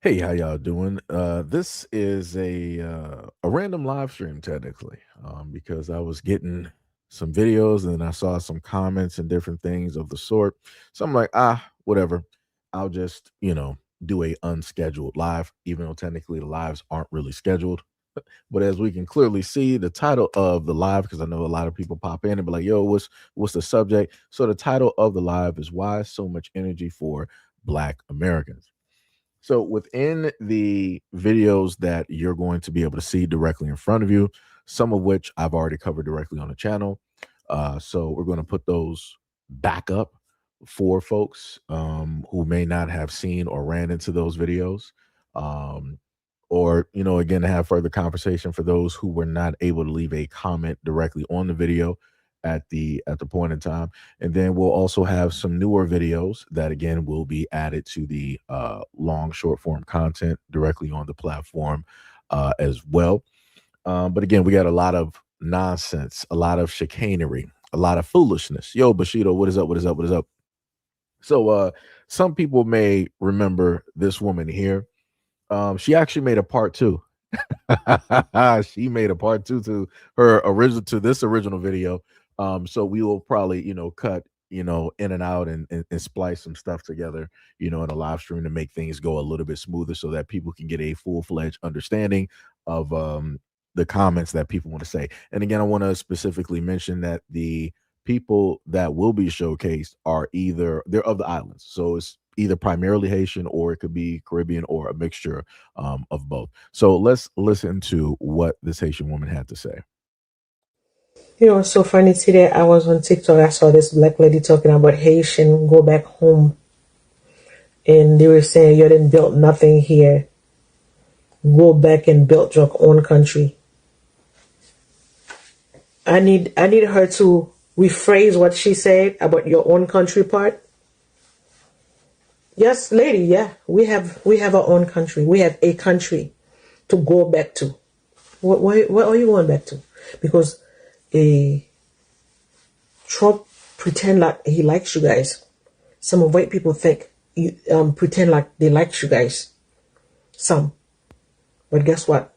Hey, how y'all doing? This is a random live stream technically, because I was getting some videos and then I saw some comments and different things of the sort. So I'm like, whatever. I'll just do a unscheduled live, even though technically the lives aren't really scheduled. But as we can clearly see, the title of the live, because I know a lot of people pop in and be like, "Yo, what's the subject?" So the title of the live is "Why So Much Energy for Black Americans." So within the videos that you're going to be able to see directly in front of you, some of which I've already covered directly on the channel. So we're going to put those back up for folks who may not have seen or ran into those videos. Um, or, again, to have further conversation for those who were not able to leave a comment directly on the video at the point in time. And then we'll also have some newer videos that again will be added to the long short form content directly on the platform as well. But again, we got a lot of nonsense, a lot of chicanery, a lot of foolishness. Yo, Bushido, what is up? What is up? What is up? So some people may remember this woman here. She actually made a part two. She made a part two to her original to this original video. So we will probably, cut, in and out and splice some stuff together, in a live stream to make things go a little bit smoother so that people can get a full-fledged understanding of the comments that people want to say. And again, I want to specifically mention that the people that will be showcased are either they're of the islands. So it's either primarily Haitian or it could be Caribbean or a mixture of both. So let's listen to what this Haitian woman had to say. It's so funny today. I was on TikTok. I saw this black lady talking about Haitian go back home, and they were saying you didn't build nothing here. Go back and build your own country. I need her to rephrase what she said about your own country part. Yes, lady. Yeah, we have our own country. We have a country to go back to. What are you going back to? Because a Trump pretend like he likes you guys. Some of white people think you pretend like they like you guys. Some, but guess what?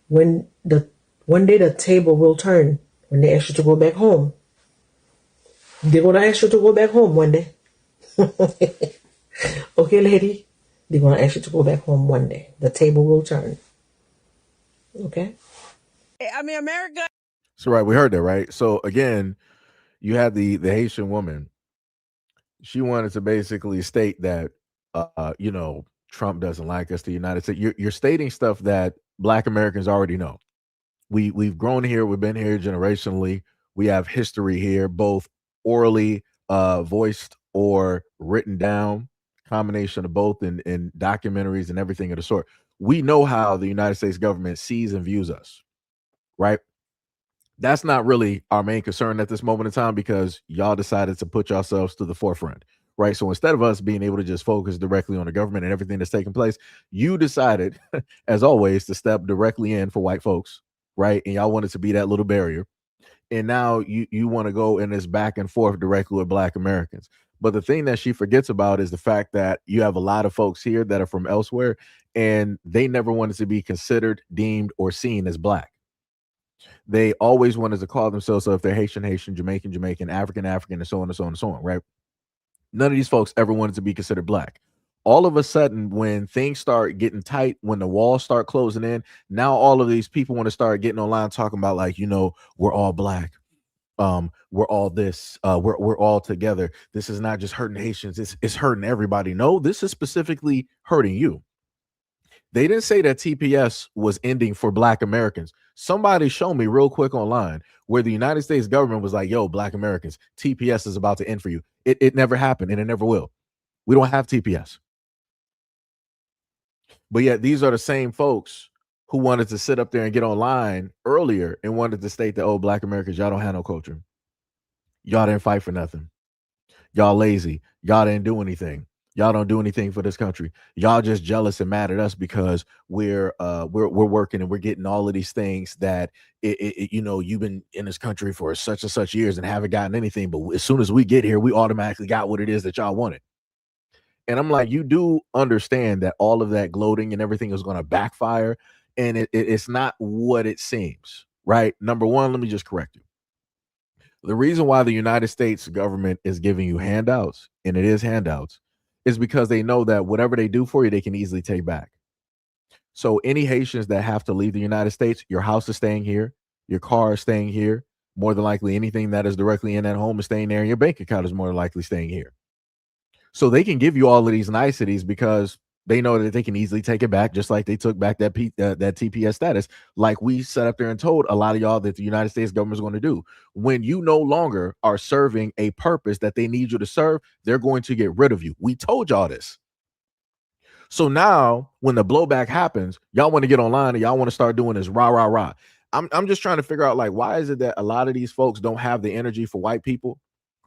When the one day the table will turn, when they ask you to go back home, they're gonna ask you to go back home one day. Okay, lady, they're gonna ask you to go back home one day. The table will turn. Okay. I mean, America. So right, we heard that, right? So again, you had the Haitian woman. She wanted to basically state that Trump doesn't like us, the United States. You're stating stuff that Black Americans already know. We've grown here, we've been here generationally, we have history here, both orally voiced or written down, combination of both in documentaries and everything of the sort. We know how the United States government sees and views us, right? That's not really our main concern at this moment in time because y'all decided to put yourselves to the forefront, right? So instead of us being able to just focus directly on the government and everything that's taking place, you decided, as always, to step directly in for white folks, right? And y'all wanted to be that little barrier. And now you want to go in this back and forth directly with Black Americans. But the thing that she forgets about is the fact that you have a lot of folks here that are from elsewhere, and they never wanted to be considered, deemed, or seen as Black. They always wanted to call themselves, so if they're Haitian, Haitian, Jamaican, Jamaican, African, African, and so on and so on and so on, right? None of these folks ever wanted to be considered Black. All of a sudden, when things start getting tight, when the walls start closing in, now all of these people want to start getting online talking about, like, we're all Black. We're all this, we're all together. This is not just hurting Haitians, it's hurting everybody. No, this is specifically hurting you. They didn't say that TPS was ending for Black Americans. Somebody show me real quick online where the United States government was like, yo, Black Americans, TPS is about to end for you. It never happened and it never will. We don't have TPS. But yet these are the same folks who wanted to sit up there and get online earlier and wanted to state that, oh, Black Americans, y'all don't have no culture. Y'all didn't fight for nothing. Y'all lazy. Y'all didn't do anything. Y'all don't do anything for this country. Y'all just jealous and mad at us because we're working and we're getting all of these things that you've been in this country for such and such years and haven't gotten anything. But as soon as we get here, we automatically got what it is that y'all wanted. And I'm like, you do understand that all of that gloating and everything is going to backfire, and it's not what it seems, right? Number one, let me just correct you. The reason why the United States government is giving you handouts, and it is handouts, is because they know that whatever they do for you, they can easily take back. So any Haitians that have to leave the United States, your house is staying here, your car is staying here. More than likely, anything that is directly in that home is staying there, and your bank account is more than likely staying here. So they can give you all of these niceties because they know that they can easily take it back, just like they took back that TPS status, like we set up there and told a lot of y'all that the United States government is going to do. When you no longer are serving a purpose that they need you to serve, they're going to get rid of you. We told y'all this. So now when the blowback happens, y'all want to get online and y'all want to start doing this rah, rah, rah. I'm just trying to figure out, like, why is it that a lot of these folks don't have the energy for white people?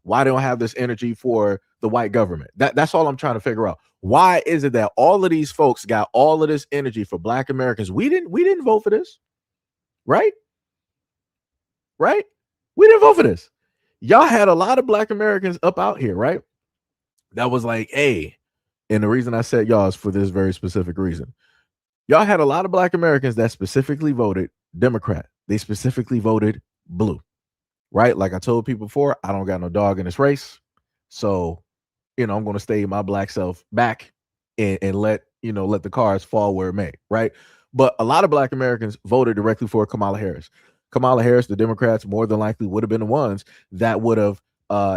Why they don't have this energy for the white government? That's all I'm trying to figure out. Why is it that all of these folks got all of this energy for Black Americans? We didn't vote for this, right? Right? We didn't vote for this. Y'all had a lot of Black Americans up out here, right? That was like, hey, and the reason I said y'all is for this very specific reason. Y'all had a lot of Black Americans that specifically voted Democrat. They specifically voted blue, right? Like I told people before, I don't got no dog in this race. So, I'm going to stay my Black self back and let the cards fall where it may, right? But a lot of Black Americans voted directly for Kamala Harris. Kamala Harris, the Democrats more than likely would have been the ones that would have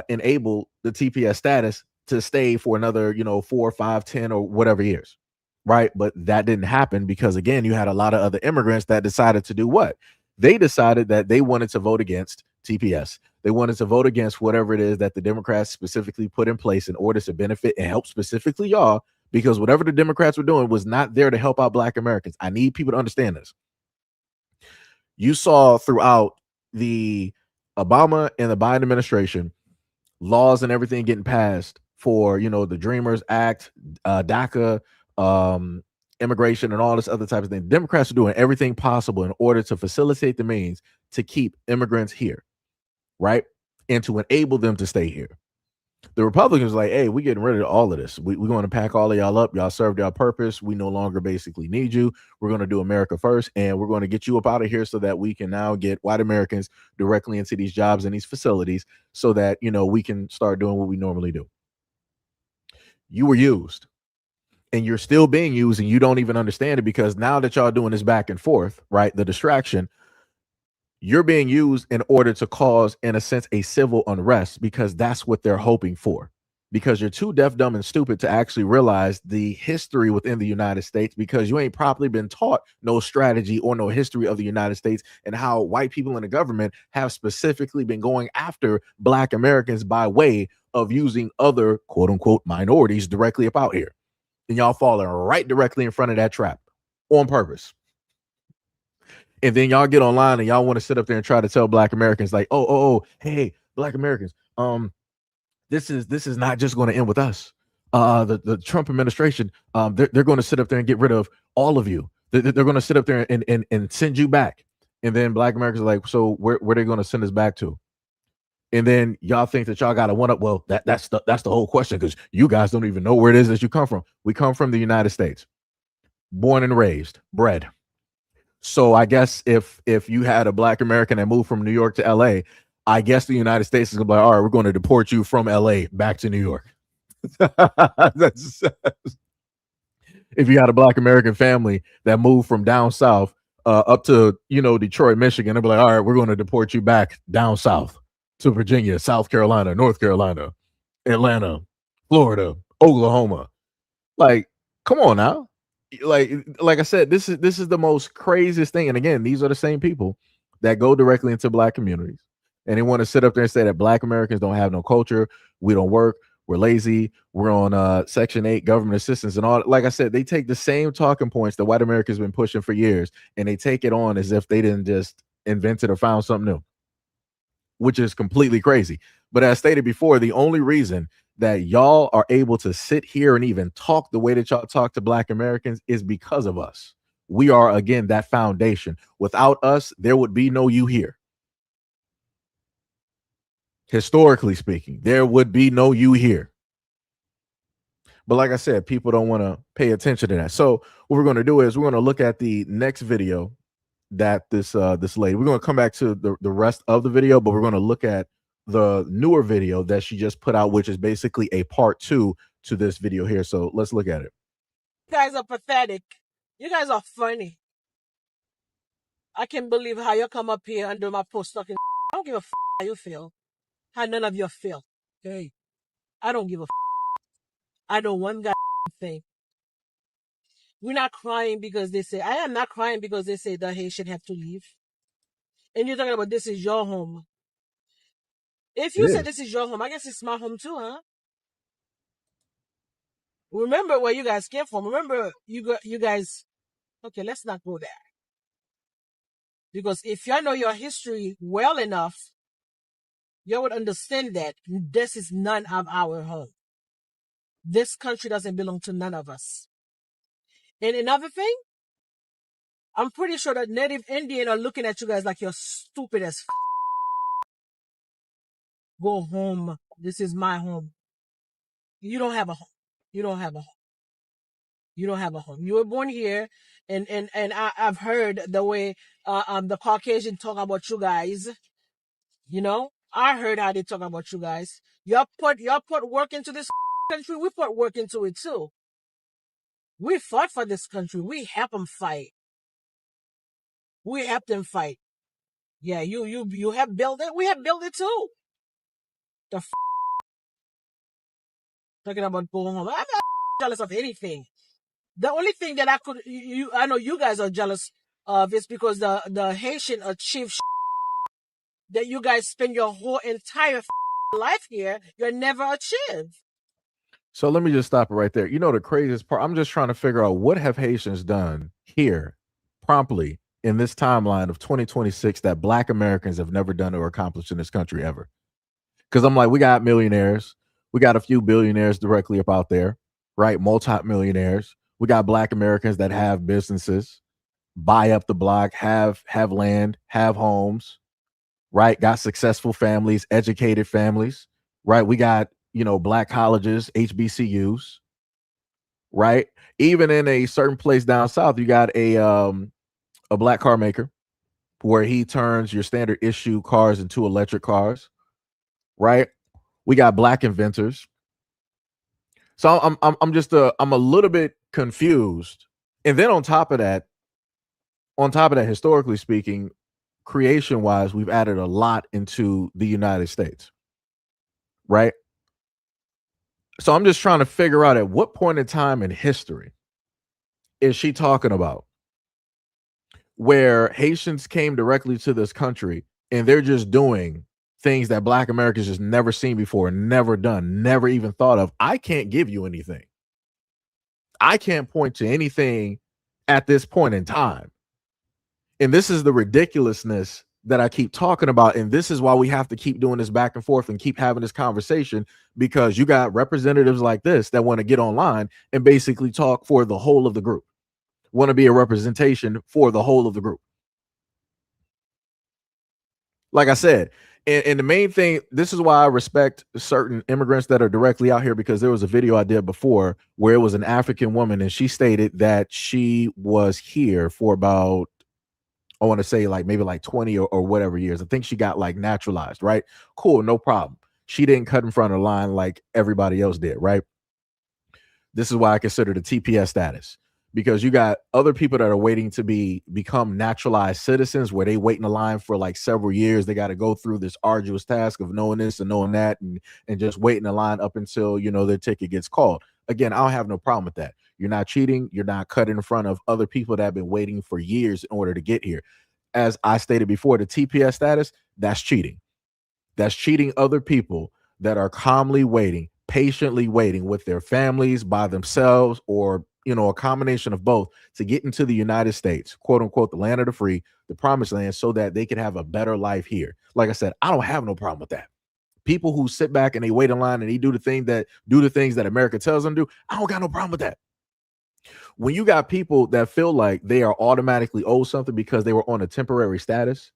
enabled the TPS status to stay for another, 4, 5, 10, or whatever years, right? But that didn't happen because, again, you had a lot of other immigrants that decided to do what? They decided that they wanted to vote against TPS. They wanted to vote against whatever it is that the Democrats specifically put in place in order to benefit and help specifically y'all, because whatever the Democrats were doing was not there to help out Black Americans. I need people to understand this. You saw throughout the Obama and the Biden administration, laws and everything getting passed for, the Dreamers Act, DACA, immigration, and all this other type of thing. Democrats are doing everything possible in order to facilitate the means to keep immigrants here, right? And to enable them to stay here. The Republicans are like, hey, we're getting rid of all of this. We're going to pack all of y'all up. Y'all served y'all purpose. We no longer basically need you. We're going to do America first, and we're going to get you up out of here so that we can now get white Americans directly into these jobs and these facilities so that, we can start doing what we normally do. You were used, and you're still being used, and you don't even understand it, because now that y'all doing this back and forth, right, the distraction, you're being used in order to cause, in a sense, a civil unrest, because that's what they're hoping for. Because you're too deaf, dumb, and stupid to actually realize the history within the United States, because you ain't properly been taught no strategy or no history of the United States and how white people in the government have specifically been going after Black Americans by way of using other quote unquote minorities directly up out here. And y'all falling right directly in front of that trap on purpose. And then y'all get online and y'all want to sit up there and try to tell Black Americans like, oh, hey, Black Americans, this is not just going to end with us. The Trump administration, they're going to sit up there and get rid of all of you. They're going to sit up there and send you back. And then Black Americans are like, so where are they going to send us back to? And then y'all think that y'all got to one up. Well, that's the whole question, because you guys don't even know where it is that you come from. We come from the United States, born and raised, bred. So I guess if you had a Black American that moved from New York to LA, I guess the United States is gonna be like, all right, we're going to deport you from LA back to New York. If you had a Black American family that moved from down south up to Detroit, Michigan, they'll be like, all right, we're going to deport you back down south to Virginia, South Carolina, North Carolina, Atlanta, Florida, Oklahoma. Like, come on now. Like I said, this is the most craziest thing. And again, these are the same people that go directly into Black communities, and they want to sit up there and say that Black Americans don't have no culture, we don't work, we're lazy, we're on Section 8 government assistance and all. Like I said, they take the same talking points that white America's been pushing for years, and they take it on as if they didn't just invent it or found something new, which is completely crazy. But as stated before, the only reason that y'all are able to sit here and even talk the way that y'all talk to Black Americans is because of us. We are, again, that foundation. Without us, there would be no you here. Historically speaking, there would be no you here. But like I said, people don't want to pay attention to that. So what we're going to do is we're going to look at the next video that this lady. We're going to come back to the rest of the video, but we're going to look at the newer video that she just put out, which is basically a part 2 to this video here. So let's look at it. You guys are pathetic. You guys are funny. I can't believe how you come up here and do my post talking. I don't give a how you feel. How none of you feel. Hey, I don't give a I know one thing. We're not crying because they say, I am not crying because they say the Haitian have to leave. And you're talking about this is your home. If you say this is your home, I guess it's my home too, huh? Remember where you guys came from. Remember you guys. Okay, let's not go there. Because if you know your history well enough, you would understand that this is none of our home. This country doesn't belong to none of us. And another thing, I'm pretty sure that Native Indian are looking at you guys like you're stupid as Go home. This is my home. You don't have a home. You don't have a home. You don't have a home. You were born here, and I've heard the way the Caucasian talk about you guys. You know, I heard how they talk about you guys. Y'all put work into this country. We put work into it too. We fought for this country. We help them fight. We help them fight. Yeah, you have built it. We have built it too. The talking about going home. I'm not jealous of anything. The only thing that I know you guys are jealous of is because the Haitian achieved that you guys spend your whole entire life here, you'll never achieve. So let me just stop it right there. You know the craziest part? I'm just trying to figure out what have Haitians done here promptly in this timeline of 2026 that Black Americans have never done or accomplished in this country ever. Because I'm like, we got millionaires, we got a few billionaires directly up out there, right? Multi-millionaires. We got Black Americans that have businesses, buy up the block, have land, have homes, right? Got successful families, educated families, right? We got, Black colleges, HBCUs, right? Even in a certain place down south, you got a Black car maker where he turns your standard issue cars into electric cars, right? We got Black inventors. So I'm a little bit confused. And then on top of that, historically speaking, creation wise, we've added a lot into the United States, right? So I'm just trying to figure out at what point in time in history is she talking about where Haitians came directly to this country and they're just doing things that Black Americans just never seen before, never done, never even thought of. I can't give you anything. I can't point to anything at this point in time. And this is the ridiculousness that I keep talking about. And this is why we have to keep doing this back and forth and keep having this conversation, because you got representatives like this that want to get online and basically talk for the whole of the group, want to be a representation for the whole of the group. Like I said, and the main thing, this is why I respect certain immigrants that are directly out here, because there was a video I did before where it was an African woman and she stated that she was here for about, I want to say maybe 20 or whatever years. I think she got naturalized, right? Cool, no problem. She didn't cut in front of the line like everybody else did, right? This is why I consider the TPS status, because you got other people that are waiting to become naturalized citizens where they wait in the line for several years. They got to go through this arduous task of knowing this and knowing that and just wait in the line up until, their ticket gets called. Again, I don't have no problem with that. You're not cheating. You're not cutting in front of other people that have been waiting for years in order to get here. As I stated before, the TPS status, that's cheating. That's cheating other people that are calmly waiting, patiently waiting with their families, by themselves, or a combination of both, to get into the United States, quote unquote, the land of the free, the promised land, so that they can have a better life here. Like I said, I don't have no problem with that. People who sit back and they wait in line and they do the things that America tells them to do, I don't got no problem with that. When you got people that feel like they are automatically owed something because they were on a temporary status,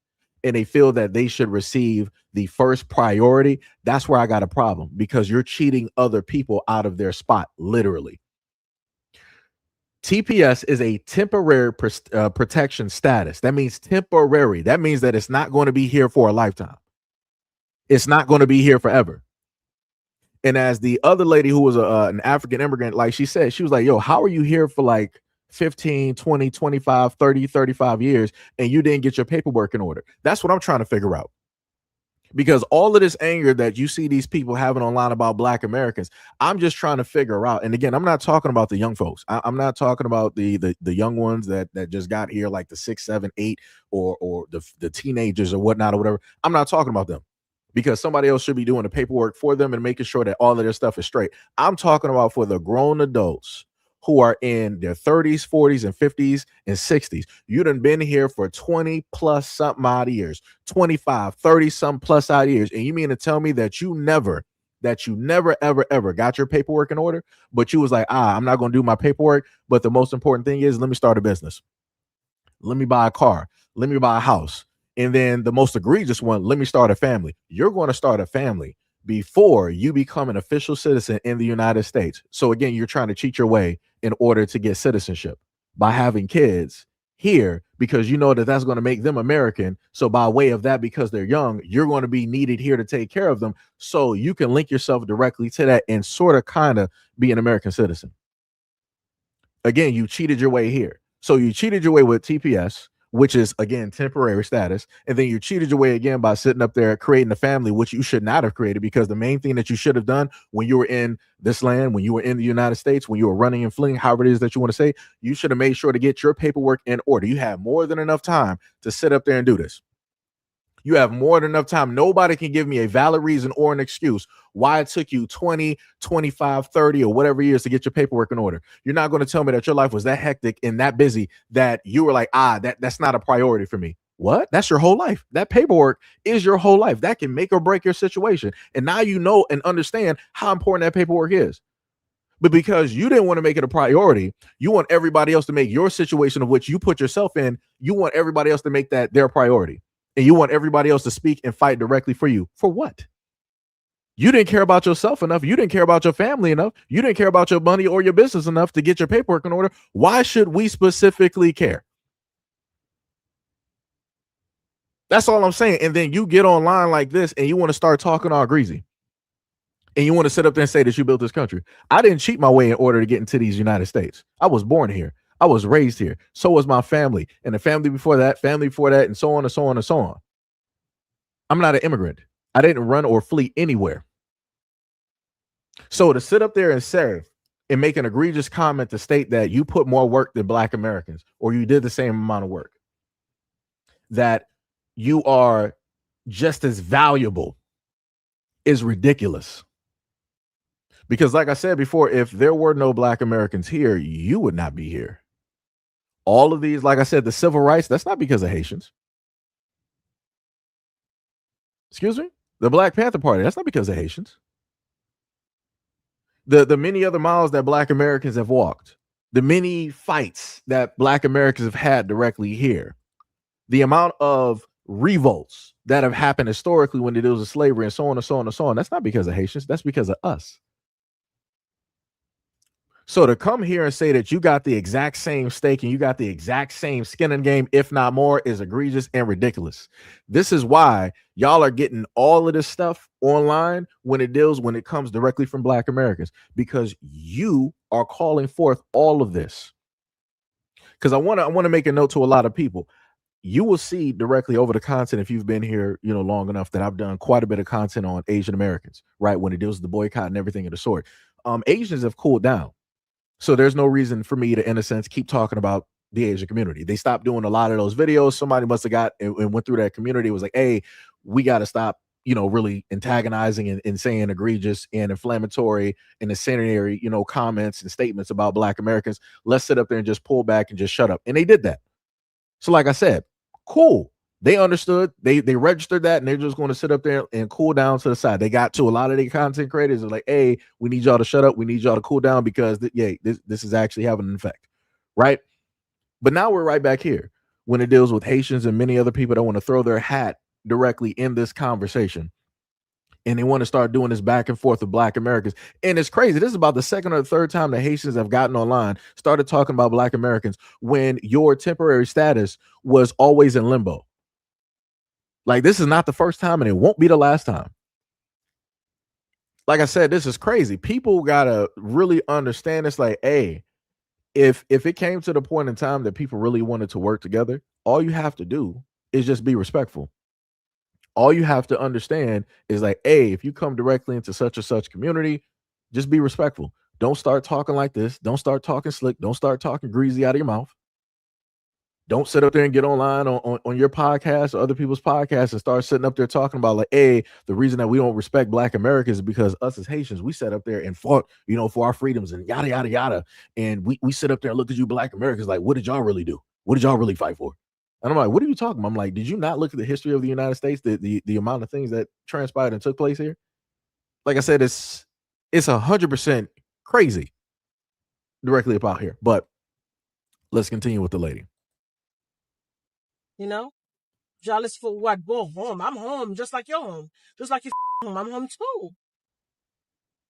and they feel that they should receive the first priority, that's where I got a problem, because you're cheating other people out of their spot, literally. TPS is a temporary protection status. That means temporary. That means that it's not going to be here for a lifetime. It's not going to be here forever. And as the other lady who was an African immigrant, like she said, she was like, yo, how are you here for like 15, 20, 25, 30, 35 years and you didn't get your paperwork in order? That's what I'm trying to figure out. Because all of this anger that you see these people having online about Black Americans, I'm just trying to figure out. And again, I'm not talking about the young folks. I'm not talking about the young ones that just got here, like the 6, 7, 8, or the teenagers or whatnot or whatever. I'm not talking about them, because somebody else should be doing the paperwork for them and making sure that all of their stuff is straight. I'm talking about for the grown adults who are in their 30s, 40s, and 50s and 60s. You done been here for 20 plus something odd years, 25, 30 some plus odd years. And you mean to tell me that you never, ever got your paperwork in order, but you was like, I'm not going to do my paperwork. But the most important thing is, let me start a business. Let me buy a car. Let me buy a house. And then the most egregious one, let me start a family. You're going to start a family before you become an official citizen in the United States. So again, you're trying to cheat your way in order to get citizenship by having kids here, because you know that that's going to make them American. So by way of that, because they're young, you're going to be needed here to take care of them. So you can link yourself directly to that and sort of kind of be an American citizen. Again, you cheated your way here. So you cheated your way with TPS, which is, again, temporary status. And then you cheated your way again by sitting up there creating a family, which you should not have created, because the main thing that you should have done when you were in this land, when you were in the United States, when you were running and fleeing, however it is that you want to say, you should have made sure to get your paperwork in order. You have more than enough time to sit up there and do this. You have more than enough time. Nobody can give me a valid reason or an excuse why it took you 20, 25, 30, or whatever years to get your paperwork in order. You're not going to tell me that your life was that hectic and that busy that you were like, that's not a priority for me. What? That's your whole life. That paperwork is your whole life. That can make or break your situation. And now you know and understand how important that paperwork is. But because you didn't want to make it a priority, you want everybody else to make your situation, of which you put yourself in, you want everybody else to make that their priority. And you want everybody else to speak and fight directly for you. For what? You didn't care about yourself enough. You didn't care about your family enough. You didn't care about your money or your business enough to get your paperwork in order. Why should we specifically care? That's all I'm saying. And then you get online like this and you want to start talking all greasy. And you want to sit up there and say that you built this country. I didn't cheat my way in order to get into these United States. I was born here. I was raised here. So was my family, and the family before that, and so on and so on and so on. I'm not an immigrant. I didn't run or flee anywhere. So to sit up there and say and make an egregious comment to state that you put more work than Black Americans, or you did the same amount of work, that you are just as valuable, is ridiculous. Because like I said before, if there were no Black Americans here, you would not be here. All of these, like I said, the civil rights, that's not because of Haitians. Excuse me? The Black Panther Party, that's not because of Haitians. The many other miles that Black Americans have walked, the many fights that Black Americans have had directly here, the amount of revolts that have happened historically when it deals with slavery and so on and so on and so on, that's not because of Haitians, that's because of us. So to come here and say that you got the exact same stake and you got the exact same skin in the game, if not more, is egregious and ridiculous. This is why y'all are getting all of this stuff online when it comes directly from Black Americans, because you are calling forth all of this. Because I want to make a note to a lot of people. You will see directly over the content, if you've been here, long enough, that I've done quite a bit of content on Asian Americans, right? When it deals with the boycott and everything of the sort. Asians have cooled down. So there's no reason for me to, in a sense, keep talking about the Asian community. They stopped doing a lot of those videos. Somebody must have got and went through that community. It was like, hey, we got to stop, really antagonizing and saying egregious and inflammatory and incendiary, comments and statements about Black Americans. Let's sit up there and just pull back and just shut up. And they did that. So like I said, cool. They understood, they registered that, and they're just going to sit up there and cool down to the side. They got to a lot of the content creators are like, hey, we need y'all to shut up. We need y'all to cool down because this is actually having an effect. Right. But now we're right back here when it deals with Haitians and many other people that want to throw their hat directly in this conversation. And they want to start doing this back and forth with Black Americans. And it's crazy. This is about the second or third time the Haitians have gotten online, started talking about Black Americans when your temporary status was always in limbo. Like, this is not the first time, and it won't be the last time. Like I said, this is crazy. People gotta really understand this. Like, hey, if it came to the point in time that people really wanted to work together, all you have to do is just be respectful. All you have to understand is like, hey, if you come directly into such and such community, just be respectful. Don't start talking like this. Don't start talking slick. Don't start talking greasy out of your mouth. Don't sit up there and get online on your podcast or other people's podcasts and start sitting up there talking about like, hey, the reason that we don't respect Black Americans is because us as Haitians, we sat up there and fought, for our freedoms and yada, yada, yada. And we sit up there and look at you Black Americans like, what did y'all really do? What did y'all really fight for? And I'm like, what are you talking about? I'm like, did you not look at the history of the United States, the amount of things that transpired and took place here? Like I said, it's 100% crazy directly about here. But let's continue with the lady. Jealous for what? Go home. I'm home just like you're home. Just like you're home. I'm home too.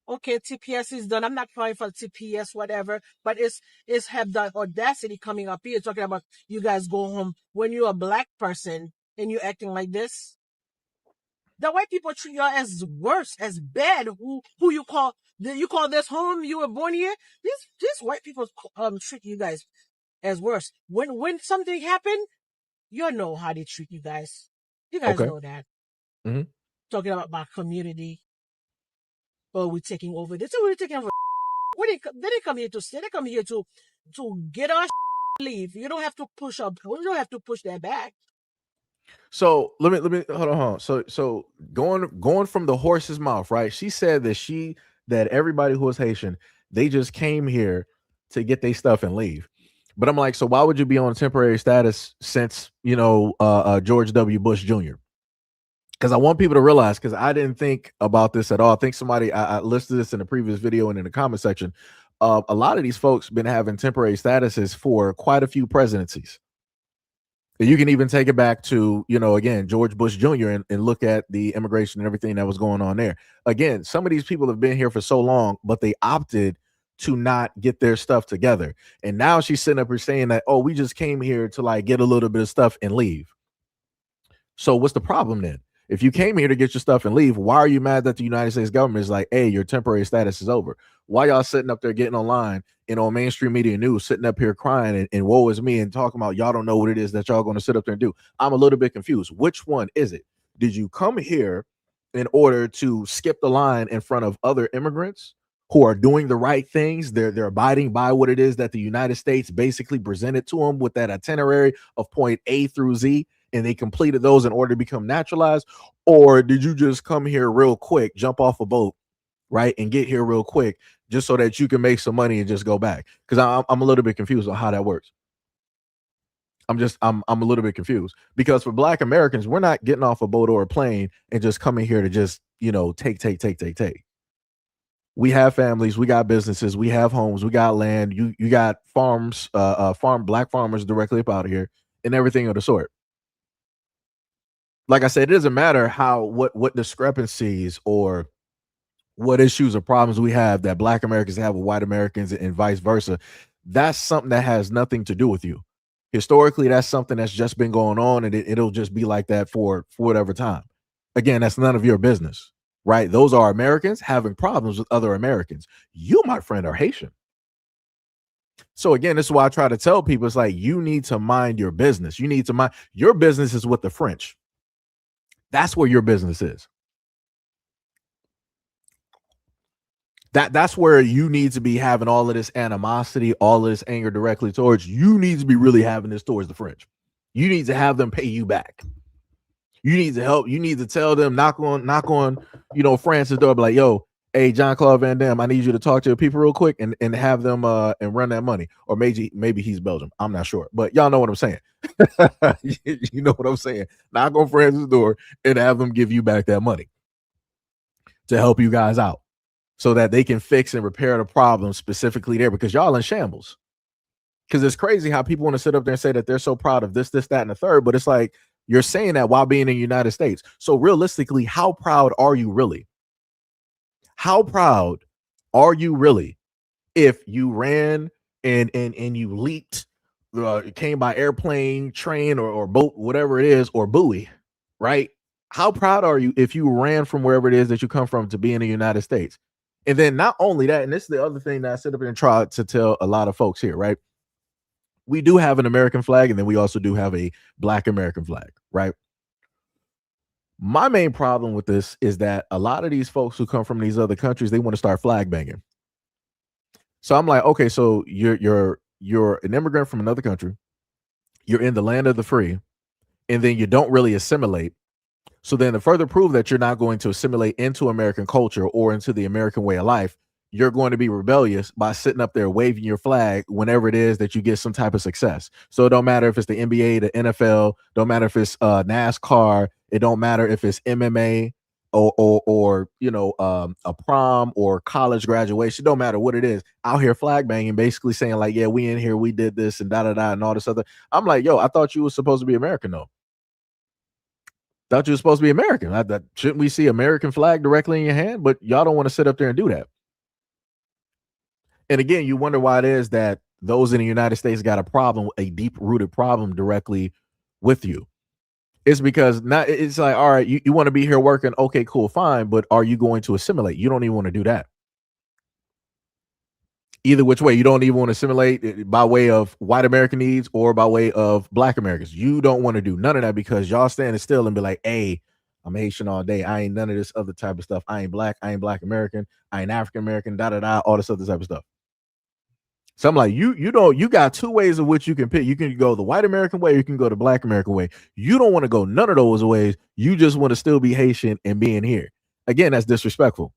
Okay, TPS is done. I'm not crying for TPS, whatever, but it's have the audacity coming up here talking about you guys go home when you're a Black person and you're acting like this. The white people treat you as worse, as bad. Who you call this home? You were born here. These white people treat you guys as worse. When something happened, you know how they treat you guys. You guys know that. Mm-hmm. Talking about my community. Oh, we're taking over. This is what we're taking over. They didn't come here to stay. They come here to get our leave. You don't have to push up. You don't have to push that back. So let me hold on. So going from the horse's mouth, right? She said that everybody who was Haitian, they just came here to get their stuff and leave. But I'm like, so why would you be on temporary status since George W. Bush Jr.? Because I want people to realize, because I didn't think about this at all. I think I listed this in a previous video and in the comment section. A lot of these folks been having temporary statuses for quite a few presidencies. You can even take it back to, again, George Bush Jr. and look at the immigration and everything that was going on there. Again, some of these people have been here for so long, but they opted to not get their stuff together. And now she's sitting up here saying that, oh, we just came here to like get a little bit of stuff and leave. So what's the problem then? If you came here to get your stuff and leave, why are you mad that the United States government is like, hey, your temporary status is over? Why y'all sitting up there getting online and on mainstream media news, sitting up here crying and woe is me and talking about y'all don't know what it is that y'all going to sit up there and do? I'm a little bit confused. Which one is it? Did you come here in order to skip the line in front of other immigrants who are doing the right things? They're abiding by what it is that the United States basically presented to them with that itinerary of point A through Z, and they completed those in order to become naturalized? Or did you just come here real quick, jump off a boat, right, and get here real quick just so that you can make some money and just go back? Because I'm a little bit confused on how that works. I'm a little bit confused, because for Black Americans, we're not getting off a boat or a plane and just coming here to just, take. We have families, we got businesses, we have homes, we got land, you got farms, Black farmers directly up out of here and everything of the sort. Like I said, it doesn't matter what discrepancies or what issues or problems we have that Black Americans have with white Americans and vice versa. That's something that has nothing to do with you. Historically, that's something that's just been going on, and it'll just be like that for whatever time. Again, that's none of your business, right? Those are Americans having problems with other Americans. You, my friend, are Haitian. So again, this is why I try to tell people, it's like, you need to mind your business. You need to mind your business is with the French. That's where your business is. That's where you need to be having all of this animosity, all of this anger directly towards. You need to be really having this towards the French. You need to have them pay you back. You need to help. You need to tell them, knock on, France's door, be like, yo, hey, Jean-Claude Van Damme, I need you to talk to the people real quick and have them and run that money. Or maybe he's Belgium. I'm not sure, but y'all know what I'm saying. You know what I'm saying? Knock on France's door and have them give you back that money to help you guys out, so that they can fix and repair the problem specifically there, because y'all in shambles. Because it's crazy how people want to sit up there and say that they're so proud of this, that, and the third, but it's like, You're saying that while being in the United States. So realistically, how proud are you really? How proud are you really if you ran and you leaped, came by airplane, train, or boat, whatever it is, or buoy, right? How proud are you if you ran from wherever it is that you come from to be in the United States? And then not only that, and this is the other thing that I sit up and try to tell a lot of folks here, right? We do have an American flag, and then we also do have a Black American flag, right? My main problem with this is that a lot of these folks who come from these other countries, they want to start flag banging. So I'm like, okay, so you're an immigrant from another country, you're in the land of the free, and then you don't really assimilate. So then to further prove that you're not going to assimilate into American culture or into the American way of life, you're going to be rebellious by sitting up there waving your flag whenever it is that you get some type of success. So it don't matter if it's the NBA, the NFL, don't matter if it's NASCAR, it don't matter if it's MMA or a prom or college graduation, don't matter what it is. Out here flag banging, basically saying like, yeah, we in here, we did this and da da da and all this other. I'm like, yo, I thought you were supposed to be American though. Thought you were supposed to be American. Shouldn't we see American flag directly in your hand? But y'all don't want to sit up there and do that. And again, you wonder why it is that those in the United States got a problem, a deep-rooted problem directly with you. It's because not. It's like, all right, you want to be here working. Okay, cool, fine. But are you going to assimilate? You don't even want to do that. Either which way, you don't even want to assimilate by way of white American needs or by way of Black Americans. You don't want to do none of that because y'all standing still and be like, hey, I'm Haitian all day. I ain't none of this other type of stuff. I ain't Black. I ain't Black American. I ain't African American, da da da, all this other type of stuff. So I'm like, you got two ways of which you can pick. You can go the white American way, or you can go the Black American way. You don't want to go none of those ways. You just want to still be Haitian and being here. Again, that's disrespectful.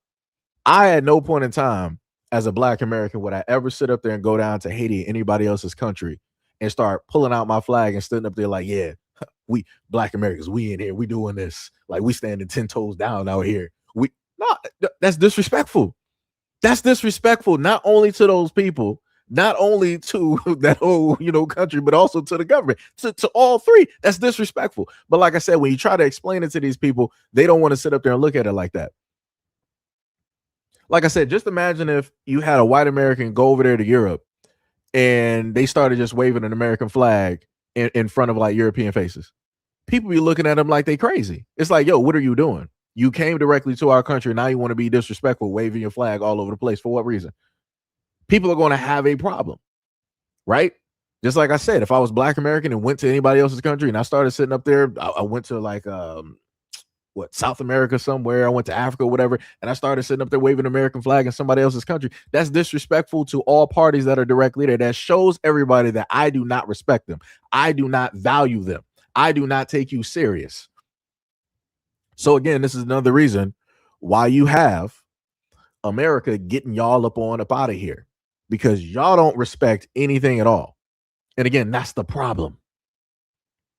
I at no point in time as a Black American would I ever sit up there and go down to Haiti, anybody else's country, and start pulling out my flag and standing up there like, yeah, we Black Americans, we in here, we doing this. Like we standing 10 toes down out here. That's disrespectful. That's disrespectful, not only to those people, not only to that whole, country, but also to the government, to all three. That's disrespectful. But like I said, when you try to explain it to these people, they don't want to sit up there and look at it like that. Like I said, just imagine if you had a white American go over there to Europe and they started just waving an American flag in front of like European faces. People be looking at them like they crazy. It's like, yo, what are you doing? You came directly to our country. Now you want to be disrespectful, waving your flag all over the place. For what reason? People are going to have a problem, right? Just like I said, if I was Black American and went to anybody else's country and I started sitting up there, I went to like South America somewhere, I went to Africa, whatever, and I started sitting up there waving an American flag in somebody else's country. That's disrespectful to all parties that are directly there. That shows everybody that I do not respect them. I do not value them. I do not take you serious. So again, this is another reason why you have America getting y'all up out of here, because y'all don't respect anything at all. And again, that's the problem.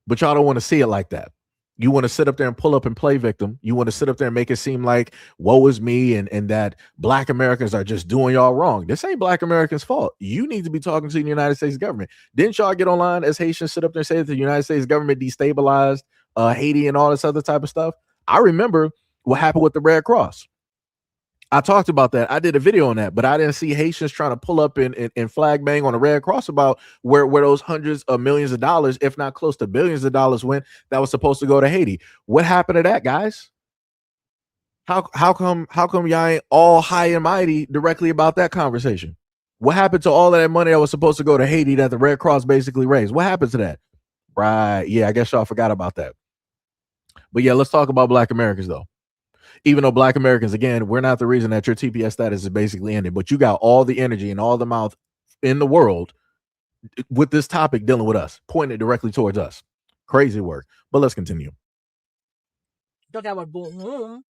But y'all don't want to see it like that. You want to sit up there and pull up and play victim. You want to sit up there and make it seem like woe is me and that Black Americans are just doing y'all wrong. This ain't Black Americans' fault. You need to be talking to the United States government. Didn't y'all get online as Haitians sit up there and say that the United States government destabilized Haiti and all this other type of stuff? I remember what happened with the Red Cross. I talked about that. I did a video on that, but I didn't see Haitians trying to pull up and flag bang on the Red Cross about where those hundreds of millions of dollars, if not close to billions of dollars, went that was supposed to go to Haiti. What happened to that, guys? How come y'all ain't all high and mighty directly about that conversation? What happened to all of that money that was supposed to go to Haiti that the Red Cross basically raised? What happened to that? Right. Yeah, I guess y'all forgot about that. But yeah, let's talk about Black Americans though. Even though Black Americans, again, we're not the reason that your TPS status is basically ended, but you got all the energy and all the mouth in the world with this topic dealing with us, pointed directly towards us. Crazy work. But let's continue. Talk about going home.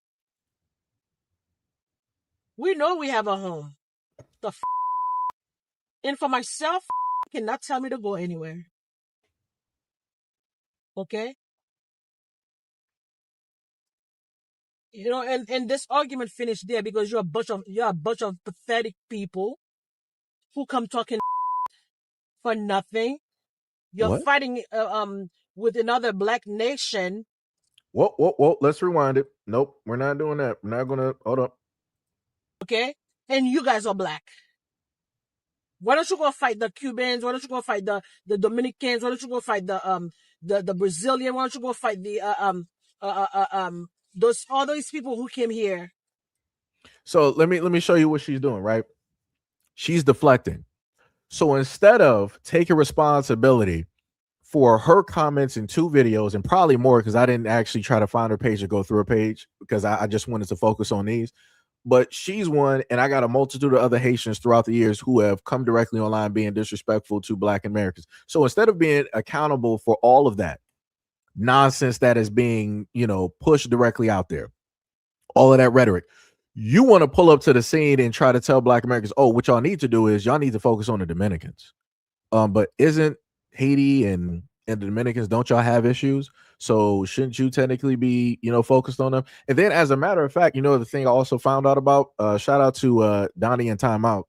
We know we have a home. And for myself, cannot tell me to go anywhere. Okay? And this argument finished there because you're a bunch of pathetic people who come talking for nothing. You're What? fighting with another black nation. Whoa. Let's rewind it. Nope, we're not doing that. We're not gonna hold up. Okay, and you guys are black. Why don't you go fight the Cubans? Why don't you go fight the Dominicans? Why don't you go fight the Brazilian? Why don't you go fight the those all those people who came here? So let me show you what she's doing, right? She's deflecting. So instead of taking responsibility for her comments in 2 videos and probably more, because I didn't actually try to find her page or go through her page because I just wanted to focus on these. But she's one, and I got a multitude of other Haitians throughout the years who have come directly online being disrespectful to Black Americans. So instead of being accountable for all of that nonsense that is being, pushed directly out there, all of that rhetoric, you want to pull up to the scene and try to tell Black Americans, oh, what y'all need to do is y'all need to focus on the Dominicans. But isn't Haiti and the Dominicans, don't y'all have issues? So shouldn't you technically be, focused on them? And then as a matter of fact, the thing I also found out about, shout out to Donnie and Timeout.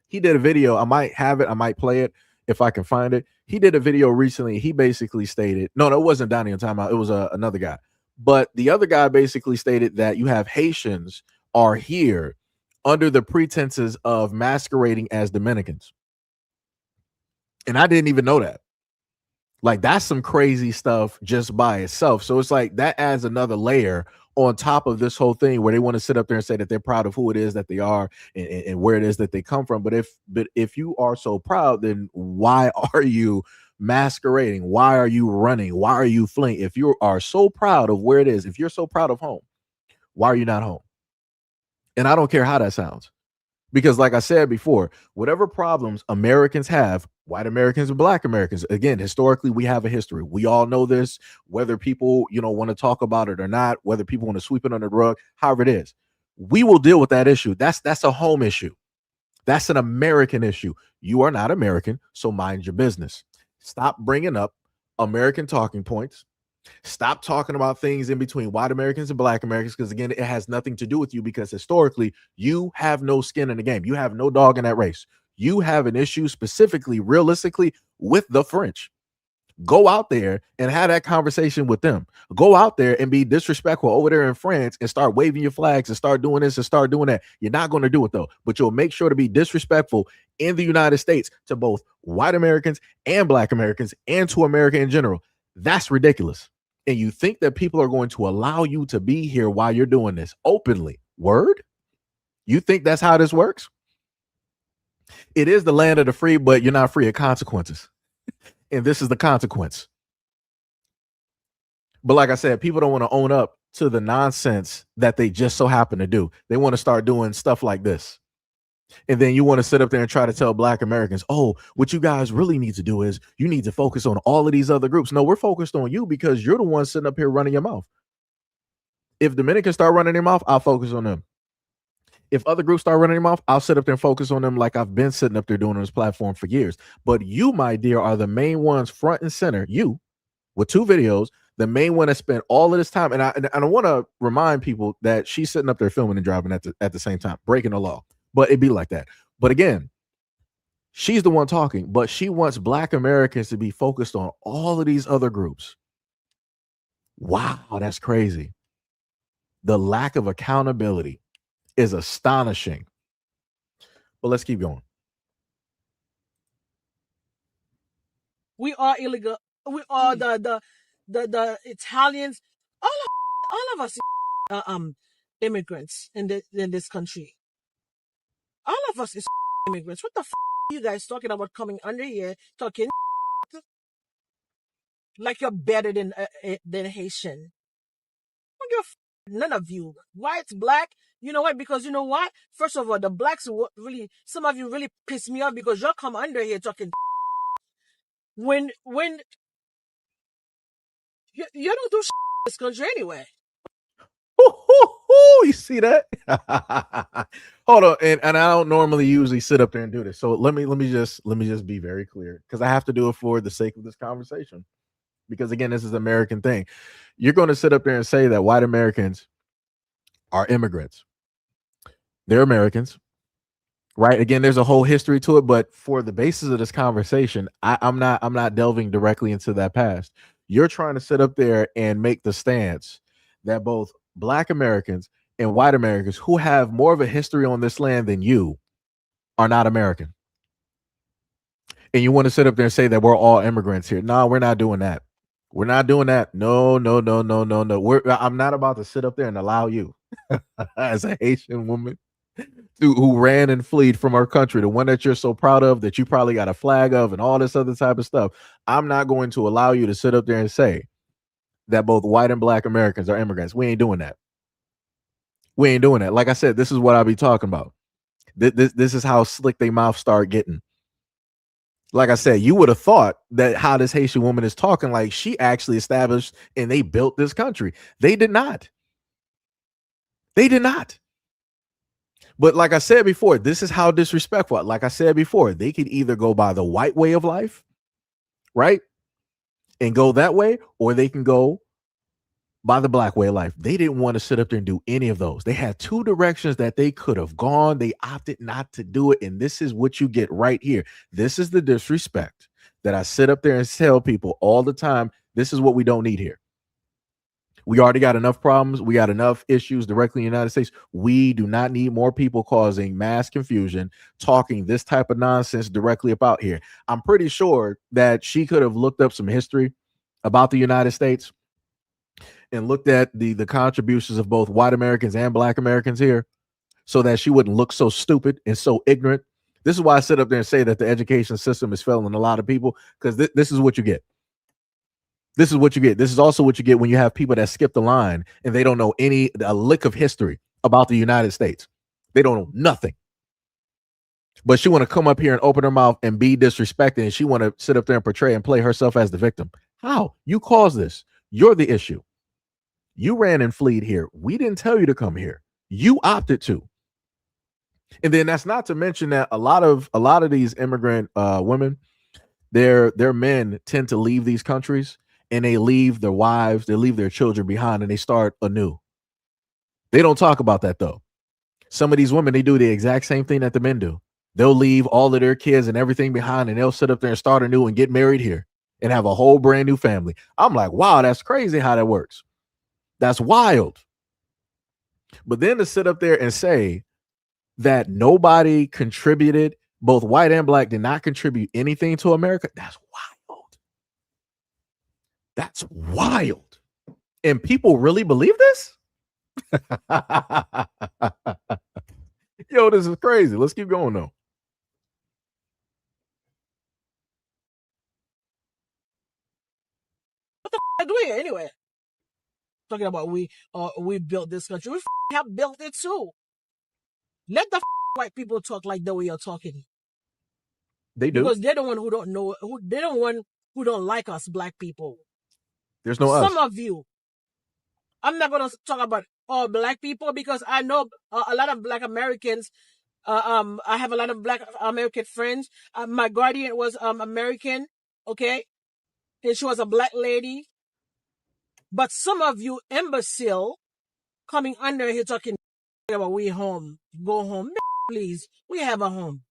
He did a video. I might have it. I might play it if I can find it. He did a video recently. He basically stated, no, it wasn't Donnie and Timeout. It was another guy. But the other guy basically stated that you have Haitians are here under the pretenses of masquerading as Dominicans. And I didn't even know that. Like, that's some crazy stuff just by itself. So it's like that adds another layer on top of this whole thing where they want to sit up there and say that they're proud of who it is that they are and where it is that they come from. But if you are so proud, then why are you masquerading? Why are you running? Why are you fleeing? If you are so proud of where it is, if you're so proud of home, why are you not home? And I don't care how that sounds. Because like I said before, whatever problems Americans have, white Americans and Black Americans, again, historically, we have a history. We all know this, whether people, want to talk about it or not, whether people want to sweep it under the rug, however it is. We will deal with that issue. That's a home issue. That's an American issue. You are not American, so mind your business. Stop bringing up American talking points. Stop talking about things in between white Americans and Black Americans, because again, it has nothing to do with you, because historically you have no skin in the game. You have no dog in that race. You have an issue specifically, realistically, with the French. Go out there and have that conversation with them. Go out there and be disrespectful over there in France and start waving your flags and start doing this and start doing that. You're not going to do it though, but you'll make sure to be disrespectful in the United States to both white Americans and Black Americans and to America in general. That's ridiculous. And you think that people are going to allow you to be here while you're doing this openly? Word? You think that's how this works? It is the land of the free, but you're not free of consequences. And this is the consequence. But like I said, people don't want to own up to the nonsense that they just so happen to do. They want to start doing stuff like this. And then you want to sit up there and try to tell Black Americans, oh, what you guys really need to do is you need to focus on all of these other groups. No, we're focused on you because you're the one sitting up here running your mouth. If Dominicans start running their mouth, I'll focus on them. If other groups start running their mouth, I'll sit up there and focus on them like I've been sitting up there doing on this platform for years. But you, my dear, are the main ones front and center. You, with 2 videos, the main one that spent all of this time. And I want to remind people that she's sitting up there filming and driving at the same time, breaking the law. But it'd be like that. But again, she's the one talking, but she wants Black Americans to be focused on all of these other groups. Wow, that's crazy. The lack of accountability is astonishing. But let's keep going. We are illegal. We are the Italians. All of us immigrants in this country. All of us is immigrants. What the are you guys talking about coming under here talking like you're better than Haitian? None of you, white, Black. You know what? Because you know what? First of all, the Blacks really, some of you really piss me off because y'all come under here talking when you don't do in this country anyway. You see that? Hold on, and I don't normally usually sit up there and do this. So let me just be very clear, because I have to do it for the sake of this conversation. Because again, this is an American thing. You're going to sit up there and say that white Americans are immigrants. They're Americans, right? Again, there's a whole history to it, but for the basis of this conversation, I'm not delving directly into that past. You're trying to sit up there and make the stance that both Black Americans and white Americans who have more of a history on this land than you are not American. And you want to sit up there and say that we're all immigrants here. No, we're not doing that. We're not doing that. No, no, no, no, no, no. I'm not about to sit up there and allow you as a Haitian woman who ran and fled from our country, the one that you're so proud of, that you probably got a flag of and all this other type of stuff. I'm not going to allow you to sit up there and say that both white and Black Americans are immigrants. We ain't doing that. We ain't doing that. Like I said, this is what I be talking about. This is how slick they mouth start getting. Like I said, you would have thought that how this Haitian woman is talking, like she actually established and they built this country. They did not. They did not. But like I said before, this is how disrespectful. Like I said before, they could either go by the white way of life, right? And go that way, or they can go by the Black way of life. They didn't want to sit up there and do any of those. They had two directions that they could have gone. They opted not to do it. And this is what you get right here. This is the disrespect that I sit up there and tell people all the time. This is what we don't need here. We already got enough problems. We got enough issues directly in the United States. We do not need more people causing mass confusion, talking this type of nonsense directly about here. I'm pretty sure that she could have looked up some history about the United States and looked at the contributions of both white Americans and Black Americans here so that she wouldn't look so stupid and so ignorant. This is why I sit up there and say that the education system is failing a lot of people, because this is what you get. This is what you get. This is also what you get when you have people that skip the line and they don't know a lick of history about the United States. They don't know nothing. But she want to come up here and open her mouth and be disrespected, and she want to sit up there and portray and play herself as the victim. How? You caused this. You're the issue. You ran and fled here. We didn't tell you to come here. You opted to. And then that's not to mention that a lot of these immigrant women, their men tend to leave these countries and they leave their wives, they leave their children behind, and they start anew. They don't talk about that though. Some of these women, they do the exact same thing that the men do. They'll leave all of their kids and everything behind, and they'll sit up there and start anew and get married here and have a whole brand new family. I'm like, wow, that's crazy how that works. That's wild. But then to sit up there and say that nobody contributed, both white and Black did not contribute anything to America, that's wild. That's wild. And people really believe this? Yo, this is crazy. Let's keep going though. What the f*** do we anyway? Talking about we built this country. We have built it too. Let the white people talk like the way you're talking. They do. Because they're the one who don't know, they're the one who don't like us Black people. There's no us. Some of you. I'm not going to talk about all Black people because I know a lot of Black Americans. I have a lot of Black American friends. My guardian was American, okay? And she was a Black lady. But some of you imbecile coming under here talking about we home, go home. Please, we have a home.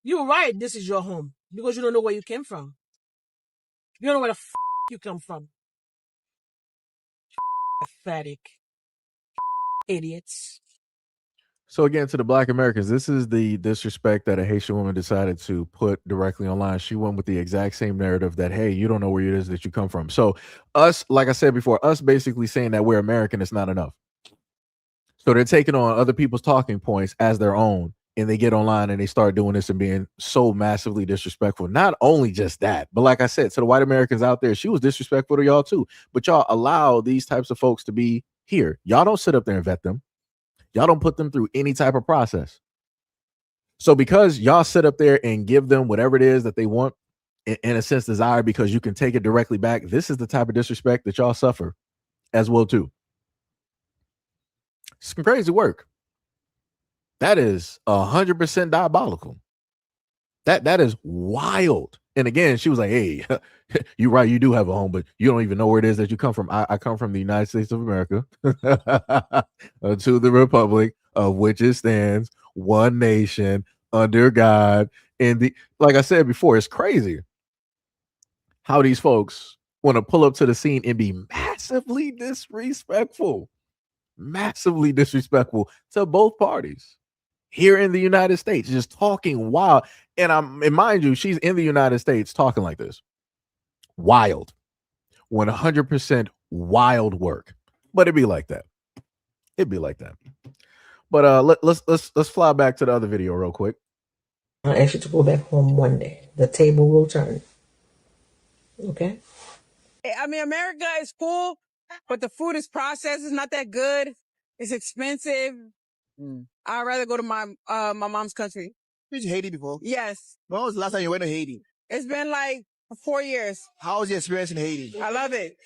You're right, this is your home because you don't know where you came from. You don't know where the you come from. Pathetic. Idiots. So again, to the Black Americans, this is the disrespect that a Haitian woman decided to put directly online. She went with the exact same narrative that, hey, you don't know where it is that you come from. So us, like I said before, us basically saying that we're American is not enough. So they're taking on other people's talking points as their own, and they get online and they start doing this and being so massively disrespectful. Not only just that, but like I said, to the white Americans out there, she was disrespectful to y'all too. But y'all allow these types of folks to be here. Y'all don't sit up there and vet them. Y'all don't put them through any type of process. So because y'all sit up there and give them whatever it is that they want, in a sense, desire, because you can take it directly back, this is the type of disrespect that y'all suffer as well too. Some crazy work. That is 100% diabolical. That is wild. And again, she was like, hey, you're right, you do have a home, but you don't even know where it is that you come from. I come from the United States of America to the republic of which it stands, one nation, under God. And like I said before, it's crazy how these folks want to pull up to the scene and be massively disrespectful to both parties here in the United States, just talking wild. And mind you, she's in the United States talking like this. Wild. 100% wild work. But it'd be like that. But let's fly back to the other video real quick. I ask you to go back home one day. The table will turn. Okay? I mean, America is cool, but the food is processed. It's not that good. It's expensive. I'd rather go to my mom's country. Been to Haiti before? Yes. When was the last time you went to Haiti? It's been like 4 years. How was your experience in Haiti? I love it.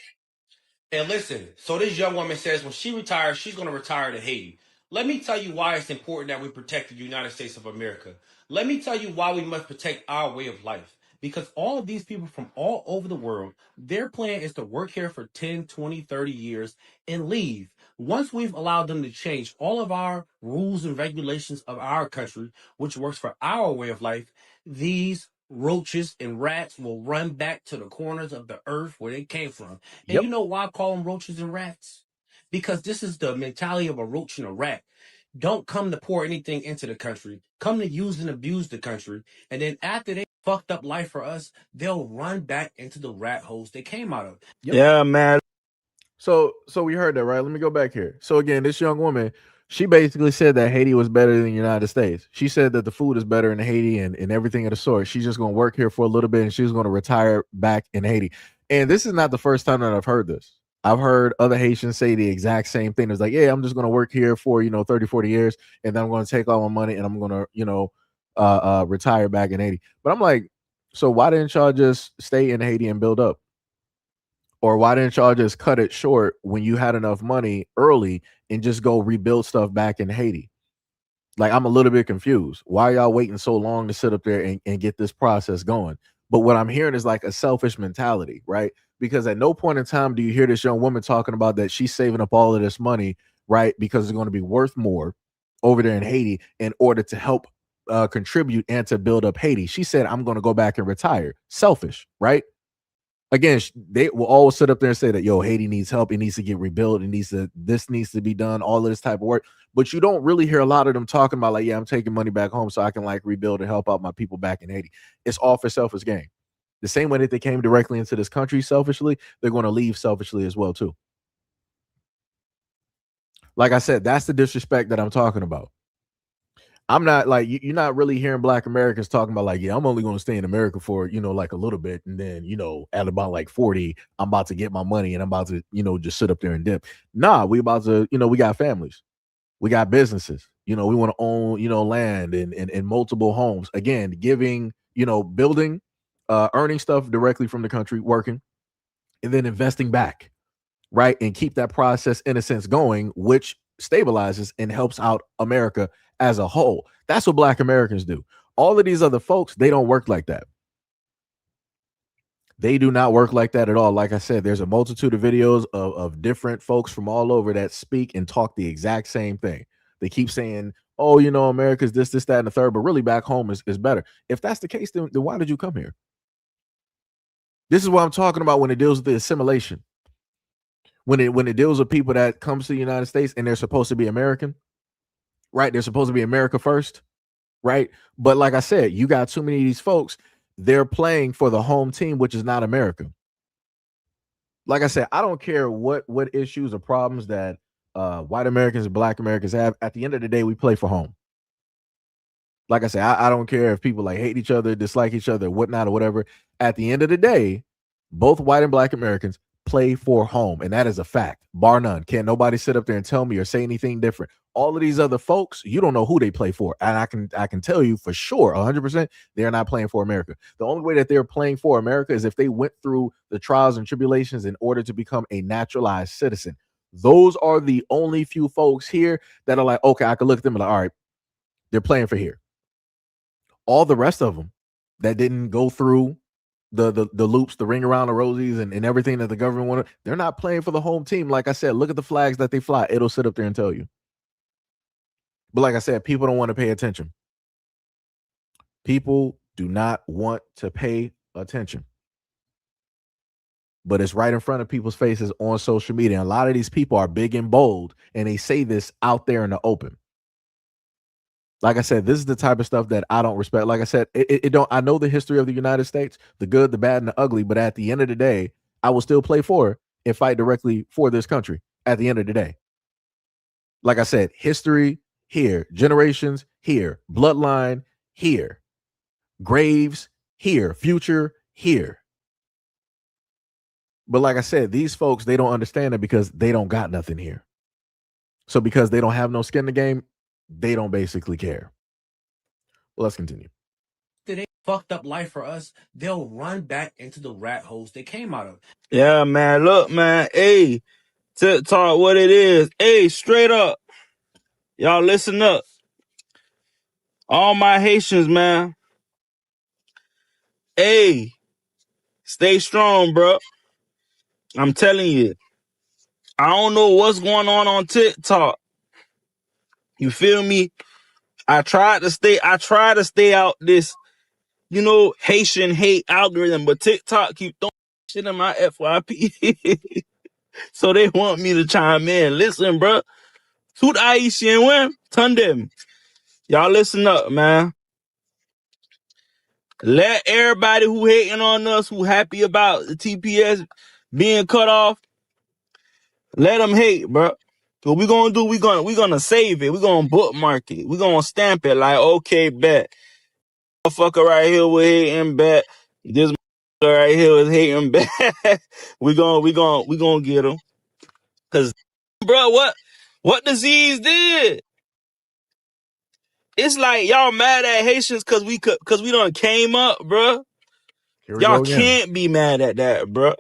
And listen, so this young woman says when she retires, she's going to retire to Haiti. Let me tell you why it's important that we protect the United States of America. Let me tell you why we must protect our way of life. Because all of these people from all over the world, their plan is to work here for 10, 20, 30 years and leave. Once we've allowed them to change all of our rules and regulations of our country, which works for our way of life, these roaches and rats will run back to the corners of the earth where they came from. And Yep. you know why I call them roaches and rats? Because this is the mentality of a roach and a rat. Don't come to pour anything into the country. Come to use and abuse the country. And then after they fucked up life for us, they'll run back into the rat holes they came out of. Yep. Yeah, man. So we heard that, right? Let me go back here. So again, this young woman, she basically said that Haiti was better than the United States. She said that the food is better in Haiti and everything of the sort. She's just going to work here for a little bit and she's going to retire back in Haiti. And this is not the first time that I've heard this. I've heard other Haitians say the exact same thing. It's like, yeah, I'm just going to work here for, 30, 40 years. And then I'm going to take all my money and I'm going to, retire back in Haiti. But I'm like, so why didn't y'all just stay in Haiti and build up? Or why didn't y'all just cut it short when you had enough money early and just go rebuild stuff back in Haiti? Like, I'm a little bit confused. Why are y'all waiting so long to sit up there and get this process going? But what I'm hearing is like a selfish mentality, right? Because at no point in time do you hear this young woman talking about that she's saving up all of this money, right? Because it's going to be worth more over there in Haiti in order to help contribute and to build up Haiti. She said, I'm going to go back and retire. Selfish, right? Again, they will always sit up there and say that, yo, Haiti needs help. It needs to get rebuilt. This needs to be done, all of this type of work. But you don't really hear a lot of them talking about like, yeah, I'm taking money back home so I can like rebuild and help out my people back in Haiti. It's all for selfish gain. The same way that they came directly into this country selfishly, they're going to leave selfishly as well, too. Like I said, that's the disrespect that I'm talking about. I'm not like, you're not really hearing Black Americans talking about like, yeah, I'm only going to stay in America for, like a little bit. And then, at about like 40, I'm about to get my money and I'm about to, just sit up there and dip. Nah, we about to, we got families. We got businesses. We want to own, land and multiple homes. Again, giving, building, earning stuff directly from the country, working, and then investing back, right? And keep that process in a sense going, which stabilizes and helps out America as a whole. That's what Black Americans do. All of these other folks, they don't work like that. They do not work like that at all. Like I said, there's a multitude of videos of different folks from all over that speak and talk the exact same thing. They keep saying, oh, America's this, that, and the third, but really back home is better. If that's the case, then why did you come here? This is what I'm talking about when it deals with the assimilation. When it deals with people that comes to the United States and they're supposed to be American, right? They're supposed to be America first, right? But like I said, you got too many of these folks, they're playing for the home team, which is not America. Like I said, I don't care what issues or problems that white Americans and Black Americans have. At the end of the day, we play for home. Like I said, I don't care if people like hate each other, dislike each other, whatnot, or whatever. At the end of the day, both white and Black Americans play for home. And that is a fact, bar none. Can't nobody sit up there and tell me or say anything different. All of these other folks, you don't know who they play for. And I can tell you for sure, 100%, they're not playing for America. The only way that they're playing for America is if they went through the trials and tribulations in order to become a naturalized citizen. Those are the only few folks here that are like, okay, I can look at them and like, all right, they're playing for here. All the rest of them that didn't go through the loops, the ring around the rosies and everything that the government wanted, they're not playing for the home team. Like I said, look at the flags that they fly. It'll sit up there and tell you. But like I said, people don't want to pay attention. People do not want to pay attention. But it's right in front of people's faces on social media. And a lot of these people are big and bold, and they say this out there in the open. Like I said, this is the type of stuff that I don't respect. Like I said, it don't. I know the history of the United States, the good, the bad, and the ugly. But at the end of the day, I will still play for and fight directly for this country. At the end of the day, like I said, history here, generations here, bloodline here, graves here, future here. But like I said, these folks, they don't understand it because they don't got nothing here. So because they don't have no skin in the game, they don't basically care. Well, let's continue. They fucked up life for us, they'll run back into the rat holes they came out of. Yeah, man. Look, man. Hey, TikTok, what it is. Hey, straight up. Y'all listen up. All my Haitians, man. Hey, stay strong, bro. I'm telling you. I don't know what's going on TikTok. You feel me? I try to stay out this, Haitian hate algorithm, but TikTok keep throwing shit in my FYP. So they want me to chime in. Listen, bro. Tout Haitian win, tandem. Y'all listen up, man. Let everybody who hating on us, who happy about the TPS being cut off, let them hate, bro. What we gonna do? We gonna save it. We gonna bookmark it. We gonna stamp it like, okay, bet. Motherfucker right here with hating bet. This motherfucker right here is hating bet. we gonna get him. Cause, bro, what disease did? It's like y'all mad at Haitians cause we done came up, bro. Y'all can't be mad at that, bro.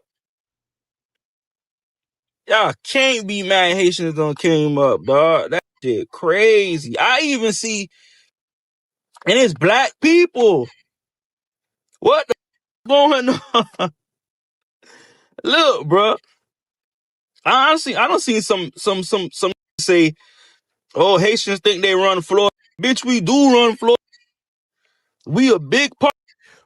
Y'all can't be mad Haitians done came up, dog. That shit crazy. I even see, and it's black people. What the going on? Look, bro. I don't see some say, oh, Haitians think they run Florida. Bitch, we do run Florida. We a big part.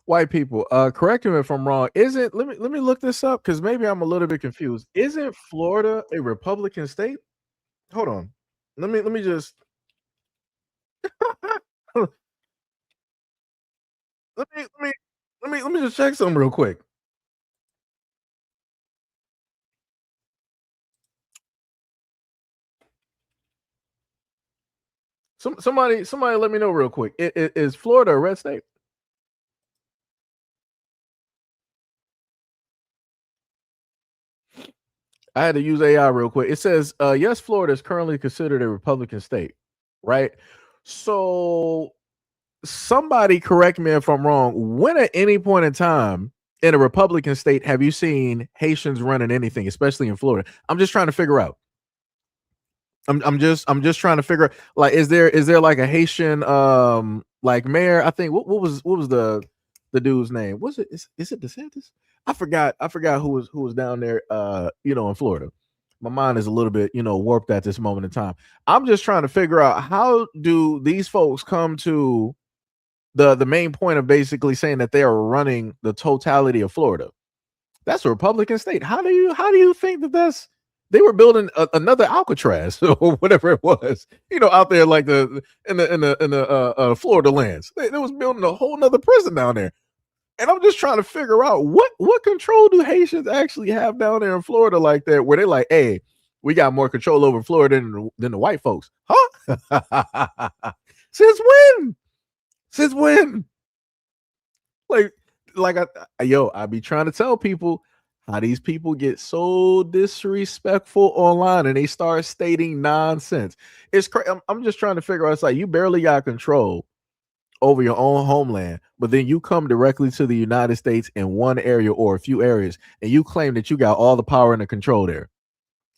White people, correct me if I'm wrong. Let me look this up because maybe I'm a little bit confused. Isn't Florida a Republican state? Hold on. Let me just let me just check something real quick. Somebody let me know real quick. Is Florida a red state? I had to use AI real quick. It says, yes, Florida is currently considered a Republican state, right? So somebody correct me if I'm wrong. When at any point in time in a Republican state have you seen Haitians running anything, especially in Florida? I'm just trying to figure out. I'm just trying to figure out, like, is there like a Haitian like mayor? I think what was the dude's name? Was it is it DeSantis? I forgot who was down there in Florida. My mind is a little bit warped at this moment in time. I'm just trying to figure out, how do these folks come to the main point of basically saying that they are running the totality of Florida? That's a Republican state. How do you think that they were building another Alcatraz or whatever it was, out there, like in the Florida lands. They was building a whole nother prison down there. And I'm just trying to figure out what control do Haitians actually have down there in Florida like that, where they're like, hey, we got more control over Florida than the white folks. Huh? Since when? Since when? Like I be trying to tell people how these people get so disrespectful online and they start stating nonsense. It's crazy. I'm just trying to figure out. It's like, you barely got control over your own homeland, but then you come directly to the United States in one area or a few areas, and you claim that you got all the power and the control there.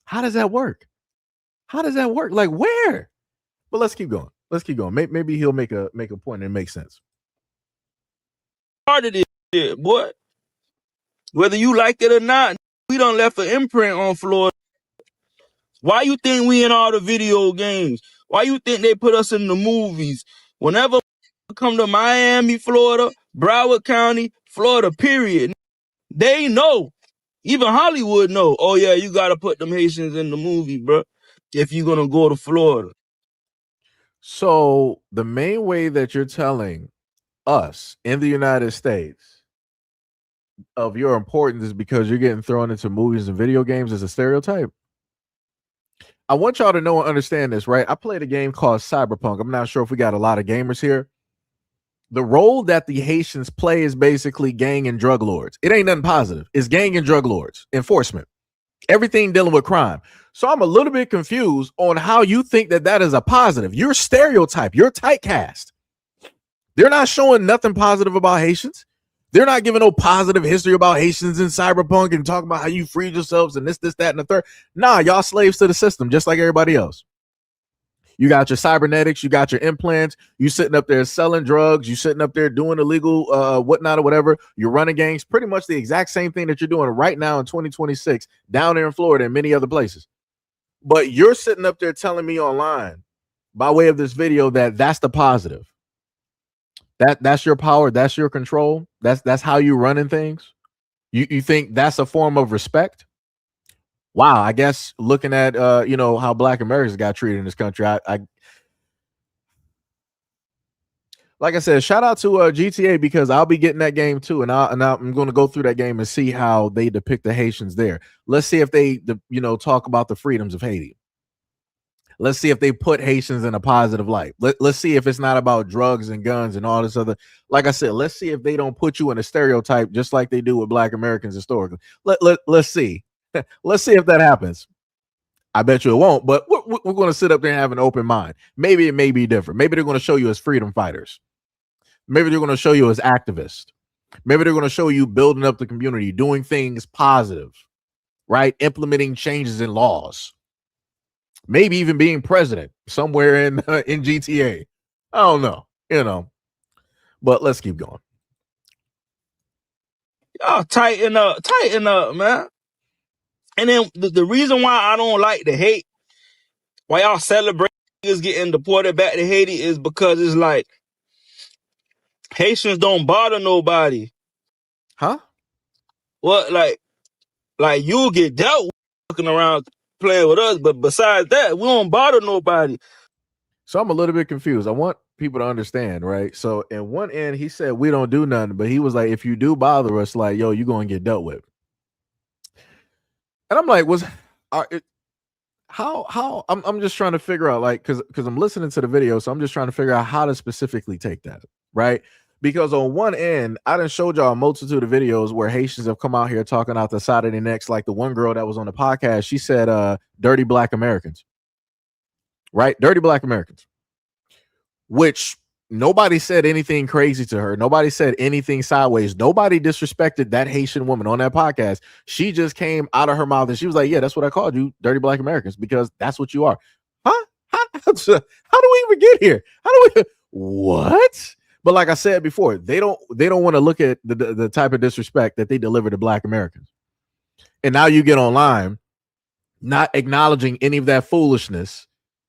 How does that work? Like, where? But let's keep going. Maybe he'll make a point and it makes sense. Part of this shit, boy. Whether you like it or not, we done left an imprint on Florida. Why you think we in all the video games? Why you think they put us in the movies? Whenever come to Miami, Florida, Broward County, Florida, period. They know. Even Hollywood know. Oh, yeah, you got to put them Haitians in the movie, bro, if you're going to go to Florida. So the main way that you're telling us in the United States of your importance is because you're getting thrown into movies and video games as a stereotype. I want y'all to know and understand this, right? I played a game called Cyberpunk. I'm not sure if we got a lot of gamers here. The role that the Haitians play is basically gang and drug lords. It ain't nothing positive. It's gang and drug lords, enforcement, everything dealing with crime. So I'm a little bit confused on how you think that that is a positive. You're stereotype. You're typecast. They're not showing nothing positive about Haitians. They're not giving no positive history about Haitians in Cyberpunk and talking about how you freed yourselves and this, that, and the third. Nah, y'all slaves to the system, just like everybody else. You got your cybernetics, you got your implants, you sitting up there selling drugs, you sitting up there doing illegal whatnot or whatever, you're running gangs, pretty much the exact same thing that you're doing right now in 2026 down there in Florida and many other places. But you're sitting up there telling me online by way of this video that that's the positive. That's your power, that's your control, that's how you running things. You think that's a form of respect? Wow, I guess looking at how Black Americans got treated in this country, I like I said, shout out to GTA because I'll be getting that game too, and I'm going to go through that game and see how they depict the Haitians there. Let's see if they talk about the freedoms of Haiti. Let's see if they put Haitians in a positive light. Let's see if it's not about drugs and guns and all this other. Like I said, let's see if they don't put you in a stereotype just like they do with Black Americans historically. Let's see. Let's see if that happens. I bet you it won't, but we're going to sit up there and have an open mind. Maybe it may be different. Maybe they're going to show you as freedom fighters. Maybe they're going to show you as activists. Maybe they're going to show you building up the community, doing things positive, right? Implementing changes in laws. Maybe even being president somewhere in GTA. I don't know, but let's keep going. Y'all tighten up, man. And then the reason why I don't like the hate, why y'all celebrate niggas getting deported back to Haiti is because it's like Haitians don't bother nobody. Huh? What, like you'll get dealt with looking around playing with us, but besides that, we don't bother nobody. So I'm a little bit confused. I want people to understand, right? So in one end, he said we don't do nothing, but he was like, if you do bother us, like, yo, you're going to get dealt with. And I'm like, how I'm just trying to figure out, like, because I'm listening to the video, so I'm just trying to figure out how to specifically take that, right? Because on one end, I done showed y'all a multitude of videos where Haitians have come out here talking out the side of their necks, like the one girl that was on the podcast, she said, dirty Black Americans, right? Dirty Black Americans, which nobody said anything crazy to her. Nobody said anything sideways. Nobody disrespected that Haitian woman on that podcast. She just came out of her mouth and she was like, yeah, that's what I called you, dirty Black Americans, because that's what you are. Huh? How do we even get here? What? But like I said before, they don't want to look at the type of disrespect that they deliver to Black Americans. And now you get online not acknowledging any of that foolishness,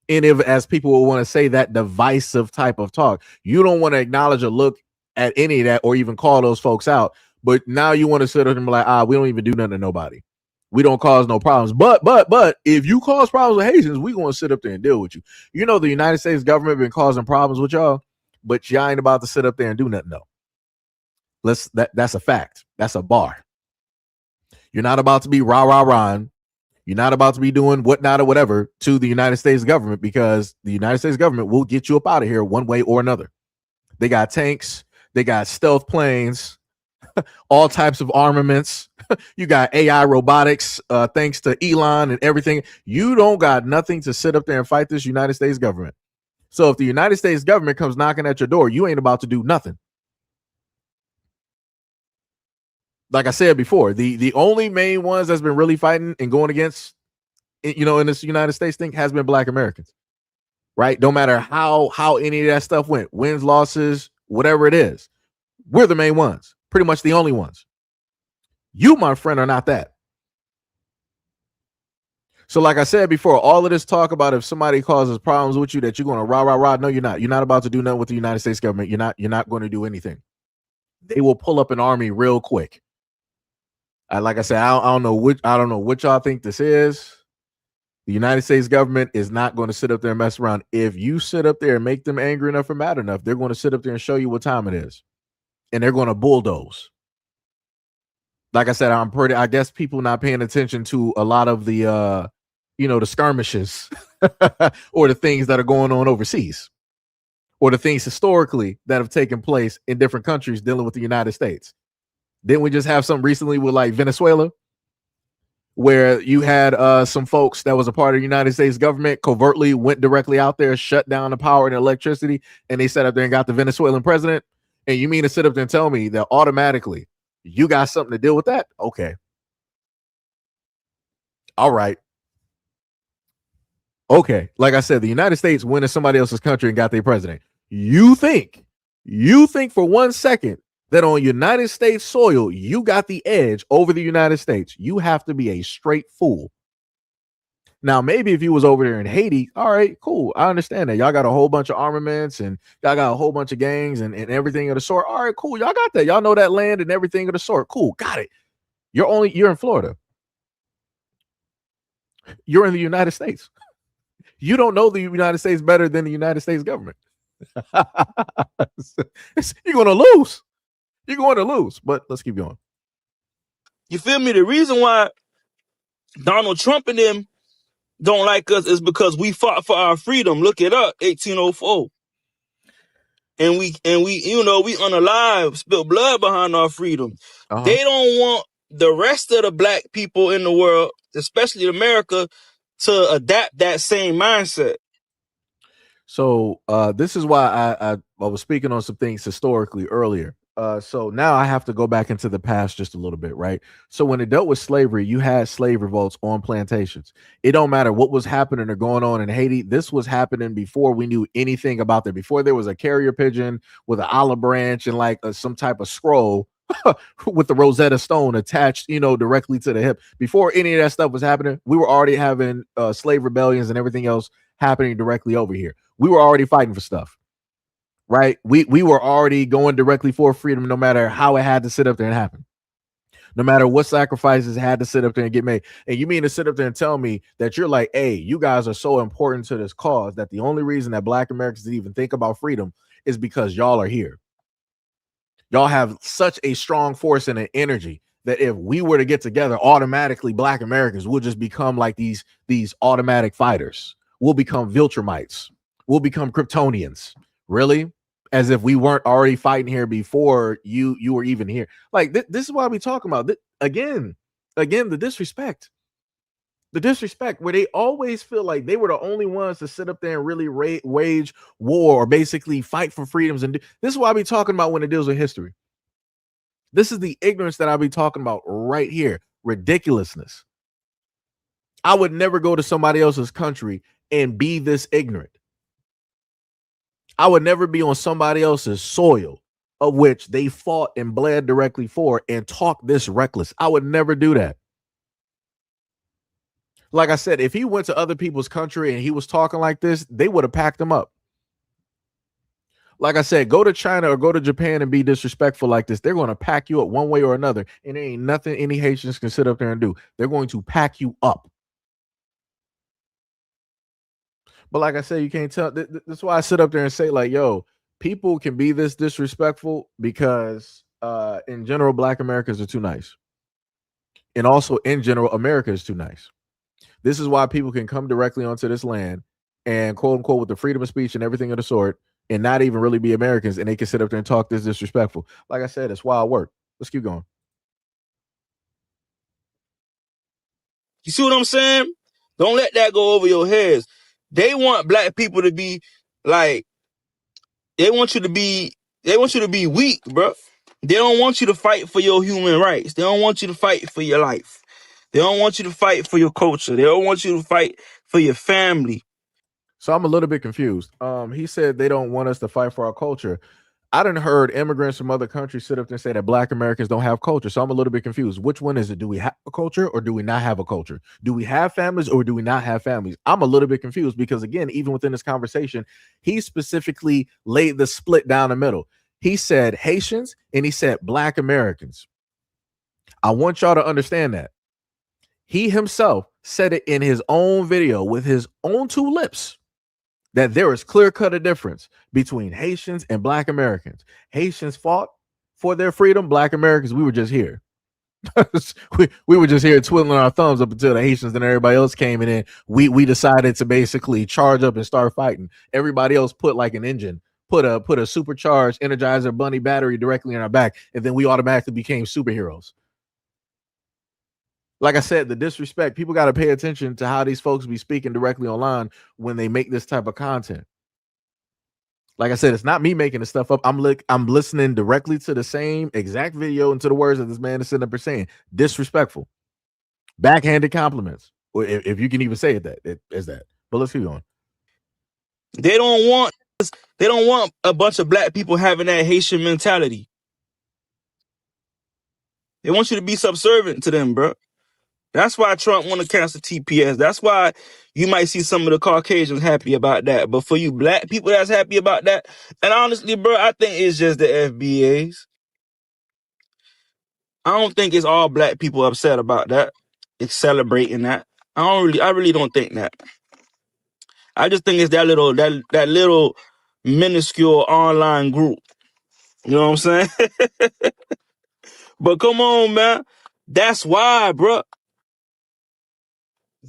any of, as people will want to say, that divisive type of talk. You don't want to acknowledge or look at any of that or even call those folks out. But now you want to sit there and be like, we don't even do nothing to nobody. We don't cause no problems. But if you cause problems with Haitians, we're going to sit up there and deal with you. You know, the United States government been causing problems with y'all, but y'all ain't about to sit up there and do nothing, though. That's a fact. That's a bar. You're not about to be rah-rah-rah. You're not about to be doing whatnot or whatever to the United States government, because the United States government will get you up out of here one way or another. They got tanks. They got stealth planes, all types of armaments. You got AI robotics, thanks to Elon and everything. You don't got nothing to sit up there and fight this United States government. So if the United States government comes knocking at your door, you ain't about to do nothing. Like I said before, the only main ones that's been really fighting and going against, in this United States thing has been Black Americans, right? No matter how any of that stuff went, wins, losses, whatever it is, we're the main ones, pretty much the only ones. You, my friend, are not that. So, like I said before, all of this talk about if somebody causes problems with you, that you're going to rah. No, you're not. You're not about to do nothing with the United States government. You're not going to do anything. They will pull up an army real quick. Like I said, I don't know what y'all think this is. The United States government is not going to sit up there and mess around. If you sit up there and make them angry enough or mad enough, they're going to sit up there and show you what time it is, and they're going to bulldoze. Like I said, I guess people not paying attention to a lot of the the skirmishes or the things that are going on overseas, or the things historically that have taken place in different countries dealing with the United States. Didn't we just have something recently with like Venezuela, where you had some folks that was a part of the United States government covertly went directly out there, shut down the power and electricity, and they sat up there and got the Venezuelan president? And you mean to sit up there and tell me that automatically you got something to deal with that? Okay. All right. Okay. Like I said, the United States went in somebody else's country and got their president. You think for 1 second that on United States soil, you got the edge over the United States? You have to be a straight fool. Now, maybe if you was over there in Haiti, all right, cool. I understand that. Y'all got a whole bunch of armaments and y'all got a whole bunch of gangs and everything of the sort. All right, cool. Y'all got that. Y'all know that land and everything of the sort. Cool. Got it. You're in Florida. You're in the United States. You don't know the United States better than the United States government. You're going to lose. You're going to lose. But let's keep going. You feel me? The reason why Donald Trump and them don't like us is because we fought for our freedom. Look it up, 1804. And we we unalive, spilled blood behind our freedom. They don't want the rest of the black people in the world, especially America, to adapt that same mindset. So this is why I was speaking on some things historically earlier. So now I have to go back into the past just a little bit, right? So when it dealt with slavery, you had slave revolts on plantations. It don't matter what was happening or going on in Haiti. This was happening before we knew anything about that. Before there was a carrier pigeon with an olive branch and like some type of scroll with the Rosetta Stone attached, directly to the hip. Before any of that stuff was happening, we were already having slave rebellions and everything else happening directly over here. We were already fighting for stuff. Right? We were already going directly for freedom, no matter how it had to sit up there and happen. No matter what sacrifices had to sit up there and get made. And you mean to sit up there and tell me that you're like, hey, you guys are so important to this cause that the only reason that Black Americans even think about freedom is because y'all are here. Y'all have such a strong force and an energy that if we were to get together, automatically Black Americans will just become like these automatic fighters. We'll become Viltrumites. We'll become Kryptonians. Really? As if we weren't already fighting here before you were even here. Like this is why we talking about again, the disrespect where they always feel like they were the only ones to sit up there and really wage war or basically fight for freedoms. And this is why I be talking about when it deals with history. This is the ignorance that I be talking about right here. Ridiculousness. I would never go to somebody else's country and be this ignorant. I would never be on somebody else's soil of which they fought and bled directly for and talk this reckless. I would never do that. Like I said, if he went to other people's country and he was talking like this, they would have packed him up. Like I said, go to China or go to Japan and be disrespectful like this. They're going to pack you up one way or another. And there ain't nothing any Haitians can sit up there and do. They're going to pack you up. But like I said, you can't tell. That's why I sit up there and say, like, yo, people can be this disrespectful because in general, Black Americans are too nice. And also in general, America is too nice. This is why people can come directly onto this land and quote unquote with the freedom of speech and everything of the sort and not even really be Americans. And they can sit up there and talk this disrespectful. Like I said, it's wild work. Let's keep going. You see what I'm saying? Don't let that go over your heads. They want Black people to be like, they want you to be weak, bro. They don't want you to fight for your human rights. They don't want you to fight for your life. They don't want you to fight for your culture. They don't want you to fight for your family. So I'm a little bit confused. He said they don't want us to fight for our culture. I done heard immigrants from other countries sit up there and say that Black Americans don't have culture. So I'm a little bit confused. Which one is it? Do we have a culture or do we not have a culture? Do we have families or do we not have families? I'm a little bit confused because, again, even within this conversation, he specifically laid the split down the middle. He said Haitians and he said Black Americans. I want y'all to understand that. He himself said it in his own video with his own two lips, that there is clear-cut a difference between Haitians and Black Americans. Haitians fought for their freedom. Black Americans, we were just here. we were just here twiddling our thumbs up until the Haitians and everybody else came, and then we decided to basically charge up and start fighting. Everybody else put like an engine, put a supercharged Energizer Bunny battery directly in our back, and then we automatically became superheroes. Like I said, the disrespect, people got to pay attention to how these folks be speaking directly online when they make this type of content. Like I said, it's not me making the stuff up. I'm listening directly to the same exact video and to the words that this man is sitting up there saying. Disrespectful, backhanded compliments, or if you can even say it is that. But let's keep going. They don't want a bunch of Black people having that Haitian mentality. They want you to be subservient to them, bro. That's why Trump want to cancel TPS. That's why you might see some of the Caucasians happy about that. But for you Black people that's happy about that, and honestly, bro, I think it's just the FBAs. I don't think it's all Black people upset about that. It's celebrating that. I really don't think that. I just think it's that little minuscule online group. You know what I'm saying? But come on, man. That's why, bro.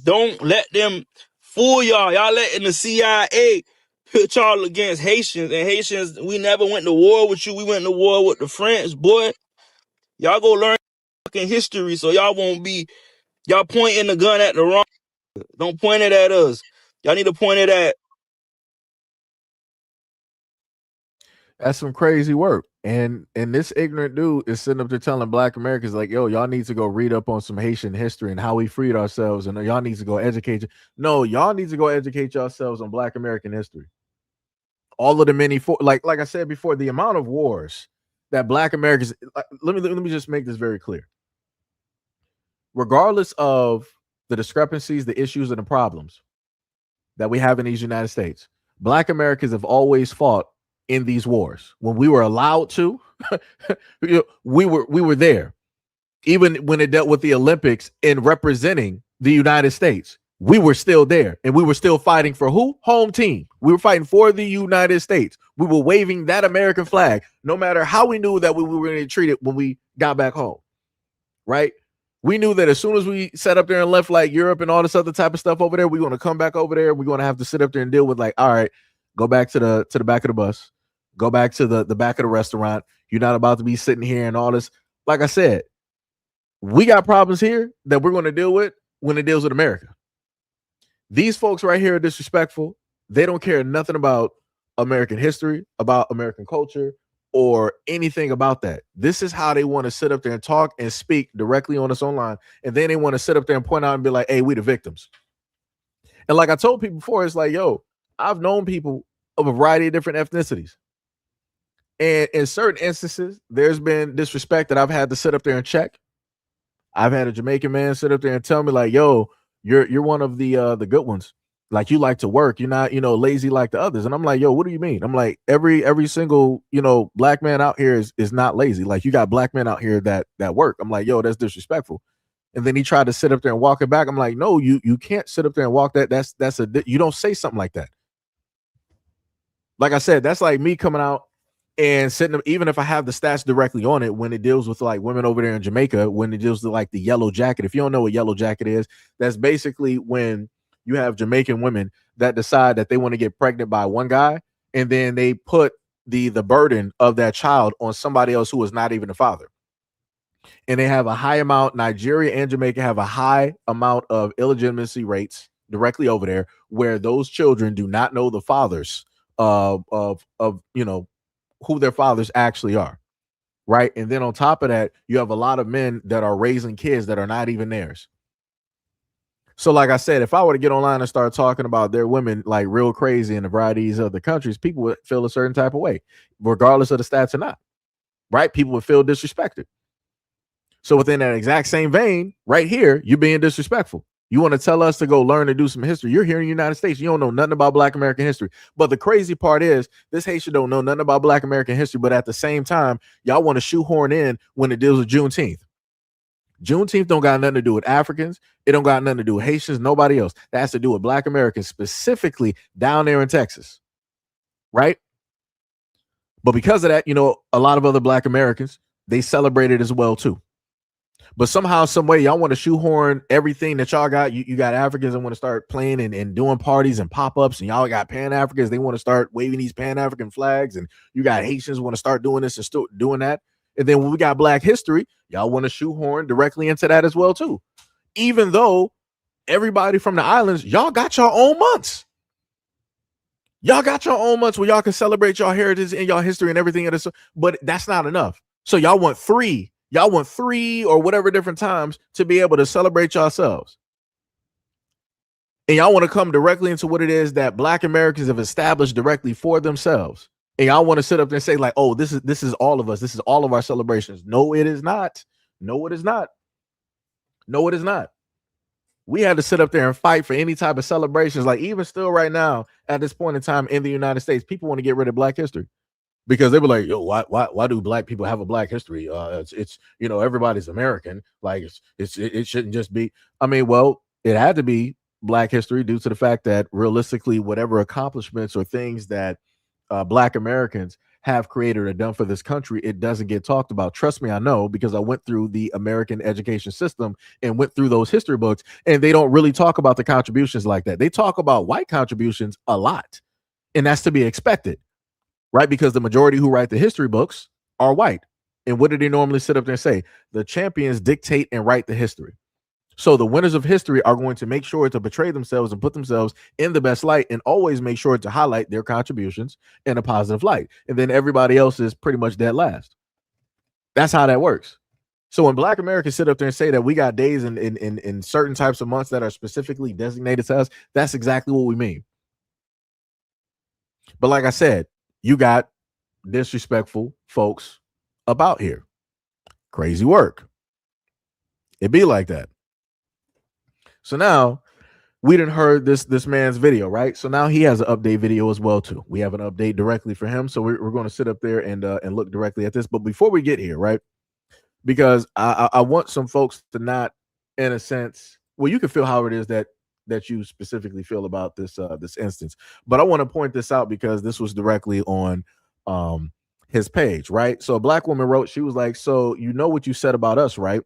Don't let them fool y'all. Y'all letting the CIA put y'all against Haitians. And Haitians, we never went to war with you. We went to war with the French, boy. Y'all go learn fucking history so y'all won't be, y'all pointing the gun at the wrong. Don't point it at us. Y'all need to point it at. That's some crazy work. And this ignorant dude is sitting up there telling Black Americans like, yo, y'all need to go read up on some Haitian history and how we freed ourselves, and y'all need to go educate. No, y'all need to go educate yourselves on Black American history. All of the many like I said before, the amount of wars that Black Americans, let me just make this very clear. Regardless of the discrepancies, the issues, and the problems that we have in these United States, Black Americans have always fought in these wars. When we were allowed to, we were there. Even when it dealt with the Olympics and representing the United States, we were still there, and we were still fighting for who? Home team. We were fighting for the United States. We were waving that American flag, no matter how we knew that we were going to get treated when we got back home, right? We knew that as soon as we sat up there and left like Europe and all this other type of stuff over there, we're going to come back over there. We're going to have to sit up there and deal with like, all right, go back to the back of the bus, go back to the back of the restaurant. You're not about to be sitting here and all this. Like I said, we got problems here that we're going to deal with when it deals with America. These folks right here are disrespectful. They don't care nothing about American history, about American culture, or anything about that. This is how they want to sit up there and talk and speak directly on us online. And then they want to sit up there and point out and be like, hey, we the victims. And like I told people before, it's like, yo, I've known people of a variety of different ethnicities. And in certain instances, there's been disrespect that I've had to sit up there and check. I've had a Jamaican man sit up there and tell me like, yo, you're one of the good ones. Like, you like to work. You're not, lazy like the others. And I'm like, yo, what do you mean? I'm like, every single, Black man out here is not lazy. Like, you got Black men out here that work. I'm like, yo, that's disrespectful. And then he tried to sit up there and walk it back. I'm like, no, you can't sit up there and walk that. You don't say something like that. Like I said, that's like me coming out and sitting, even if I have the stats directly on it, when it deals with like women over there in Jamaica, when it deals with like the yellow jacket. If you don't know what yellow jacket is, that's basically when you have Jamaican women that decide that they want to get pregnant by one guy, and then they put the burden of that child on somebody else who is not even the father. And they have a high amount, Nigeria and Jamaica have a high amount of illegitimacy rates directly over there, where those children do not know the fathers of who their fathers actually are, right? And then on top of that, you have a lot of men that are raising kids that are not even theirs. So, like I said, if I were to get online and start talking about their women like real crazy in a variety of these other countries, people would feel a certain type of way, regardless of the stats or not. Right? People would feel disrespected. So, within that exact same vein, right here, you're being disrespectful. You want to tell us to go learn and do some history. You're here in the United States. You don't know nothing about Black American history. But the crazy part is, this Haitian don't know nothing about Black American history. But at the same time, y'all want to shoehorn in when it deals with Juneteenth. Juneteenth don't got nothing to do with Africans. It don't got nothing to do with Haitians, nobody else. That has to do with Black Americans, specifically down there in Texas, right? But because of that, you know, a lot of other Black Americans, they celebrate it as well too. But somehow, some way, y'all want to shoehorn everything that y'all got. You got Africans that want to start playing and doing parties and pop-ups, and y'all got Pan-Africans. They want to start waving these Pan-African flags, and you got Haitians want to start doing this and still doing that. And then when we got Black history, y'all want to shoehorn directly into that as well too. Even though everybody from the islands, y'all got your own months. Y'all got your own months where y'all can celebrate your heritage and your history and everything else, but that's not enough. So y'all want three or whatever different times to be able to celebrate yourselves. And y'all want to come directly into what it is that Black Americans have established directly for themselves. And y'all want to sit up there and say, like, oh, this is all of us. This is all of our celebrations. No, it is not. No, it is not. No, it is not. We had to sit up there and fight for any type of celebrations. Like, even still right now, at this point in time in the United States, people want to get rid of Black history. Because they were like, yo, why do Black people have a Black history? It's you know, everybody's American. Like, it shouldn't just be. I mean, well, it had to be Black history due to the fact that realistically, whatever accomplishments or things that Black Americans have created or done for this country, it doesn't get talked about. Trust me, I know, because I went through the American education system and went through those history books, and they don't really talk about the contributions like that. They talk about white contributions a lot, and that's to be expected. Right? Because the majority who write the history books are white. And what do they normally sit up there and say? The champions dictate and write the history. So the winners of history are going to make sure to portray themselves and put themselves in the best light, and always make sure to highlight their contributions in a positive light. And then everybody else is pretty much dead last. That's how that works. So when Black Americans sit up there and say that we got days in certain types of months that are specifically designated to us, that's exactly what we mean. But like I said, you got disrespectful folks about here. Crazy work. It be like that. So now we didn't heard this man's video, right? So now he has an update video as well too. We have an update directly for him. So we're going to sit up there and look directly at this. But before we get here, right? Because I want some folks to not, in a sense, well, you can feel how it is that you specifically feel about this this instance. But I want to point this out because this was directly on his page, right? So a Black woman wrote, she was like, so you know what you said about us, right?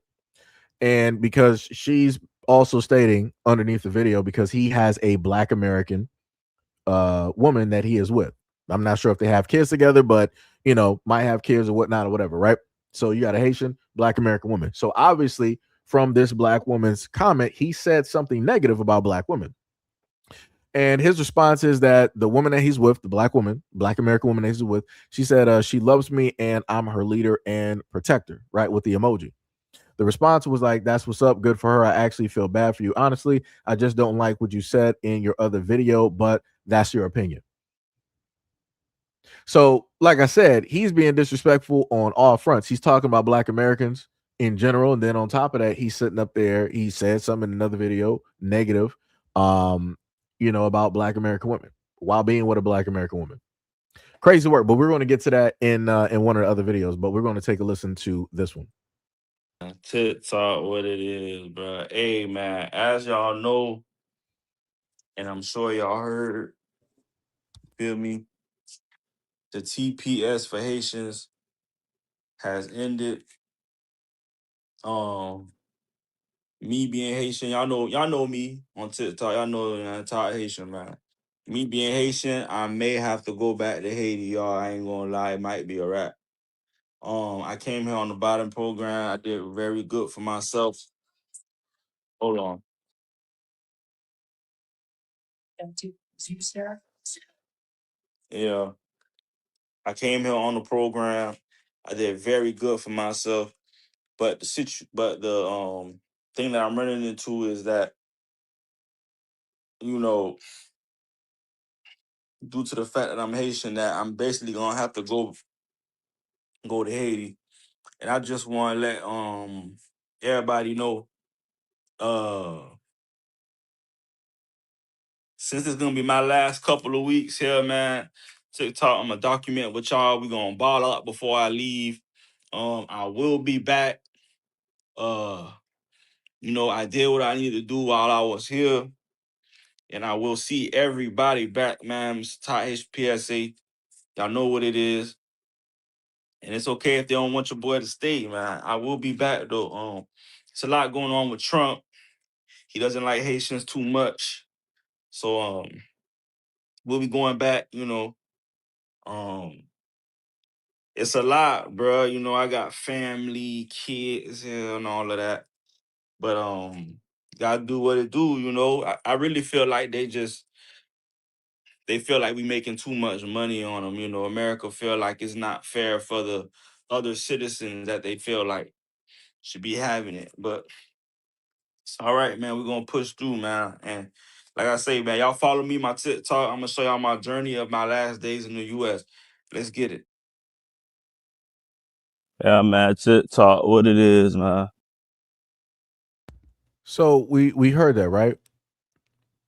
And because she's also stating underneath the video, because he has a Black American woman that he is with. I'm not sure if they have kids together, but you know, might have kids or whatnot or whatever, right? So you got a Haitian Black American woman. So obviously from this Black woman's comment, he said something negative about Black women. And his response is that the woman that he's with, the Black woman, Black American woman that he's with, she said, she loves me and I'm her leader and protector, right? With the emoji. The response was like, that's what's up. Good for her. I actually feel bad for you. Honestly, I just don't like what you said in your other video, but that's your opinion. So, like I said, he's being disrespectful on all fronts. He's talking about Black Americans in general. And then on top of that, he's sitting up there. He said something in another video, negative, you know, about Black American women while being with a Black American woman. Crazy work. But we're going to get to that in one of the other videos. But we're going to take a listen to this one. TikTok, what it is, bro. Hey, man, as y'all know, and I'm sure y'all heard, feel me, the TPS for Haitians has ended. Me being Haitian, y'all know me on TikTok. Y'all know I'm top Haitian, man. Me being Haitian, I may have to go back to Haiti, y'all. I ain't gonna lie, it might be a wrap. I came here on the bottom program. I did very good for myself. Hold on. Yeah. I came here on the program. I did very good for myself. But the thing that I'm running into is that you know, due to the fact that I'm Haitian, that I'm basically gonna have to go to Haiti. And I just want to let everybody know, since it's gonna be my last couple of weeks here, man, TikTok, I'm gonna document with y'all. We gonna ball up before I leave. I will be back. You know, I did what I needed to do while I was here, and I will see everybody back, man. Mr. Ty HPSA, y'all know what it is, and it's okay if they don't want your boy to stay, man. I will be back though. It's a lot going on with Trump. He doesn't like Haitians too much, so we'll be going back. You know, it's a lot, bro. You know, I got family, kids, here, and all of that. But gotta do what it do. You know, I really feel like they feel like we making too much money on them. You know, America feel like it's not fair for the other citizens that they feel like should be having it. But it's all right, man. We're gonna push through, man. And like I say, man, y'all follow me, my TikTok. I'm gonna show y'all my journey of my last days in the US. Let's get it. Yeah, man, TikTok, what it is, man. So we heard that, right?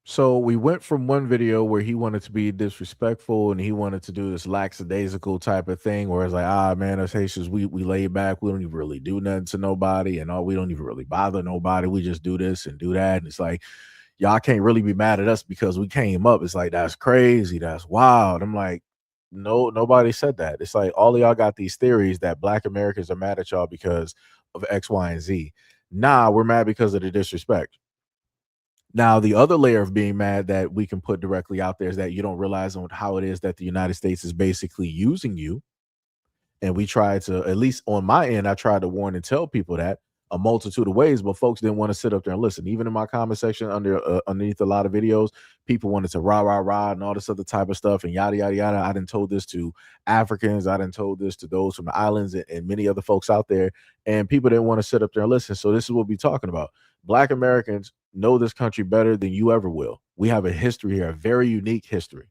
So we went from one video where he wanted to be disrespectful and he wanted to do this lackadaisical type of thing where it's like, man, us Haitians, we lay back, we don't even really do nothing to nobody, and we don't even really bother nobody. We just do this and do that. And it's like, y'all can't really be mad at us because we came up. It's like, that's crazy, that's wild. I'm like, no, nobody said that. It's like all of y'all got these theories that Black Americans are mad at y'all because of X, Y, and Z. Nah, we're mad because of the disrespect. Now, the other layer of being mad that we can put directly out there is that you don't realize on how it is that the United States is basically using you. And we try to, at least on my end, I try to warn and tell people that a multitude of ways, but folks didn't want to sit up there and listen. Even in my comment section underneath a lot of videos, people wanted to rah and all this other type of stuff and yada yada yada. I done told this to Africans, I done told this to those from the islands and many other folks out there, and people didn't want to sit up there and listen. So this is what we're talking about. Black Americans know this country better than you ever will. We have a history here, a very unique history,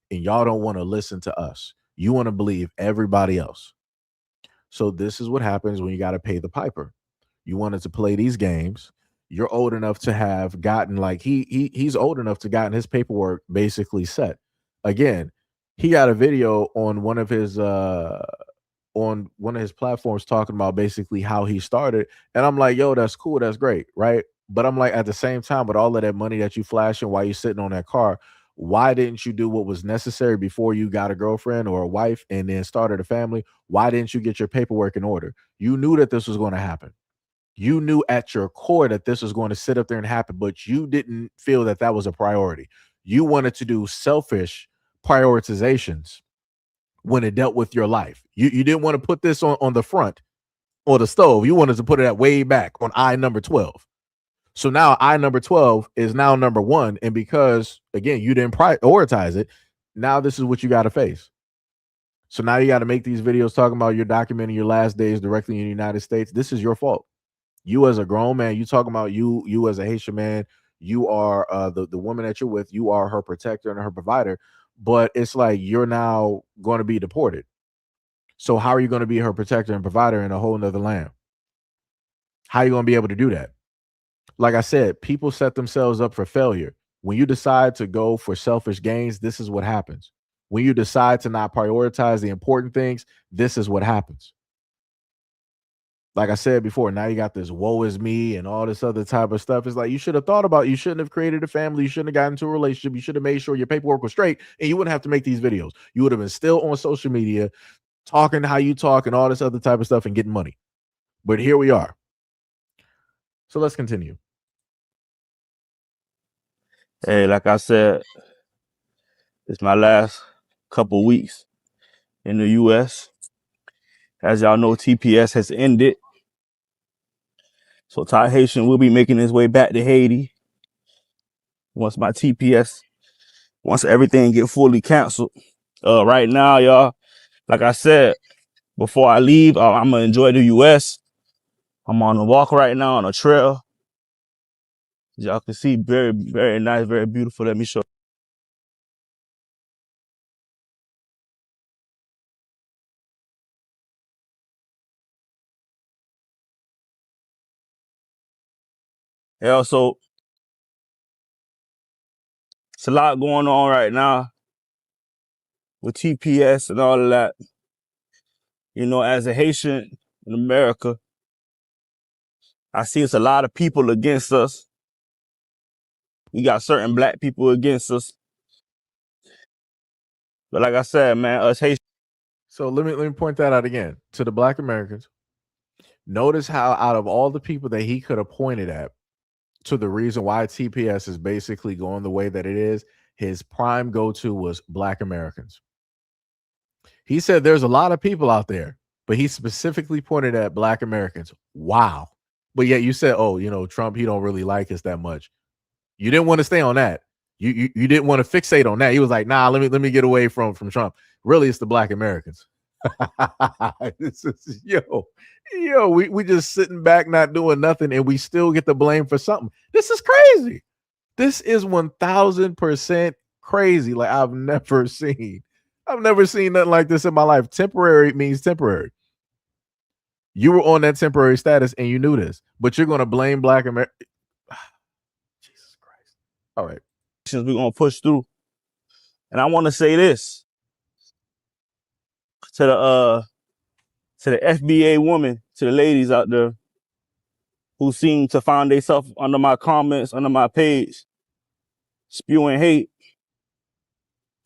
and y'all don't want to listen to us. You want to believe everybody else. So this is what happens when you got to pay the piper. You wanted to play these games. You're old enough to have gotten, like, he's old enough to gotten his paperwork basically set. Again, he got a video on one of his platforms talking about basically how he started, and I'm like, yo, that's cool, that's great, right? But I'm like, at the same time, with all of that money that you flashing while you're sitting on that car, why didn't you do what was necessary before you got a girlfriend or a wife and then started a family? Why didn't you get your paperwork in order? You knew that this was going to happen. You knew at your core that this was going to sit up there and happen, but you didn't feel that that was a priority. You wanted to do selfish prioritizations when it dealt with your life. You didn't want to put this on the front or the stove. You wanted to put it at way back on I number 12. So now I number 12 is now number 1. And because, again, you didn't prioritize it, now this is what you got to face. So now you got to make these videos talking about you're documenting your last days directly in the United States. This is your fault. You as a grown man, you talking about you as a Haitian man, you are the woman that you're with, you are her protector and her provider, but it's like you're now going to be deported. So how are you going to be her protector and provider in a whole nother land? How are you going to be able to do that? Like I said, people set themselves up for failure. When you decide to go for selfish gains, this is what happens. When you decide to not prioritize the important things, this is what happens. Like I said before, now you got this woe is me and all this other type of stuff. It's like you should have thought about, you shouldn't have created a family. You shouldn't have gotten into a relationship. You should have made sure your paperwork was straight and you wouldn't have to make these videos. You would have been still on social media talking how you talk and all this other type of stuff and getting money. But here we are. So let's continue. Hey, like I said, it's my last couple weeks in the U.S. As y'all know, TPS has ended. So Ty Haitian will be making his way back to Haiti once my TPS, once everything get fully canceled. Right now, y'all, like I said, before I leave, I'm going to enjoy the U.S. I'm on a walk right now on a trail. Y'all can see very, very nice, very beautiful. Let me show. Yeah, so it's a lot going on right now with TPS and all of that. You know, as a Haitian in America, I see it's a lot of people against us. We got certain black people against us. But like I said, man, us Haitians. So let me point that out again to the Black Americans. Notice how out of all the people that he could have pointed at to the reason why TPS is basically going the way that it is, his prime go-to was Black Americans. He said there's a lot of people out there, but he specifically pointed at Black Americans. Wow. But yet you said, oh, you know, Trump, he don't really like us that much. You didn't want to stay on that. You didn't want to fixate on that. He was like, nah, let me get away from Trump. Really, it's the Black Americans. This is, we just sitting back, not doing nothing, and we still get the blame for something. This is crazy. This is 1000% crazy. Like I've never seen nothing like this in my life. Temporary means temporary. You were on that temporary status and you knew this, but you're going to blame Black America. Jesus Christ. All right. We're going to push through. And I want to say this to the FBA woman, to the ladies out there who seem to find themselves under my comments, under my page, spewing hate.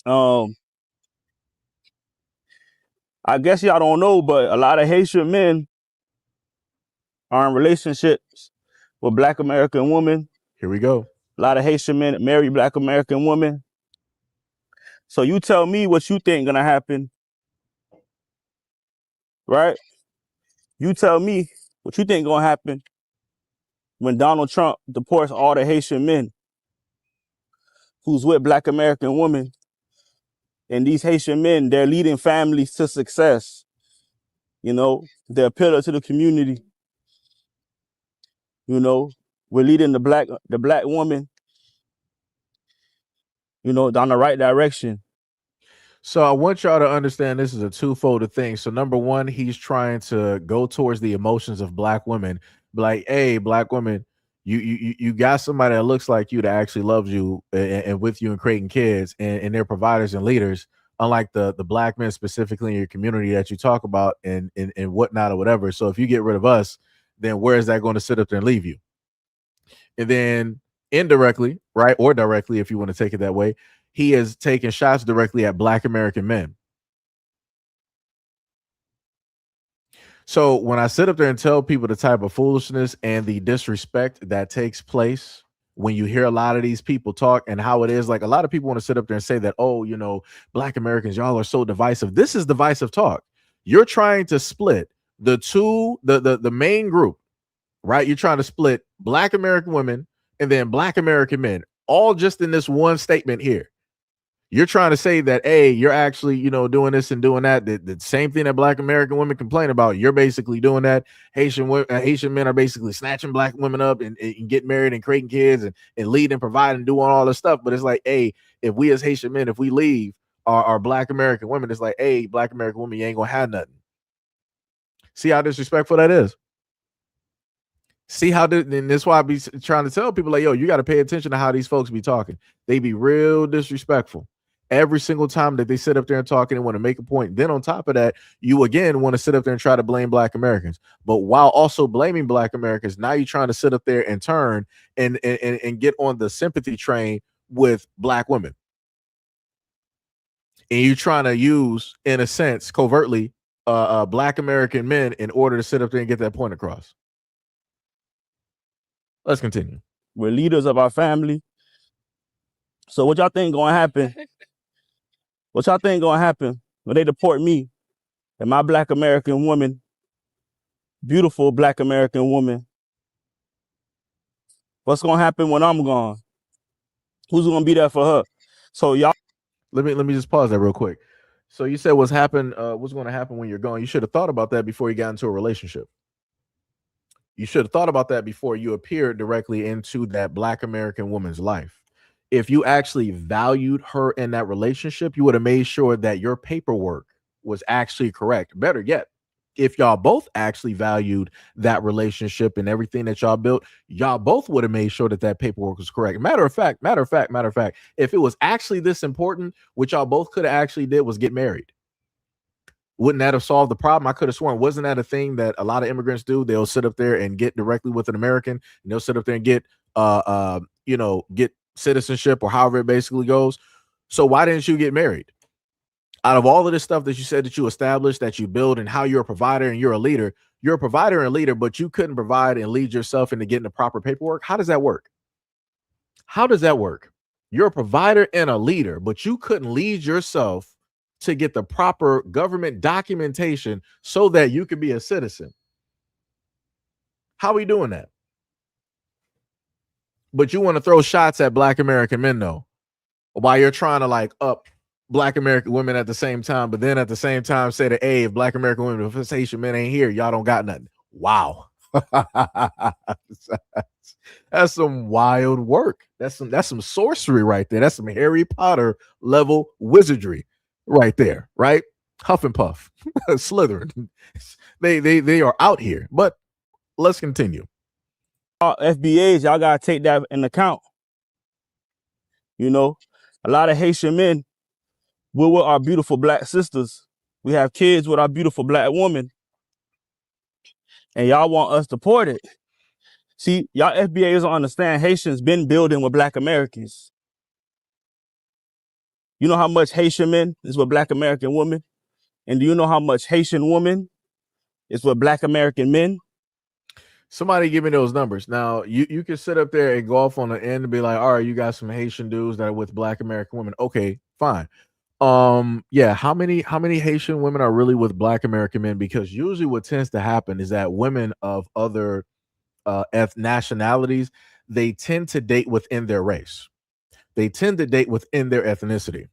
I guess y'all don't know, but a lot of Haitian men are in relationships with Black American women. Here we go. A lot of Haitian men marry Black American women. So you tell me what you think gonna happen, right? You tell me what you think gonna happen when Donald Trump deports all the Haitian men who's with Black American women. And these Haitian men, they're leading families to success. You know, they're a pillar to the community. You know, we're leading the black woman, you know, down the right direction. So I want y'all to understand this is a twofold thing. So number one, he's trying to go towards the emotions of Black women. Like, hey, Black women, you got somebody that looks like you that actually loves you and with you and creating kids and they're providers and leaders, unlike the Black men specifically in your community that you talk about and whatnot or whatever. So if you get rid of us, then where is that going to sit up there and leave you? And then indirectly, right, or directly, if you want to take it that way, he is taking shots directly at Black American men. So when I sit up there and tell people the type of foolishness and the disrespect that takes place when you hear a lot of these people talk and how it is, like a lot of people want to sit up there and say that, oh, you know, Black Americans, y'all are so divisive. This is divisive talk. You're trying to split the main group, right? You're trying to split Black American women and then Black American men, all just in this one statement here. You're trying to say that, hey, you're actually, you know, doing this and doing that. The same thing that Black American women complain about, you're basically doing that. Haitian men are basically snatching Black women up and getting married and creating kids and leading and providing and doing all this stuff. But it's like, hey, if we as Haitian men, if we leave our Black American women, it's like, hey, Black American women, you ain't gonna have nothing. See how disrespectful that is? See how, and that's why I be trying to tell people like, yo, you got to pay attention to how these folks be talking. They be real disrespectful every single time that they sit up there and talk and want to make a point. Then on top of that, you again want to sit up there and try to blame Black Americans. But while also blaming Black Americans, now you're trying to sit up there and turn and get on the sympathy train with Black women. And you're trying to use, in a sense, covertly, Black American men in order to sit up there and get that point across. Let's continue. We're leaders of our family. So what y'all think gonna happen? What y'all think gonna happen when they deport me and my Black American woman, beautiful Black American woman? What's gonna happen when I'm gone? Who's gonna be there for her? So y'all, let me just pause that real quick. So you said what's going to happen when you're gone. You should have thought about that before you got into a relationship. You should have thought about that before you appeared directly into that Black American woman's life. If you actually valued her in that relationship, you would have made sure that your paperwork was actually correct. Better yet, if y'all both actually valued that relationship and everything that y'all built, y'all both would have made sure that that paperwork was correct. Matter of fact, if it was actually this important, what y'all both could have actually did was get married. Wouldn't that have solved the problem? I could have sworn, wasn't that a thing that a lot of immigrants do? They'll sit up there and get directly with an American, and they'll sit up there and get get citizenship or however it basically goes. So why didn't you get married? Out of all of this stuff that you said that you established, that you build, and how you're a provider and you're a leader, but you couldn't provide and lead yourself into getting the proper paperwork. How does that work? How does that work? You're a provider and a leader, but you couldn't lead yourself to get the proper government documentation so that you could be a citizen. How are we doing that? But you want to throw shots at Black American men, though, while you're trying to like up Black American women at the same time, but then at the same time say that, hey, if Black American women, if Haitian men ain't here, y'all don't got nothing. Wow. That's some wild work. That's some sorcery right there. That's some Harry Potter level wizardry right there, right? Huff and Puff, Slytherin. They are out here. But let's continue. FBAs, y'all gotta take that in account. You know, a lot of Haitian men, we're with our beautiful Black sisters. We have kids with our beautiful Black women. And y'all want us deported. See, y'all FBAs don't understand Haitians been building with Black Americans. You know how much Haitian men is with Black American women? And do you know how much Haitian women is with Black American men? Somebody give me those numbers. Now, you can sit up there and go off on the end and be like, all right, you got some Haitian dudes that are with Black American women. Okay, fine. Yeah, how many Haitian women are really with Black American men? Because usually what tends to happen is that women of other nationalities, they tend to date within their race. They tend to date within their ethnicity.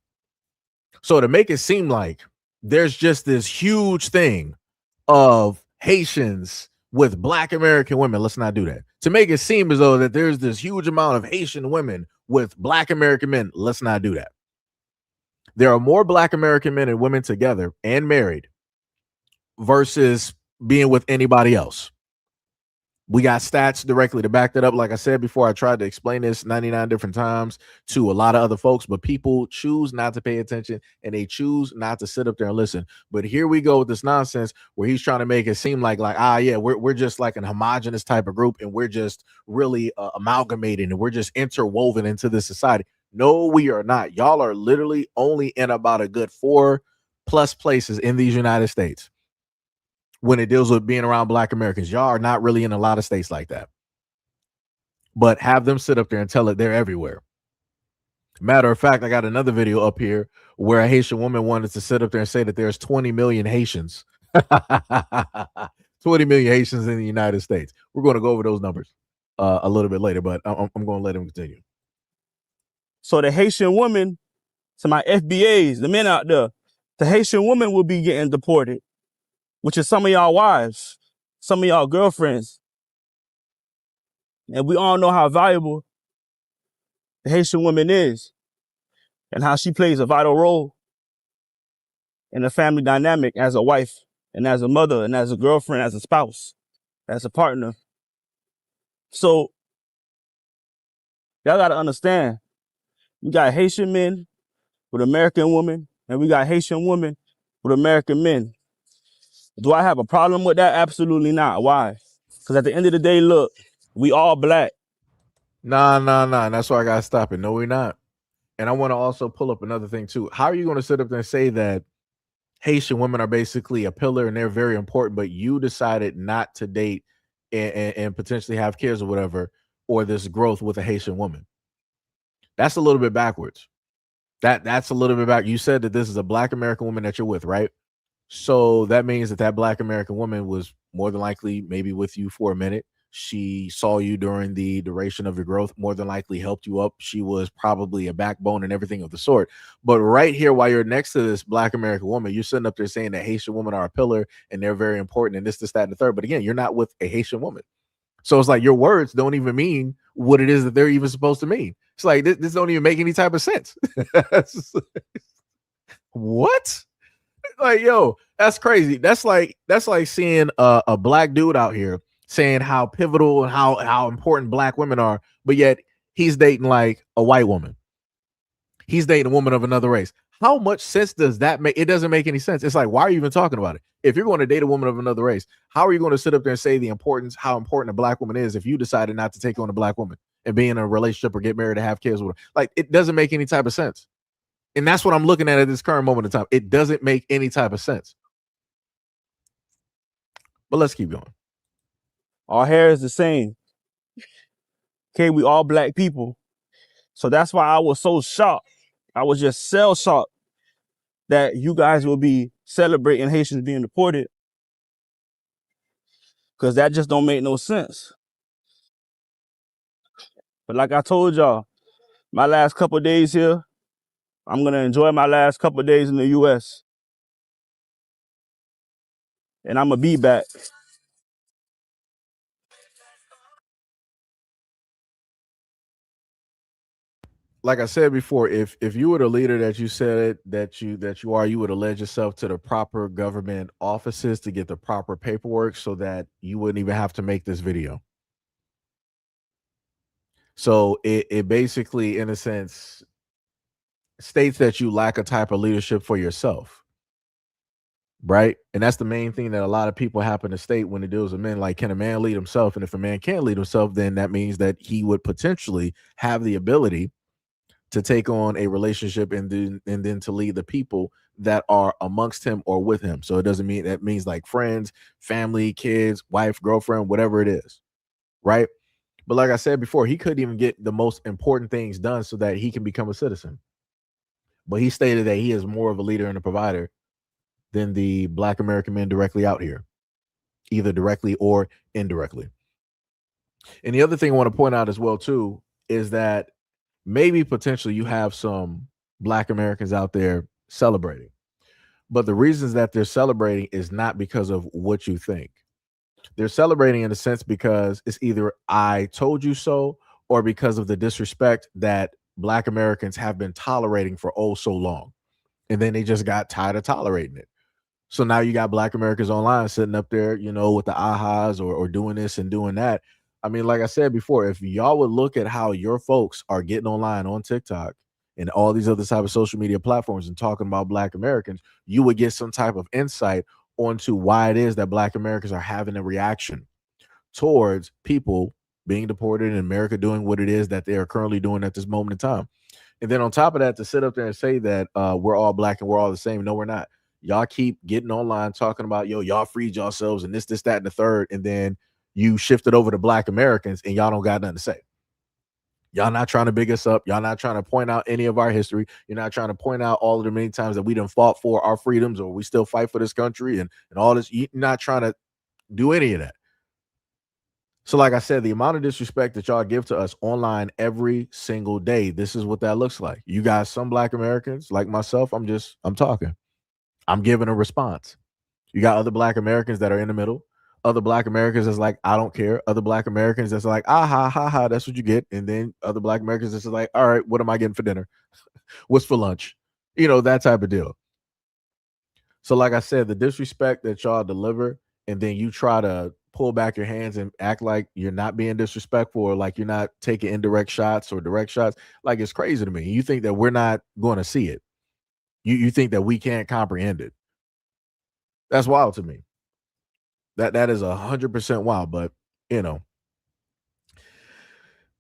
So to make it seem like there's just this huge thing of Haitians with Black American women, let's not do that. To make it seem as though that there's this huge amount of Haitian women with Black American men, let's not do that. There are more Black American men and women together and married versus being with anybody else. We got stats directly to back that up. Like I said before, I tried to explain this 99 different times to a lot of other folks, but people choose not to pay attention and they choose not to sit up there and listen. But here we go with this nonsense where he's trying to make it seem like yeah, we're just like an homogenous type of group and we're just really amalgamating and we're just interwoven into this society. No, we are not. Y'all are literally only in about a good 4+ places in these United States. When it deals with being around Black Americans, y'all are not really in a lot of states like that. But have them sit up there and tell it they're everywhere. Matter of fact, I got another video up here where a Haitian woman wanted to sit up there and say that there's 20 million Haitians. 20 million Haitians in the United States. We're going to go over those numbers a little bit later, but I'm going to let him continue. So the Haitian women, to my FBAs, the men out there, the Haitian women will be getting deported, which is some of y'all wives, some of y'all girlfriends. And we all know how valuable the Haitian woman is and how she plays a vital role in the family dynamic as a wife and as a mother and as a girlfriend, as a spouse, as a partner. So y'all got to understand, we got Haitian men with American women and we got Haitian women with American men. Do I have a problem with that? Absolutely not. Why? Because at the end of the day, look, we all Black. Nah. That's why I got to stop it. No, we're not. And I want to also pull up another thing too. How are you going to sit up there and say that Haitian women are basically a pillar and they're very important, but you decided not to date and potentially have kids or whatever, or this growth with a Haitian woman? That's a little bit backwards. That's a little bit back. You said that this is a Black American woman that you're with, right? So that means that Black American woman was more than likely maybe with you for a minute. She saw you during the duration of your growth, more than likely helped you up. She was probably a backbone and everything of the sort. But right here, while you're next to this Black American woman, you're sitting up there saying that Haitian women are a pillar and they're very important and this, that, and the third. But again, you're not with a Haitian woman. So it's like your words don't even mean what it is that they're even supposed to mean. It's like this don't even make any type of sense. What? Like, yo, that's crazy. That's like seeing a black dude out here saying how pivotal and how important black women are, but yet he's dating like a white woman. He's dating a woman of another race. How much sense does that make? It doesn't make any sense. It's like, why are you even talking about it? If you're going to date a woman of another race, how are you going to sit up there and say how important a black woman is if you decided not to take on a black woman and be in a relationship or get married and have kids with her? Like, it doesn't make any type of sense. And that's what I'm looking at this current moment in time. It doesn't make any type of sense. But let's keep going. Our hair is the same. Okay, we all black people. So that's why I was so shocked. I was just shell shocked that you guys will be celebrating Haitians being deported. Because that just don't make no sense. But like I told y'all, my last couple of days here, I'm going to enjoy my last couple of days in the U.S. And I'm going to be back. Like I said before, if you were the leader that you said that you are, you would have led yourself to the proper government offices to get the proper paperwork so that you wouldn't even have to make this video. So it basically, in a sense, states that you lack a type of leadership for yourself, right? And that's the main thing that a lot of people happen to state when it deals with men. Like, can a man lead himself? And if a man can't lead himself, then that means that he would potentially have the ability to take on a relationship and then to lead the people that are amongst him or with him. So it doesn't mean that means like friends, family, kids, wife, girlfriend, whatever it is, right? But like I said before, he couldn't even get the most important things done so that he can become a citizen. But he stated that he is more of a leader and a provider than the black American men directly out here, either directly or indirectly. And the other thing I want to point out as well too is that maybe potentially you have some black Americans out there celebrating, but the reasons that they're celebrating is not because of what you think. They're celebrating in a sense because it's either I told you so or because of the disrespect that black Americans have been tolerating for oh so long. And then they just got tired of tolerating it. So now you got black Americans online sitting up there, with the ahas or doing this and doing that. I mean, like I said before, if y'all would look at how your folks are getting online on TikTok and all these other type of social media platforms and talking about black Americans, you would get some type of insight onto why it is that black Americans are having a reaction towards people being deported in America doing what it is that they are currently doing at this moment in time. And then on top of that, to sit up there and say that we're all black and we're all the same. No, we're not. Y'all keep getting online talking about, y'all freed yourselves and this, that, and the third. And then you shifted over to black Americans and y'all don't got nothing to say. Y'all not trying to big us up. Y'all not trying to point out any of our history. You're not trying to point out all of the many times that we done fought for our freedoms or we still fight for this country and all this. You're not trying to do any of that. So like I said, the amount of disrespect that y'all give to us online every single day, this is what that looks like. You guys, some black Americans like myself, I'm talking. I'm giving a response. You got other black Americans that are in the middle. Other black Americans that's like, I don't care. Other black Americans that's like, ha, ha, ha, that's what you get. And then other black Americans that's like, all right, what am I getting for dinner? What's for lunch? That type of deal. So like I said, the disrespect that y'all deliver, and then you try to pull back your hands and act like you're not being disrespectful or like you're not taking indirect shots or direct shots, like it's crazy to me. You think that we're not going to see it. You think that we can't comprehend it. That's wild to me. That is 100% wild, but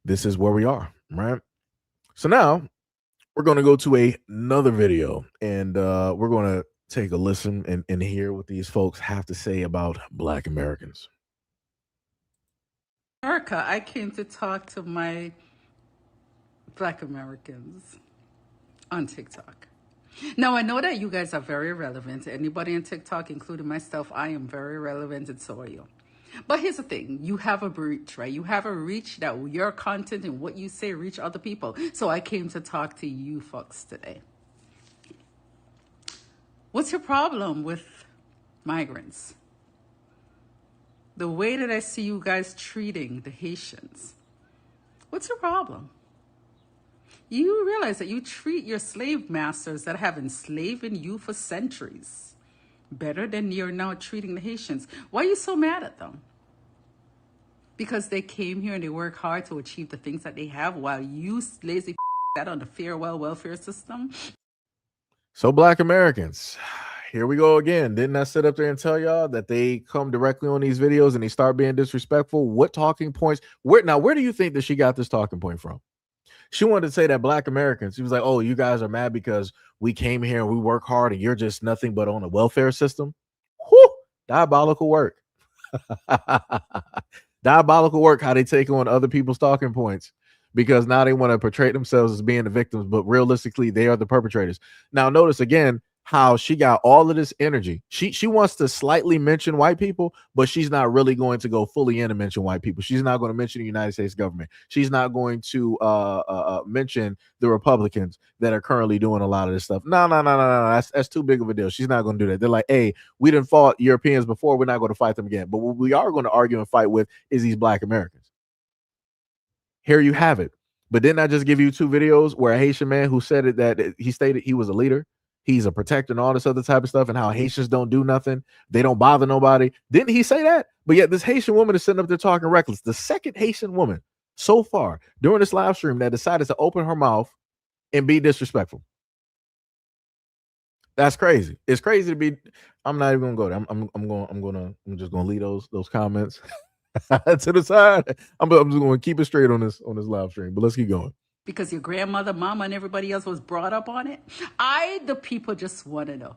this is where we are, right? So now we're going to go to another video and we're going to take a listen and hear what these folks have to say about black Americans. America, I came to talk to my black Americans on TikTok. Now, I know that you guys are very relevant. Anybody on TikTok, including myself, I am very relevant, and so are you. But here's the thing. You have a reach, right? You have a reach that your content and what you say reach other people. So I came to talk to you folks today. What's your problem with migrants? The way that I see you guys treating the Haitians, what's your problem? You realize that you treat your slave masters that have enslaved you for centuries better than you're now treating the Haitians. Why are you so mad at them? Because they came here and they work hard to achieve the things that they have while you lazy that on the farewell welfare system. So Black Americans, here we go again. Didn't I sit up there and tell y'all that they come directly on these videos and they start being disrespectful? What talking points? Where do you think that she got this talking point from? She wanted to say that Black Americans, she was like, oh, you guys are mad because we came here and we work hard and you're just nothing but on a welfare system. Whew, diabolical work. Diabolical work how they take on other people's talking points, because now they want to portray themselves as being the victims, but realistically they are the perpetrators. Now notice again how she got all of this energy. She wants to slightly mention white people, but she's not really going to go fully in and mention white people. She's not going to mention the United States government. She's not going to mention the Republicans that are currently doing a lot of this stuff. No. That's too big of a deal. She's not going to do that. They're like, hey, we didn't fought Europeans before. We're not going to fight them again. But what we are going to argue and fight with is these Black Americans. Here you have it. But didn't I just give you 2 videos where a Haitian man who said it, that he stated he was a leader, he's a protector and all this other type of stuff, and how Haitians don't do nothing, they don't bother nobody? Didn't he say that? But yet this Haitian woman is sitting up there talking reckless. The second Haitian woman so far during this live stream that decided to open her mouth and be disrespectful. That's crazy. It's crazy to be. I'm not even gonna go there. I'm just gonna leave those comments to the side. I'm just going to keep it straight on this live stream, but let's keep going. Because your grandmother, mama, and everybody else was brought up on it. The people just want to know.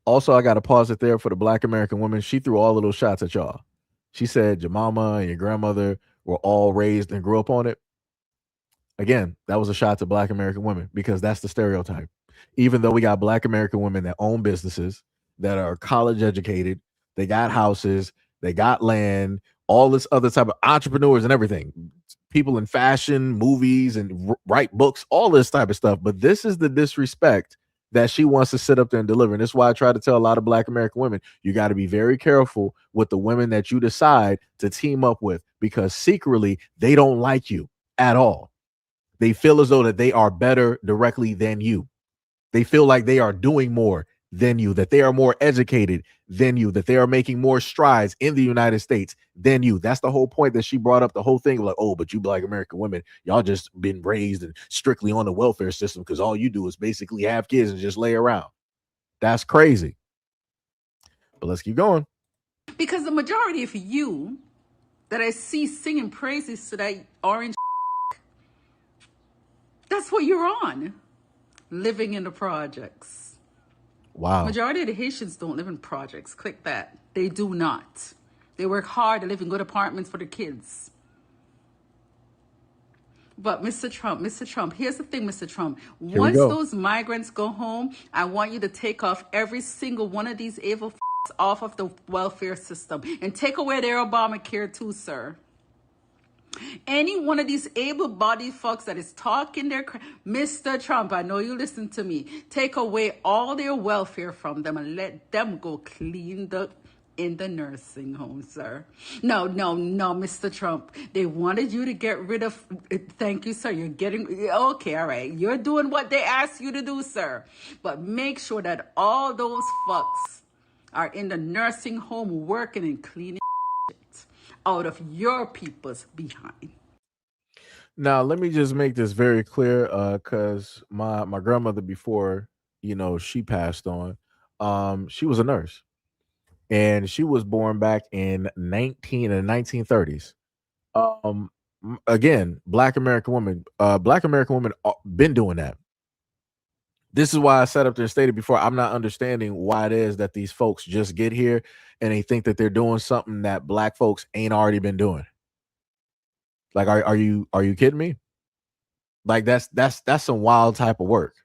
Also, I got to pause it there for the Black American woman. She threw all of those shots at y'all. She said your mama and your grandmother were all raised and grew up on it. Again, that was a shot to Black American women, because that's the stereotype. Even though we got Black American women that own businesses, that are college educated, they got houses, they got land, all this other type of entrepreneurs and everything, people in fashion, movies, and write books, all this type of stuff. But this is the disrespect that she wants to sit up there and deliver. And this is why I try to tell a lot of Black American women, you got to be very careful with the women that you decide to team up with, because secretly they don't like you at all. They feel as though that they are better directly than you. They feel like they are doing more than you, that they are more educated than you, that they are making more strides in the United States than you. That's the whole point that she brought up, the whole thing, like, oh, but you Black American women, y'all just been raised and strictly on the welfare system because all you do is basically have kids and just lay around. That's crazy. But let's keep going. Because the majority of you that I see singing praises to that orange, that's what you're on. Living in the projects. Wow. Majority of the Haitians don't live in projects. Click that. They do not. They work hard to live in good apartments for their kids. But Mr. Trump, here's the thing, Mr. Trump. Once those migrants go home, I want you to take off every single one of these evil off of the welfare system and take away their Obamacare too, sir. Any one of these able-bodied fucks that is talking their Mr. Trump, I know you listen to me. Take away all their welfare from them and let them go clean in the nursing home, sir. No, Mr. Trump. They wanted you to get rid of. Thank you, sir. You're getting okay. All right, you're doing what they asked you to do, sir. But make sure that all those fucks are in the nursing home working and cleaning out of your people's behind. Now, let me just make this very clear, because my grandmother, before she passed on, she was a nurse, and she was born back in 1930s. Again, Black American women been doing that. This is why I sat up there and stated before, I'm not understanding why it is that these folks just get here and they think that they're doing something that Black folks ain't already been doing. Like, are you kidding me? Like, that's some wild type of work.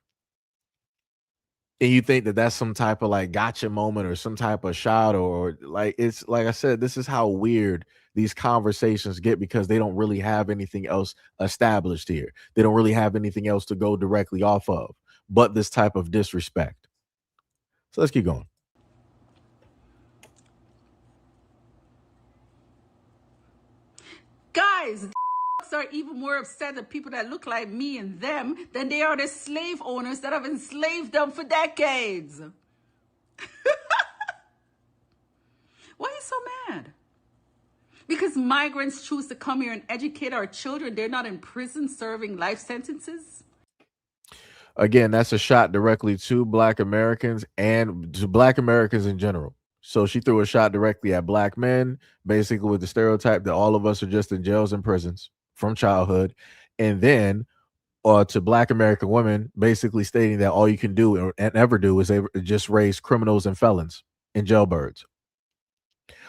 And you think that that's some type of like gotcha moment or some type of shot, or like, it's like I said, this is how weird these conversations get, because they don't really have anything else established here. They don't really have anything else to go directly off of but this type of disrespect. So let's keep going. guys, are even more upset at people that look like me and them than they are the slave owners that have enslaved them for decades. Why are you so mad? Because migrants choose to come here and educate our children, they're not in prison serving life sentences? Again, that's a shot directly to Black Americans and to Black Americans in general. So she threw a shot directly at Black men, basically with the stereotype that all of us are just in jails and prisons from childhood. And then to Black American women, basically stating that all you can do and ever do is just raise criminals and felons and jailbirds.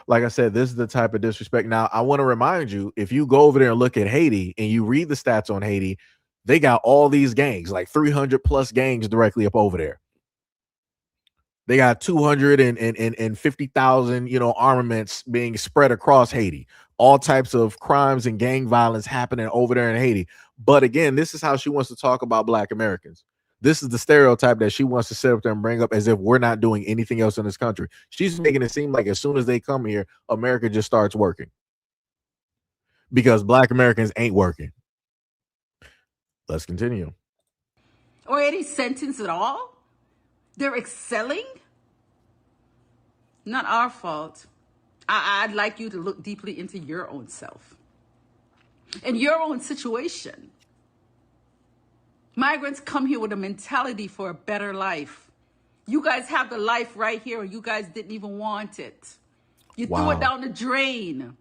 Like I said, this is the type of disrespect. Now, I want to remind you, if you go over there and look at Haiti and you read the stats on Haiti, they got all these gangs, like 300 plus gangs directly up over there. They got 250,000, armaments being spread across Haiti. All types of crimes and gang violence happening over there in Haiti. But again, this is how she wants to talk about Black Americans. This is the stereotype that she wants to sit up there and bring up as if we're not doing anything else in this country. She's making it seem like as soon as they come here, America just starts working. Because Black Americans ain't working. Let's continue. Or any sentence at all? They're excelling? Not our fault. I'd like you to look deeply into your own self and your own situation. Migrants come here with a mentality for a better life. You guys have the life right here, and you guys didn't even want it. You threw it down the drain.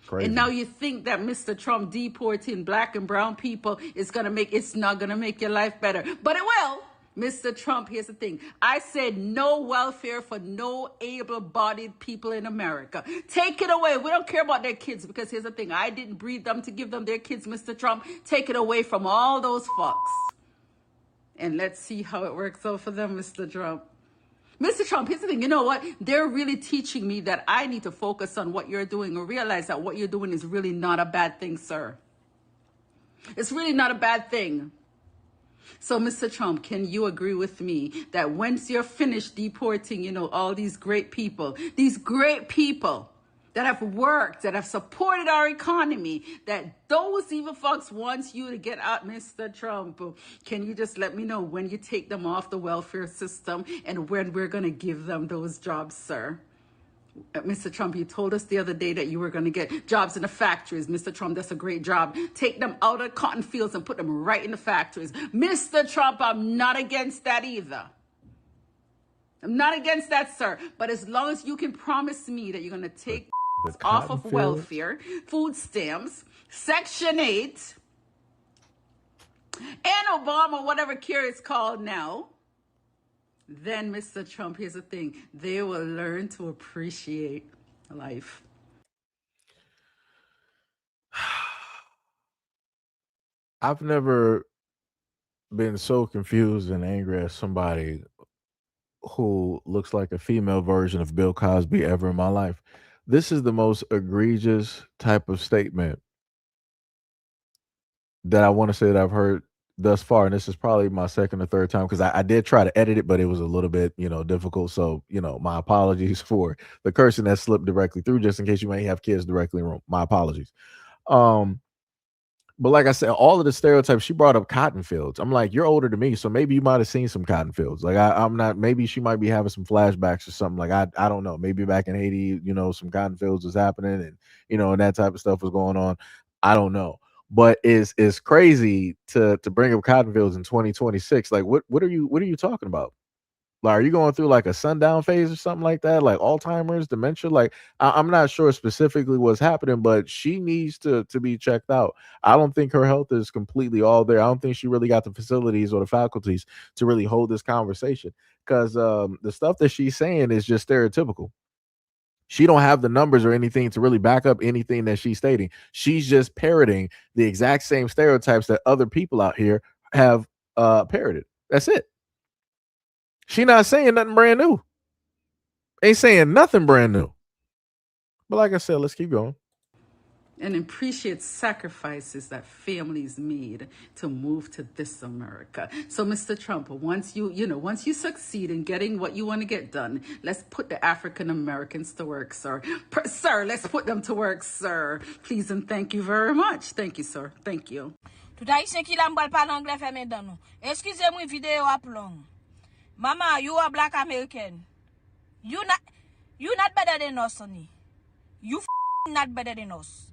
Crazy. And now you think that Mr. Trump deporting Black and brown people is it's not gonna make your life better. But it will. Mr. Trump, here's the thing. I said no welfare for no able-bodied people in America. Take it away. We don't care about their kids, because here's the thing. I didn't breed them to give them their kids, Mr. Trump. Take it away from all those fucks. And let's see how it works out for them, Mr. Trump. Mr. Trump, here's the thing. You know what? They're really teaching me that I need to focus on what you're doing and realize that what you're doing is really not a bad thing, sir. It's really not a bad thing. So, Mr. Trump, can you agree with me that once you're finished deporting, all these great people that have worked, that have supported our economy, that those evil fucks wants you to get out, Mr. Trump, can you just let me know when you take them off the welfare system and when we're going to give them those jobs, sir? Mr. Trump, you told us the other day that you were going to get jobs in the factories. Mr. Trump, that's a great job. Take them out of cotton fields and put them right in the factories. Mr. Trump, I'm not against that either. I'm not against that, sir. But as long as you can promise me that you're going to take off of welfare, food stamps, Section 8, and Obama, whatever care it's called now, then, Mr. Trump, here's the thing. They will learn to appreciate life. I've never been so confused and angry at somebody who looks like a female version of Bill Cosby ever in my life. This is the most egregious type of statement that I want to say that I've heard thus far, and this is probably my second or third time, because I did try to edit it, but it was a little bit, difficult. So, my apologies for the cursing that slipped directly through, just in case you may have kids directly in the room. My apologies. But like I said, all of the stereotypes, she brought up cotton fields. I'm like, you're older than me, so maybe you might have seen some cotton fields. Like I'm not, maybe she might be having some flashbacks or something. Like I don't know. Maybe back in Haiti, some cotton fields was happening, and and that type of stuff was going on. I don't know. But it's crazy to bring up cotton fields in 2026. Like what are you talking about? Like, are you going through like a sundown phase or something like that? Like Alzheimer's, dementia? Like I'm not sure specifically what's happening, but she needs to be checked out. I don't think her health is completely all there. I don't think she really got the facilities or the faculties to really hold this conversation, because the stuff that she's saying is just stereotypical. She don't have the numbers or anything to really back up anything that she's stating. She's just parroting the exact same stereotypes that other people out here have parroted. That's it. She not saying nothing brand new. Ain't saying nothing brand new. But like I said, let's keep going. and appreciate sacrifices that families made to move to this America. So, Mr. Trump, once once you succeed in getting what you want to get done, let's put the African Americans to work, sir. Sir, let's put them to work, sir. Please and thank you very much. Thank you, sir. Thank you. Tout haïtien qui la m'bal parle anglais fermé dans nous. Excusez-moi vidéo up long. Mama, you are black American. You not better than us, honey. You not better than us.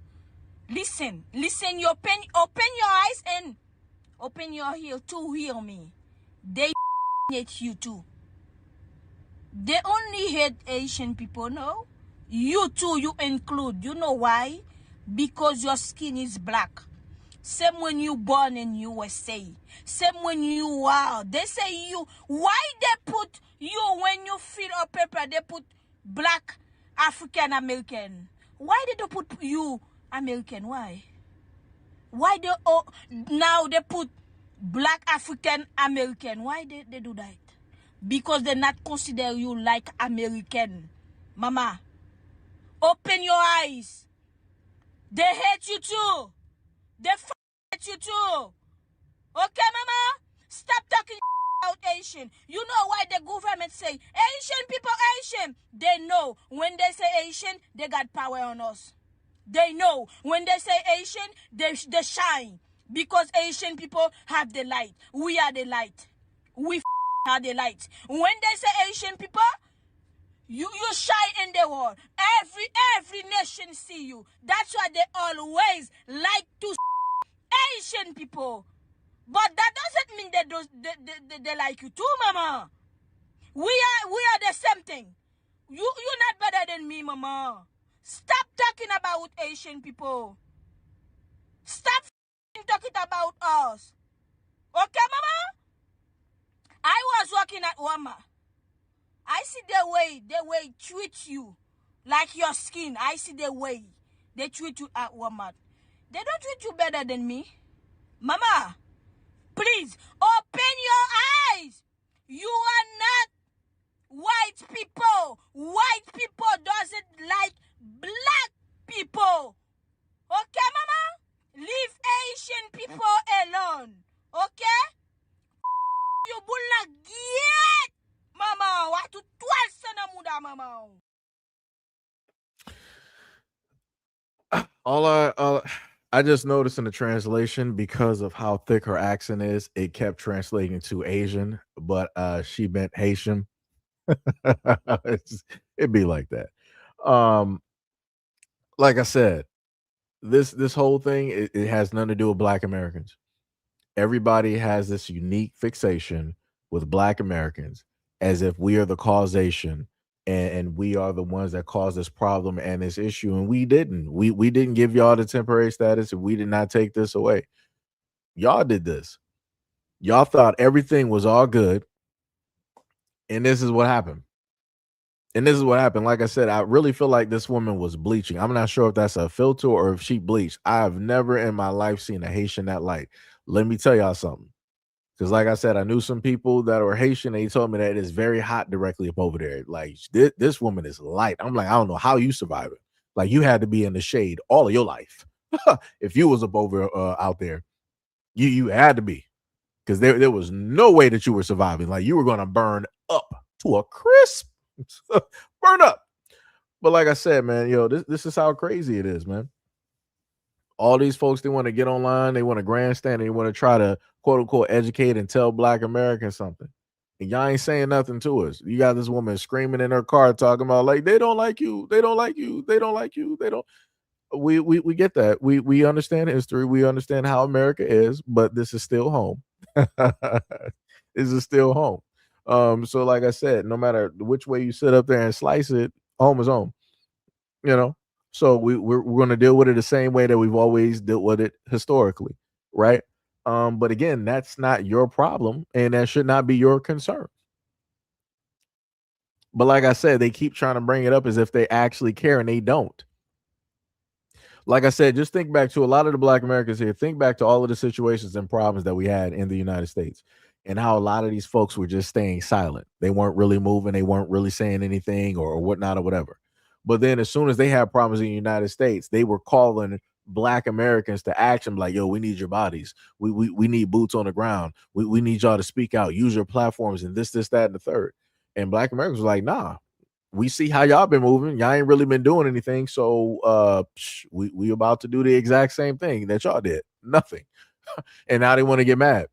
Listen, you open your eyes and open your ear to hear me. They hate you too. They only hate Asian people, no? You too, you include. You know why? Because your skin is black. Same when you born in USA. Same when you are. They say you. Why they put you when you fill a paper? They put black African American. Why did they put you American? Why? Why they now they put black African American? Why they do that? Because they not consider you like American. Mama, open your eyes. They hate you too. They hate you too. Okay, mama? Stop talking about Asian. You know why the government say Asian people, Asian? They know when they say Asian, they got power on us. They know when they say Asian, they shine. Because Asian people have the light. We are the light. We are the light. When they say Asian people, you shine in the world. Every nation see you. That's why they always like to Asian people. But that doesn't mean they like you too, mama. We are the same thing. You're not better than me, mama. Stop talking about Asian people. Stop talking about us. Okay, mama? I was working at Walmart. I see the way treat you like your skin. I see the way they treat you at Walmart. They don't treat you better than me. Mama, please open your eyes. You are not white people. White people doesn't like black people. Okay, mama? Leave Asian people alone. Okay? You will not get, mama. What to twice na muda, mama. I just noticed in the translation, because of how thick her accent is, it kept translating to Asian, but she meant Haitian. It'd be like that. Like I said, this whole thing, it has nothing to do with Black Americans. Everybody has this unique fixation with Black Americans as if we are the causation and we are the ones that caused this problem and this issue, and we didn't. We didn't give y'all the temporary status, and we did not take this away. Y'all did this. Y'all thought everything was all good, and this is what happened. Like I said, I really feel like this woman was bleaching. I'm not sure if that's a filter or if she bleached. I have never in my life seen a Haitian that light. Let me tell y'all something. Because like I said, I knew some people that were Haitian. They told me that it is very hot directly up over there. Like, this woman is light. I'm like, I don't know how you survive it. Like, you had to be in the shade all of your life. If you was up over out there, you had to be. Because there was no way that you were surviving. Like, you were going to burn up to a crisp. Burn up. But like I said, man, this is how crazy it is, man. All these folks, they want to get online, they want to grandstand, they want to try to quote unquote educate and tell Black Americans something. And y'all ain't saying nothing to us. You got this woman screaming in her car talking about like they don't like you, they don't like you, they don't like you, they don't. We get that. We understand history, we understand how America is, but this is still home. This is still home. So like I said, no matter which way you sit up there and slice it, home is home. So we're going to deal with it the same way that we've always dealt with it historically, right? But again, that's not your problem, and that should not be your concern. But like I said, they keep trying to bring it up as if they actually care, and they don't. Like I said, just think back to a lot of the Black Americans here. Think back to all of the situations and problems that we had in the United States, and how a lot of these folks were just staying silent. They weren't really moving. They weren't really saying anything or whatnot or whatever. But then as soon as they had problems in the United States, they were calling Black Americans to action, like, yo, we need your bodies. We need boots on the ground. We need y'all to speak out, use your platforms, and this, that, and the third. And Black Americans were like, nah, we see how y'all been moving. Y'all ain't really been doing anything. So we about to do the exact same thing that y'all did. Nothing. And now they want to get mad.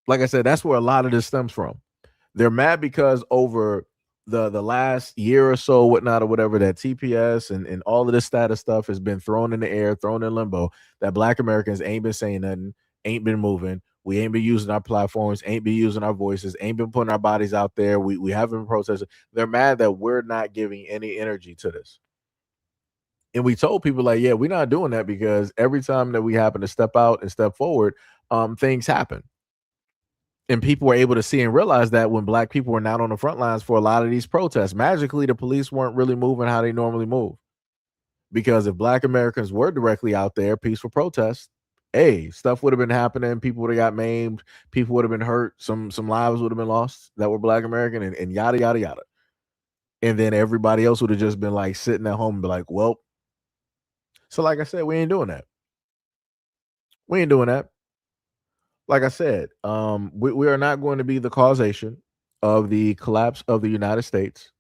Like I said, that's where a lot of this stems from. They're mad because over the last year or so, whatnot or whatever, that TPS and all of this status stuff has been thrown in the air, thrown in limbo, that Black Americans ain't been saying nothing, ain't been moving. We ain't been using our platforms, ain't been using our voices, ain't been putting our bodies out there. We haven't been protesting. They're mad that we're not giving any energy to this. And we told people, like, yeah, we're not doing that because every time that we happen to step out and step forward, things happen. And people were able to see and realize that when Black people were not on the front lines for a lot of these protests, magically the police weren't really moving how they normally move. Because if Black Americans were directly out there, peaceful protests, hey, stuff would have been happening. People would have got maimed. People would have been hurt. Some lives would have been lost that were Black American, and yada, yada, yada. And then everybody else would have just been like sitting at home and be like, well. So like I said, we ain't doing that. Like I said, we are not going to be the causation of the collapse of the United States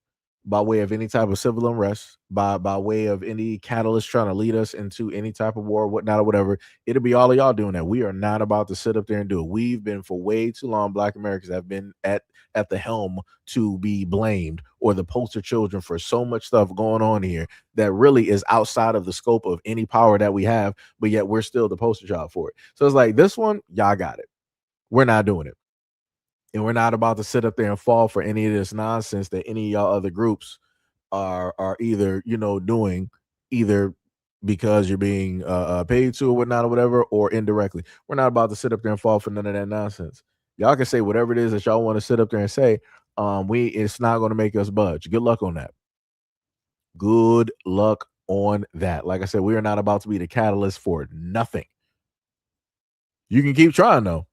by way of any type of civil unrest, by way of any catalyst trying to lead us into any type of war, whatnot, or whatever. It'll be all of y'all doing that. We are not about to sit up there and do it. We've been for way too long. Black Americans have been at the helm to be blamed or the poster children for so much stuff going on here that really is outside of the scope of any power that we have, but yet we're still the poster child for it. So it's like, this one, y'all got it. We're not doing it. And we're not about to sit up there and fall for any of this nonsense that any of y'all other groups are either, doing, either because you're being paid to or whatnot or whatever, or indirectly. We're not about to sit up there and fall for none of that nonsense. Y'all can say whatever it is that y'all want to sit up there and say. It's not going to make us budge. Good luck on that. Good luck on that. Like I said, we are not about to be the catalyst for nothing. You can keep trying, though.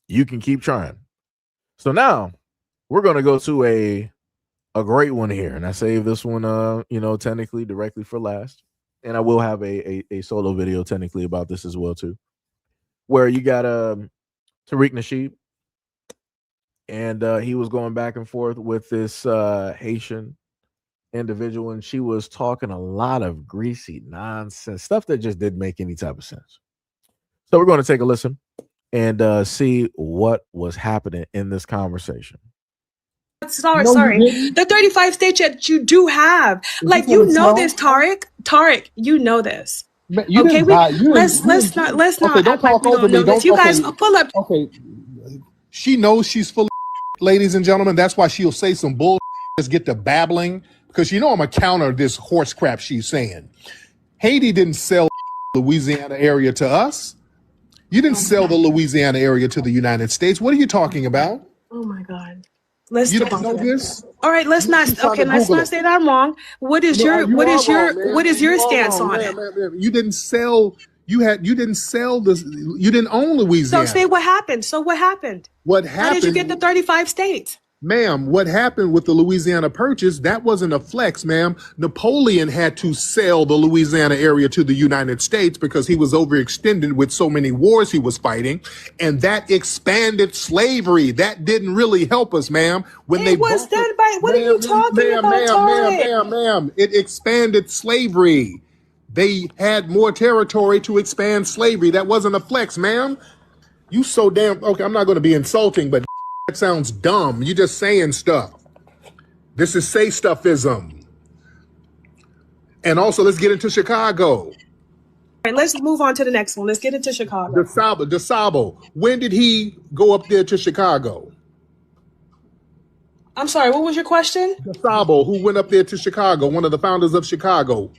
You can keep trying. So now we're going to go to a great one here. And I saved this one, technically directly for last. And I will have a solo video technically about this as well, too. Where you got Tariq Nasheed. And he was going back and forth with this Haitian individual. And she was talking a lot of greasy nonsense, stuff that just didn't make any type of sense. So we're going to take a listen and see what was happening in this conversation. Sorry. The 35 states that you do have, like, you know this, Tariq. You know this. Okay, let's not okay, don't act like talk we over don't me. know this. You guys pull up. Okay, she knows she's full of ladies and gentlemen. That's why she'll say some bull. Just get to babbling because I'm gonna counter this horse crap she's saying. Haiti didn't sell Louisiana area to us. You didn't sell the Louisiana area to the United States. What are you talking about? Oh my God. Let's You don't know this? All right, let's not say that I'm wrong. What is your stance on it? You didn't sell. You didn't sell this. You didn't own Louisiana. So say what happened. What happened? How did you get the 35 states? Ma'am, what happened with the Louisiana Purchase, that wasn't a flex, ma'am. Napoleon had to sell the Louisiana area to the United States because he was overextended with so many wars he was fighting, and that expanded slavery. That didn't really help us, ma'am. What are you talking about, ma'am, it expanded slavery. They had more territory to expand slavery. That wasn't a flex, ma'am. You so damn, okay, I'm not going to be insulting, but that sounds dumb. You just saying stuff. This is say stuffism. And also, let's get into Chicago. All right, let's move on to the next one. Let's get into Chicago. DeSable. When did he go up there to Chicago? I'm sorry, what was your question? DeSable, who went up there to Chicago, one of the founders of Chicago.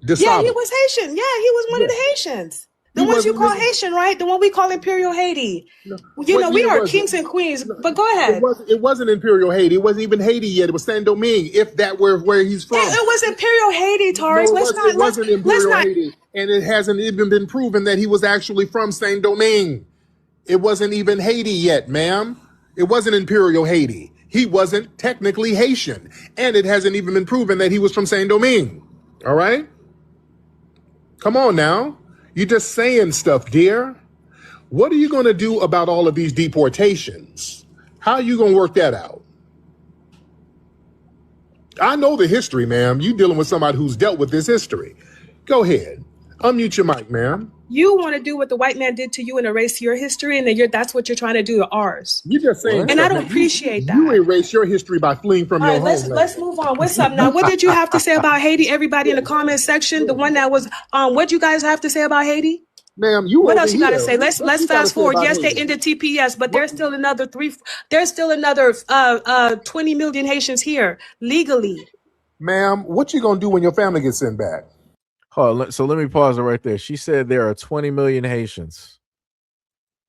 DeSable. Yeah, he was Haitian. Yeah, he was one of the Haitians. The ones you call Haitian, right? The one we call Imperial Haiti. We are kings and queens, but go ahead. It wasn't Imperial Haiti. It wasn't even Haiti yet. It was Saint-Domingue, if that were where he's from. It was Imperial Haiti, Taurus. It wasn't Imperial Haiti. And it hasn't even been proven that he was actually from Saint-Domingue. It wasn't even Haiti yet, ma'am. It wasn't Imperial Haiti. He wasn't technically Haitian. And it hasn't even been proven that he was from Saint-Domingue. All right? Come on now. You're just saying stuff, dear. What are you going to do about all of these deportations? How are you going to work that out? I know the history, ma'am. You dealing with somebody who's dealt with this history. Go ahead. Unmute your mic, ma'am. You want to do what the white man did to you and erase your history, and that's what you're trying to do to ours. You just saying, and I don't appreciate that. You erase your history by fleeing from your home. Let's move on. What's up now? What did you have to say about Haiti? Everybody in the comment section, the one that was what you guys have to say about Haiti? Ma'am, what else you gotta say? Let's fast forward. Yes, they ended TPS, but there's still another 20 million Haitians here legally. Ma'am, what you gonna do when your family gets sent back? So let me pause it right there. She said there are 20 million Haitians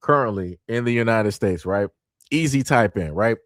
currently in the United States, right? Easy type in, right?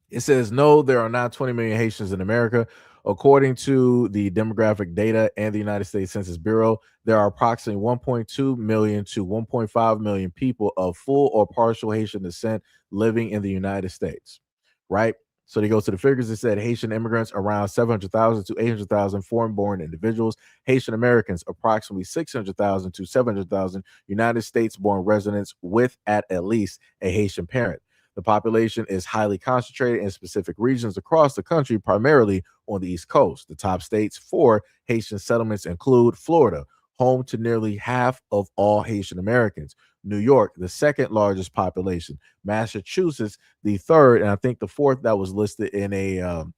It says, no, there are not 20 million Haitians in America. According to the demographic data and the United States Census Bureau, there are approximately 1.2 million to 1.5 million people of full or partial Haitian descent living in the United States, right? So they go to the figures. It said Haitian immigrants around 700,000 to 800,000 foreign-born individuals. Haitian Americans approximately 600,000 to 700,000 United States-born residents with at least a Haitian parent. The population is highly concentrated in specific regions across the country, primarily on the East Coast. The top states for Haitian settlements include Florida, home to nearly half of all Haitian Americans; New York, the second largest population; Massachusetts, the third, and I think the fourth that was listed in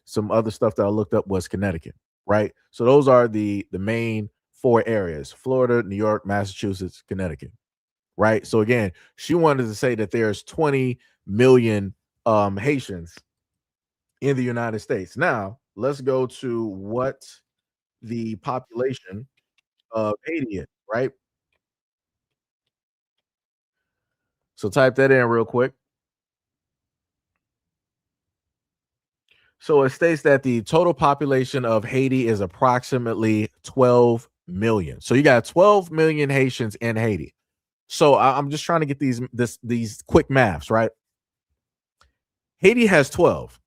some other stuff that I looked up was Connecticut, right? So those are the main four areas: Florida, New York, Massachusetts, Connecticut. Right. So again, she wanted to say that there's 20 million Haitians in the United States. Now, let's go to what the population of Haiti is, right? So type that in real quick. So it states that the total population of Haiti is approximately 12 million. So you got 12 million Haitians in Haiti. So I'm just trying to get these quick maths, right? Haiti has 12.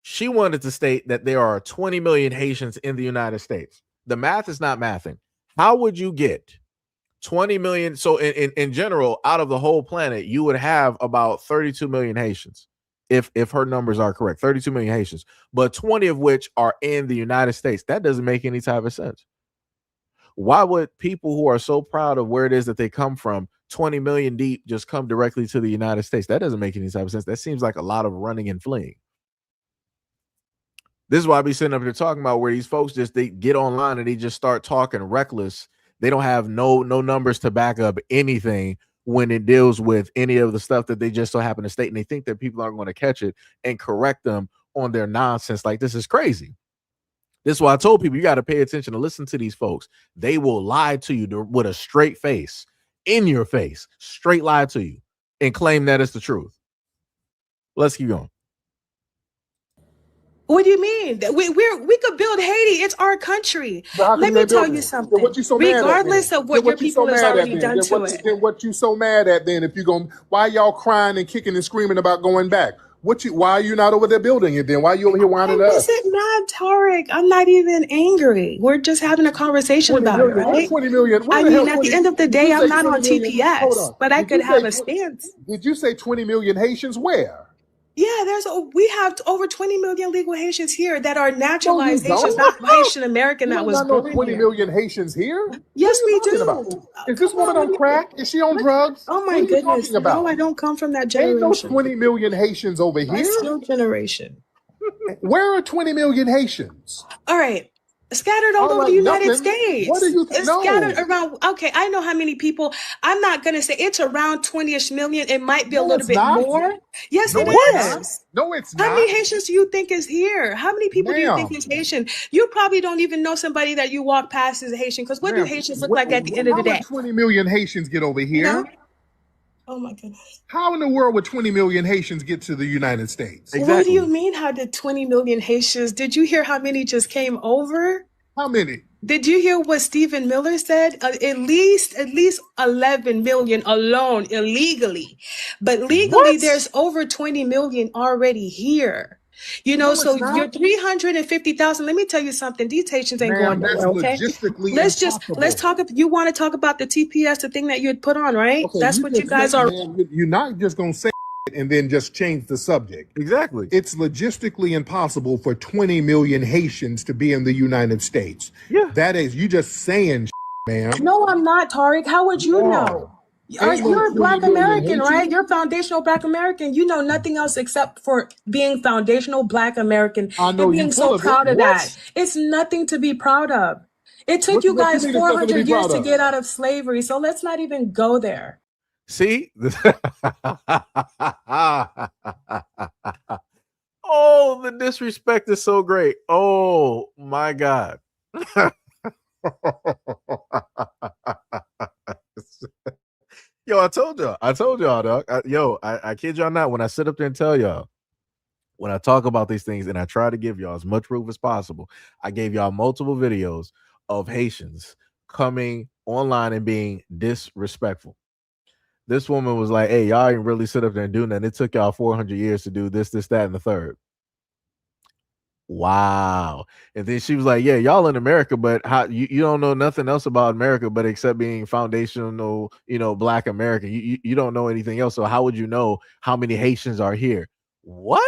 She wanted to state that there are 20 million Haitians in the United States. The math is not mathing. How would you get 20 million? So in general, out of the whole planet, you would have about 32 million Haitians, if her numbers are correct, 32 million Haitians, but 20 of which are in the United States. That doesn't make any type of sense. Why would people who are so proud of where it is that they come from, 20 million deep, just come directly to the United States? That doesn't make any type of sense. That seems like a lot of running and fleeing. This is why I be sitting up here talking about where these folks they get online and they just start talking reckless. They don't have no numbers to back up anything when it deals with any of the stuff that they just so happen to state, and they think that people aren't going to catch it and correct them on their nonsense. Like, this is crazy. This is why I told people you got to pay attention to listen to these folks. They will lie to you with a straight face, in your face, straight lie to you, and claim that it's the truth. Let's keep going. What do you mean? We could build Haiti. It's our country. Let me tell you something. What you so Regardless of what your people has already done to it. Then what you so mad at then? If you going, why y'all crying and kicking and screaming about going back? Why are you not over there building it then? Why are you over here whining at us? Is it not, Tariq? I'm not even angry. We're just having a conversation about it, right? 20 million. I mean, at the end of the day, I'm not on TPS, but I could have a stance. Did you say 20 million Haitians? Where? Yeah, we have over 20 million legal Haitians here that are naturalized Haitians, not Haitian American that was born 20 million Haitians here? Yes, we do. Is this woman on crack? Is she on drugs? Oh my goodness! No, I don't come from that generation. Ain't no 20 million Haitians over here. That's no generation. Where are 20 million Haitians? All right. Scattered all over the United States. What do you think? It's scattered around. Okay, I know how many people. I'm not going to say it's around 20-ish million. It might be a little bit more. Yes, it is. No, it's not. How many Haitians do you think is here? How many people do you think is Haitian? You probably don't even know somebody that you walk past as a Haitian, because what do Haitians look like at the end of the day? How would 20 million Haitians get over here? No? Oh my goodness. How in the world would 20 million Haitians get to the United States? Exactly. What do you mean, how did 20 million Haitians? Did you hear how many just came over? How many? Did you hear what Stephen Miller said? At least 11 million alone illegally. But legally, there's over 20 million already here. You know, No, so it's not. you're 350,000. Let me tell you something. These Haitians ain't going Ma'am, that's nowhere, okay? logistically Let's impossible. talk. You want to talk about the TPS, the thing that you had put on, right? Okay, That's what you just guys said, are. ma'am, you're not just gonna say it and then just change the subject. Exactly. It's logistically impossible for 20 million Haitians to be in the United States. Yeah. That is, you just saying, ma'am. No, I'm not, Tariq. How would you know? Ain't no You're a 20 Black million American, right? Haitians. You're foundational Black American. You know nothing else except for being foundational Black American I know and you being full so of it. proud of What? that. It's nothing to be proud of. It took What you you guys mean there's nothing to be 400 years proud to of? get out of slavery, so let's not even go there. See? Oh, the disrespect is so great. Oh my God. Yo, I told y'all, dog. I kid y'all not. When I sit up there and tell y'all, when I talk about these things and I try to give y'all as much proof as possible, I gave y'all multiple videos of Haitians coming online and being disrespectful. This woman was like, hey, y'all ain't really sit up there and do nothing. It took y'all 400 years to do this, that, and the third. Wow. And then she was like, yeah, y'all in America, but how you don't know nothing else about America but except being foundational, Black American. You don't know anything else. So how would you know how many Haitians are here? What?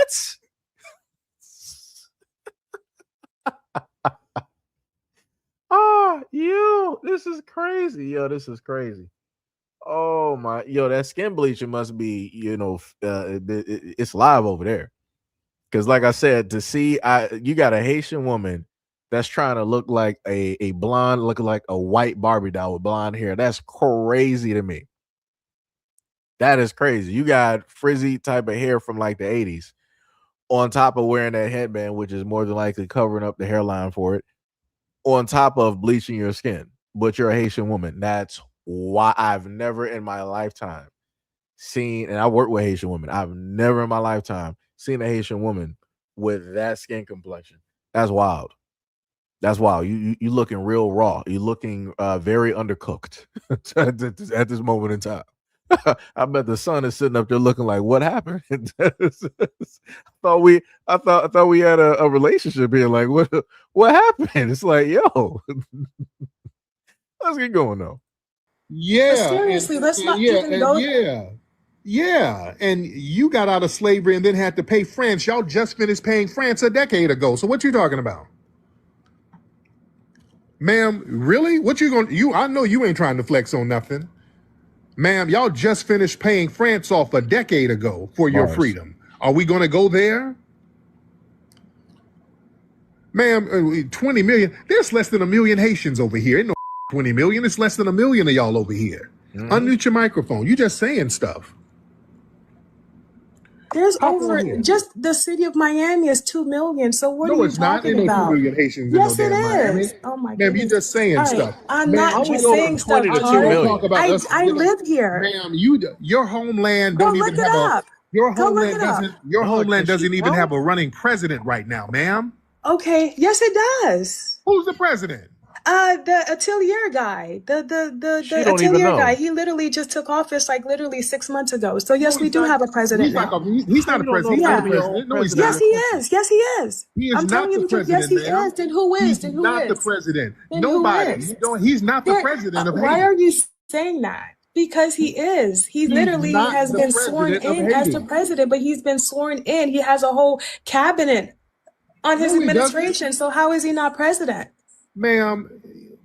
This is crazy. This is crazy. Oh my, that skin bleaching must be, it's live over there. Because, like I said, to see, you got a Haitian woman that's trying to look like a blonde, looking like a white Barbie doll with blonde hair. That's crazy to me. That is crazy. You got frizzy type of hair from like the 80s on top of wearing that headband, which is more than likely covering up the hairline for it, on top of bleaching your skin. But you're a Haitian woman. That's why I've never in my lifetime seen, and I work with Haitian women, I've never in my lifetime seen a Haitian woman with that skin complexion. That's wild. That's wild. You looking real raw. You looking very undercooked at this moment in time. I bet the son is sitting up there looking like, what happened? I thought we had a relationship here. Like, what happened? It's like, yo, let's get going though. Yeah. But seriously, let's not even go. Yeah. And you got out of slavery and then had to pay France. Y'all just finished paying France a decade ago. So what you talking about? Ma'am, really? What you gonna I know you ain't trying to flex on nothing. Ma'am, y'all just finished paying France off a decade ago for your freedom. Are we gonna go there? Ma'am, 20 million. There's less than 1 million Haitians over here. Ain't no 20 million. It's less than 1 million of y'all over here. Unmute your microphone. You just saying stuff. There's just the city of Miami is 2 million. So what are you talking about? 2 million Haitians yes, in it no damn Miami. is. Oh my Ma'am, goodness. you just saying stuff. I'm Ma'am, not we just go saying from 20 stuff. to 2 million? Talk about us. I live here. Ma'am, your homeland Go don't look even it have up. your Go look homeland it up. doesn't your Dog, homeland can she doesn't even tell? have a running president right now, ma'am. Okay. Yes, it does. Who's the president? The Atelier guy, the She don't even Atelier know. guy, he literally just took office like literally 6 months ago. So yes, we do have a president now. He's not a president. He's not the president. No, he's not. Yes, he is. Yes, he is. He is I'm telling not you the the truth. Yes, he president, ma'am. is. Then who is? He's Then who not the is? president. Then who Nobody. is? He's not the president of Why Haiti. are you saying that? Because he is. He literally not has the been sworn president of in as the Haiti. president, but he's been sworn in. He has a whole cabinet on his No, he doesn't. administration. So how is he not president? Ma'am,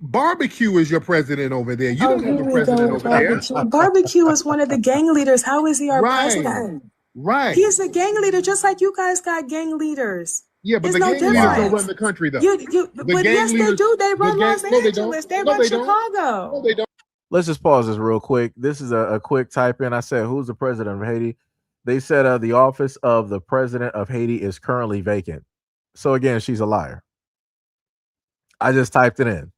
Barbecue is your president over there. You Oh, don't have here a we go president with over there. Barbecue. Barbecue is one of the gang leaders. How is he our president? Right. He is a gang leader, just like you guys got gang leaders. Yeah, but It's the no gang leaders don't difference. run the country, though. But yes, they do. They run Los Angeles. They run Chicago. No, they don't. Let's just pause this real quick. This is a quick type in. I said, who's the president of Haiti? They said the office of the president of Haiti is currently vacant. So again, she's a liar. I just typed it in.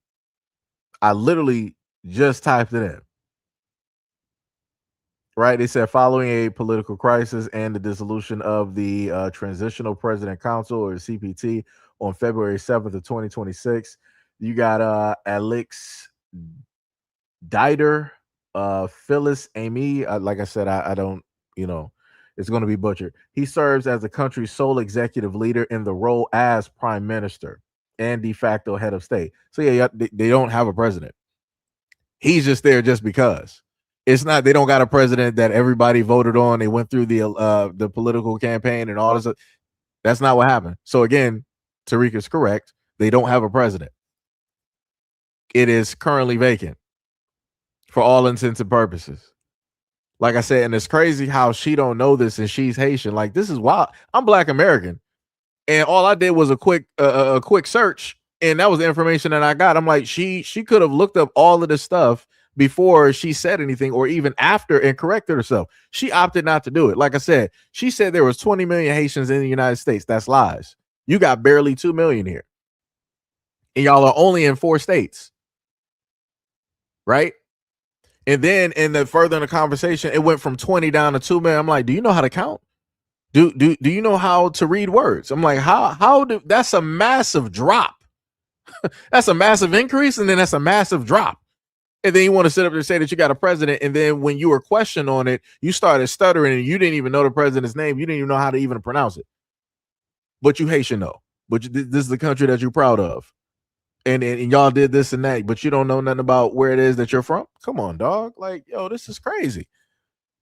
I literally just typed it in. Right? They said following a political crisis and the dissolution of the Transitional President Council, or CPT, on February 7th of 2026, you got Alex Dieter, Phyllis Amy. Like I said, I don't, It's going to be butchered. He serves as the country's sole executive leader in the role as prime minister and de facto head of state. So yeah, they don't have a president. He's just there just because. It's not, they don't got a president that everybody voted on. They went through the political campaign and all this. That's not what happened. So again, Tariq is correct. They don't have a president. It is currently vacant for all intents and purposes. Like I said, and it's crazy how she don't know this and she's Haitian. Like, this is wild. I'm Black American, and all I did was a quick search, and that was the information that I got. I'm like, she could have looked up all of this stuff before she said anything, or even after, and corrected herself. She opted not to do it. Like I said, she said there was 20 million Haitians in the United States. That's lies. You got barely 2 million here, and y'all are only in 4 states, right? And then further in the conversation, it went from 20 down to 2 million. I'm like, do you know how to count? Do you know how to read words? I'm like, that's a massive drop. That's a massive increase, and then that's a massive drop. And then you want to sit up there and say that you got a president, and then when you were questioned on it, you started stuttering and you didn't even know the president's name. You didn't even know how to even pronounce it. But you Haitian though. But this is the country that you're proud of. And y'all did this and that, but you don't know nothing about where it is that you're from. Come on, dog. Like, yo, this is crazy.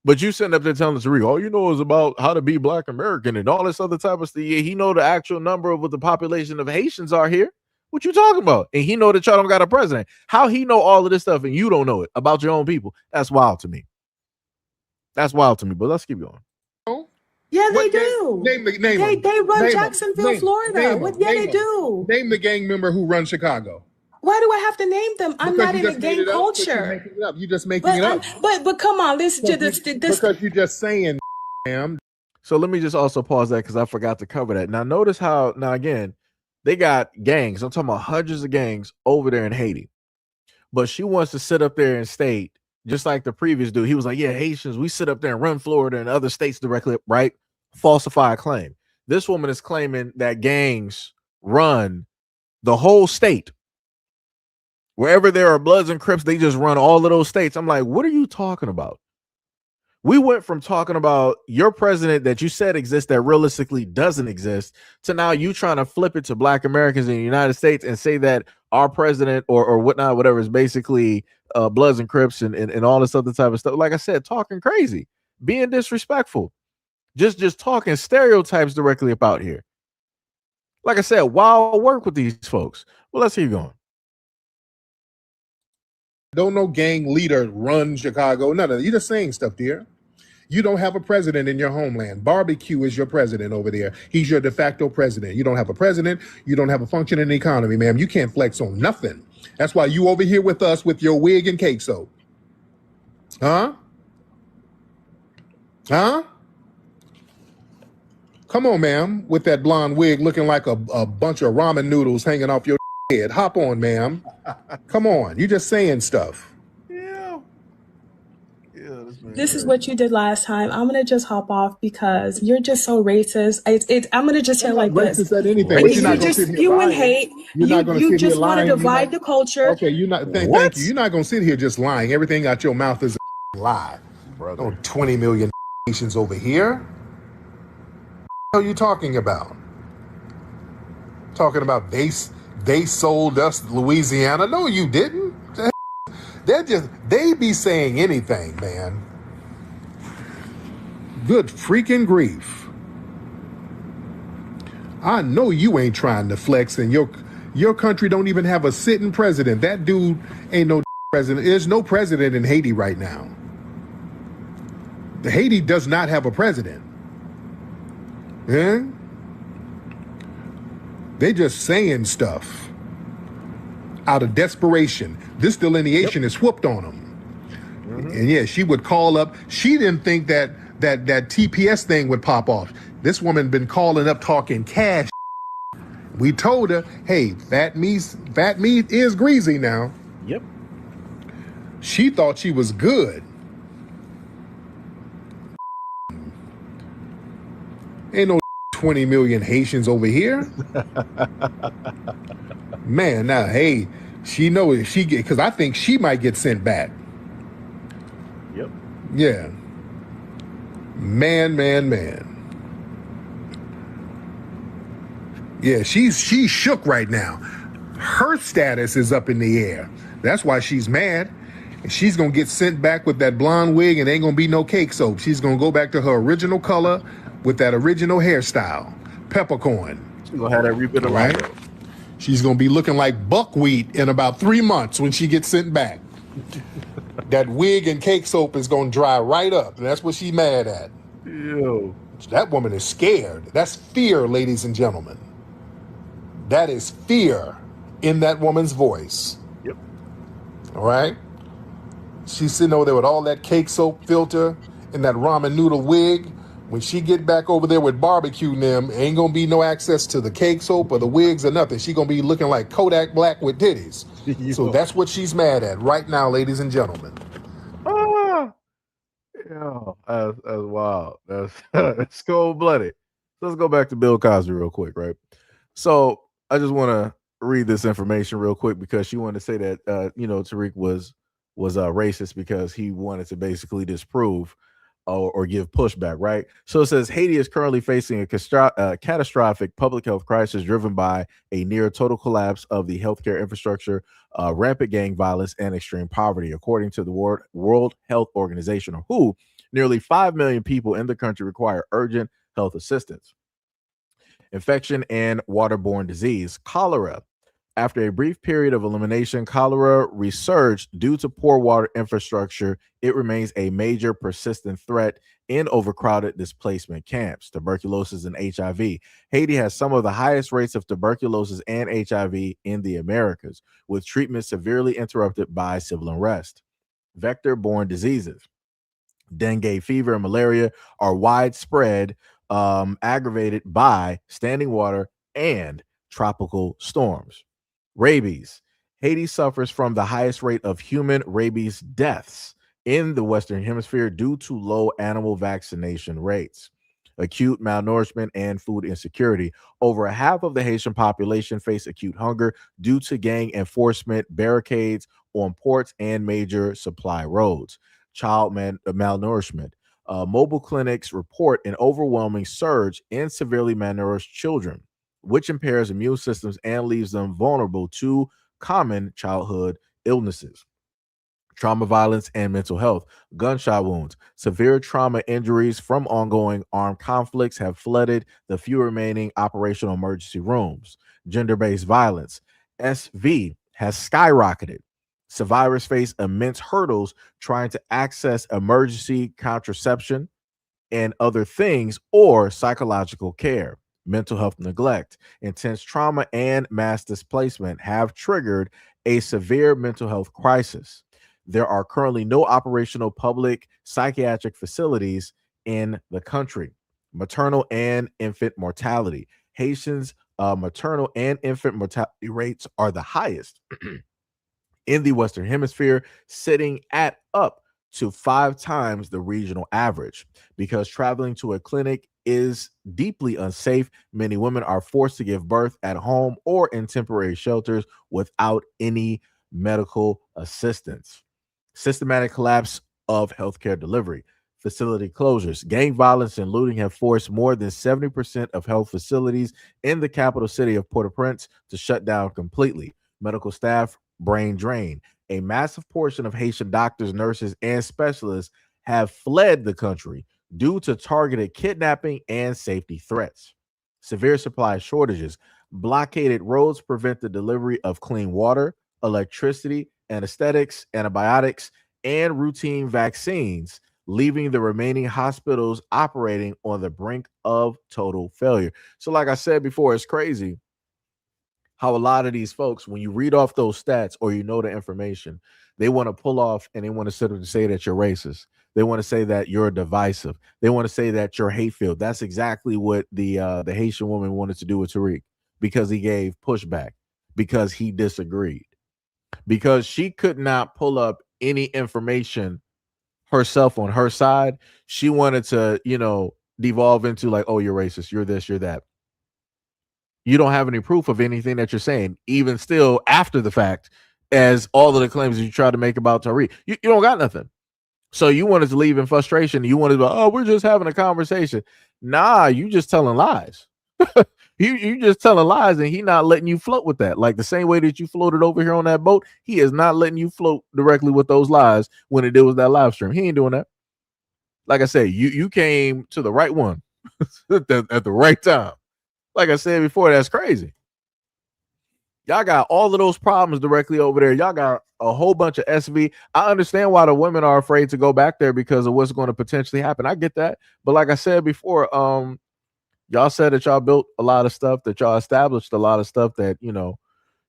But you sitting up there telling us, all you know is about how to be Black American and all this other type of stuff. Yeah, he know the actual number of what the population of Haitians are here. What you talking about? And he know that y'all don't got a president. How he know all of this stuff and you don't know it about your own people? That's wild to me. That's wild to me. But let's keep going. Yeah, they do. Name they run Jacksonville, Florida. They do. Name the gang member who runs Chicago. Why do I have to name them? I'm not in a gang culture. You're just making it up. But come on, this because you're just saying, ma'am. So let me just also pause that because I forgot to cover that. Now notice how again they got gangs. I'm talking about hundreds of gangs over there in Haiti, but she wants to sit up there and state, just like the previous dude. He was like, yeah, Haitians, we sit up there and run Florida and other states directly, right? Falsify a claim. This woman is claiming that gangs run the whole state. Wherever there are Bloods and Crips, they just run all of those states. I'm like, what are you talking about? We went from talking about your president that you said exists that realistically doesn't exist to now you trying to flip it to Black Americans in the United States and say that our president or whatnot, whatever, is basically Bloods and Crips and all this other type of stuff. Like I said, talking crazy, being disrespectful, just talking stereotypes directly about here. Like I said, wild work with these folks. Well, let's keep going. Don't no gang leader run Chicago. None of that. You're just saying stuff, dear. You don't have a president in your homeland. Barbecue is your president over there. He's your de facto president. You don't have a president. You don't have a functioning economy, ma'am. You can't flex on nothing. That's why you over here with us with your wig and cake soap. Huh? Huh? Come on, ma'am, with that blonde wig looking like a bunch of ramen noodles hanging off your head. Hop on, ma'am. Come on. You just saying stuff. Yeah. This is what you did last time. I'm gonna just hop off because you're just so racist. I'm gonna just say like this. Racist at anything. You and hate. You just want to divide the culture. Okay, you're not. Thank you. You're not gonna sit here just lying. Everything out your mouth is a lie. Brother. Oh, 20 million nations over here. What are you talking about? Talking about they sold us Louisiana? No, you didn't. They be saying anything, man. Good freaking grief. I know you ain't trying to flex, and your country don't even have a sitting president. That dude ain't no president. There's no president in Haiti right now. Haiti does not have a president. Yeah? They just saying stuff out of desperation. This delineation is whooped on them. Mm-hmm. And yeah, she would call up. She didn't think that TPS thing would pop off. This woman been calling up talking cash. We told her, hey, fat meat is greasy now. Yep. She thought she was good. Ain't no 20 million Haitians over here. Man, now, hey, she knows if she get, because I think she might get sent back. Yep. Yeah. Man. Yeah, she's shook right now. Her status is up in the air. That's why she's mad. And she's going to get sent back with that blonde wig and ain't going to be no cake soap. She's going to go back to her original color with that original hairstyle. Peppercorn. She's going to have that rebuild right? She's going to be looking like buckwheat in about 3 months when she gets sent back. That wig and cake soap is going to dry right up. And that's what she's mad at. Ew. That woman is scared. That's fear, ladies and gentlemen. That is fear in that woman's voice. Yep. All right? She's sitting over there with all that cake soap filter and that ramen noodle wig. When she get back over there with barbecue and them, ain't gonna be no access to the cake soap or the wigs or nothing. She gonna be looking like Kodak Black with titties. So that's what she's mad at right now, ladies and gentlemen. That's wild. That's cold-blooded. So let's go back to Bill Cosby real quick, right? So I just want to read this information real quick because she wanted to say that Tariq was racist because he wanted to basically disprove or give pushback, right? So it says Haiti is currently facing a catastrophic public health crisis driven by a near total collapse of the healthcare infrastructure, rampant gang violence, and extreme poverty. According to the World Health Organization, or WHO, nearly 5 million people in the country require urgent health assistance. Infection and waterborne disease, cholera. After a brief period of elimination, cholera resurged due to poor water infrastructure. It remains a major persistent threat in overcrowded displacement camps. Tuberculosis and HIV. Haiti has some of the highest rates of tuberculosis and HIV in the Americas, with treatment severely interrupted by civil unrest. Vector-borne diseases. Dengue fever and malaria are widespread, aggravated by standing water and tropical storms. Rabies. Haiti suffers from the highest rate of human rabies deaths in the Western Hemisphere due to low animal vaccination rates. Acute malnourishment and food insecurity. Over half of the Haitian population face acute hunger due to gang enforcement barricades on ports and major supply roads. Child malnourishment. Mobile clinics report an overwhelming surge in severely malnourished children, which impairs immune systems and leaves them vulnerable to common childhood illnesses. Trauma, violence, and mental health. Gunshot wounds. Severe trauma injuries from ongoing armed conflicts have flooded the few remaining operational emergency rooms. Gender-based violence. SV has skyrocketed. Survivors face immense hurdles trying to access emergency contraception and other things or psychological care. Mental health neglect, intense trauma, and mass displacement have triggered a severe mental health crisis. There are currently no operational public psychiatric facilities in the country. Maternal and infant mortality. Haitians' maternal and infant mortality rates are the highest in the Western Hemisphere, sitting at up to 5 times the regional average. Because traveling to a clinic is deeply unsafe, many women are forced to give birth at home or in temporary shelters without any medical assistance. Systematic collapse of healthcare delivery. Facility closures. Gang violence and looting have forced more than 70% of health facilities in the capital city of Port-au-Prince to shut down completely. Medical staff brain drain. A massive portion of Haitian doctors, nurses, and specialists have fled the country due to targeted kidnapping and safety threats. Severe supply shortages. Blockaded roads prevent the delivery of clean water, electricity, anesthetics, antibiotics, and routine vaccines, leaving the remaining hospitals operating on the brink of total failure. So, like I said before, it's crazy how a lot of these folks, when you read off those stats or you know the information, they want to pull off and they want to sit up and say that you're racist. They want to say that you're divisive. They want to say that you're hate-filled. That's exactly what the Haitian woman wanted to do with Tariq, because he gave pushback, because he disagreed, because she could not pull up any information herself on her side. She wanted to, devolve into like, oh, you're racist, you're this, you're that. You don't have any proof of anything that you're saying, even still after the fact, as all of the claims you try to make about Tariq. You don't got nothing. So you wanted to leave in frustration. You wanted to, oh, we're just having a conversation. Nah, you just telling lies. you just telling lies, and he not letting you float with that. Like the same way that you floated over here on that boat, he is not letting you float directly with those lies when it was that live stream. He ain't doing that. Like I said, you came to the right one at the right time. Like I said before, that's crazy. Y'all got all of those problems directly over there. Y'all got a whole bunch of SV. I understand why the women are afraid to go back there because of what's going to potentially happen. I get that. But like I said before, y'all said that y'all built a lot of stuff, that y'all established a lot of stuff, that, you know,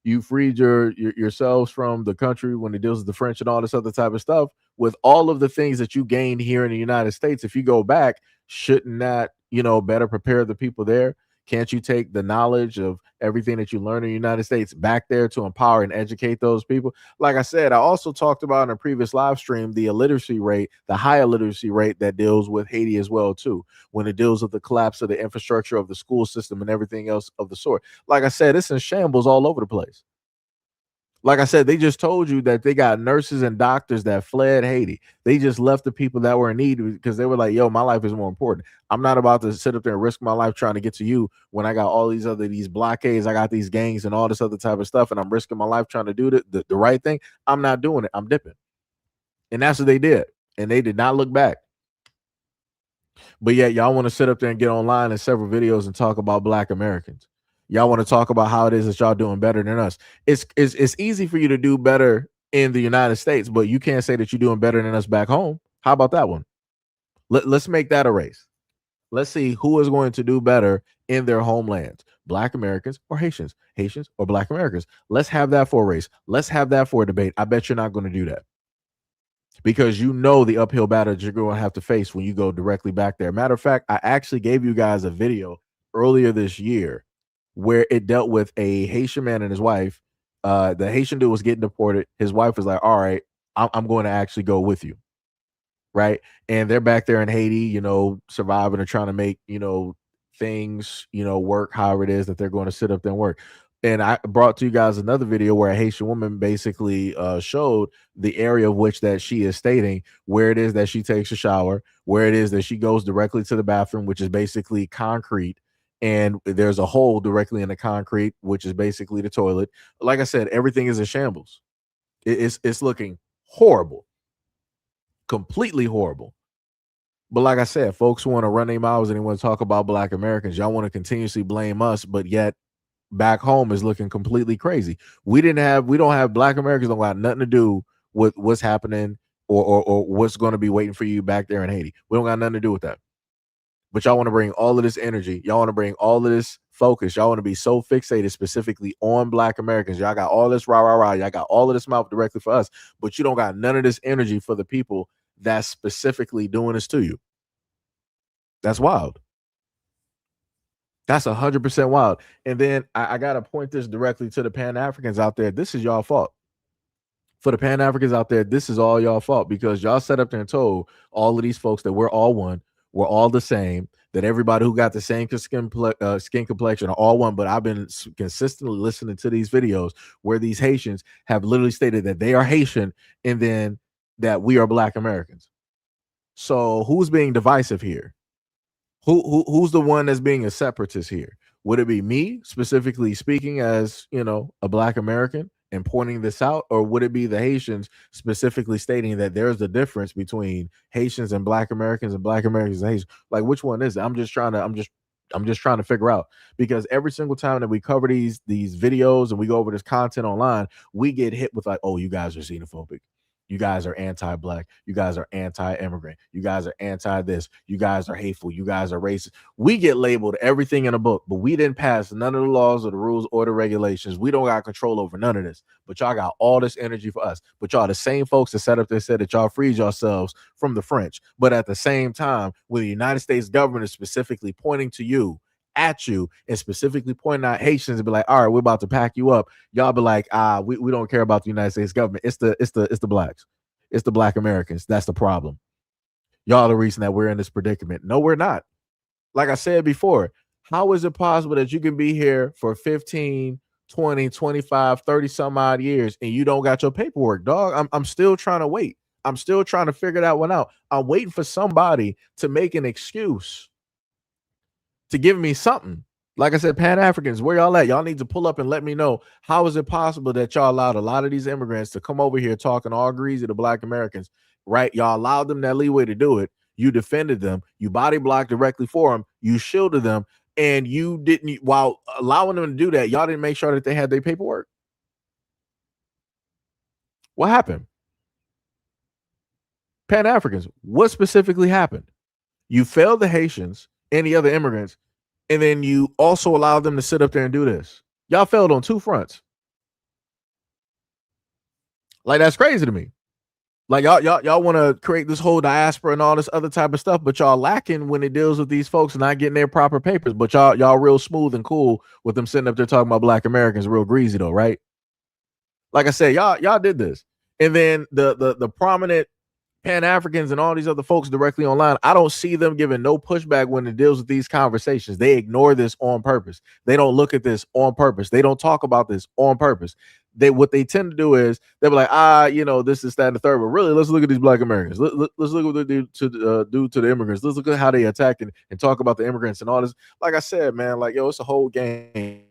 you freed yourselves from the country when it deals with the French and all this other type of stuff. With all of the things that you gained here in the United States, if you go back, shouldn't that, you know, better prepare the people there? Can't you take the knowledge of everything that you learn in the United States back there to empower and educate those people? Like I said, I also talked about in a previous live stream the illiteracy rate, the high illiteracy rate that deals with Haiti as well too, when it deals with the collapse of the infrastructure of the school system and everything else of the sort. Like I said, it's in shambles all over the place. Like I said, they just told you that they got nurses and doctors that fled Haiti. They just left the people that were in need because they were like, yo, my life is more important. I'm not about to sit up there and risk my life trying to get to you when I got all these blockades, I got these gangs and all this other type of stuff, and I'm risking my life trying to do the right thing. I'm not doing it. I'm dipping. And that's what they did. And they did not look back. But yet y'all want to sit up there and get online in several videos and talk about Black Americans. Y'all want to talk about how it is that y'all doing better than us. It's easy for you to do better in the United States, but you can't say that you're doing better than us back home. How about that one? Let's make that a race. Let's see who is going to do better in their homelands. Black Americans or Haitians or Black Americans. Let's have that for a race. Let's have that for a debate. I bet you're not going to do that, because you know the uphill battle you're going to have to face when you go directly back there. Matter of fact, I actually gave you guys a video earlier this year where it dealt with a Haitian man and his wife. The Haitian dude was getting deported. His wife was like, all right, I'm going to actually go with you. Right. And they're back there in Haiti, you know, surviving and trying to make, you know, things, you know, work however it is that they're going to sit up there and work. And I brought to you guys another video where a Haitian woman basically showed the area of which that she is stating, where it is that she takes a shower, where it is that she goes directly to the bathroom, which is basically concrete. And there's a hole directly in the concrete, which is basically the toilet. Like I said, everything is in shambles. It's looking horrible, completely horrible. But like I said, folks want to run their mouths and they want to talk about Black Americans. Y'all want to continuously blame us, but yet back home is looking completely crazy. We don't have Black Americans don't got nothing to do with what's happening or what's going to be waiting for you back there in Haiti. We don't got nothing to do with that. But y'all want to bring all of this energy. Y'all want to bring all of this focus. Y'all want to be so fixated specifically on Black Americans. Y'all got all this rah. Y'all got all of this mouth directly for us, but you don't got none of this energy for the people that's specifically doing this to you. That's wild. That's 100% wild. And then I got to point this directly to the Pan-Africans out there. This is y'all fault. For the Pan-Africans out there, this is all y'all fault, because y'all sat up there and told all of these folks that we're all one, we're all the same, that everybody who got the same skin complexion are all one. But I've been consistently listening to these videos where these Haitians have literally stated that they are Haitian and then that we are Black Americans. So who's being divisive here? Who's the one that's being a separatist here? Would it be me specifically speaking as, you know, a Black American and pointing this out, or would it be the Haitians specifically stating that there's a difference between Haitians and Black Americans and Black Americans and Haitians? Like, which one is it? I'm just trying to figure out, because every single time that we cover these videos and we go over this content online, we get hit with like, oh, you guys are xenophobic. You guys are anti-Black. You guys are anti-immigrant. You guys are anti-this. You guys are hateful. You guys are racist. We get labeled everything in a book, but we didn't pass none of the laws or the rules or the regulations. We don't got control over none of this, but y'all got all this energy for us. But y'all the same folks that set up there said that y'all freed yourselves from the French. But at the same time, when the United States government is specifically pointing to you, at you, and specifically pointing out Haitians and be like, all right, we're about to pack you up. Y'all be like, we don't care about the United States government. It's the Blacks. It's the Black Americans. That's the problem. Y'all the reason that we're in this predicament. No, we're not. Like I said before, how is it possible that you can be here for 15, 20, 25, 30 some odd years and you don't got your paperwork, dog? I'm still trying to wait. I'm still trying to figure that one out. I'm waiting for somebody to make an excuse to give me something. Like I said, Pan-Africans, where y'all at? Y'all need to pull up and let me know, how is it possible that y'all allowed a lot of these immigrants to come over here talking all greasy to Black Americans, right? Y'all allowed them that leeway to do it. You defended them. You body blocked directly for them. You shielded them. And you didn't, while allowing them to do that, y'all didn't make sure that they had their paperwork. What happened? Pan-Africans, what specifically happened? You failed the Haitians and the other immigrants, and then you also allowed them to sit up there and do this. Y'all failed on two fronts. Like, that's crazy to me. Like, y'all want to create this whole diaspora and all this other type of stuff, but y'all lacking when it deals with these folks not getting their proper papers. But y'all real smooth and cool with them sitting up there talking about Black Americans, real greasy though, right? Like I said, y'all did this, and then the prominent Pan-Africans and all these other folks directly online, I don't see them giving no pushback when it deals with these conversations. They ignore this on purpose. They don't look at this on purpose. They don't talk about this on purpose. What they tend to do is they'll be like, this is that and the third, but really, let's look at these Black Americans. Let's look at what they do to the immigrants. Let's look at how they attack and talk about the immigrants and all this. Like I said, man, like, yo, it's a whole game,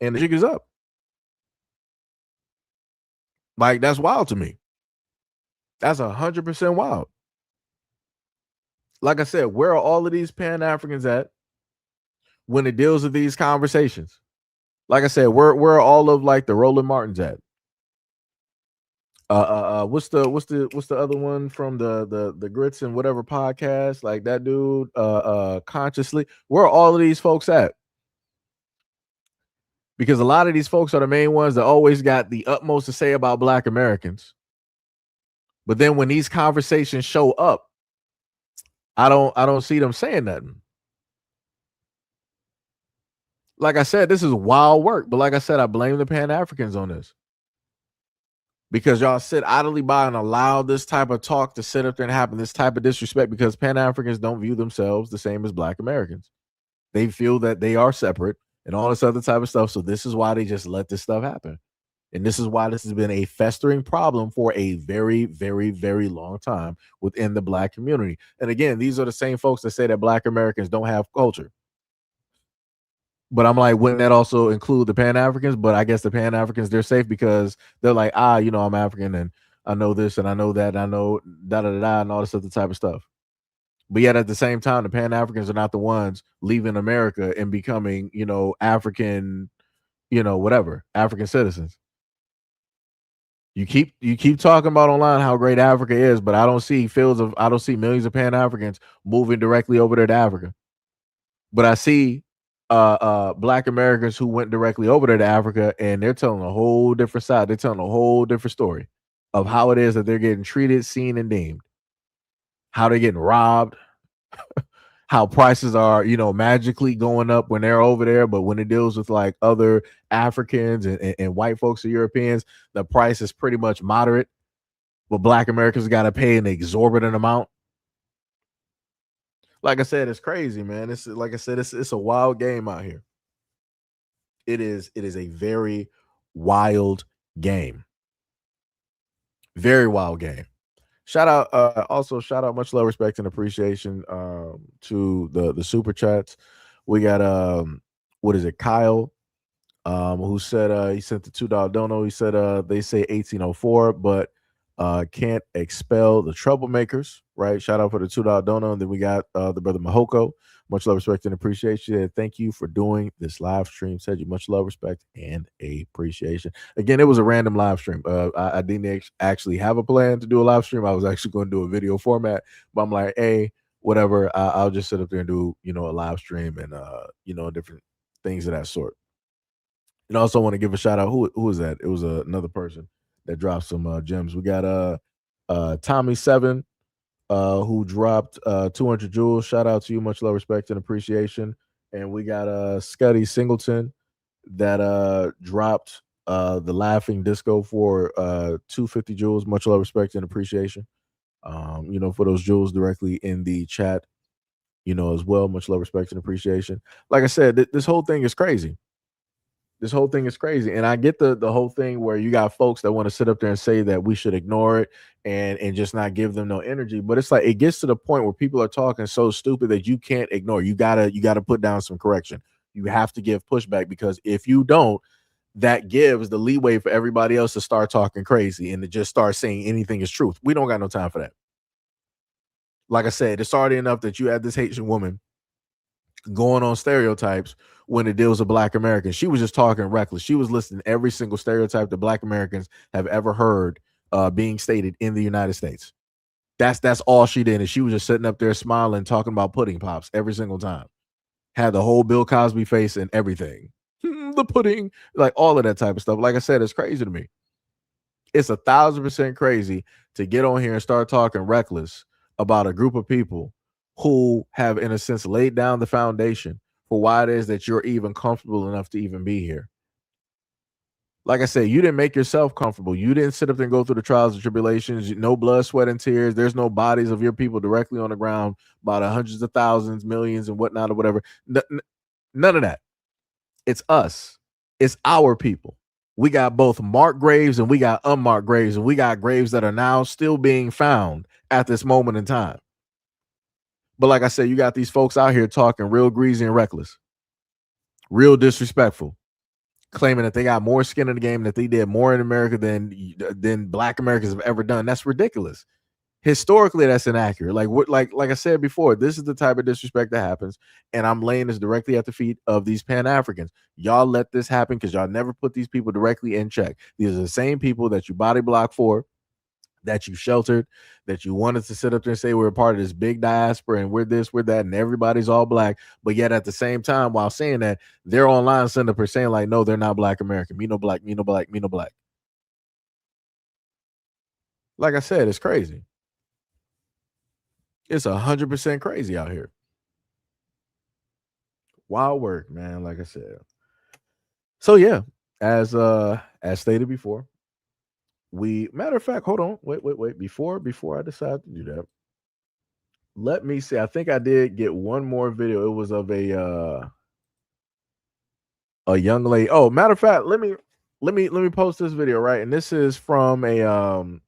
and the jig is up. Like, that's wild to me. That's 100% wild. Like I said, where are all of these Pan-Africans at when it deals with these conversations? Like I said, where are all of like the Roland Martins at? What's the other one from the Grits and whatever podcast? Like that dude, Consciously. Where are all of these folks at? Because a lot of these folks are the main ones that always got the utmost to say about Black Americans. But then when these conversations show up, I don't see them saying nothing. Like I said, this is wild work. But like I said, I blame the Pan-Africans on this. Because y'all sit idly by and allow this type of talk to sit up there and happen, this type of disrespect, because Pan-Africans don't view themselves the same as Black Americans. They feel that they are separate and all this other type of stuff. So this is why they just let this stuff happen. And this is why this has been a festering problem for a very, very, very long time within the Black community. And again, these are the same folks that say that Black Americans don't have culture. But I'm like, wouldn't that also include the Pan-Africans? But I guess the Pan-Africans, they're safe because they're like, I'm African and I know this and I know that and I know da-da-da-da and all this other type of stuff. But yet at the same time, the Pan-Africans are not the ones leaving America and becoming, African, whatever, African citizens. You keep talking about online how great Africa is, but I don't see millions of Pan-Africans moving directly over there to Africa. But I see Black Americans who went directly over there to Africa, and they're telling a whole different side. They're telling a whole different story of how it is that they're getting treated, seen, and deemed. How they're getting robbed, how prices are, magically going up when they're over there. But when it deals with like other Africans and white folks or Europeans, the price is pretty much moderate. But Black Americans got to pay an exorbitant amount. Like I said, it's crazy, man. It's like I said, it's a wild game out here. It is a very wild game. Very wild game. Shout out, much love, respect, and appreciation to the super chats. We got Kyle, who said he sent the $2 dono. He said they say 1804, but can't expel the troublemakers, right? Shout out for the $2 dono. And then we got the brother Mahoko. Much love, respect, and appreciation. Thank you for doing this live stream. Said you much love, respect, and appreciation. Again, it was a random live stream. I didn't actually have a plan to do a live stream. I was actually going to do a video format, but I'm like, hey, whatever. I'll just sit up there and do, a live stream and, different things of that sort. And I also want to give a shout out. Who was that? It was another person that dropped some gems. We got Tommy7, who dropped 200 jewels. Shout out to you. Much love, respect, and appreciation. And we got Scotty Singleton that dropped the Laughing Disco for 250 jewels. Much love, respect, and appreciation. For those jewels directly in the chat, as well. Much love, respect, and appreciation. Like I said, this whole thing is crazy. This whole thing is crazy. And I get the whole thing where you got folks that want to sit up there and say that we should ignore it and just not give them no energy. But it's like it gets to the point where people are talking so stupid that you can't ignore. You gotta put down some correction. You have to give pushback, because if you don't, that gives the leeway for everybody else to start talking crazy and to just start saying anything is truth. We don't got no time for that. Like I said, it's already enough that you had this Haitian woman going on Stereotypes when it deals with Black Americans. She was just talking reckless. She was listing every single stereotype that Black Americans have ever heard being stated in the United States. That's all she did. And she was just sitting up there smiling, talking about pudding pops every single time. Had the whole Bill Cosby face and everything. The pudding, like all of that type of stuff. Like I said, it's crazy to me. It's 1,000% crazy to get on here and start talking reckless about a group of people who have, in a sense, laid down the foundation for why it is that you're even comfortable enough to even be here. Like I said, you didn't make yourself comfortable. You didn't sit up there and go through the trials and tribulations. No blood, sweat, and tears. There's no bodies of your people directly on the ground, about hundreds of thousands, millions, and whatnot, or whatever. None of that. It's us. It's our people. We got both marked graves and we got unmarked graves, and we got graves that are now still being found at this moment in time. But like I said, you got these folks out here talking real greasy and reckless, real disrespectful, claiming that they got more skin in the game, that they did more in America than Black Americans have ever done. That's ridiculous. Historically, that's inaccurate. Like I said before, this is the type of disrespect that happens, and I'm laying this directly at the feet of these Pan-Africans. Y'all let this happen because y'all never put these people directly in check. These are the same people that you body block for, that you sheltered, that you wanted to sit up there and say we're a part of this big diaspora and we're this, we're that, and everybody's all Black. But yet at the same time, while saying that, they're online sitting up there saying like, no, they're not Black American. Me no Black, me no Black, me no Black. Like I said, it's crazy. It's 100% crazy out here. Wild work, man. Like I said. So yeah, as stated before, matter of fact, hold on, wait. Before I decide to do that, let me see. I think I did get one more video. It was of a young lady. Oh, matter of fact, let me post this video, right? And this is from a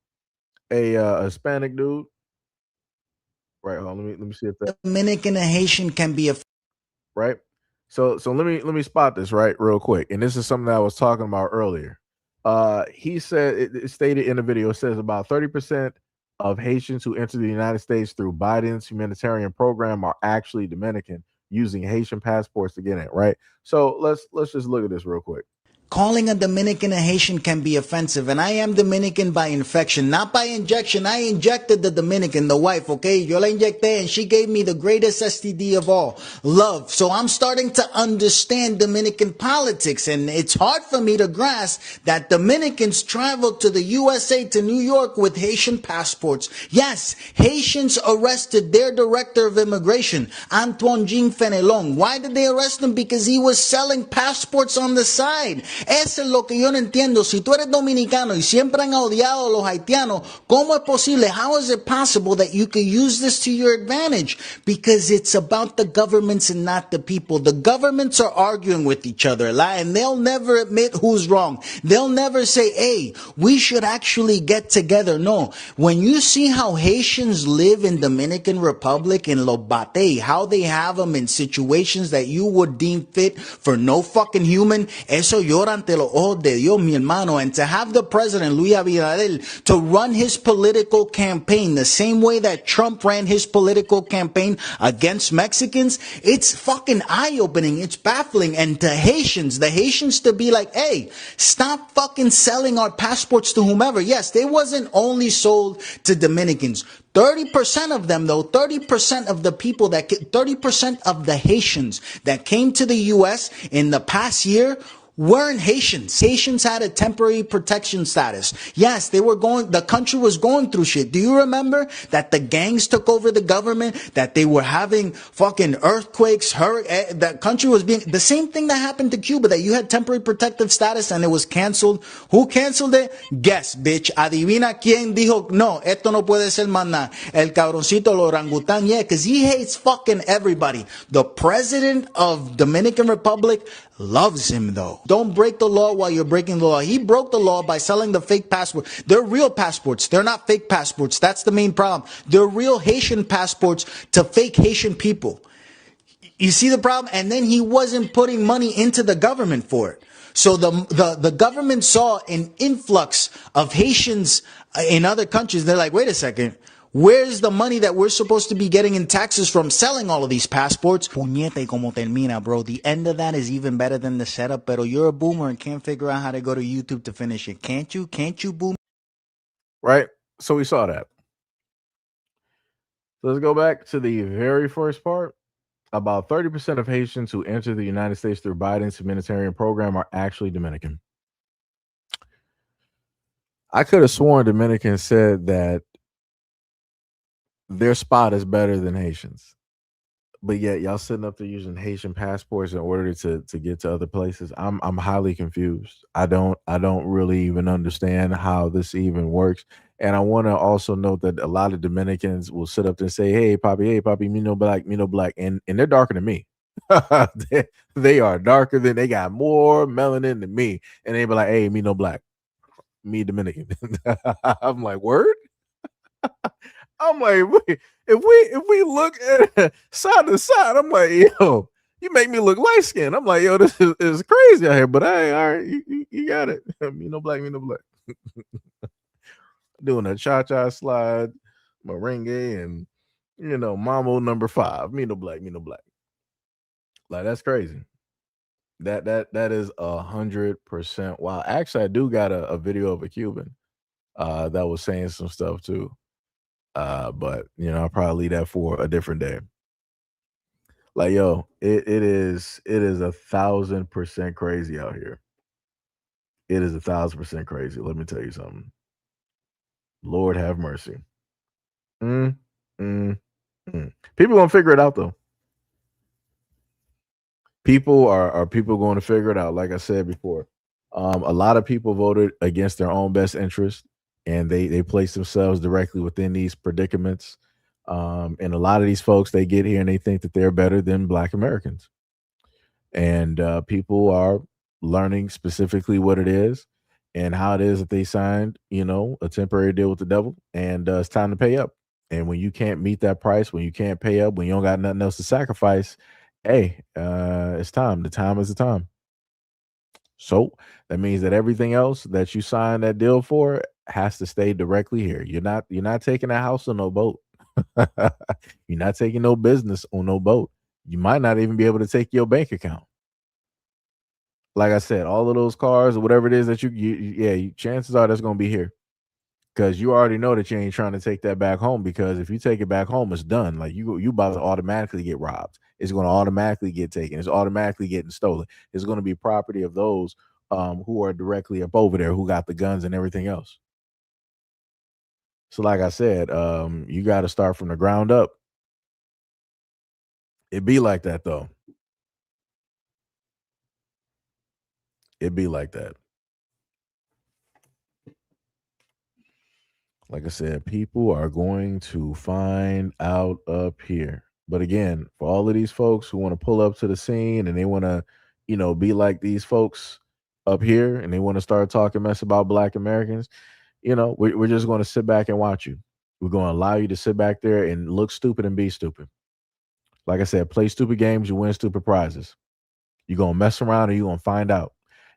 Hispanic dude. Right, hold on, let me see if that Dominican and Haitian can be a right. So let me spot this right real quick. And this is something that I was talking about earlier. He said it stated in the video, it says about 30% of Haitians who enter the United States through Biden's humanitarian program are actually Dominican, using Haitian passports to get in, right? So let's just look at this real quick. Calling a Dominican a Haitian can be offensive, and I am Dominican by infection, not by injection. I injected the Dominican, the wife, okay? Yo la inyecté, and she gave me the greatest STD of all, love. So I'm starting to understand Dominican politics, and it's hard for me to grasp that Dominicans traveled to the USA, to New York, with Haitian passports. Yes, Haitians arrested their director of immigration, Antoine Jean Fenelon. Why did they arrest him? Because he was selling passports on the side. Eso es lo que yo no entiendo. Si tú eres dominicano y siempre han odiado a los haitianos, ¿cómo es posible? How is it possible that you could use this to your advantage? Because it's about the governments and not the people. The governments are arguing with each other, and they'll never admit who's wrong. They'll never say, hey, we should actually get together. No. When you see how Haitians live in Dominican Republic, in Lobate, how they have them in situations that you would deem fit for no fucking human, eso llora ante los ojos de Dios, mi hermano. And to have the president, Luis Abinader, to run his political campaign the same way that Trump ran his political campaign against Mexicans, it's fucking eye-opening. It's baffling. And to Haitians, the Haitians to be like, hey, stop fucking selling our passports to whomever. Yes, they wasn't only sold to Dominicans. 30% of them, though, 30% of the people 30% of the Haitians that came to the U.S. in the past year weren't Haitians. Haitians had a temporary protection status. Yes, the country was going through shit. Do you remember that the gangs took over the government, that they were having fucking earthquakes, the country was being, the same thing that happened to Cuba, that you had temporary protective status and it was canceled. Who canceled it? Guess, bitch. Adivina quién dijo, no, esto no puede ser más nada. El cabroncito, el orangután, yeah, because he hates fucking everybody. The president of Dominican Republic loves him though. Don't break the law while you're breaking the law. He broke the law by selling the fake passport. They're real passports. They're not fake passports. That's the main problem. They're real Haitian passports to fake Haitian people. You see the problem? And then he wasn't putting money into the government for it. So the government saw an influx of Haitians in other countries. They're like, wait a second. Where's the money that we're supposed to be getting in taxes from selling all of these passports? Puñete como termina, bro. The end of that is even better than the setup. Pero you're a boomer and can't figure out how to go to YouTube to finish it. Can't you? Can't you, boomer? Right? So we saw that. So let's go back to the very first part. About 30% of Haitians who enter the United States through Biden's humanitarian program are actually Dominican. I could have sworn Dominicans said that their spot is better than Haitians, but yet y'all sitting up there using Haitian passports in order to get to other places. I'm highly confused. I don't really even understand how this even works. And I want to also note that a lot of Dominicans will sit up there and say, hey, Poppy, me no black, and they're darker than me. they are darker than, they got more melanin than me, and they be like, hey, me no black, me Dominican. I'm like, word? I'm like, if we look at side to side, I'm like, yo, you make me look light skinned. I'm like, yo, this is crazy out here. But hey, all right, you got it. Me no black. Doing a cha-cha slide, merengue, and Mambo number 5. Me no black. Like, that's crazy. That is 100% wow. Actually, I do got a video of a Cuban that was saying some stuff too. But I'll probably leave that for a different day. Like, yo, it is 1,000% crazy out here. It is 1,000% crazy. Let me tell you something. Lord have mercy. People gonna figure it out though. People are going to figure it out. Like I said before, a lot of people voted against their own best interest, and they place themselves directly within these predicaments. And a lot of these folks, they get here and they think that they're better than Black Americans. And people are learning specifically what it is and how it is that they signed, a temporary deal with the devil, and it's time to pay up. And when you can't meet that price, when you can't pay up, when you don't got nothing else to sacrifice, hey, it's time. The time is the time. So that means that everything else that you signed that deal for has to stay directly here. You're not taking a house on no boat. You're not taking no business on no boat. You might not even be able to take your bank account. Like I said, all of those cars or whatever it is that chances are that's going to be here, because you already know that you ain't trying to take that back home, because if you take it back home, it's done. Like you about to automatically get robbed. It's going to automatically get taken. It's automatically getting stolen. It's going to be property of those who are directly up over there, who got the guns and everything else. So like I said, you got to start from the ground up. It be like that though. It be like that. Like I said, people are going to find out up here. But again, for all of these folks who want to pull up to the scene and they want to, be like these folks up here, and they want to start talking mess about Black Americans, we're just going to sit back and watch you. We're going to allow you to sit back there and look stupid and be stupid. Like I said, play stupid games, you win stupid prizes. You're going to mess around and you're going to find out.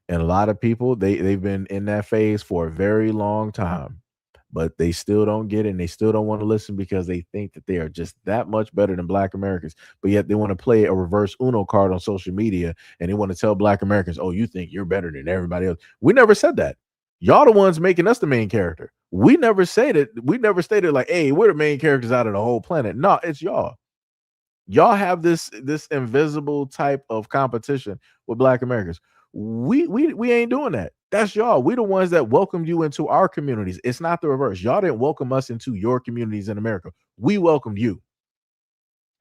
And a lot of people, they've been in that phase for a very long time, but they still don't get it, and they still don't want to listen because they think that they are just that much better than Black Americans. But yet they want to play a reverse Uno card on social media, and they want to tell Black Americans, oh, you think you're better than everybody else. We never said that. Y'all the ones making us the main character. We never stated like, hey, we're the main characters out of the whole planet. No, it's y'all. Y'all have this invisible type of competition with Black Americans. We ain't doing that. That's y'all. We the ones that welcomed you into our communities. It's not the reverse. Y'all didn't welcome us into your communities in America. We welcomed you.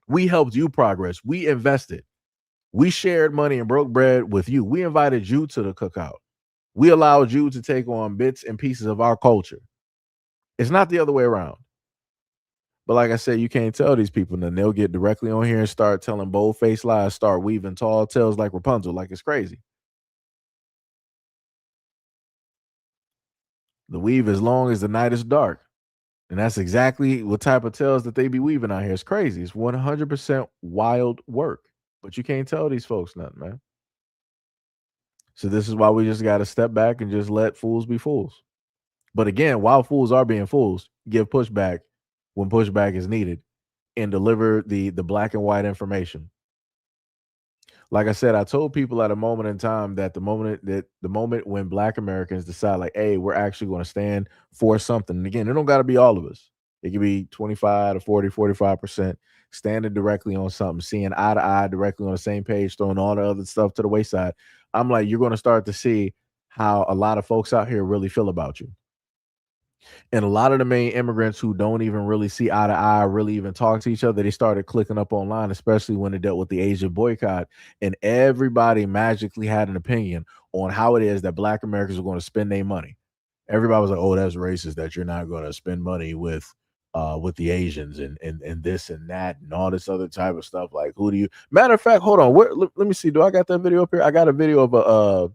We helped you progress. We invested. We shared money and broke bread with you. We invited you to the cookout. We allowed you to take on bits and pieces of our culture. It's not the other way around. But like I said, you can't tell these people nothing. They'll get directly on here and start telling bold-faced lies, start weaving tall tales like Rapunzel, like it's crazy. The weave as long as the night is dark. And that's exactly what type of tales that they be weaving out here. It's crazy. It's 100% wild work. But you can't tell these folks nothing, man. So this is why we just got to step back and just let fools be fools. But again, while fools are being fools, give pushback when pushback is needed and deliver the black and white information. Like I said, I told people at a moment in time that the moment when Black Americans decide, like, hey, we're actually going to stand for something. And again, it don't got to be all of us. It could be 25 to 40, 45% standing directly on something, seeing eye to eye directly on the same page, throwing all the other stuff to the wayside. I'm like, you're going to start to see how a lot of folks out here really feel about you. And a lot of the main immigrants who don't even really see eye to eye, really even talk to each other, they started clicking up online, especially when it dealt with the Asian boycott. And everybody magically had an opinion on how it is that Black Americans are going to spend their money. Everybody was like, oh, that's racist that you're not going to spend money with the Asians and this and that and all this other type of stuff. Like, who do you? Matter of fact, hold on. Let me see. Do I got that video up here? I got a video of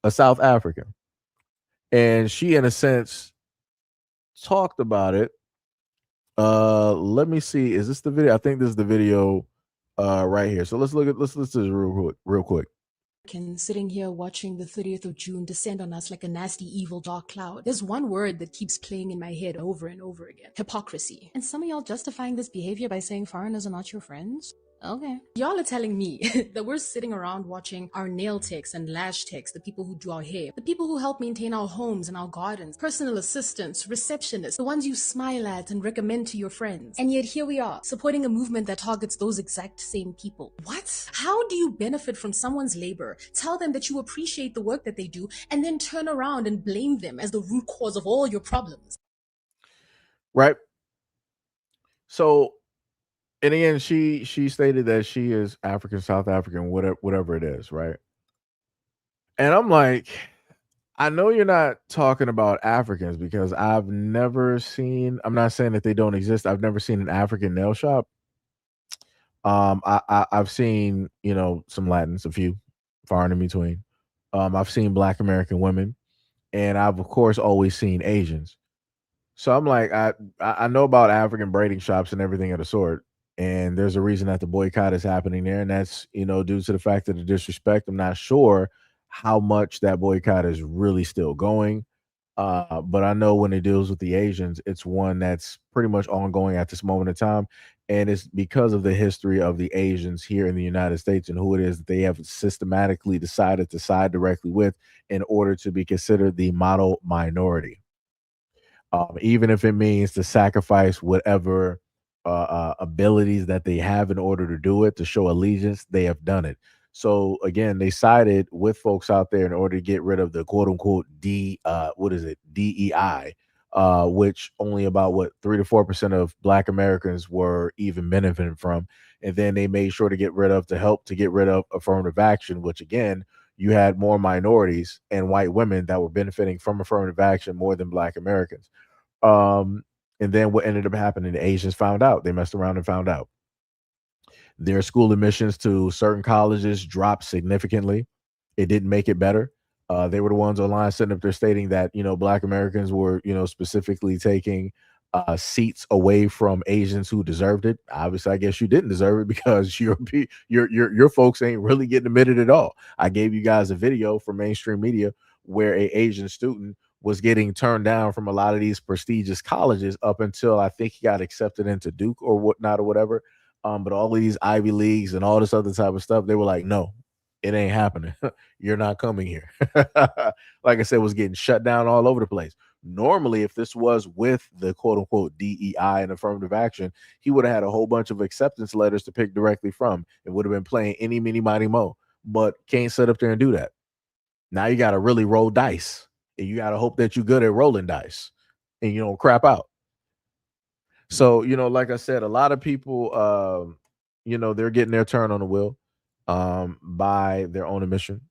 a South African, and she, in a sense, talked about it. Let me see. Is this the video? I think this is the video right here. So let's listen to this real quick. Sitting here watching the 30th of June descend on us like a nasty, evil, dark cloud. There's one word that keeps playing in my head over and over again. Hypocrisy. And some of y'all justifying this behavior by saying foreigners are not your friends? Okay. Y'all are telling me that we're sitting around watching our nail techs and lash techs, the people who do our hair, the people who help maintain our homes and our gardens, personal assistants, receptionists, the ones you smile at and recommend to your friends. And yet here we are, supporting a movement that targets those exact same people. What? How do you benefit from someone's labor, tell them that you appreciate the work that they do, and then turn around and blame them as the root cause of all your problems? Right. So, and again, she stated that she is African, South African, whatever it is, right? And I'm like, I know you're not talking about Africans because I've never seen. I'm not saying that they don't exist. I've never seen an African nail shop. I've seen some Latins, a few, far and in between. I've seen Black American women, and I've of course always seen Asians. So I'm like, I know about African braiding shops and everything of the sort. And there's a reason that the boycott is happening there. And that's, due to the fact of the disrespect. I'm not sure how much that boycott is really still going. But I know when it deals with the Asians, it's one that's pretty much ongoing at this moment in time. And it's because of the history of the Asians here in the United States and who it is that they have systematically decided to side directly with in order to be considered the model minority. Even if it means to sacrifice whatever abilities that they have in order to do it, to show allegiance, they have done it. So again, they sided with folks out there in order to get rid of the quote unquote DEI, which only about 3 to 4% of Black Americans were even benefiting from. And then they made sure to help to get rid of affirmative action, which again, you had more minorities and white women that were benefiting from affirmative action more than Black Americans. And then what ended up happening, the Asians found out. They messed around and found out. Their school admissions to certain colleges dropped significantly. It didn't make it better. They were the ones online sitting up there stating that, Black Americans were, specifically taking seats away from Asians who deserved it. Obviously, I guess you didn't deserve it because your folks ain't really getting admitted at all. I gave you guys a video from mainstream media where a Asian student was getting turned down from a lot of these prestigious colleges up until I think he got accepted into Duke or whatnot or whatever. But all of these Ivy Leagues and all this other type of stuff, they were like, no, it ain't happening. You're not coming here. Like I said, was getting shut down all over the place. Normally, if this was with the quote unquote DEI and affirmative action, he would have had a whole bunch of acceptance letters to pick directly from. It would have been playing any, mini, mighty, mo, but can't sit up there and do that. Now you got to really roll dice. And you got to hope that you're good at rolling dice and you don't crap out. So, like I said, a lot of people, they're getting their turn on the wheel by their own admission,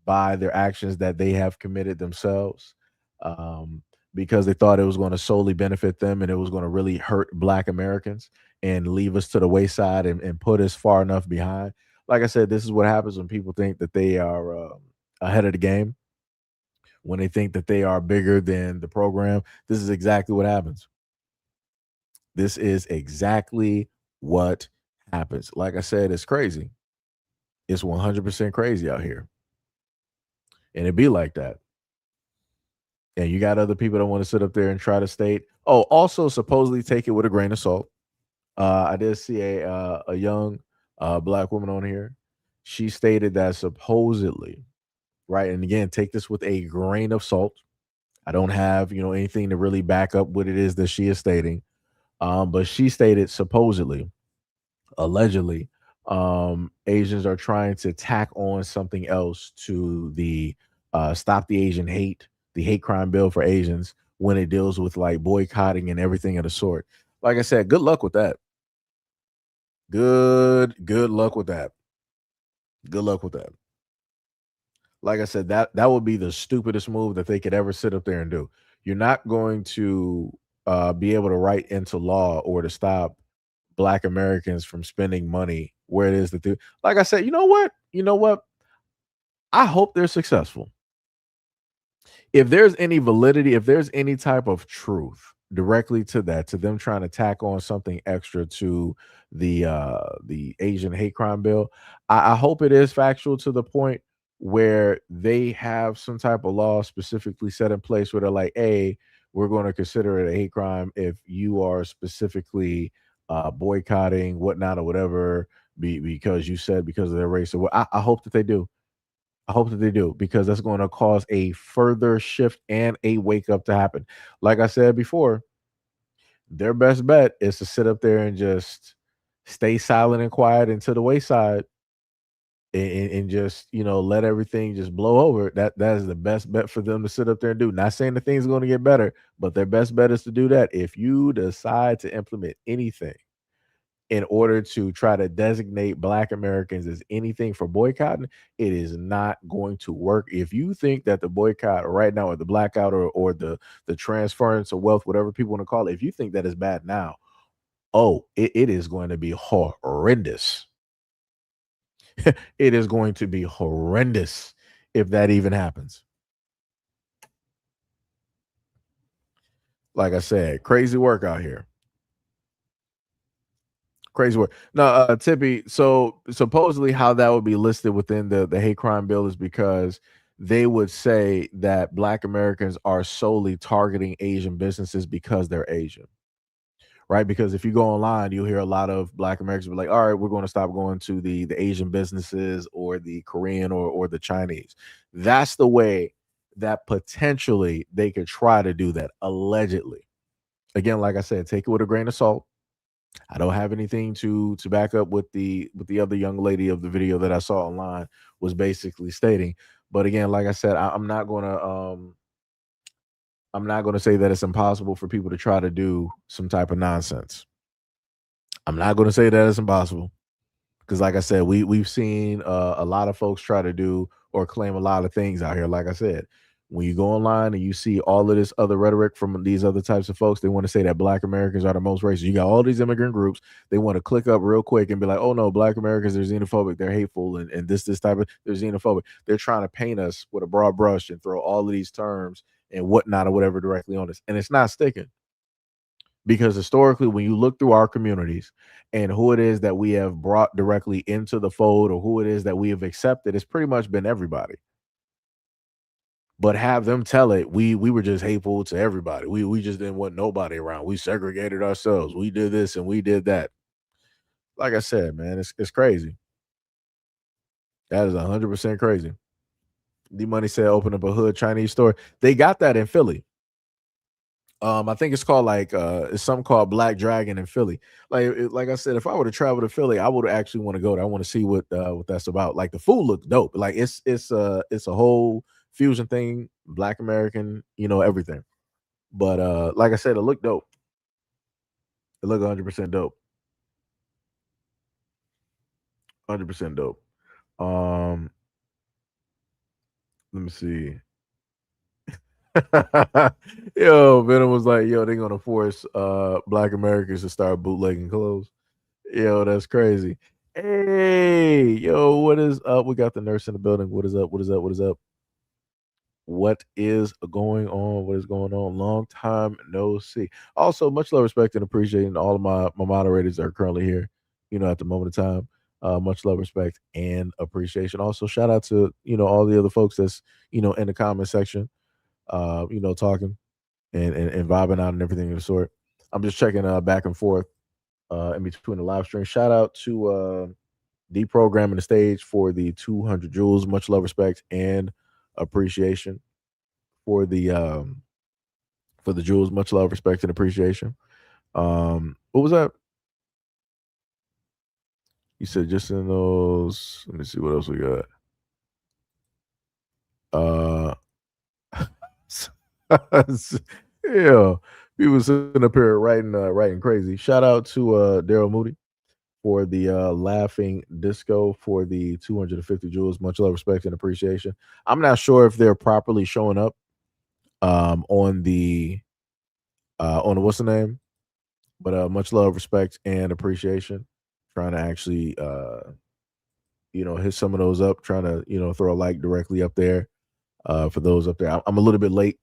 by their actions that they have committed themselves, because they thought it was going to solely benefit them and it was going to really hurt Black Americans and leave us to the wayside and put us far enough behind. Like I said, this is what happens when people think that they are ahead of the game. when they think that they are bigger than the program, this is exactly what happens. This is exactly what happens. Like I said, it's crazy. It's 100% crazy out here. And it be like that. And you got other people that want to sit up there and try to state, oh, also supposedly take it with a grain of salt. I did see a young black woman on here. She stated that supposedly, right? And again, take this with a grain of salt. I don't have, anything to really back up what it is that she is stating. But she stated supposedly, allegedly, Asians are trying to tack on something else to the Stop the Asian Hate, the hate crime bill for Asians when it deals with like boycotting and everything of the sort. Like I said, good luck with that. Good luck with that. Good luck with that. Like I said, that would be the stupidest move that they could ever sit up there and do. You're not going to be able to write into law or to stop Black Americans from spending money where it is that they, like I said, you know what? I hope they're successful. If there's any validity, if there's any type of truth directly to that, to them trying to tack on something extra to the Asian hate crime bill, I hope it is factual to the point where they have some type of law specifically set in place where they're like, hey, we're going to consider it a hate crime if you are specifically boycotting whatnot or whatever because you said because of their race. So I hope that they do. I hope that they do because that's going to cause a further shift and a wake up to happen. Like I said before, their best bet is to sit up there and just stay silent and quiet into the wayside and just, let everything just blow over. That is the best bet for them to sit up there and do. Not saying the thing's going to get better, but their best bet is to do that. If you decide to implement anything in order to try to designate Black Americans as anything for boycotting, it is not going to work. If you think that the boycott right now or the blackout or the transference of wealth, whatever people want to call it, if you think that is bad now, it is going to be horrendous. It is going to be horrendous if that even happens. Like I said, crazy work out here. Crazy work. No, Tippy. So supposedly, how that would be listed within the hate crime bill is because they would say that Black Americans are solely targeting Asian businesses because they're Asian, right? Because if you go online, you'll hear a lot of Black Americans be like, "All right, we're going to stop going to the Asian businesses or the Korean or the Chinese." That's the way that potentially they could try to do that. Allegedly, again, like I said, take it with a grain of salt. I don't have anything to back up what the other young lady of the video that I saw online was basically stating. But again, like I said, I'm not gonna say that it's impossible for people to try to do some type of nonsense. I'm not gonna say that it's impossible because, like I said, we've seen a lot of folks try to do or claim a lot of things out here. Like I said, when you go online and you see all of this other rhetoric from these other types of folks, they want to say that Black Americans are the most racist. You got all these immigrant groups. They want to click up real quick and be like, oh no, Black Americans are xenophobic. They're hateful and this type of, they're xenophobic. They're trying to paint us with a broad brush and throw all of these terms and whatnot or whatever directly on us. And it's not sticking. Because historically, when you look through our communities and who it is that we have brought directly into the fold or who it is that we have accepted, it's pretty much been everybody. But have them tell it, we were just hateful to everybody. We just didn't want nobody around. We segregated ourselves. We did this and we did that. Like I said, man, it's crazy. That is 100% crazy. D-Money said open up a hood Chinese store. They got that in Philly. I think it's called it's something called Black Dragon in Philly. Like I said, if I were to travel to Philly, I would actually want to go there. I want to see what that's about. Like the food looks dope. Like it's a whole fusion thing, Black American, everything. But like I said, it looked dope. It looked 100% dope. 100% dope. Let me see. Yo, Venom was like, yo, they're gonna force Black Americans to start bootlegging clothes. Yo, that's crazy. Hey, yo, what is up? We got the nurse in the building. What is up? What is up? What is up? What is going on? What is going on? Long time no see. Also, much love, respect, and appreciating all of my moderators that are currently here, at the moment of time. Much love, respect, and appreciation. Also, shout out to, all the other folks that's, in the comment section, talking and vibing out and everything of the sort. I'm just checking back and forth in between the live stream. Shout out to deprogramming the stage for the 200 joules. Much love, respect, and appreciation for the jewels. Much love, respect, and appreciation. What was that? You said just in those. Let me see what else we got. Yeah, people sitting up here writing crazy. Shout out to Daryl Moody for the laughing disco for the 250 joules. Much love, respect, and appreciation. I'm not sure if they're properly showing up on the what's the name, but much love, respect, and appreciation. Trying to actually hit some of those up. Trying to throw a like directly up there for those up there. I'm a little bit late,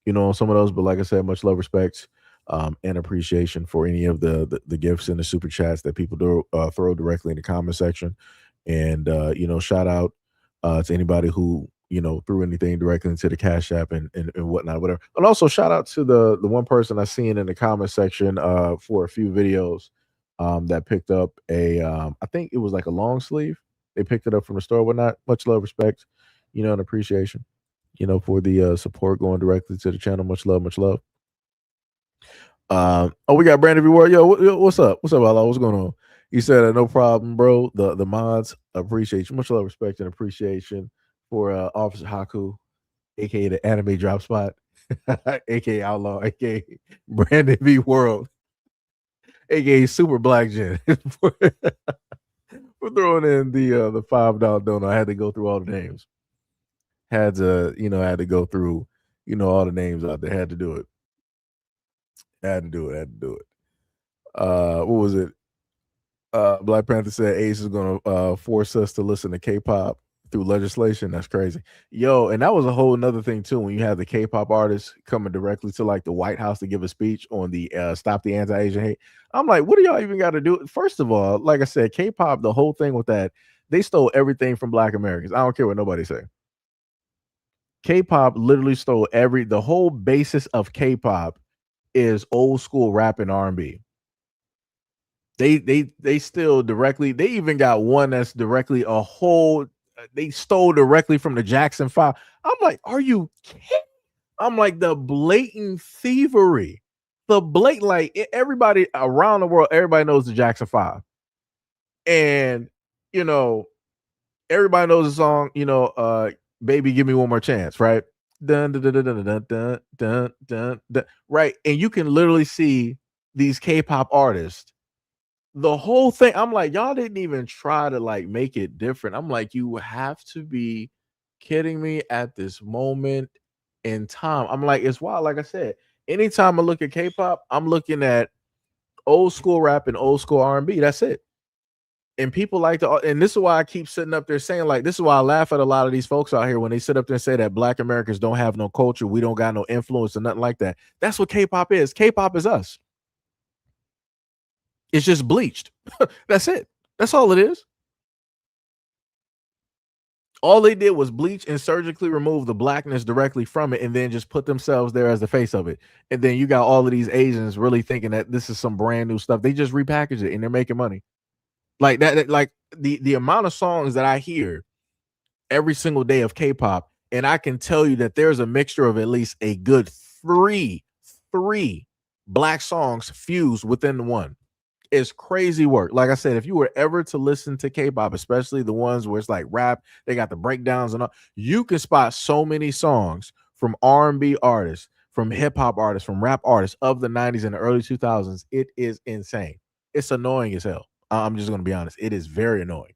on some of those, but like I said, much love, respect, and appreciation for any of the gifts and the super chats that people do throw directly in the comment section. And shout out to anybody who threw anything directly into the Cash App and whatnot, whatever. And also shout out to the one person I seen in the comment section for a few videos that picked up I think it was like a long sleeve. They picked it up from the store, whatnot. Much love, respect, and appreciation, for the support going directly to the channel. Much love, much love. We got Brandon Reward. Yo, what's up? What's up, Allah? What's going on? He said, no problem, bro. The mods appreciate you. Much love, respect, and appreciation for Officer Haku, aka the anime drop spot, aka Outlaw, aka Brandon V World, aka Super Black Gen. for throwing in the $5 donor. I had to go through all the names. Had to go through, all the names out there. Had to do it. Had to do it. What was it? Black Panther said Ace is gonna force us to listen to K-pop through legislation. That's crazy. Yo, and that was a whole nother thing too, when you have the K-pop artists coming directly to like the White House to give a speech on the stop the anti-Asian hate. I'm like, what do y'all even got to do? First of all, like I said, K-pop, the whole thing with that, they stole everything from Black Americans. I don't care what nobody say. K-pop literally stole the whole basis of K-pop is old school rap and R&B. They still directly, they even got one that's directly they stole directly from the Jackson 5. I'm like, are you kidding? I'm like, the blatant thievery. The blatant, like, everybody around the world, everybody knows the Jackson 5. And, everybody knows the song, Baby Give Me One More Chance, right? Dun, dun, dun, dun, dun, dun, dun, dun, dun, dun, right? And you can literally see these K-pop artists. The whole thing, I'm like, y'all didn't even try to like make it different. I'm like, you have to be kidding me at this moment in time. I'm like, it's wild. Like I said, anytime I look at K-pop, I'm looking at old school rap and old school R&B. That's it. And people like to, and this is why I keep sitting up there saying, like, this is why I laugh at a lot of these folks out here when they sit up there and say that Black Americans don't have no culture, we don't got no influence or nothing like that. That's what K-pop is. K-pop is us. It's just bleached. That's it. That's all it is. All they did was bleach and surgically remove the blackness directly from it and then just put themselves there as the face of it. And then you got all of these Asians really thinking that this is some brand new stuff. They just repackage it and they're making money. Like that, like the amount of songs that I hear every single day of K-pop, and I can tell you that there's a mixture of at least a good three black songs fused within one. It's crazy work. Like I said, if you were ever to listen to K-pop, especially the ones where it's like rap, they got the breakdowns and all, you can spot so many songs from R&B artists, from hip-hop artists, from rap artists of the 90s and the early 2000s. It is insane. It's annoying as hell. I'm just going to be honest. It is very annoying.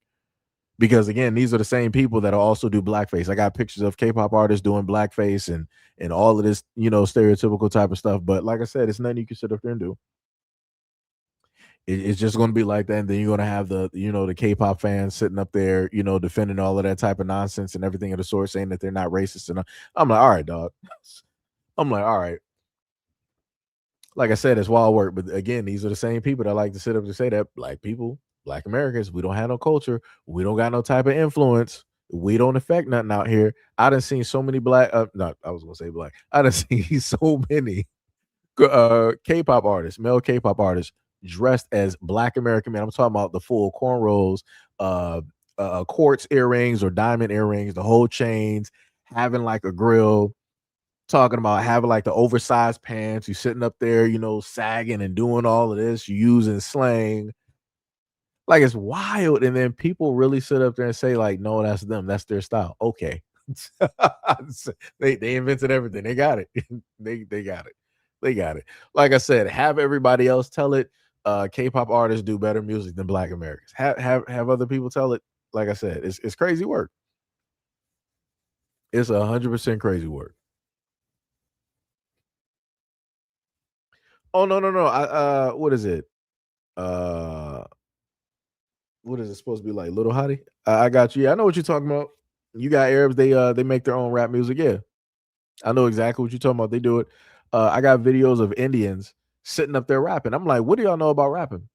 Because again, these are the same people that also do blackface. I got pictures of K-pop artists doing blackface and all of this, stereotypical type of stuff. But like I said, it's nothing you can sit up there and do. It's just going to be like that. And then you're going to have the K-pop fans sitting up there, defending all of that type of nonsense and everything of the sort, saying that they're not racist. And I'm like, all right, dog. I'm like, all right. Like I said, it's wild work. But again, these are the same people that like to sit up and say that black people, black Americans, we don't have no culture. We don't got no type of influence. We don't affect nothing out here. I done seen so many black, no, I was going to say black. I done seen so many K-pop artists, male K-pop artists dressed as black American men. I'm talking about the full cornrows, quartz earrings or diamond earrings, the whole chains, having like a grill, talking about having like the oversized pants. You sitting up there, sagging and doing all of this, using slang. Like, it's wild. And then people really sit up there and say, like, no, that's them. That's their style. Okay. they invented everything. They got it. they got it. They got it. Like I said, have everybody else tell it. K-pop artists do better music than black Americans. Have other people tell it. Like I said, it's crazy work. It's 100% crazy work. Oh, no. What is it? What is it supposed to be like? Little Hottie? I got you. Yeah, I know what you're talking about. You got Arabs, they make their own rap music. Yeah. I know exactly what you're talking about. They do it. I got videos of Indians sitting up there rapping. I'm like, what do y'all know about rapping?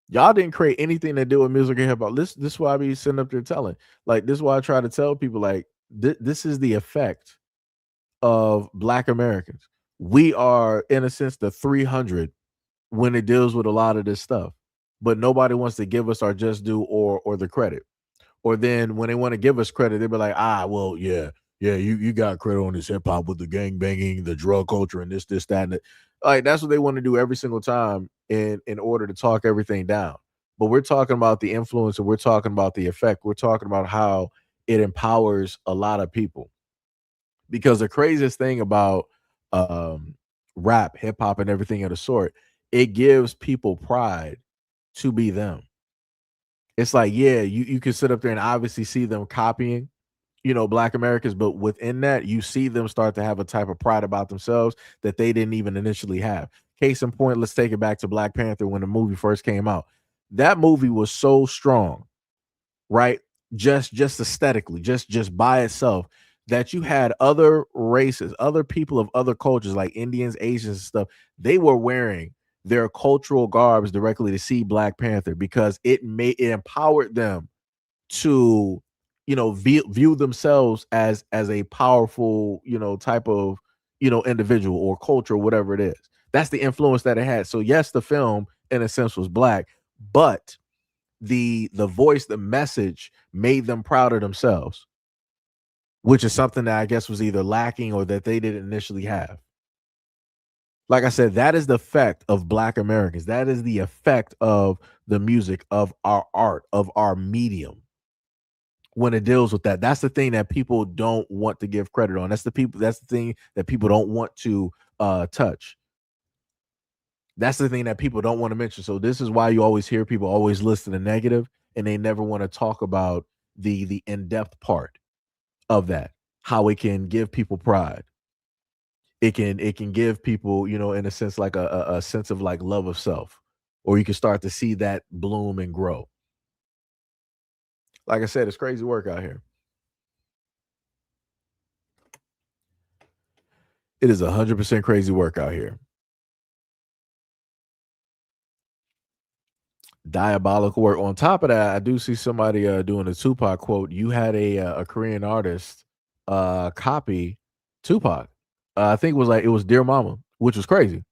Y'all didn't create anything to do with music and hip hop. This is why I be sitting up there telling. Like, this is why I try to tell people, like, this is the effect of black Americans. We are, in a sense, the 300 when it deals with a lot of this stuff. But nobody wants to give us our just due or the credit. Or then when they want to give us credit, they be like, well, yeah, you got credit on this hip hop with the gang banging, the drug culture, and this, that, and that. Like, that's what they want to do every single time in order to talk everything down. But we're talking about the influence, and we're talking about the effect. We're talking about how it empowers a lot of people. Because the craziest thing about rap, hip hop, and everything of the sort, it gives people pride to be them. It's like, yeah, you can sit up there and obviously see them copying, black Americans, but within that, you see them start to have a type of pride about themselves that they didn't even initially have. Case in point, let's take it back to Black Panther when the movie first came out. That movie was so strong, right? Just aesthetically, just by itself, that you had other races, other people of other cultures like Indians, Asians, and stuff. They were wearing their cultural garbs directly to see Black Panther because it empowered them to, view themselves as a powerful, type of, individual or culture, whatever it is. That's the influence that it had. So yes, the film in a sense was black, but the voice, the message made them proud of themselves, which is something that I guess was either lacking or that they didn't initially have. Like I said, that is the effect of black Americans. That is the effect of the music, of our art, of our medium. When it deals with that, that's the thing that people don't want to give credit on. That's the thing that people don't want to touch. That's the thing that people don't want to mention. So this is why you always hear people always listen to negative, and they never want to talk about the in-depth part of that, how it can give people pride. It can give people, in a sense, like a sense of like love of self, or you can start to see that bloom and grow. Like I said, it's crazy work out here. It is 100% crazy work out here. Diabolical work. On top of that, I do see somebody doing a Tupac quote. You had a Korean artist copy Tupac. I think it was Dear Mama, which was crazy.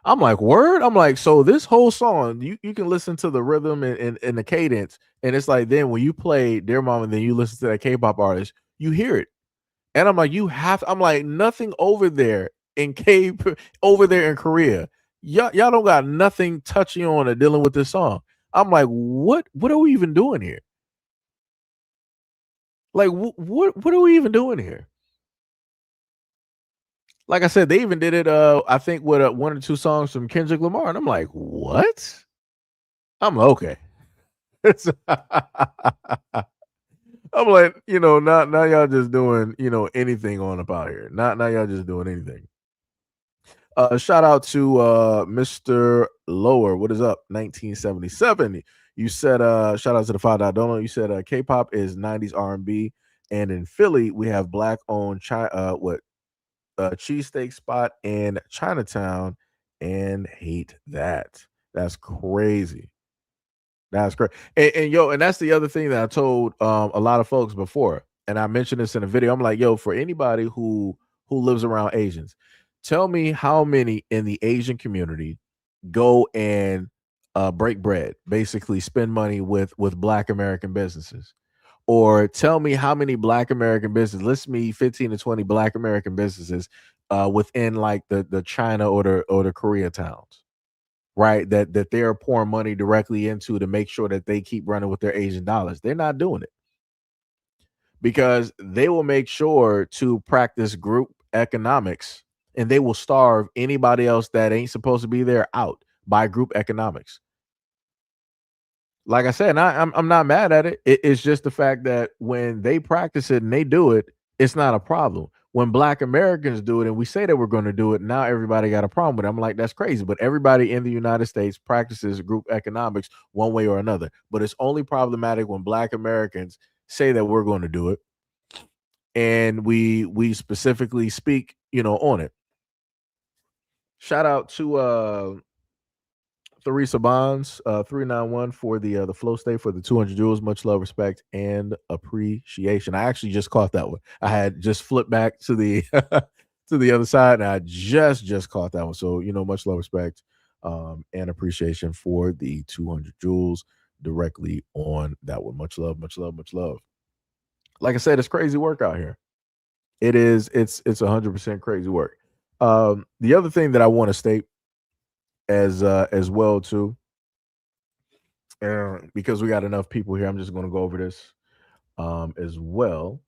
I'm like, word? I'm like, so this whole song, you can listen to the rhythm and the cadence, and it's like then when you play Dear Mama, then you listen to that K-pop artist, you hear it. And I'm like, I'm like, nothing over there in over there in Korea. Y'all don't got nothing touching on or dealing with this song. I'm like, what are we even doing here? Like, what are we even doing here? Like I said, they even did it, I think with one or two songs from Kendrick Lamar. And I'm like, what? I'm like, okay. I'm like, now y'all just doing, anything on up out here. Now y'all just doing anything. Shout out to Mr. Lower. What is up? 1977. You said shout out to the father. I don't know. You said K-pop is 90s R&B, and in Philly we have black owned cheesesteak spot in Chinatown, and hate that. That's crazy. That's great. And that's the other thing that I told a lot of folks before. And I mentioned this in a video. I'm like, yo, for anybody who lives around Asians, tell me how many in the Asian community go and break bread, basically spend money with black American businesses. Or tell me how many black American businesses, list me 15 to 20 black American businesses within like the China or the Korea towns, right? That they're pouring money directly into to make sure that they keep running with their Asian dollars. They're not doing it because they will make sure to practice group economics, and they will starve anybody else that ain't supposed to be there out by group economics. Like I said, and I'm not mad at it. It's just the fact that when they practice it and they do it, it's not a problem. When black Americans do it and we say that we're going to do it, now everybody got a problem with it. I'm like, that's crazy. But everybody in the United States practices group economics one way or another. But it's only problematic when black Americans say that we're going to do it, and we specifically speak, on it. Shout out to Theresa Bonds, 391 for the flow state for the 200 joules. Much love, respect, and appreciation. I actually just caught that one. I had just flipped back to the to the other side, and I just caught that one. So much love, respect, and appreciation for the 200 joules directly on that one. Much love, much love, much love. Like I said, it's crazy work out here. It is. It's 100% crazy work. The other thing that I want to state as well too, because we got enough people here, I'm just going to go over this as well.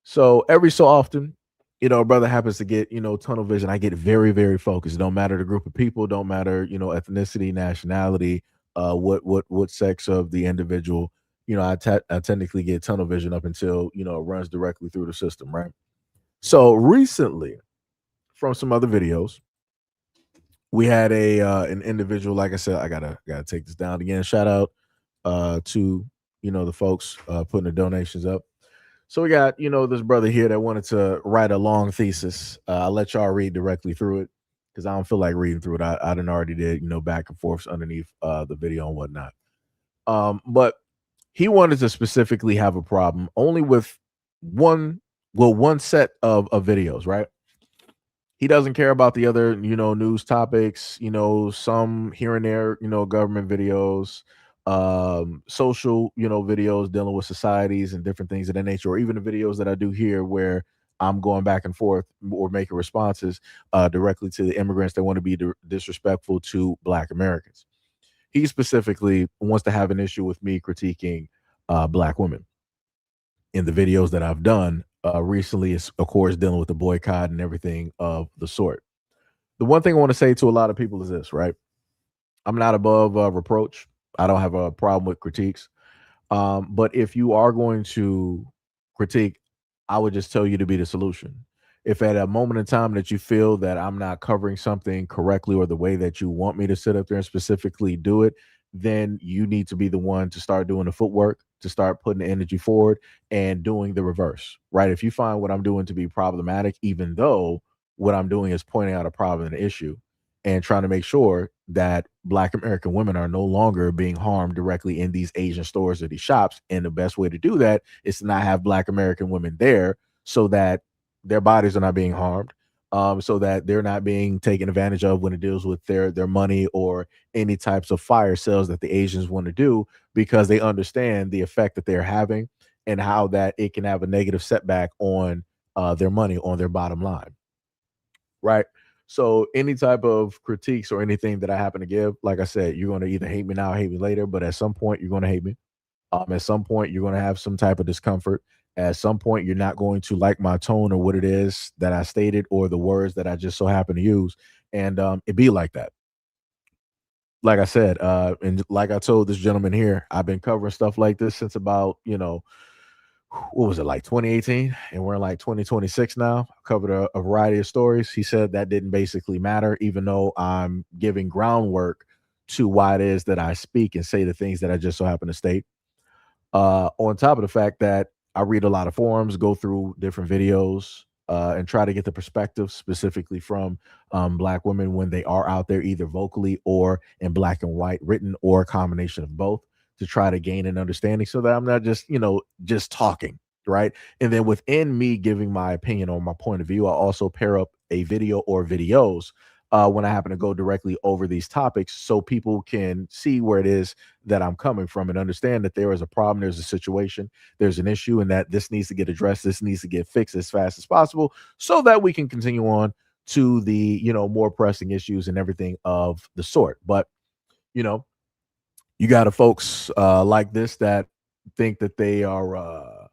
So every so often, a brother happens to get tunnel vision. I get very, very focused. It don't matter the group of people, don't matter ethnicity, nationality, what sex of the individual. I technically get tunnel vision up until it runs directly through the system, right? So recently, from some other videos, we had an individual. Like I said, I gotta take this down again. Shout out to the folks putting the donations up. So we got this brother here that wanted to write a long thesis. I'll let y'all read directly through it because I don't feel like reading through it. I done already did back and forths underneath the video and whatnot. But he wanted to specifically have a problem only with one set of videos, right? He doesn't care about the other, news topics, some here and there, government videos, social, videos dealing with societies and different things of that nature, or even the videos that I do here where I'm going back and forth or making responses directly to the immigrants that want to be disrespectful to Black Americans. He specifically wants to have an issue with me critiquing Black women in the videos that I've done recently, is of course dealing with the boycott and everything of the sort. The one thing I want to say to a lot of people is this, right? I'm not above reproach. I don't have a problem with critiques. But if you are going to critique, I would just tell you to be the solution. If at a moment in time that you feel that I'm not covering something correctly or the way that you want me to sit up there and specifically do it, then you need to be the one to start doing the footwork, to start putting the energy forward and doing the reverse, right? If you find what I'm doing to be problematic, even though what I'm doing is pointing out a problem and an issue and trying to make sure that Black American women are no longer being harmed directly in these Asian stores or these shops. And the best way to do that is to not have Black American women there so that their bodies are not being harmed, so that they're not being taken advantage of when it deals with their money or any types of fire sales that the Asians want to do, because they understand the effect that they're having and how that it can have a negative setback on their money, on their bottom line, right? So any type of critiques or anything that I happen to give, like I said, you're going to either hate me now or hate me later, but at some point you're going to hate me. At some point you're going to have some type of discomfort. At some point you're not going to like my tone or what it is that I stated or the words that I just so happen to use. And it be like that. Like I said, and like I told this gentleman here, I've been covering stuff like this since about, what was it, like 2018, and we're in like 2026 now. Covered a variety of stories. He said that didn't basically matter, even though I'm giving groundwork to why it is that I speak and say the things that I just so happen to state. On top of the fact that I read a lot of forums, go through different videos, and try to get the perspective specifically from Black women when they are out there, either vocally or in black and white, written or a combination of both, to try to gain an understanding so that I'm not just, just talking, right? And then within me giving my opinion or my point of view, I also pair up a video or videos when I happen to go directly over these topics so people can see where it is that I'm coming from and understand that there is a problem, there's a situation, there's an issue, and that this needs to get addressed, this needs to get fixed as fast as possible so that we can continue on to the, more pressing issues and everything of the sort. But, you got folks like this that think that they are,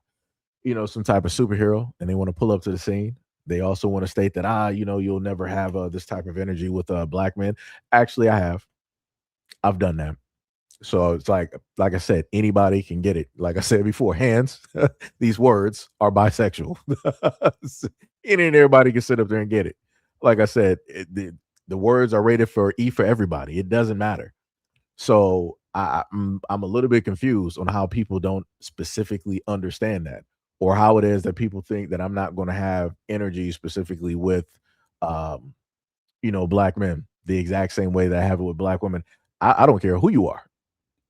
some type of superhero and they want to pull up to the scene. They also want to state that, you'll never have this type of energy with black men. Actually, I've done that. So it's like I said, anybody can get it. Like I said before, hands, these words are bisexual. Any and everybody can sit up there and get it. Like I said, the words are rated for E for everybody. It doesn't matter. So I'm a little bit confused on how people don't specifically understand that, or how it is that people think that I'm not going to have energy specifically with, black men the exact same way that I have it with black women. I don't care who you are.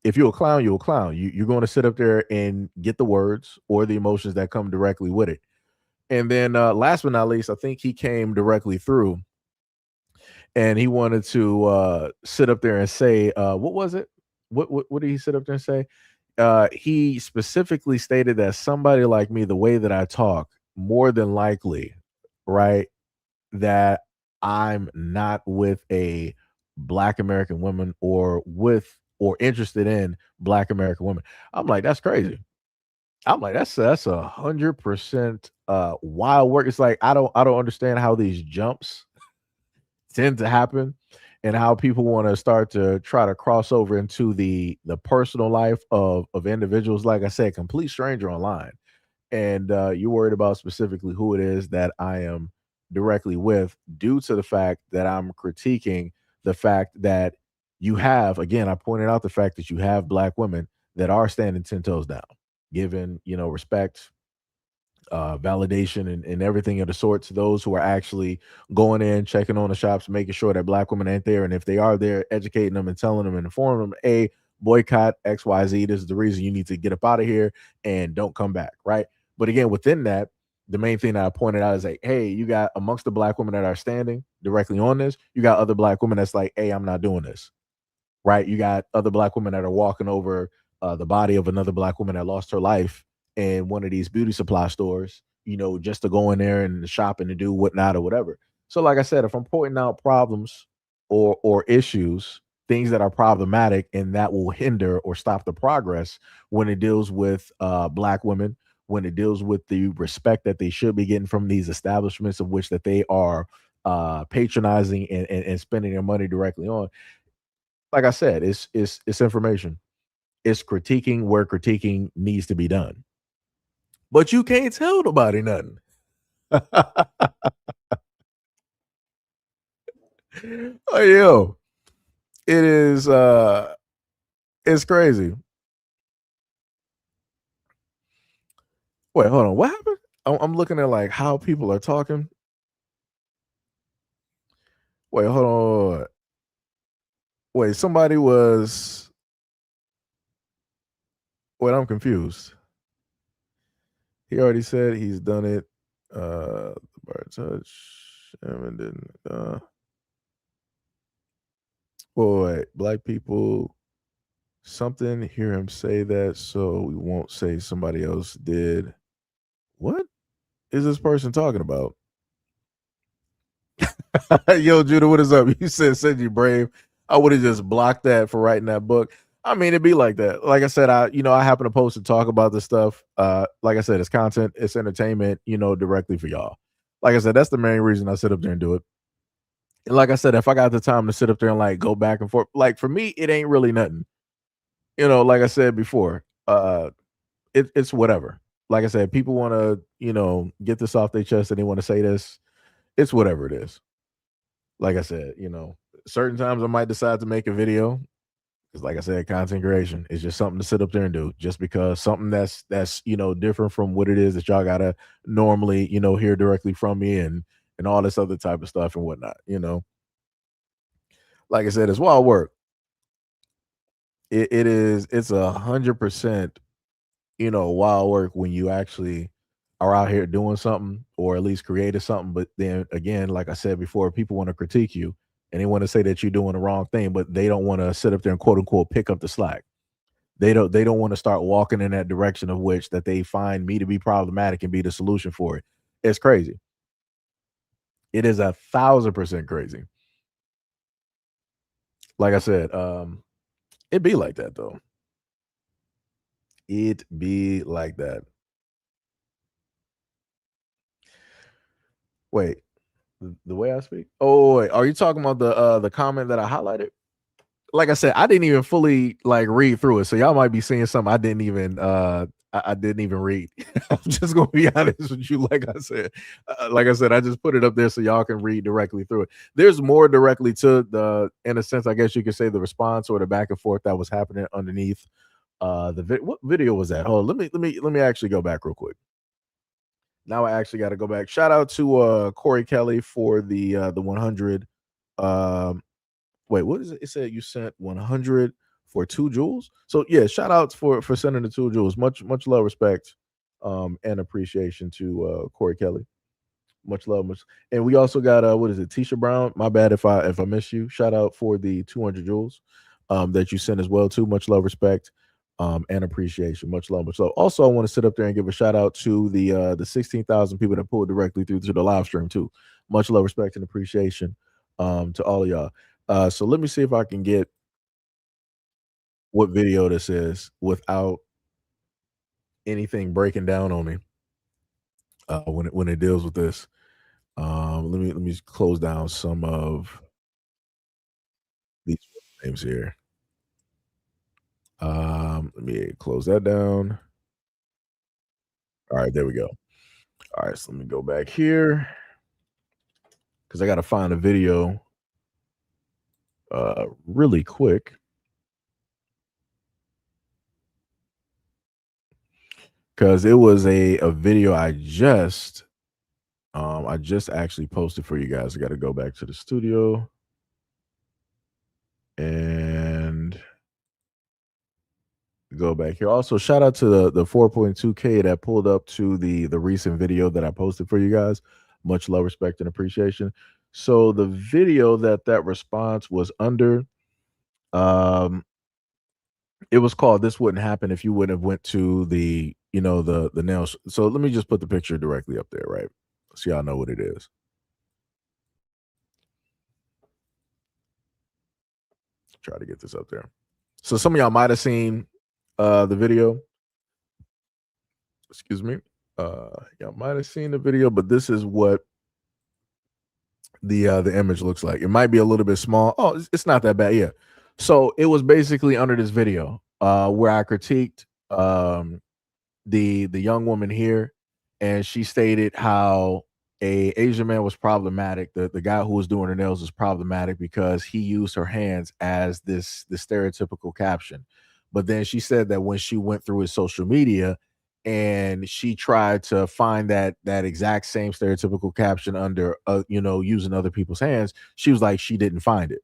If you're a clown, you're a clown. You're going to sit up there and get the words or the emotions that come directly with it. And then last but not least, I think he came directly through and he wanted to sit up there and say, what was it? What did he sit up there and say? He specifically stated that somebody like me, the way that I talk, more than likely, right, that I'm not with a black American woman or interested in black American women. I'm like, that's crazy. I'm like, that's 100% wild work. It's like I don't understand how these jumps tend to happen and how people want to start to try to cross over into the personal life of individuals. Like I said, complete stranger online, and you're worried about specifically who it is that I am directly with, due to the fact that I'm critiquing the fact that you have, again, I pointed out the fact that you have black women that are standing 10 toes down, given respect, validation, and everything of the sort to those who are actually going in, checking on the shops, making sure that black women ain't there. And if they are there, educating them and telling them and informing them, boycott XYZ. This is the reason you need to get up out of here and don't come back. Right. But again, within that, the main thing that I pointed out is like, hey, you got amongst the black women that are standing directly on this, you got other black women that's like, hey, I'm not doing this. Right. You got other black women that are walking over the body of another black woman that lost her life in one of these beauty supply stores, just to go in there and shop and to do whatnot or whatever. So, like I said, if I'm pointing out problems or issues, things that are problematic and that will hinder or stop the progress when it deals with black women, when it deals with the respect that they should be getting from these establishments of which that they are patronizing and spending their money directly on. Like I said, it's information. It's critiquing where critiquing needs to be done. But you can't tell nobody nothing. Oh, yo, it is it's crazy. Wait, hold on. What happened? I'm looking at like how people are talking. Wait, hold on. Wait, somebody was. Wait, I'm confused. He already said he's done it. The bar touch. And didn't. Wait, black people. Something. Hear him say that, so we won't say somebody else did. What is this person talking about? Yo, Judah, what is up? You said you brave. I would have just blocked that for writing that book. I mean, it'd be like that. Like I said, I happen to post and talk about this stuff. Like I said, it's content, it's entertainment, directly for y'all. Like I said, that's the main reason I sit up there and do it. And like I said, if I got the time to sit up there and like go back and forth, like for me, it ain't really nothing. Like I said before, it's whatever. like I said, people want to, get this off their chest and they want to say this. It's whatever it is. Like I said, certain times I might decide to make a video. Because like I said, content creation is just something to sit up there and do. Just because something that's different from what it is that y'all gotta normally, hear directly from me and all this other type of stuff and whatnot. Like I said, it's wild work. It's 100%, wild work when you actually are out here doing something or at least created something. But then again, like I said before, people want to critique you and they want to say that you're doing the wrong thing, but they don't want to sit up there and quote unquote pick up the slack. They don't want to start walking in that direction of which that they find me to be problematic and be the solution for it. It's crazy. It is 1,000% crazy. Like I said, it be like that though. It be like that. Wait, the way I speak? Oh, wait, are you talking about the comment that I highlighted? Like I said, I didn't even fully read through it, so y'all might be seeing something I didn't even I didn't even read. I'm just gonna be honest with you. Like I said, I just put it up there so y'all can read directly through it. There's more directly to in a sense, I guess you could say the response or the back and forth that was happening underneath. What video was that? Hold on, let me actually go back real quick. Now I actually got to go back. Shout out to Corey Kelly for the 100. Wait, what is it? It said you sent 100 for 2 jewels. So yeah, shout outs for sending the 2 jewels. Much love, respect, and appreciation to Corey Kelly. Much love, and we also got what is it, Tisha Brown? My bad if I miss you. Shout out for the 200 jewels that you sent as well too. Much love, respect, and appreciation. Much love, much love. Also, I want to sit up there and give a shout out to the 16,000 people that pulled directly through to the live stream too. Much love, respect, and appreciation to all of y'all. So let me see if I can get what video this is without anything breaking down on me when it deals with this. Let me close down some of these names here. Let me close that down. All right, there we go. All right, so let me go back here because I got to find a video really quick. Because it was a video I just actually posted for you guys. I got to go back to the studio and go back here. Also, shout out to the 4.2K that pulled up to the recent video that I posted for you guys. Much love, respect, and appreciation. So the video that response was under, it was called "This Wouldn't Happen If You Wouldn't Have Went to the the nails." So let me just put the picture directly up there, right? So y'all know what it is. Try to get this up there. So some of y'all might have seen the video. Excuse me. Y'all might have seen the video, but this is what the image looks like. It might be a little bit small. Oh, it's not that bad. Yeah. So it was basically under this video where I critiqued the young woman here, and she stated how a Asian man was problematic. The guy who was doing her nails was problematic because he used her hands as the stereotypical caption. But then she said that when she went through his social media and she tried to find that exact same stereotypical caption under using other people's hands, she was like, she didn't find it.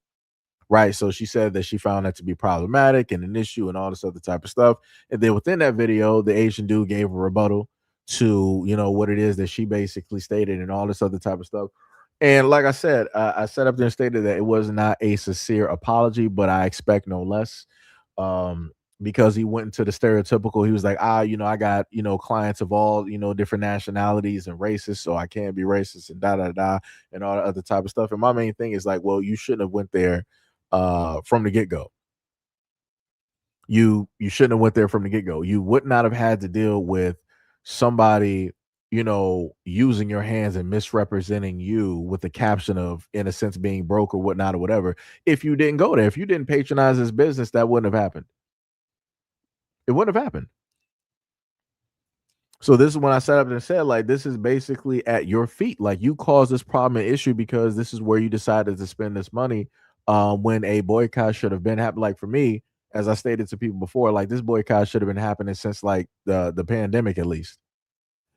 Right. So she said that she found that to be problematic and an issue and all this other type of stuff. And then within that video, the Asian dude gave a rebuttal to, what it is that she basically stated and all this other type of stuff. And like I said, I sat up there and stated that it was not a sincere apology, but I expect no less. Because he went into the stereotypical, he was like, I got, clients of all, different nationalities and races, so I can't be racist and and all the other type of stuff. And my main thing is like, well, you shouldn't have went there from the get-go. You shouldn't have went there from the get-go. You would not have had to deal with somebody, using your hands and misrepresenting you with the caption of, in a sense, being broke or whatnot or whatever. If you didn't go there, if you didn't patronize his business, that wouldn't have happened. It wouldn't have happened. So this is when I sat up and said, like, this is basically at your feet. Like, you caused this problem and issue because this is where you decided to spend this money. When a boycott should have been happening. Like for me, as I stated to people before, like this boycott should have been happening since like the pandemic at least.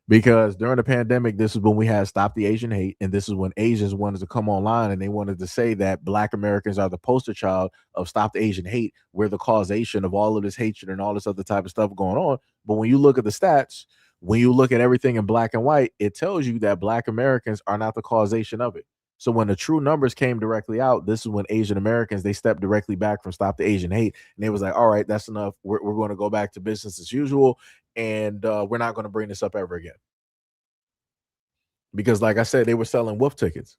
Because during the pandemic, this is when we had Stop the Asian Hate, and this is when Asians wanted to come online and they wanted to say that Black Americans are the poster child of Stop the Asian Hate. We're the causation of all of this hatred and all this other type of stuff going on. But when you look at the stats, when you look at everything in black and white, it tells you that Black Americans are not the causation of it. So when the true numbers came directly out, this is when Asian Americans, they stepped directly back from Stop the Asian Hate. And they was like, all right, that's enough. We're going to go back to business as usual. And we're not going to bring this up ever again. Because like I said, they were selling wolf tickets.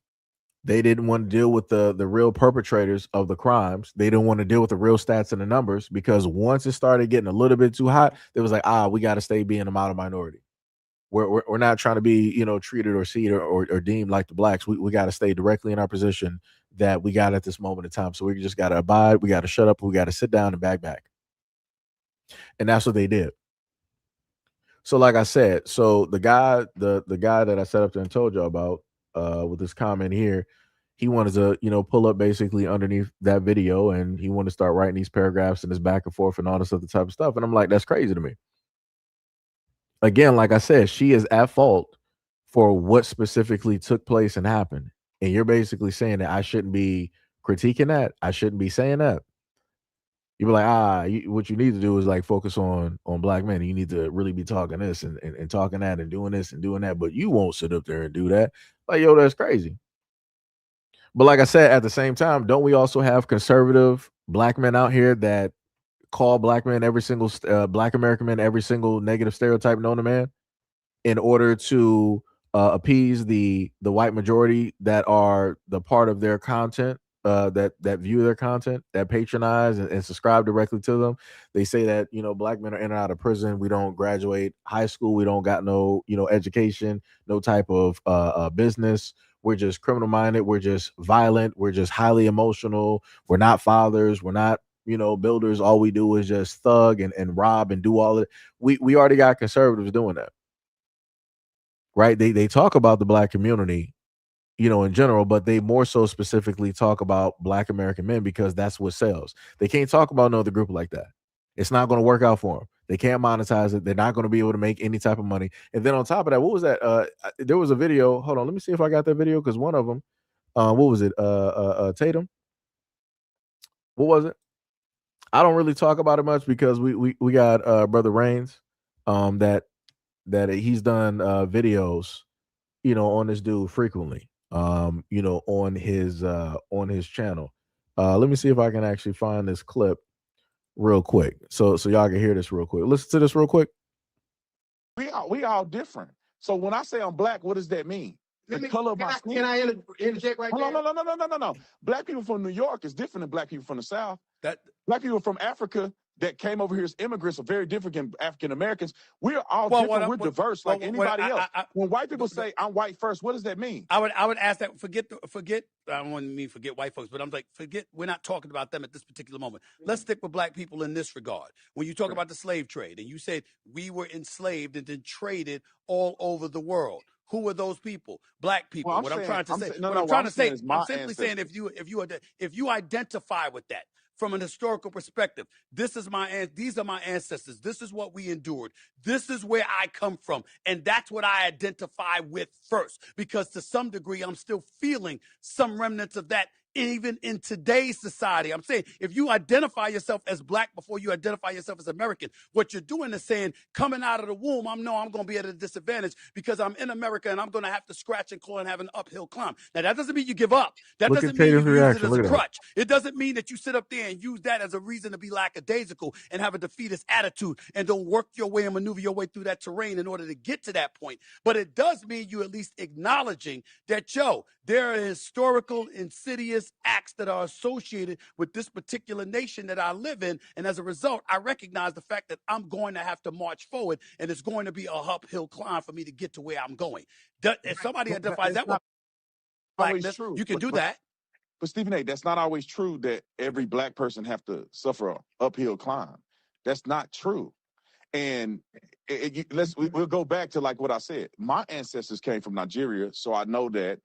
They didn't want to deal with the real perpetrators of the crimes. They didn't want to deal with the real stats and the numbers, because once it started getting a little bit too hot, it was like, we got to stay being a model minority. We're not trying to be, treated or seen or deemed like the blacks. We got to stay directly in our position that we got at this moment in time. So we just got to abide. We got to shut up. We got to sit down and back. And that's what they did. So like I said, so the guy that I set up there and told y'all about with this comment here, he wanted to, pull up basically underneath that video, and he wanted to start writing these paragraphs and this back and forth and all this other type of stuff. And I'm like, that's crazy to me. Again, like I said, she is at fault for what specifically took place and happened. And you're basically saying that I shouldn't be critiquing that. I shouldn't be saying that. You be like, what you need to do is like focus on black men. You need to really be talking this and talking that and doing this and doing that. But you won't sit up there and do that. Like, yo, that's crazy. But like I said, at the same time, don't we also have conservative black men out here that call black men every single black American men every single negative stereotype known to man in order to appease the white majority that are the part of their content, that view their content, that patronize and subscribe directly to them. They say that, black men are in and out of prison. We don't graduate high school. We don't got no, education, no type of business. We're just criminal minded. We're just violent. We're just highly emotional. We're not fathers. We're not, builders. All we do is just thug and rob and do all of it. We already got conservatives doing that. Right? They talk about the black community, in general, but they more so specifically talk about black American men because that's what sells. They can't talk about another group like that. It's not going to work out for them. They can't monetize it. They're not going to be able to make any type of money. And then on top of that, what was that? There was a video. Hold on, let me see if I got that video, because one of them, what was it? Tatum. What was it? I don't really talk about it much because we got Brother Reigns, that he's done videos, on this dude frequently, on his channel. Let me see if I can actually find this clip real quick, so y'all can hear this real quick. Listen to this real quick. We all different. So when I say I'm black, what does that mean? The color of my skin. Can I interject right there? No. Black people from New York is different than black people from the South. Black people from Africa that came over here as immigrants are very different than African Americans. We're all different. We're diverse like anybody else. When white people say I'm white first, what does that mean? I would ask that. Forget. I don't want to forget white folks, but I'm like, forget. We're not talking about them at this particular moment. Let's stick with black people in this regard. When you talk about the slave trade, and you said we were enslaved and then traded all over the world. Who were those people? Black people. Well, what I'm trying to say. I'm simply saying if you identify with that from an historical perspective, these are my ancestors. This is what we endured. This is where I come from. And that's what I identify with first, because to some degree, I'm still feeling some remnants of that even in today's society. I'm saying if you identify yourself as black before you identify yourself as American, what you're doing is saying, coming out of the womb, I'm going to be at a disadvantage because I'm in America and I'm going to have to scratch and claw and have an uphill climb. Now, that doesn't mean you give up. That doesn't mean you use it as a crutch. It doesn't mean that you sit up there and use that as a reason to be lackadaisical and have a defeatist attitude and don't work your way and maneuver your way through that terrain in order to get to that point. But it does mean you at least acknowledging that, there are historical, insidious acts that are associated with this particular nation that I live in. And as a result, I recognize the fact that I'm going to have to march forward, and it's going to be a uphill climb for me to get to where I'm going. If somebody identifies that with blackness, you can do that. But Stephen A., that's not always true that every black person have to suffer an uphill climb. That's not true. And we'll go back to like what I said. My ancestors came from Nigeria, so I know that,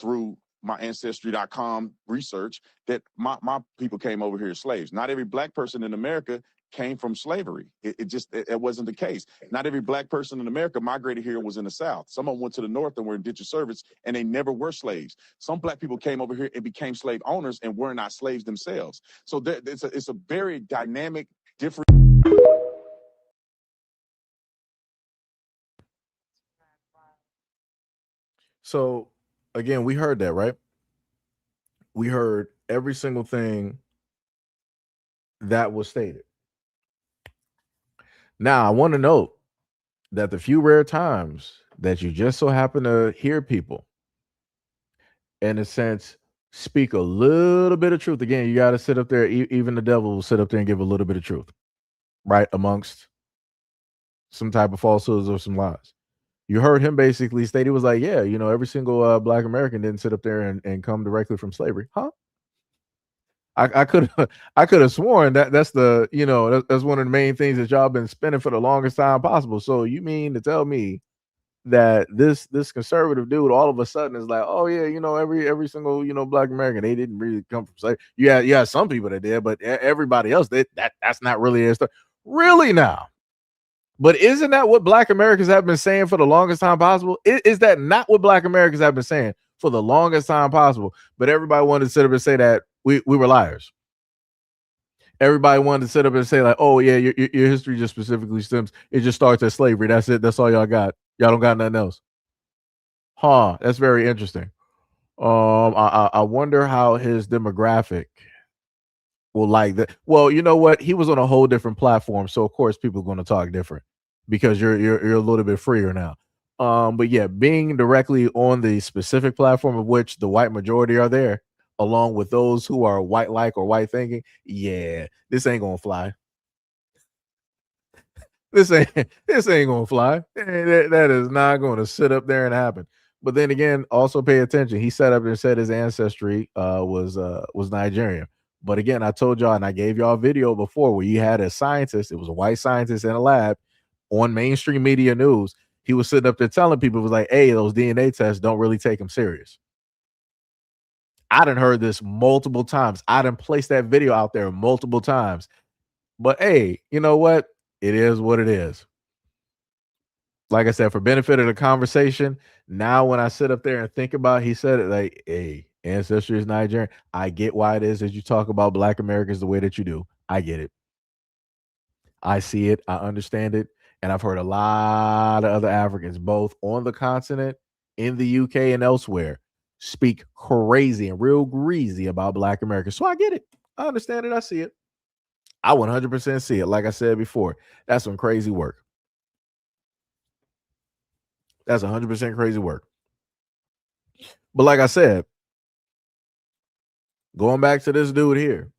through my ancestry.com research, that my people came over here as slaves. Not every black person in America came from slavery. It wasn't the case. Not every black person in America migrated here and was in the South. Some of them went to the North and were indentured servants, and they never were slaves. Some black people came over here and became slave owners and were not slaves themselves. So it's a very dynamic, different. So again, we heard that, right? We heard every single thing that was stated. Now, I want to note that the few rare times that you just so happen to hear people, in a sense, speak a little bit of truth. Again, you got to sit up there. Even the devil will sit up there and give a little bit of truth, right? Amongst some type of falsehoods or some lies. You heard him basically state, he was like, yeah, every single black American didn't sit up there and come directly from slavery. Huh? I could have sworn that's the, that's one of the main things that y'all been spinning for the longest time possible. So you mean to tell me that this conservative dude all of a sudden is like, oh yeah, every single, black American, they didn't really come from slavery. Yeah, some people that did, but everybody else that's not really their story. Really now. But isn't that what black Americans have been saying for the longest time possible? Is that not what black Americans have been saying for the longest time possible? But everybody wanted to sit up and say that we were liars. Everybody wanted to sit up and say like, oh yeah, your history just specifically stems. It just starts at slavery. That's it. That's all y'all got. Y'all don't got nothing else. Huh? That's very interesting. I wonder how his demographic will like that. Well, you know what? He was on a whole different platform, so of course people are going to talk different because you're a little bit freer now. But yeah, being directly on the specific platform of which the white majority are there, along with those who are white like or white thinking, yeah, this ain't gonna fly. This ain't gonna fly. That is not going to sit up there and happen. But then again, also pay attention. He sat up and said his ancestry was Nigerian. But again, I told y'all and I gave y'all a video before where you had a scientist. It was a white scientist in a lab on mainstream media news. He was sitting up there telling people, it was like, hey, those DNA tests don't really take them serious. I done heard this multiple times. I done placed that video out there multiple times. But hey, you know what? It is what it is. Like I said, for benefit of the conversation, now when I sit up there and think about, he said it like, hey, ancestry is Nigerian. I get why it is that you talk about black Americans the way that you do. I get it. I see it. I understand it. And I've heard a lot of other Africans, both on the continent, in the UK, and elsewhere, speak crazy and real greasy about black Americans. So I get it. I understand it. I see it. I 100% see it. Like I said before, that's some crazy work. That's 100% crazy work. But like I said, going back to this dude here,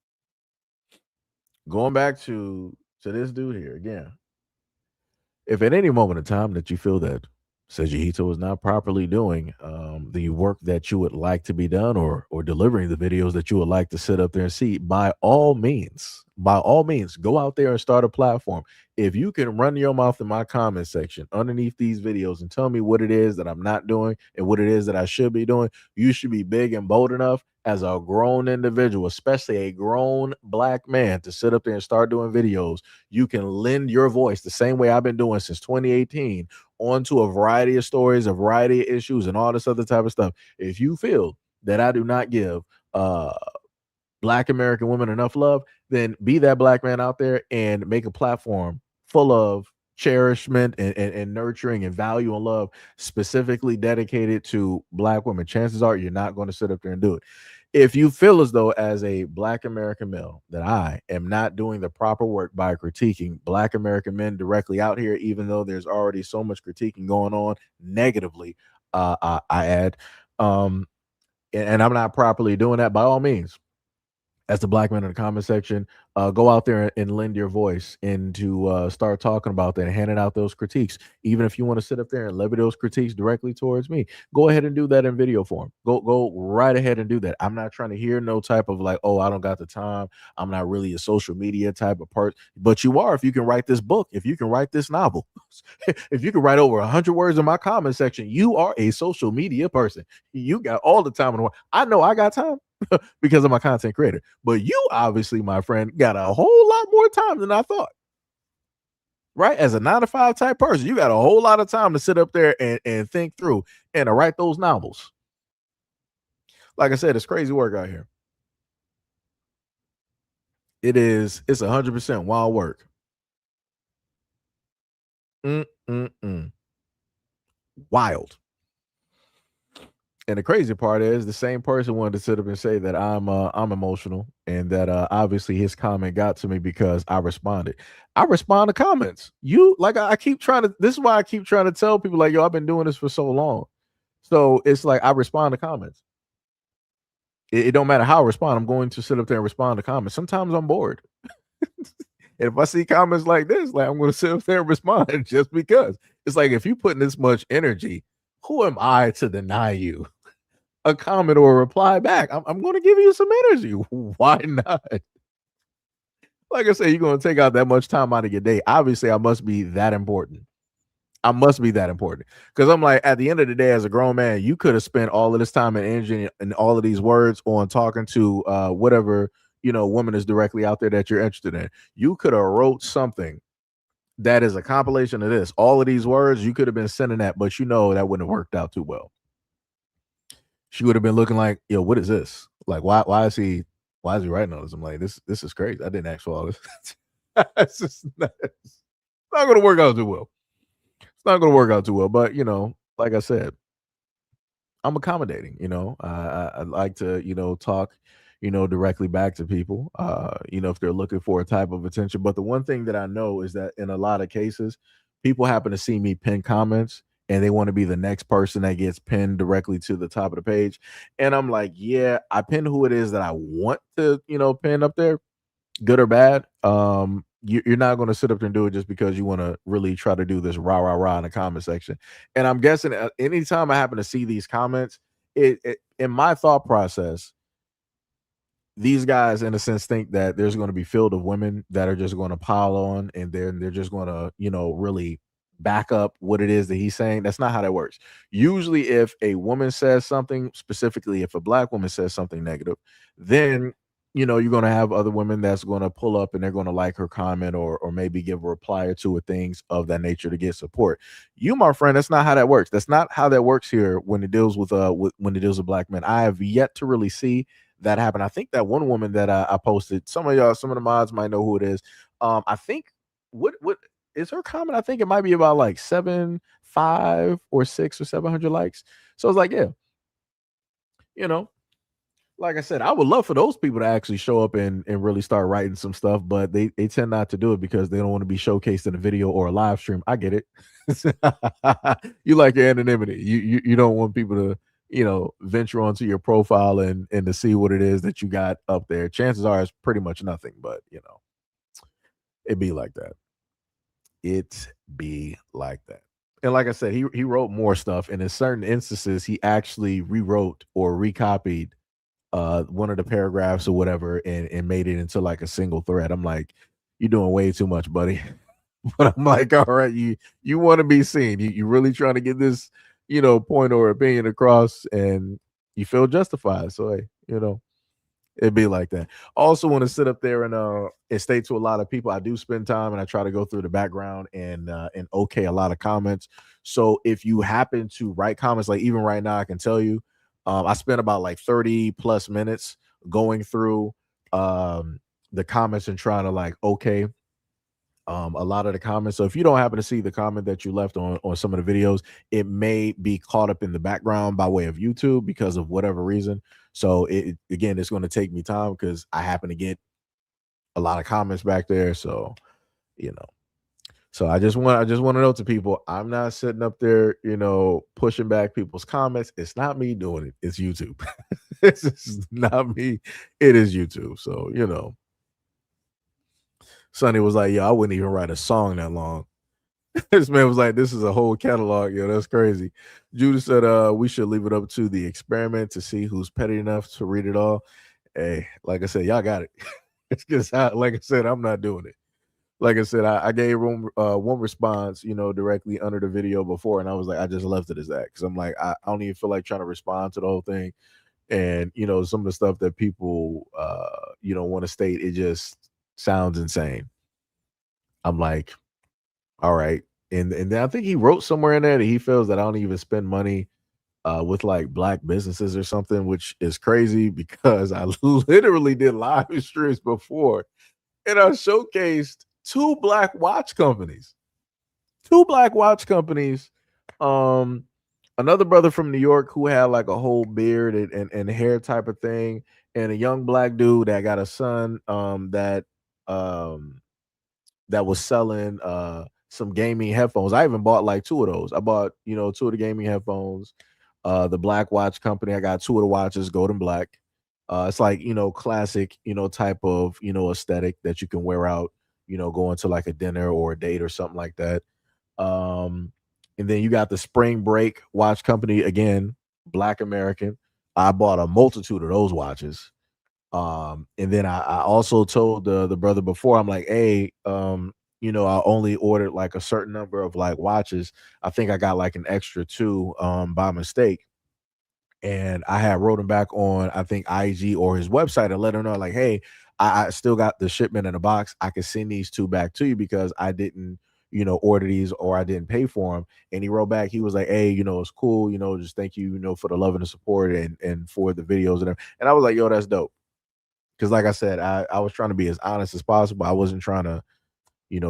again, if at any moment in time that you feel that SEIJIHITO is not properly doing the work that you would like to be done or delivering the videos that you would like to sit up there and see, by all means, go out there and start a platform. If you can run your mouth in my comment section underneath these videos and tell me what it is that I'm not doing and what it is that I should be doing, you should be big and bold enough as a grown individual, especially a grown black man, to sit up there and start doing videos. You can lend your voice the same way I've been doing since 2018 onto a variety of stories, a variety of issues, and all this other type of stuff. If you feel that I do not give black American women enough love, then be that black man out there and make a platform full of cherishment and nurturing and value and love specifically dedicated to black women. Chances are you're not going to sit up there and do it. If you feel as though as a black American male that I am not doing the proper work by critiquing black American men directly out here, even though there's already so much critiquing going on negatively, I add, and I'm not properly doing that, by all means, as the black man in the comment section, go out there and lend your voice and to start talking about that and handing out those critiques. Even if you want to sit up there and levy those critiques directly towards me, go ahead and do that in video form. Go right ahead and do that. I'm not trying to hear no type of like, oh, I don't got the time. I'm not really a social media type of part, but you are if you can write this book, if you can write this novel, if you can write over 100 words in my comment section, you are a social media person. You got all the time in the world. I know I got time because I'm a content creator. But you obviously, my friend, got a whole lot more time than I thought. Right? As a 9 to 5 type person, you got a whole lot of time to sit up there and think through and to write those novels. Like I said, it's crazy work out here. It's 100% wild work. Wild. And the crazy part is the same person wanted to sit up and say that I'm emotional and that obviously his comment got to me because I responded. I respond to comments. You like I keep trying to. This is why I keep trying to tell people like, yo, I've been doing this for so long. So it's like I respond to comments. It don't matter how I respond. I'm going to sit up there and respond to comments. Sometimes I'm bored. And if I see comments like this, like I'm going to sit up there and respond just because. It's like if you putting this much energy, who am I to deny you a comment or a reply back? I'm going to give you some energy. Why not? Like I said, you're going to take out that much time out of your day. Obviously, I must be that important. I must be that important because I'm like, at the end of the day, as a grown man, you could have spent all of this time and energy and all of these words on talking to whatever, woman is directly out there that you're interested in. You could have wrote something that is a compilation of this. All of these words, you could have been sending that, but that wouldn't have worked out too well. She would have been looking like, yo, what is this? Like, why is he writing all this? I'm like, this is crazy. I didn't ask for all this. It's just not going to work out too well. It's not going to work out too well. But, like I said, I'm accommodating, I like to, talk, directly back to people, if they're looking for a type of attention. But the one thing that I know is that in a lot of cases, people happen to see me pin comments and they want to be the next person that gets pinned directly to the top of the page. And I'm like, yeah, I pin who it is that I want to, pin up there, good or bad. You're not going to sit up there and do it just because you want to really try to do this rah rah rah in the comment section. And I'm guessing anytime I happen to see these comments, it in my thought process, these guys in a sense think that there's going to be filled of women that are just going to pile on and then they're just going to really back up what it is that he's saying. That's not how that works. Usually if a woman says something, specifically if a black woman says something negative, then you're going to have other women that's going to pull up and they're going to like her comment or maybe give a reply or two or things of that nature to get support. You, my friend, that's not how that works. That's not how that works here when it deals with when it deals with black men. I have yet to really see that happen. I think that one woman that I posted, some of the mods might know who it is. I think what is her comment? I think it might be about like 5 or 6 or 700 likes. So it's like, yeah, like I said, I would love for those people to actually show up and really start writing some stuff, but they tend not to do it because they don't want to be showcased in a video or a live stream. I get it. You like your anonymity. You don't want people to venture onto your profile and to see what it is that you got up there. Chances are it's pretty much nothing, but it be like that. It be like that. And like I said, he wrote more stuff, and in certain instances, he actually rewrote or recopied one of the paragraphs or whatever and made it into like a single thread. I'm like, you're doing way too much, buddy. But I'm like, all right, you want to be seen. You really trying to get this, point or opinion across, and you feel justified. So hey, it'd be like that. Also want to sit up there and state to a lot of people, I do spend time and I try to go through the background and okay a lot of comments. So if you happen to write comments, like even right now, I can tell you, I spent about like 30 plus minutes going through the comments and trying to like okay a lot of the comments. So if you don't happen to see the comment that you left on some of the videos, it may be caught up in the background by way of YouTube because of whatever reason. So again, it's going to take me time because I happen to get a lot of comments back there. So, So I just want to note to people, I'm not sitting up there, pushing back people's comments. It's not me doing it. It's YouTube. This is not me. It is YouTube. So, Sonny was like, "Yo, I wouldn't even write a song that long." This man was like, "This is a whole catalog." Yo, that's crazy. Judah said, we should leave it up to the experiment to see who's petty enough to read it all. Hey, like I said, y'all got it. It's just like I said, I'm not doing it. Like I said, I gave one response, directly under the video before, and I was like, I just left it as that because I'm like, I don't even feel like trying to respond to the whole thing, and some of the stuff that people, want to state, it just sounds insane. I'm like, all right, and then I think he wrote somewhere in there that he feels that I don't even spend money with like black businesses or something, which is crazy because I literally did live streams before, and I showcased two black watch companies. Another brother from New York who had like a whole beard and hair type of thing, and a young black dude that got a son that was selling some gaming headphones. I even bought like two of those. I bought, two of the gaming headphones. The black watch company, I got two of the watches, gold and black. It's like, classic, type of, aesthetic that you can wear out, going to like a dinner or a date or something like that. And then you got the Spring Break watch company, again, black American. I bought a multitude of those watches. And then I also told the brother before, I'm like, hey, I only ordered like a certain number of like watches. I think I got like an extra two by mistake. And I had wrote him back on, I think, IG or his website and let him know, like, hey, I still got the shipment in a box. I can send these two back to you because I didn't, order these or I didn't pay for them. And he wrote back, he was like, hey, it's cool, just thank you, for the love and the support and for the videos and everything. And I was like, yo, that's dope. Because like I said, I was trying to be as honest as possible. I wasn't trying to,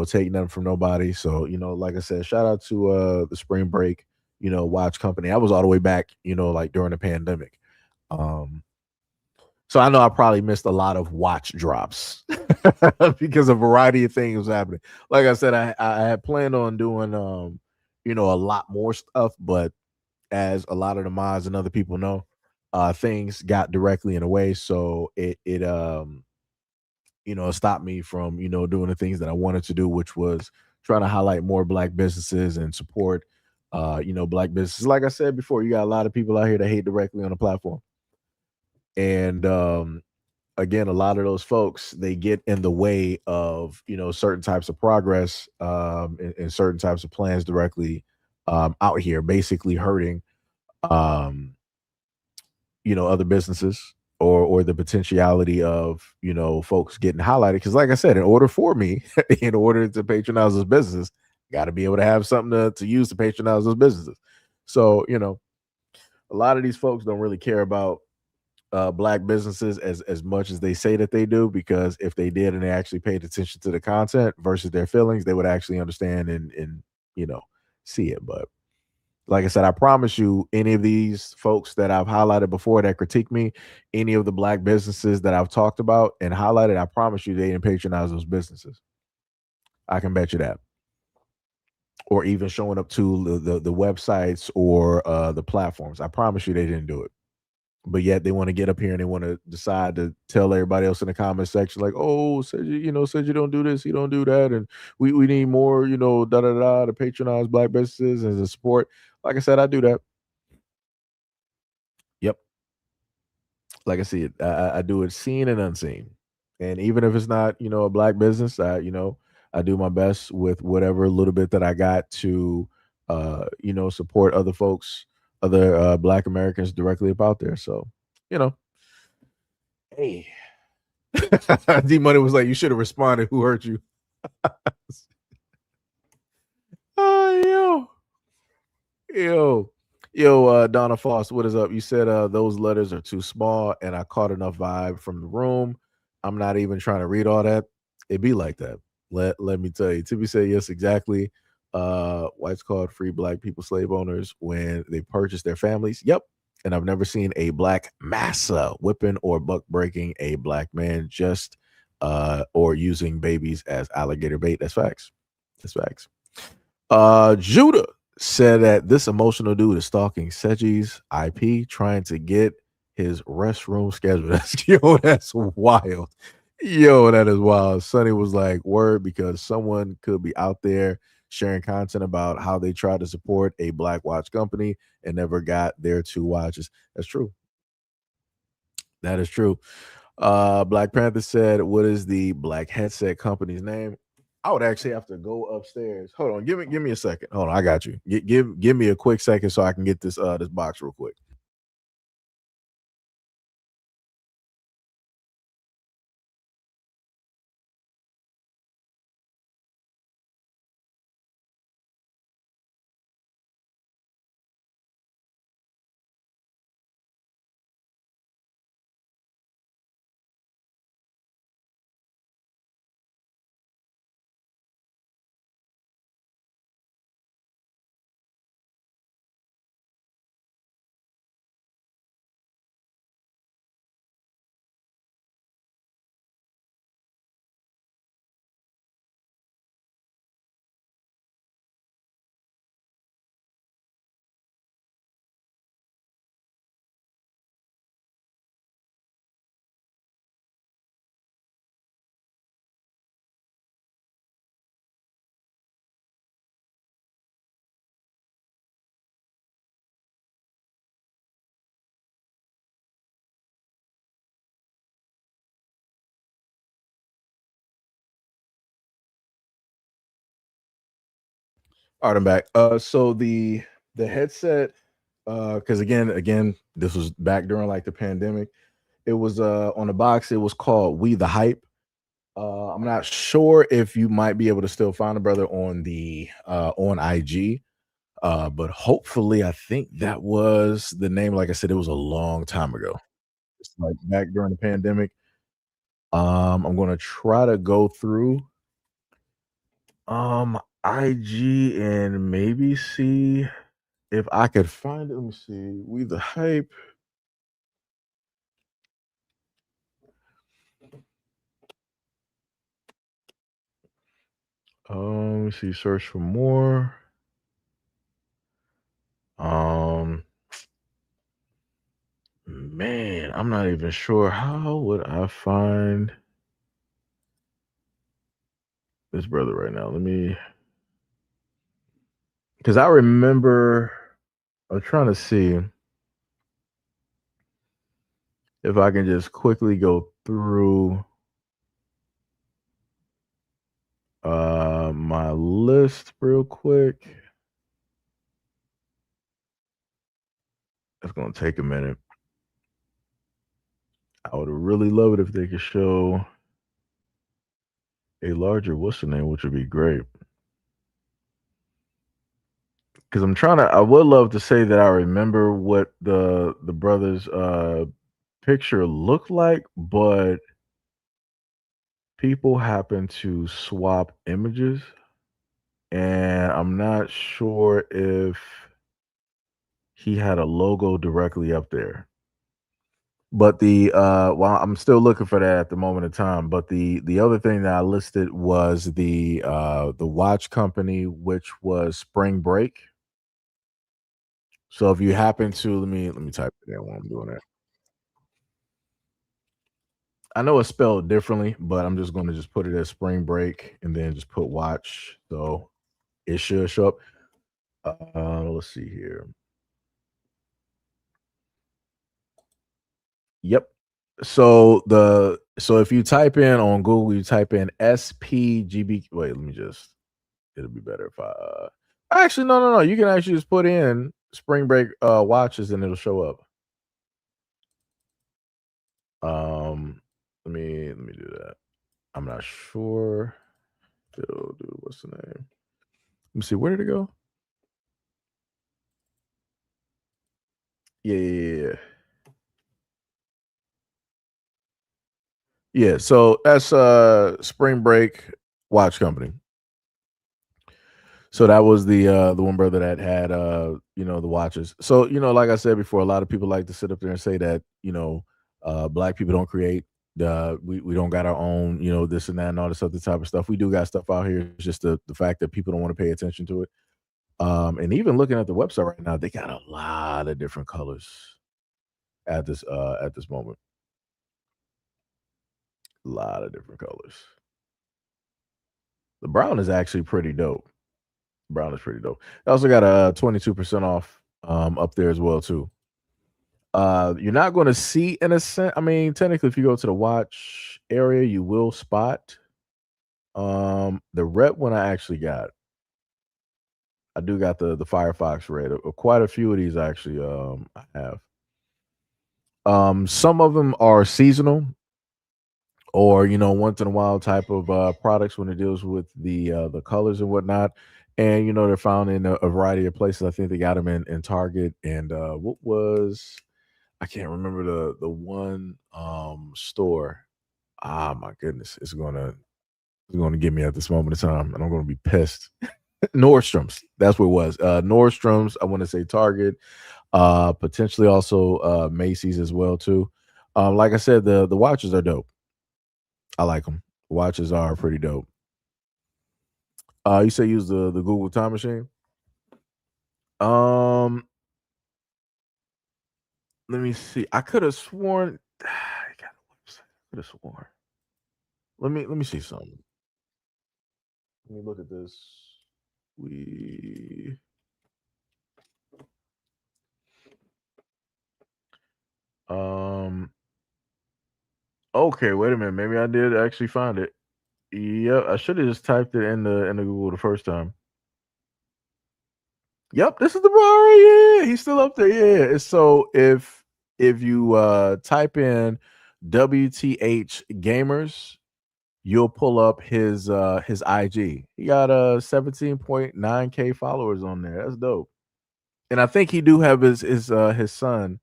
take nothing from nobody. So, like I said, shout out to the Spring Break, watch company. I was all the way back, like during the pandemic. So I know I probably missed a lot of watch drops because a variety of things was happening. Like I said, I had planned on doing a lot more stuff, but as a lot of the mods and other people know, things got directly in the way. So it stopped me from, doing the things that I wanted to do, which was trying to highlight more black businesses and support, black businesses. Like I said before, you got a lot of people out here that hate directly on the platform. And again, a lot of those folks, they get in the way of, certain types of progress and certain types of plans directly out here, basically hurting, other businesses or the potentiality of, folks getting highlighted. Because like I said, in order for me, in order to patronize those businesses, got to be able to have something to use to patronize those businesses. So, a lot of these folks don't really care about black businesses as much as they say that they do, because if they did and they actually paid attention to the content versus their feelings, they would actually understand and see it. But like I said, I promise you, any of these folks that I've highlighted before that critique me, any of the black businesses that I've talked about and highlighted, I promise you they didn't patronize those businesses. I can bet you that. Or even showing up to the websites or the platforms. I promise you they didn't do it. But yet they want to get up here and they want to decide to tell everybody else in the comment section, like, oh, said you don't do this, you don't do that, and we need more, to patronize black businesses and to support. Like I said, I do that. Yep. Like I see it, I do it seen and unseen. And even if it's not, a black business, I do my best with whatever little bit that I got to, support other folks, other black Americans directly about there. So, hey, D Money was like, you should have responded. Who hurt you? Oh, yo, Donna Foss, what is up? You said those letters are too small, and I caught enough vibe from the room. I'm not even trying to read all that. It be like that. Let me tell you. Tibby said yes, exactly. Whites called free black people slave owners when they purchased their families. Yep. And I've never seen a black massa whipping or buck breaking a black man just or using babies as alligator bait. That's facts. That's facts. Judah said that this emotional dude is stalking Seji's IP, trying to get his restroom schedule. That's wild. Yo, that is wild. Sonny was like, word, because someone could be out there sharing content about how they tried to support a black watch company and never got their 2 watches. That's true. That is true. Black Panther said, what is the black headset company's name? I would actually have to go upstairs. Hold on, give me a second. Hold on, I got you. Give me a quick second so I can get this box real quick. All right, I'm back. So the headset, because again, this was back during like the pandemic. It was on the box. It was called We the Hype. I'm not sure if you might be able to still find the brother on the on IG. But hopefully, I think that was the name. Like I said, it was a long time ago. It's like back during the pandemic. I'm gonna try to go through IG and maybe see if I could find it. Let me see. We the Hype. Let me see. Search for more. Man, I'm not even sure. How would I find this brother right now? Let me, because I remember. I'm trying to see if I can just quickly go through my list real quick. It's gonna take a minute. I would really love it if they could show a larger what's the name, which would be great. Because I would love to say that I remember what the brothers picture looked like, but people happen to swap images, and I'm not sure if he had a logo directly up there. But well, I'm still looking for that at the moment in time. But the other thing that I listed was the watch company, which was Spring Break. So if you happen to let me type it in while I'm doing that. I know it's spelled differently, but I'm just going to just put it as Spring Break and then just put watch. So it should show up. Let's see here. Yep. So if you type in on Google, you type in SPGB. Wait, let me just. It'll be better if I. Actually, no. You can actually just put in Spring Break watches and it'll show up. Let me do that. I'm not sure. What's the name? Let me see. Where did it go? Yeah. Yeah, so that's Spring Break Watch Company. So that was the one brother that had the watches. So, like I said before, a lot of people like to sit up there and say that, black people don't create We don't got our own, this and that and all this other type of stuff. We do got stuff out here. It's just the fact that people don't want to pay attention to it. And even looking at the website right now, they got a lot of different colors at this moment. A lot of different colors. The brown is actually pretty dope. Brown is pretty dope. They also got a 22% off up there as well too. You're not going to see in a sense. I mean, technically, if you go to the watch area, you will spot the red one I actually got. I do got the Firefox red. Quite a few of these actually I have. Some of them are seasonal or once in a while type of products when it deals with the colors and whatnot. And they're found in a variety of places. I think they got them in Target and what was I can't remember the one store. Ah, my goodness, it's gonna get me at this moment in time, and I'm gonna be pissed. Nordstrom's, that's what it was. Nordstrom's. I want to say Target, potentially also Macy's as well too. Like I said, the watches are dope. I like them. Watches are pretty dope. You say use the Google Time Machine. Um, let me see. I could have sworn. I could have sworn. Let me see something. Let me look at this. We um okay, wait a minute. Maybe I did actually find it. Yeah, I should have just typed it in the Google the first time. Yep, this is the bar right. Yeah, he's still up there. Yeah. So if you type in WTH gamers, you'll pull up his IG. He got 17.9K followers on there. That's dope. And I think he do have his son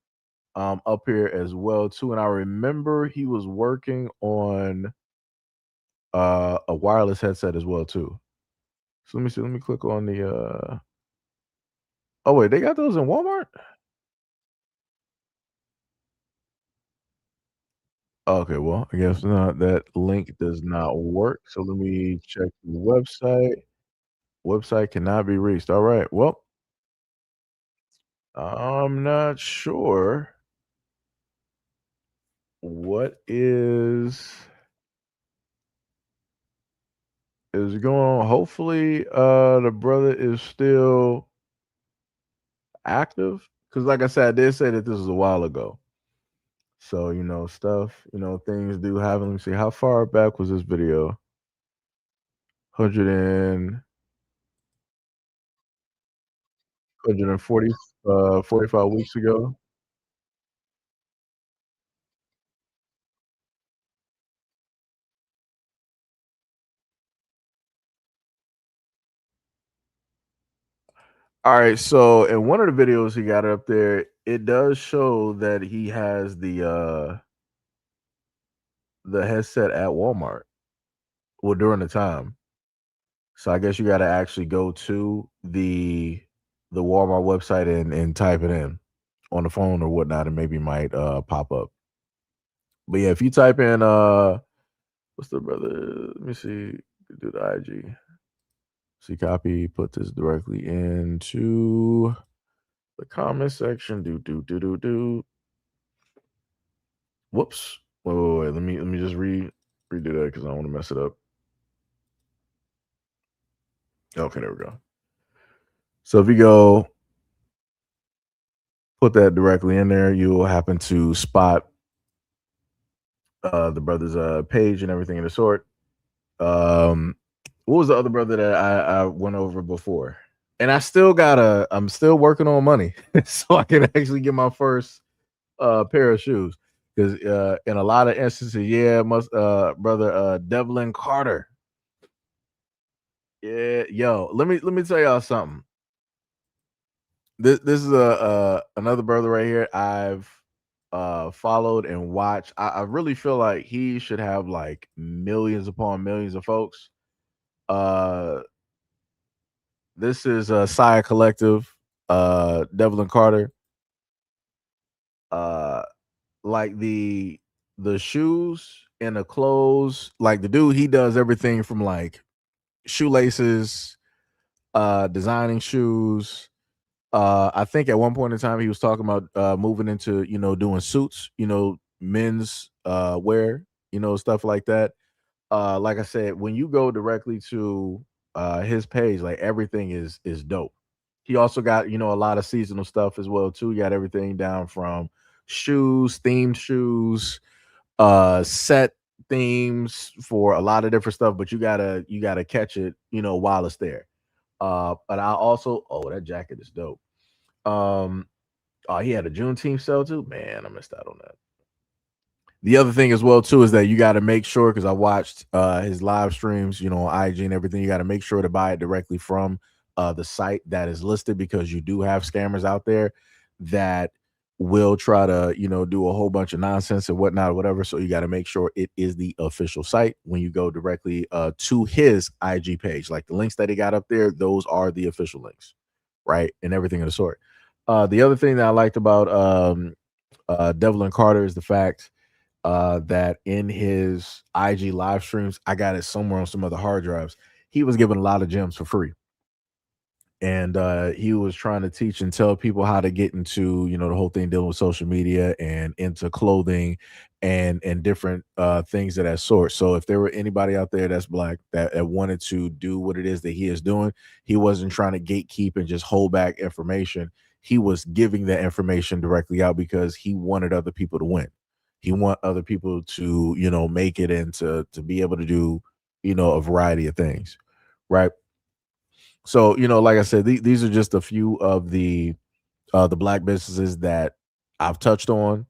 up here as well too. And I remember he was working on a wireless headset as well too. So let me see. Let me click on the oh wait, they got those in Walmart? Okay, well, I guess not. That link does not work. So let me check the website. Website cannot be reached. All right. Well, I'm not sure what is going on. Hopefully, the brother is still active. Because like I said, I did say that this was a while ago. So, stuff, things do happen. Let me see. How far back was this video? 100 and 140, 45 weeks ago. All right, so in one of the videos he got up there, it does show that he has the headset at Walmart. Well, during the time. So I guess you got to actually go to the Walmart website and type it in on the phone or whatnot, and maybe might pop up. But yeah, if you type in what's the brother? Let me see. Do the IG. See, copy. Put this directly into the comment section. Do. Whoops. Wait. Let me just redo that because I don't want to mess it up. Okay, there we go. So if you go put that directly in there, you will happen to spot the brother's page and everything of the sort. What was the other brother that I went over before? And I'm still working on money so I can actually get my first pair of shoes. Because in a lot of instances, yeah, brother Devlin Carter. Yeah, yo, let me tell y'all something. This is another brother right here I've followed and watched. I really feel like he should have like millions upon millions of folks. This is Saya Collective, Devlin Carter. Like the the shoes and the clothes, like the dude, he does everything from like shoelaces, designing shoes. I think at one point in time he was talking about moving into, doing suits, men's wear, stuff like that. Like I said, when you go directly to his page, like everything is dope. He also got, a lot of seasonal stuff as well too. He got everything down from shoes, themed shoes, set themes for a lot of different stuff, but you gotta catch it, while it's there. But I also, oh, that jacket is dope. Um, oh, he had a Juneteenth sale too. Man, I missed out on that. The other thing as well too is that you got to make sure, because I watched his live streams, on IG and everything. You got to make sure to buy it directly from the site that is listed, because you do have scammers out there that will try to, do a whole bunch of nonsense and whatnot or whatever. So you got to make sure it is the official site when you go directly to his IG page. Like the links that he got up there, those are the official links, right? And everything of the sort. The other thing that I liked about Devlin Carter is the fact that in his IG live streams, I got it somewhere on some other hard drives. He was giving a lot of gems for free. And he was trying to teach and tell people how to get into, the whole thing dealing with social media and into clothing and different things of that sort. So if there were anybody out there that's black that wanted to do what it is that he is doing, he wasn't trying to gatekeep and just hold back information. He was giving that information directly out because he wanted other people to win. He want other people to, make it and to be able to do, a variety of things, right? So, like I said, these are just a few of the black businesses that I've touched on.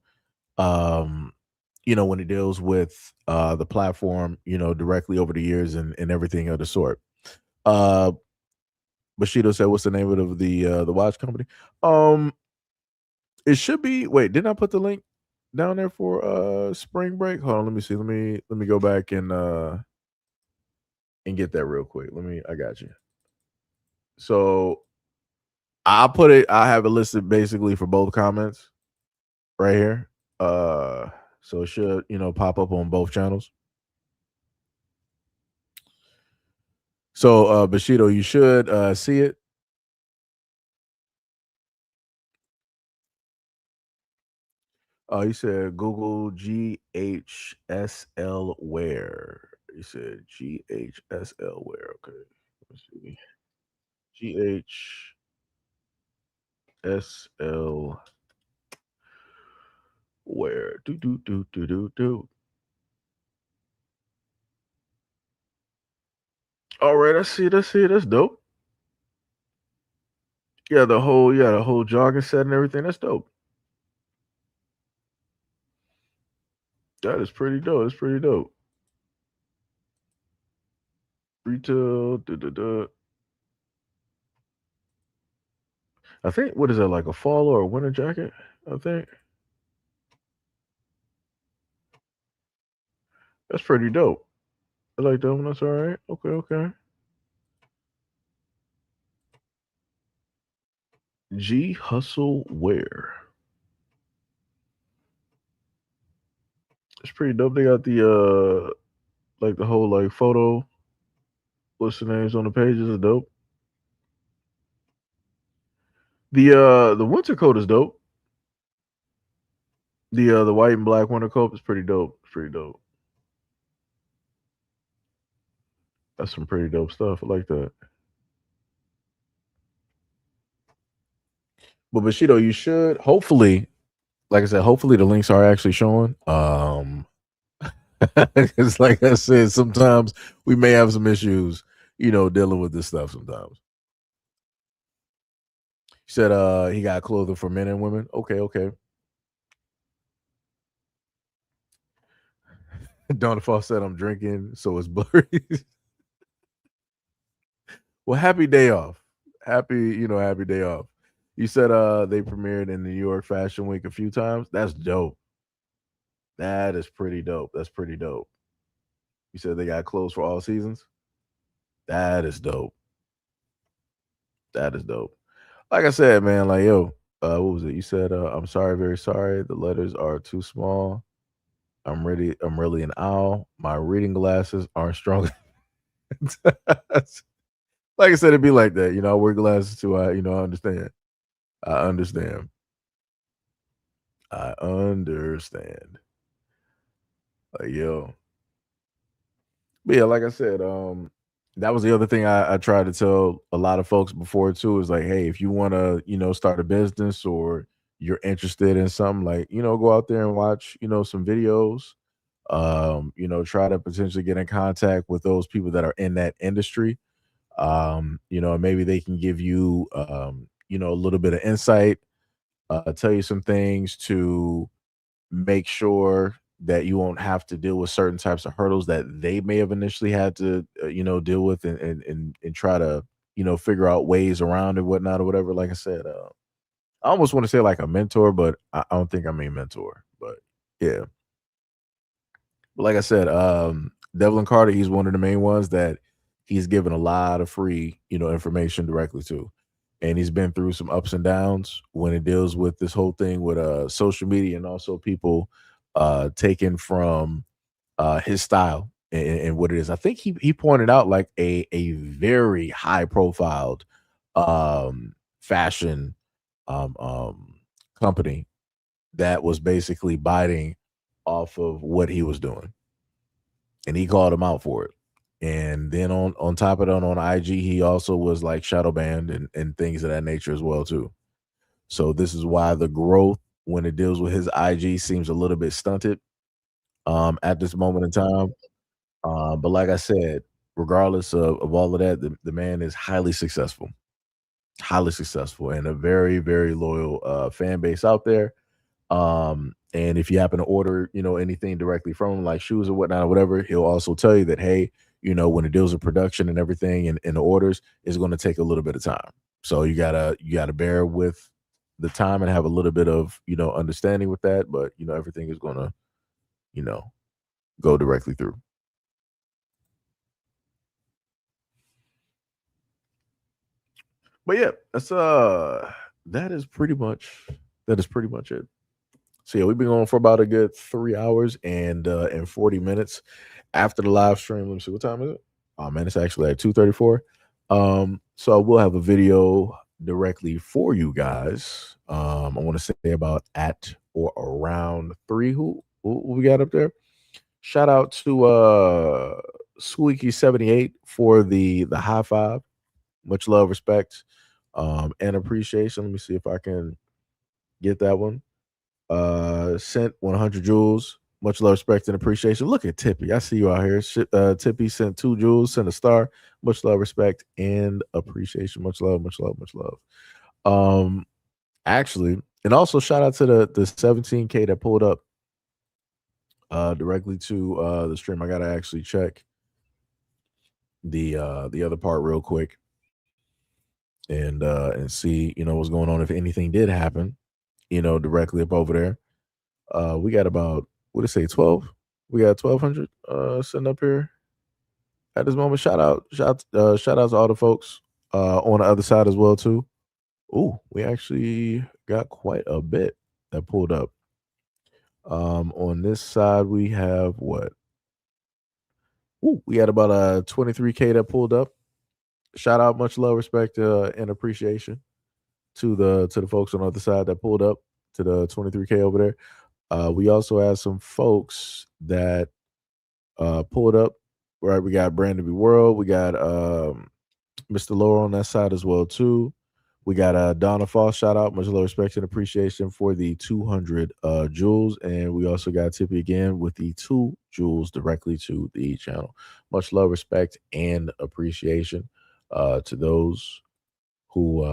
Um, when it deals with the platform, directly over the years and everything of the sort. Uh Bushido said, "What's the name of the watch company?" Um, it should be. Wait, didn't I put the link down there for spring break? Hold on, let me see. Let me go back and get that real quick. I got you. So I have it listed basically for both comments right here. So it should, pop up on both channels. So Bushido, you should see it. You said Google GHSL where. You said GHSL where. Okay. Let's see. GHSL where. Do. All right, I see. That's dope. Yeah, the whole jogging set and everything. That's dope. That is pretty dope. That's pretty dope. Retail. I think, what is that, like a fall or a winter jacket? I think that's pretty dope. I like that one. That's all right. Okay. G Hustle Wear. It's pretty dope. They got the like the whole like photo. What's the names on the pages is dope. The winter coat is dope. The white and black winter coat is pretty dope. It's pretty dope. That's some pretty dope stuff. I like that. But Bushido, you should hopefully, like I said, hopefully the links are actually showing. It's like I said, sometimes we may have some issues, dealing with this stuff sometimes. He said he got clothing for men and women. Okay. Don Fall said I'm drinking, so it's blurry. Well, happy day off. Happy day off. You said they premiered in New York Fashion Week a few times. That's dope. That is pretty dope. That's pretty dope. You said they got clothes for all seasons. That is dope. That is dope. Like I said, man, like yo, what was it? You said I'm sorry, very sorry. The letters are too small. I'm really an owl. My reading glasses aren't strong. Like I said, it'd be like that. I wear glasses too. I understand. I understand. I understand. Yo. But yeah, like I said, that was the other thing I tried to tell a lot of folks before too, is like, hey, if you want to, start a business or you're interested in something, like, go out there and watch, some videos. Try to potentially get in contact with those people that are in that industry. And maybe they can give you a little bit of insight, tell you some things to make sure that you won't have to deal with certain types of hurdles that they may have initially had to deal with, and try to figure out ways around it, whatnot, or whatever. Like I said, I almost want to say like a mentor, but I don't think I mean mentor. But yeah, but like I said, Devlin Carter, he's one of the main ones that he's given a lot of free information directly to, and he's been through some ups and downs when it deals with this whole thing with social media, and also people taken from his style, and what it is. I think he pointed out like a very high profiled fashion um, um, company that was basically biting off of what he was doing, and he called him out for it. And then on top of that, on IG, he also was like shadow banned and things of that nature as well too. So this is why the growth when it deals with his IG seems a little bit stunted at this moment in time. But like I said, regardless of all of that, the man is highly successful, and a very, very loyal fan base out there. And if you happen to order, anything directly from him, like shoes or whatnot or whatever, he'll also tell you that, hey, when it deals with production and everything and the orders, is going to take a little bit of time. So you gotta bear with the time and have a little bit of understanding with that. But everything is gonna you know go directly through. But yeah, that is pretty much it. So yeah, we've been going for about a good 3 hours and 40 minutes after the live stream. Let me see, what time is it? Oh man, it's actually at 2:34. So I will have a video directly for you guys. I want to say about at or around three. Who we got up there? Shout out to Squeaky78 for the high five. Much love, respect, and appreciation. Let me see if I can get that one. Sent 100 jewels. Much love, respect, and appreciation. Look at Tippy. I see you out here. Tippy sent 2 jewels, sent a star. Much love, respect, and appreciation. Much love, much love, much love. Actually, and also shout out to the 17K that pulled up directly to the stream. I gotta actually check the other part real quick and see what's going on, if anything did happen directly up over there. We got about, what did it say, 12? We got 1,200 sitting up here at this moment. Shout out to all the folks on the other side as well too. Ooh, we actually got quite a bit that pulled up. On this side we have what? Ooh, we had about a 23K that pulled up. Shout out, much love, respect, and appreciation to the folks on the other side that pulled up to the 23K over there. We also had some folks that pulled up. Right, we got Brandon B. World, we got Mr. Lower on that side as well too. We got Donna Foss, shout out, much love, respect, and appreciation for the 200 jewels, and we also got Tippy again with the 2 jewels directly to the channel. Much love, respect, and appreciation to those who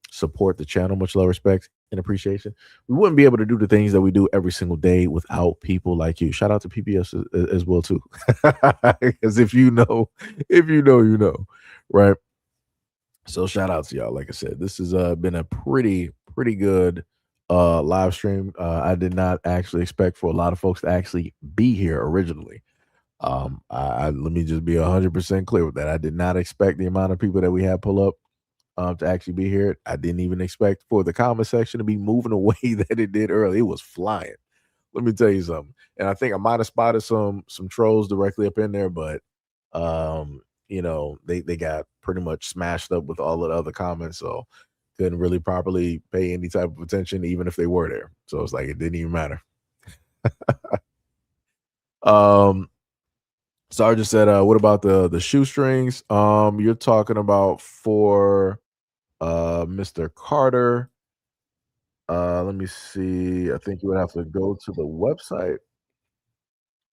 support the channel. Much love, respect, and appreciation. We wouldn't be able to do the things that we do every single day without people like you. Shout out to PPS as well too, because if you know, you know, right? So shout out to y'all. Like I said, this has been a pretty good live stream. I did not actually expect for a lot of folks to actually be here originally. Let me just be 100% clear with that. I did not expect the amount of people that we had pull up to actually be here. I didn't even expect for the comment section to be moving away that it did early. It was flying. Let me tell you something. And I think I might have spotted some trolls directly up in there, but they got pretty much smashed up with all of the other comments, so couldn't really properly pay any type of attention, even if they were there. So it's like it didn't even matter. Sarge just said, what about the shoestrings? You're talking about for Mr. Carter. Let me see. I think you would have to go to the website.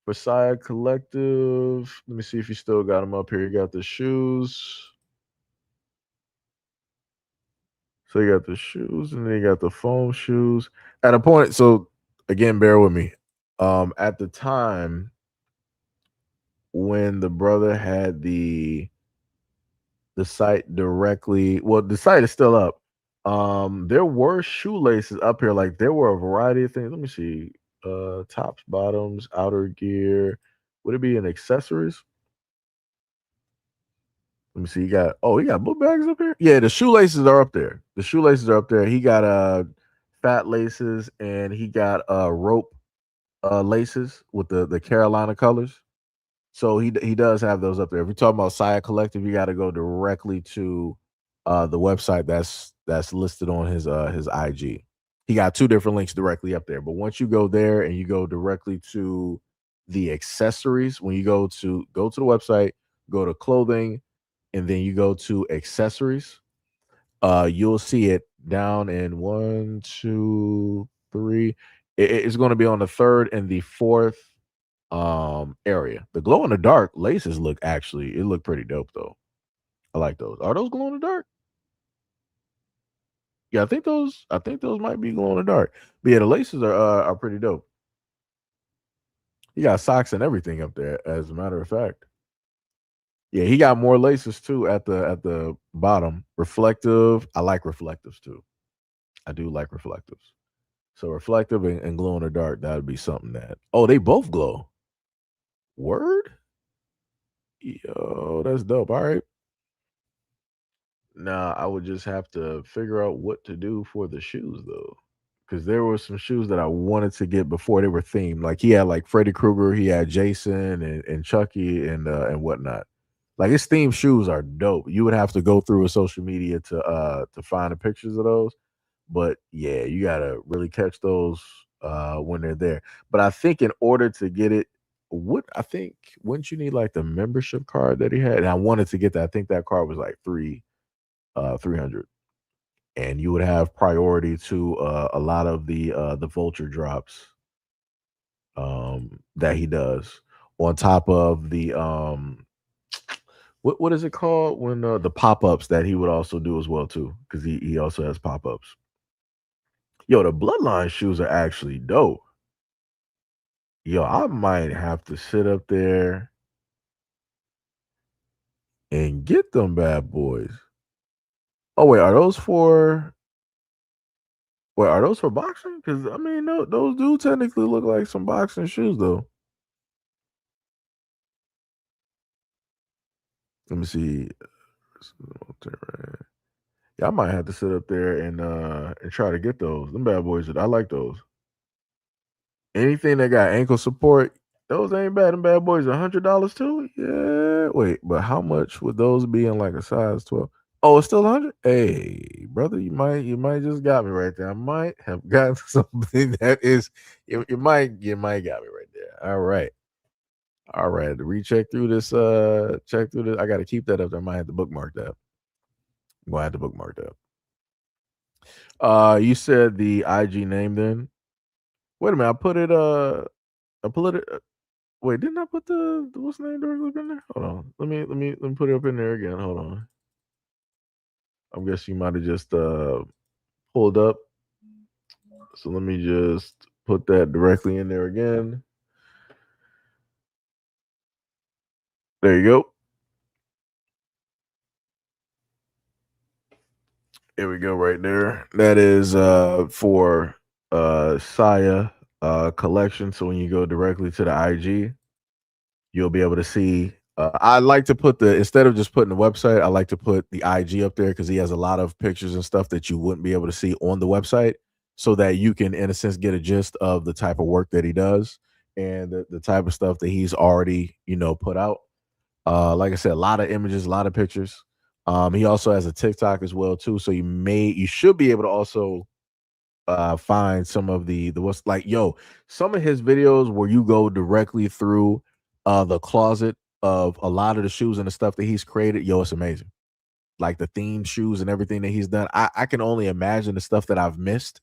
Versailles Collective. Let me see if you still got them up here. You got the shoes. So you got the shoes, and then you got the foam shoes. At a point, so again, bear with me. At the time when the brother had the site directly, well, the site is still up. There were shoelaces up here. Like there were a variety of things. Let me see. Tops, bottoms, outer gear. Would it be in accessories? Let me see. He got book bags up here. Yeah, the shoelaces are up there. The shoelaces are up there. He got fat laces, and he got rope laces with the Carolina colors. So he does have those up there. If you're talking about Saya Collective, you got to go directly to the website that's listed on his IG. He got two different links directly up there. But once you go there and you go directly to the accessories, when you go to the website, go to clothing, and then you go to accessories, you'll see it down in 1, 2, 3. It's going to be on the third and the fourth area. The glow in the dark laces look pretty dope though. I like those. Are those glow in the dark? Yeah, I think those might be glow in the dark. But yeah, the laces are pretty dope. He got socks and everything up there, as a matter of fact. Yeah, he got more laces too at the bottom. Reflective. I like reflectives too. I do like reflectives. So reflective and glow in the dark, that would be something that. Oh, they both glow. Word? Yo, that's dope. All right. Now I would just have to figure out what to do for the shoes though. Because there were some shoes that I wanted to get before they were themed. Like he had like Freddy Krueger, he had Jason and Chucky and whatnot. Like his themed shoes are dope. You would have to go through a social media to find the pictures of those. But yeah, you gotta really catch those when they're there. But I think in order to get it, wouldn't you need like the membership card that he had? And I wanted to get that. I think that card was like 300. And you would have priority to a lot of the vulture drops that he does on top of the what is it called when the pop-ups that he would also do as well too, because he also has pop-ups. Yo, the bloodline shoes are actually dope. Yo, I might have to sit up there and get them bad boys. Oh wait, are those for boxing? Because I mean, no, those do technically look like some boxing shoes, though. Let me see. Yeah, I might have to sit up there and try to get those. Them bad boys, I like those. Anything that got ankle support, those ain't bad. Them bad boys, $100 too. Yeah, wait, but how much would those be in like a size 12? Oh, it's still 100. Hey, brother, you might just got me right there. I might have gotten something that is you might got me right there. All right. Recheck through this. Check through this. I got to keep that up there. I might have to bookmark that. I'm gonna have to bookmark that. You said the IG name then. Wait a minute. I put it. Wait, didn't I put the what's the name directly up in there? Hold on. Let me put it up in there again. Hold on. I guess you might have just pulled up. So let me just put that directly in there again. There you go. Here we go right there. That is for Saya collection. So when you go directly to the IG, you'll be able to see. I like to put instead of just putting the website, I like to put the IG up there because he has a lot of pictures and stuff that you wouldn't be able to see on the website. so that you can, in a sense, get a gist of the type of work that he does and the type of stuff that he's already, put out. Like I said, a lot of images, a lot of pictures. He also has a TikTok as well too, so you should be able to also find some of the what's like, some of his videos where you go directly through the closet of a lot of the shoes and the stuff that he's created. It's amazing. Like the themed shoes and everything that he's done. I can only imagine the stuff that I've missed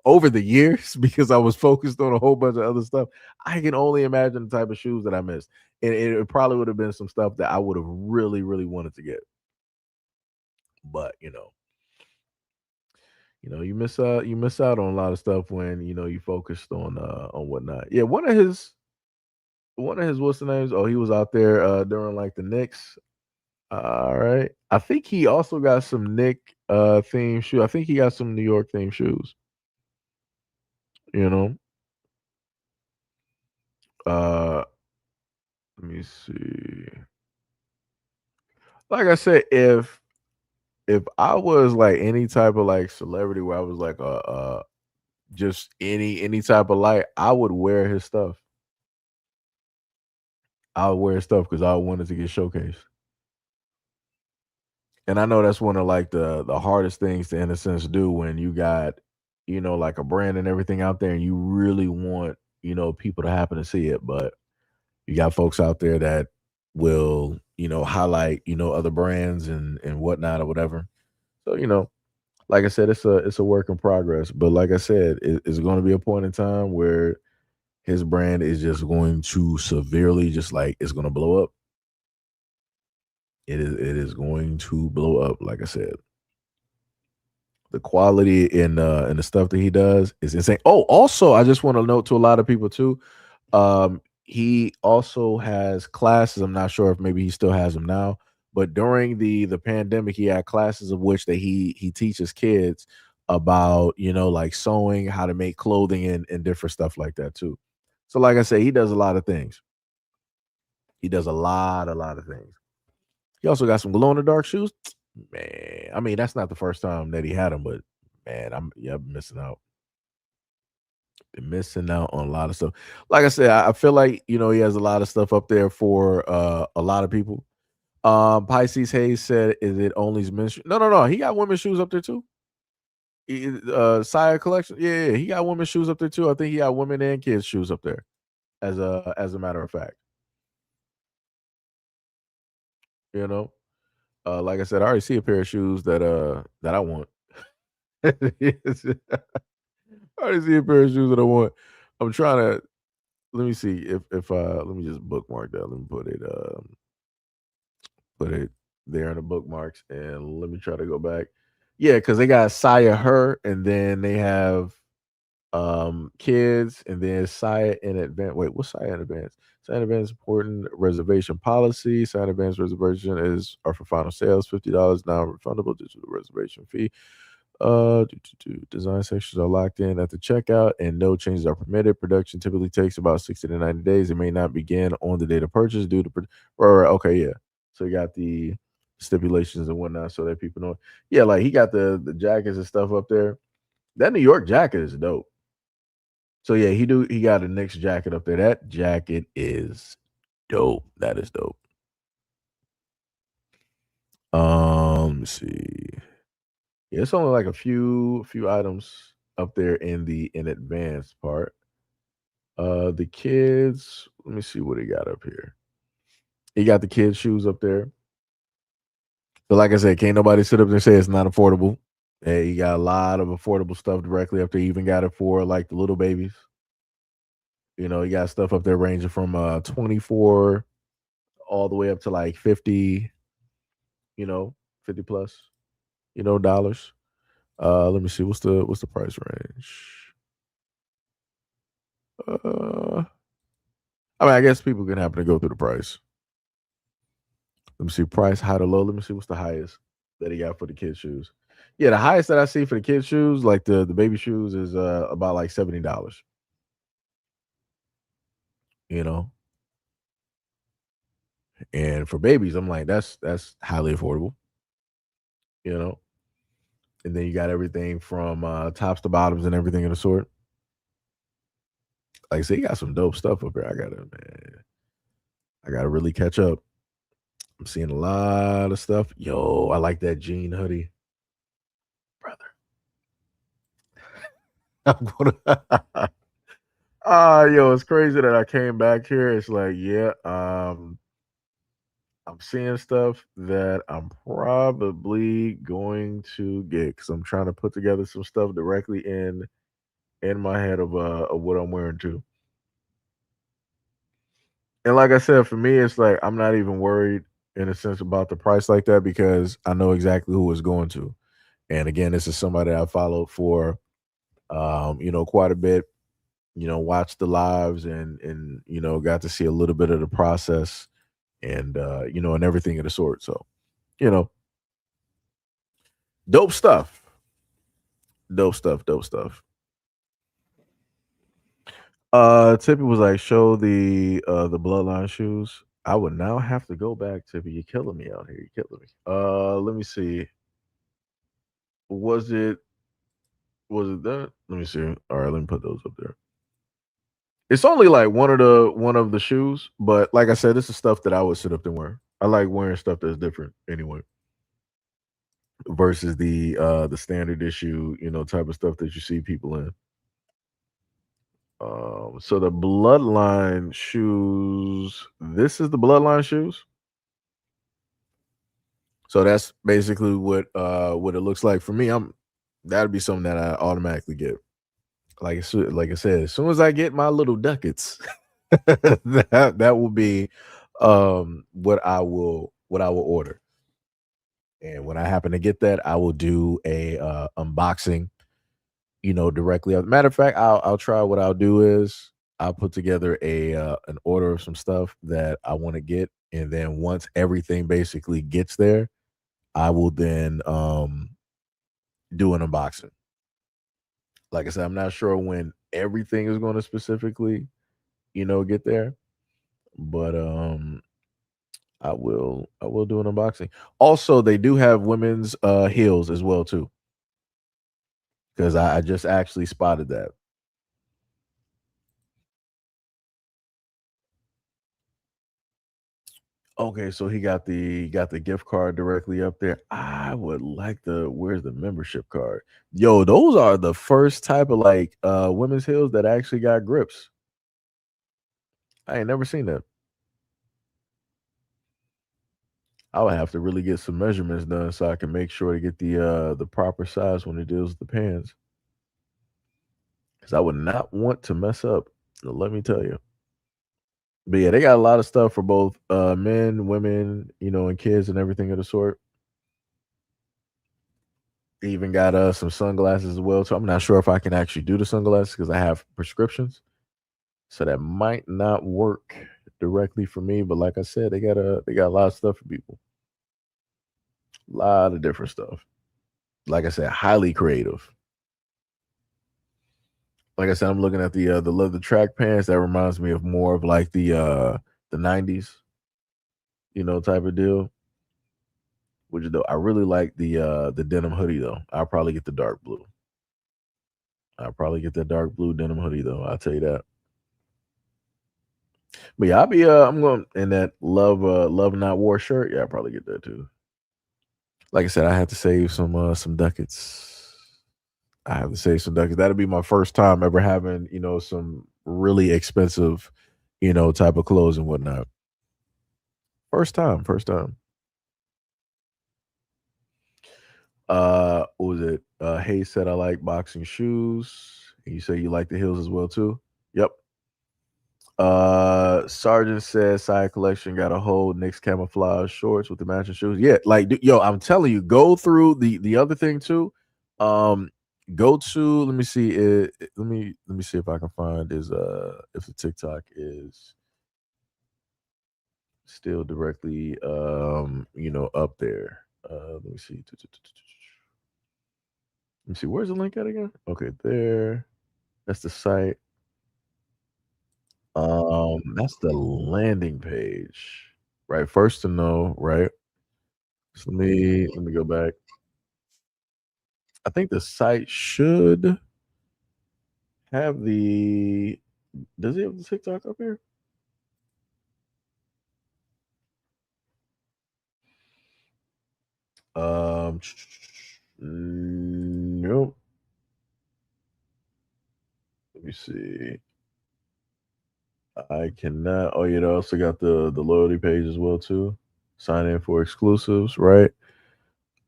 over the years because I was focused on a whole bunch of other stuff. I can only imagine the type of shoes that I missed. And it probably would have been some stuff that I would have really, really wanted to get. But you miss out on a lot of stuff when you focused on whatnot. Yeah, one of his what's the names? Oh, he was out there during like the Knicks. All right. I think he also got some Nick themed shoe. I think he got some New York themed shoes. You know. Let me see. Like I said, if I was like any type of like celebrity where I was like just any type of light, I would wear his stuff. I would wear his stuff because I wanted to get showcased. And I know that's one of like the hardest things to, in a sense, do when you got, like a brand and everything out there and you really want, people to happen to see it. But you got folks out there that will, highlight, other brands and whatnot or whatever. So, like I said, it's a work in progress. But like I said, it's going to be a point in time where his brand is just going to severely, just like it's going to blow up. It is going to blow up. Like I said, the quality in the stuff that he does is insane. Oh, also, I just want to note to a lot of people too. He also has classes. I'm not sure if maybe he still has them now, but during the pandemic, he had classes of which that he teaches kids about like sewing, how to make clothing, and different stuff like that too. So, like I said, he does a lot of things. He does a lot of things. He also got some glow in the dark shoes. Man, I mean, that's not the first time that he had them, but man, I'm missing out. Been missing out on a lot of stuff. Like I said, I feel like he has a lot of stuff up there for a lot of people. Pisces Hayes said, "Is it only men's shoes?" No, no, no. He got women's shoes up there too. Sire collection, yeah, he got women's shoes up there too. I think he got women and kids shoes up there. As a matter of fact, you know. Like I said, I already see a pair of shoes that I want. I already see a pair of shoes that I want. I'm trying to let me see if let me just bookmark that. Let me put it there in the bookmarks and let me try to go back. Yeah, because they got Saya her and then they have kids and then Saya in advance. Wait, what's Saya in advance? Saya in advance important reservation policy. Saya in advance reservation are for final sales, $50 non-refundable digital reservation fee. Design sections are locked in at the checkout and no changes are permitted. Production typically takes about 60 to 90 days. It may not begin on the date of purchase due to right, okay, yeah. So you got the stipulations and whatnot so that people know. Yeah, like he got the jackets and stuff up there. That New York jacket is dope. So yeah, he got a Knicks jacket up there. That jacket is dope. That is dope. Let's see. Yeah, it's only like a few items up there in advanced part. The kids, let me see what he got up here. He got the kids' shoes up there. But like I said, can't nobody sit up there and say it's not affordable. Hey, you got a lot of affordable stuff directly up there. You even got it for like the little babies. You got stuff up there ranging from 24 all the way up to like 50, 50 plus, dollars. Let me see what's the price range. I mean, I guess people can happen to go through the price. Let me see price high to low. Let me see what's the highest that he got for the kids shoes. Yeah, the highest that I see for the kids shoes, like the baby shoes, is about like $70. You know, and for babies, I'm like that's highly affordable. You know, and then you got everything from tops to bottoms and everything of the sort. Like I said, you got some dope stuff up here. I gotta really catch up. I'm seeing a lot of stuff. Yo, I like that jean hoodie, brother. I'm gonna. Yo, it's crazy that I came back here. It's like, yeah, I'm seeing stuff that I'm probably going to get because I'm trying to put together some stuff directly in my head of what I'm wearing too. And like I said, for me, it's like I'm not even worried in a sense about the price like that because I know exactly who it's going to. And again, this is somebody I followed for quite a bit, watched the lives and got to see a little bit of the process and and everything of the sort. So, you know, dope stuff. Dope stuff, dope stuff. Tippy was like, show the bloodline shoes. I would now have to go back, Tippy. You're killing me out here. You're killing me. Let me see. Was it that? Let me see. All right, let me put those up there. It's only like one of the shoes, but like I said, this is stuff that I would sit up and wear. I like wearing stuff that's different anyway. Versus the standard issue, type of stuff that you see people in. So the bloodline shoes. This is the bloodline shoes. So that's basically what it looks like for me. That'd be something that I automatically get. Like I said, as soon as I get my little ducats, that will be what I will order. And when I happen to get that, I will do a unboxing, directly. Matter of fact, I'll try. What I'll do is I'll put together an order of some stuff that I want to get, and then once everything basically gets there, I will then do an unboxing. Like I said, I'm not sure when everything is going to specifically, get there, but I will do an unboxing. Also, they do have women's heels as well too, because I just actually spotted that. Okay, so he got the gift card directly up there. I would like where's the membership card? Yo, those are the first type of like women's heels that actually got grips. I ain't never seen that. I would have to really get some measurements done so I can make sure to get the proper size when it deals with the pants. Because I would not want to mess up. Let me tell you. But yeah, they got a lot of stuff for both men, women, and kids and everything of the sort. They even got some sunglasses as well. So I'm not sure if I can actually do the sunglasses because I have prescriptions. So that might not work directly for me. But like I said, they got a lot of stuff for people. A lot of different stuff. Like I said, highly creative. Like I said, I'm looking at the leather track pants. That reminds me of more of like the '90s, type of deal. Which though I really like the denim hoodie though. I'll probably get the dark blue. I'll probably get that dark blue denim hoodie though. I'll tell you that. But yeah, I'm going in that love not war shirt. Yeah, I'll probably get that too. Like I said, I have to save some ducats. I have to save some ducats. That'll be my first time ever having, some really expensive, type of clothes and whatnot. First time, first time. What was it? Hay said I like boxing shoes. And you say you like the heels as well too. Yep. Sergeant says side collection got a whole Nick's camouflage shorts with the matching shoes. Yeah, like yo, I'm telling you, go through the other thing too. Go to let me see it. Let me see if I can find if the TikTok is still directly up there. Let me see. Let me see. Where's the link at again? Okay, there. That's the site. That's the landing page. Right. First to know, right? So let me go back. I think the site should have the. Does it have the TikTok up here? Nope. Let me see. I cannot. Oh, yeah, they also got the loyalty page as well too. Sign in for exclusives, right?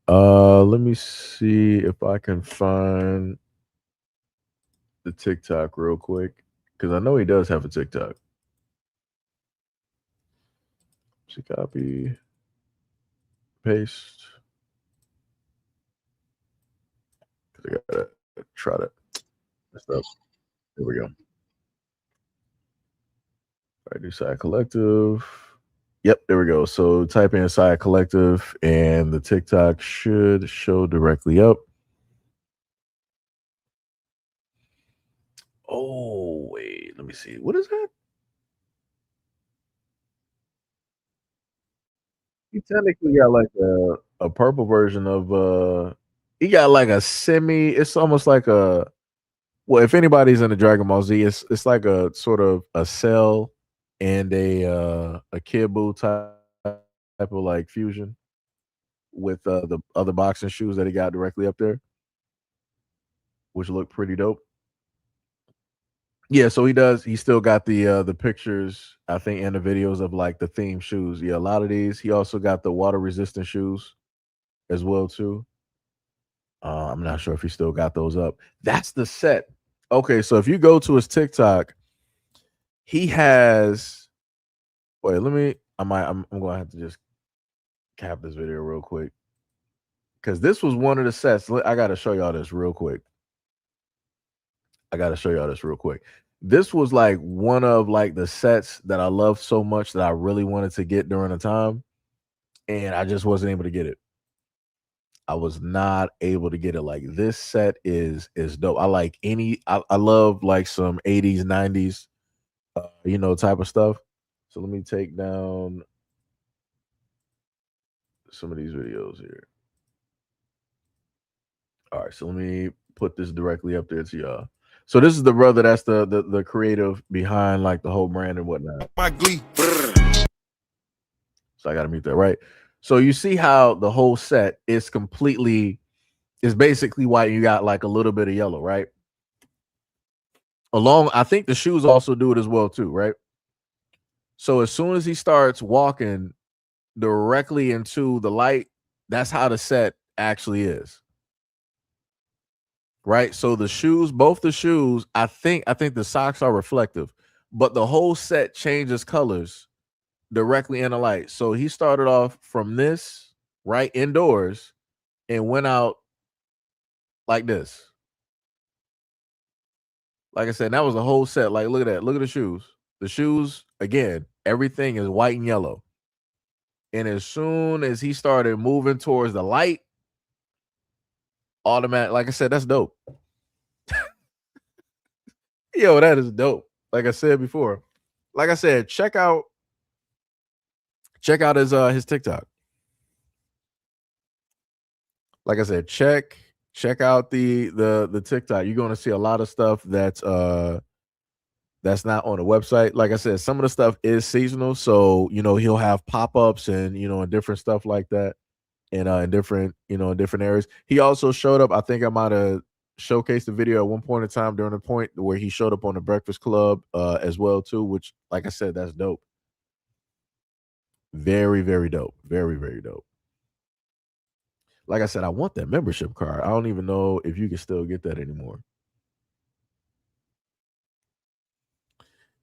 Let me see if I can find the TikTok real quick because I know he does have a TikTok. So copy, paste. I gotta try to mess up. There we go. All right, do side collective. Yep, there we go. So type in side collective, and the TikTok should show directly up. Oh wait, let me see. What is that? He technically got like a purple version of he got like a semi, it's almost like a, well, if anybody's in the Dragon Ball Z, it's like a sort of a cell and a Kid type of like fusion with the other boxing shoes that he got directly up there, which look pretty dope. Yeah, so he still got the pictures, I think, and the videos of like the theme shoes. Yeah, a lot of these. He also got the water resistant shoes as well too. I'm not sure if he still got those up. That's the set. Okay, so if you go to his TikTok, he has. Wait, let me. I'm gonna have to just cap this video real quick because this was one of the sets. I gotta show y'all this real quick. This was like one of like the sets that I loved so much that I really wanted to get during the time, and I just wasn't able to get it. I was not able to get it. Like this set is dope. I like I love like some 80s, 90s, type of stuff. So let me take down some of these videos here. All right, so let me put this directly up there to y'all. So this is the brother that's the creative behind like the whole brand and whatnot. My glee. So I gotta mute that, right? So you see how the whole set is basically white. You got like a little bit of yellow, right? I think the shoes also do it as well too, right? So as soon as he starts walking directly into the light, that's how the set actually is. Right? So the shoes, both the shoes, I think the socks are reflective, but the whole set changes colors directly in the light. So he started off from this, right, indoors, and went out like this. Like I said, that was the whole set. Like, look at that. Look at the shoes. The shoes, again, everything is white and yellow. And as soon as he started moving towards the light, automatic, like I said, that's dope. Yo, that is dope. Like I said before. Like I said, check out his TikTok. Like I said, check out the TikTok. You're going to see a lot of stuff that's not on the website. Like I said, some of the stuff is seasonal, so he'll have pop-ups and and different stuff like that, and in different areas. He also showed up. I think I might have showcased the video at one point in time during the point where he showed up on the Breakfast Club as well too, which, like I said, that's dope. Very, very dope. Very, very dope. Like I said, I want that membership card. I don't even know if you can still get that anymore.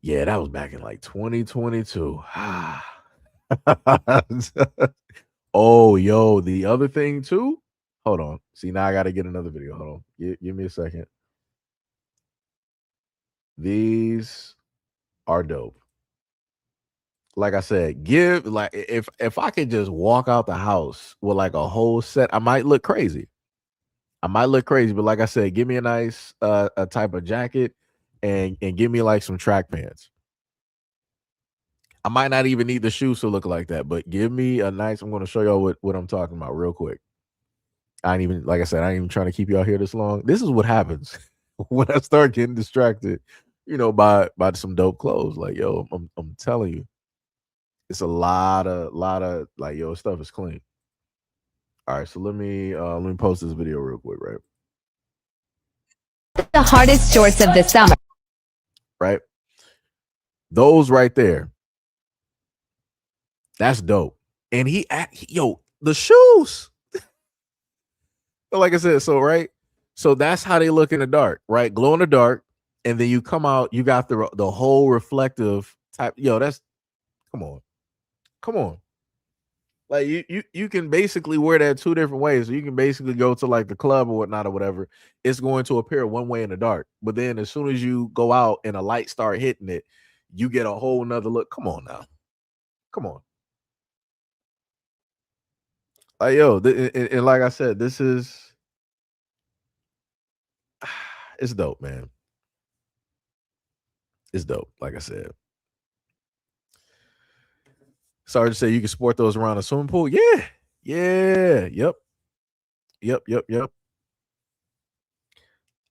Yeah, that was back in like 2022. Oh, yo, the other thing too. Hold on. See, now I got to get another video. Hold on. Give me a second. These are dope. Like I said, if I could just walk out the house with like a whole set, I might look crazy. But like I said, give me a nice a type of jacket and give me like some track pants. I might not even need the shoes to look like that, but give me a nice. I'm going to show y'all what I'm talking about real quick. I ain't even, like I said, I ain't even trying to keep y'all here this long. This is what happens when I start getting distracted, by some dope clothes. Like, yo, I'm telling you, it's a lot of like, yo, stuff is clean. All right, so let me post this video real quick, right? The hardest shorts of the summer. Right? Those right there. That's dope. And yo, the shoes. Like I said, so right. So that's how they look in the dark, right? Glow in the dark. And then you come out, you got the whole reflective type. Yo, that's come on. Like you can basically wear that two different ways. So you can basically go to like the club or whatnot or whatever. It's going to appear one way in the dark. But then as soon as you go out and a light start hitting it, you get a whole nother look. Come on now. Come on. Like, yo, and like I said, this is it's dope, man. It's dope, like I said. Sorry to say you can sport those around a swimming pool. Yeah. Yep.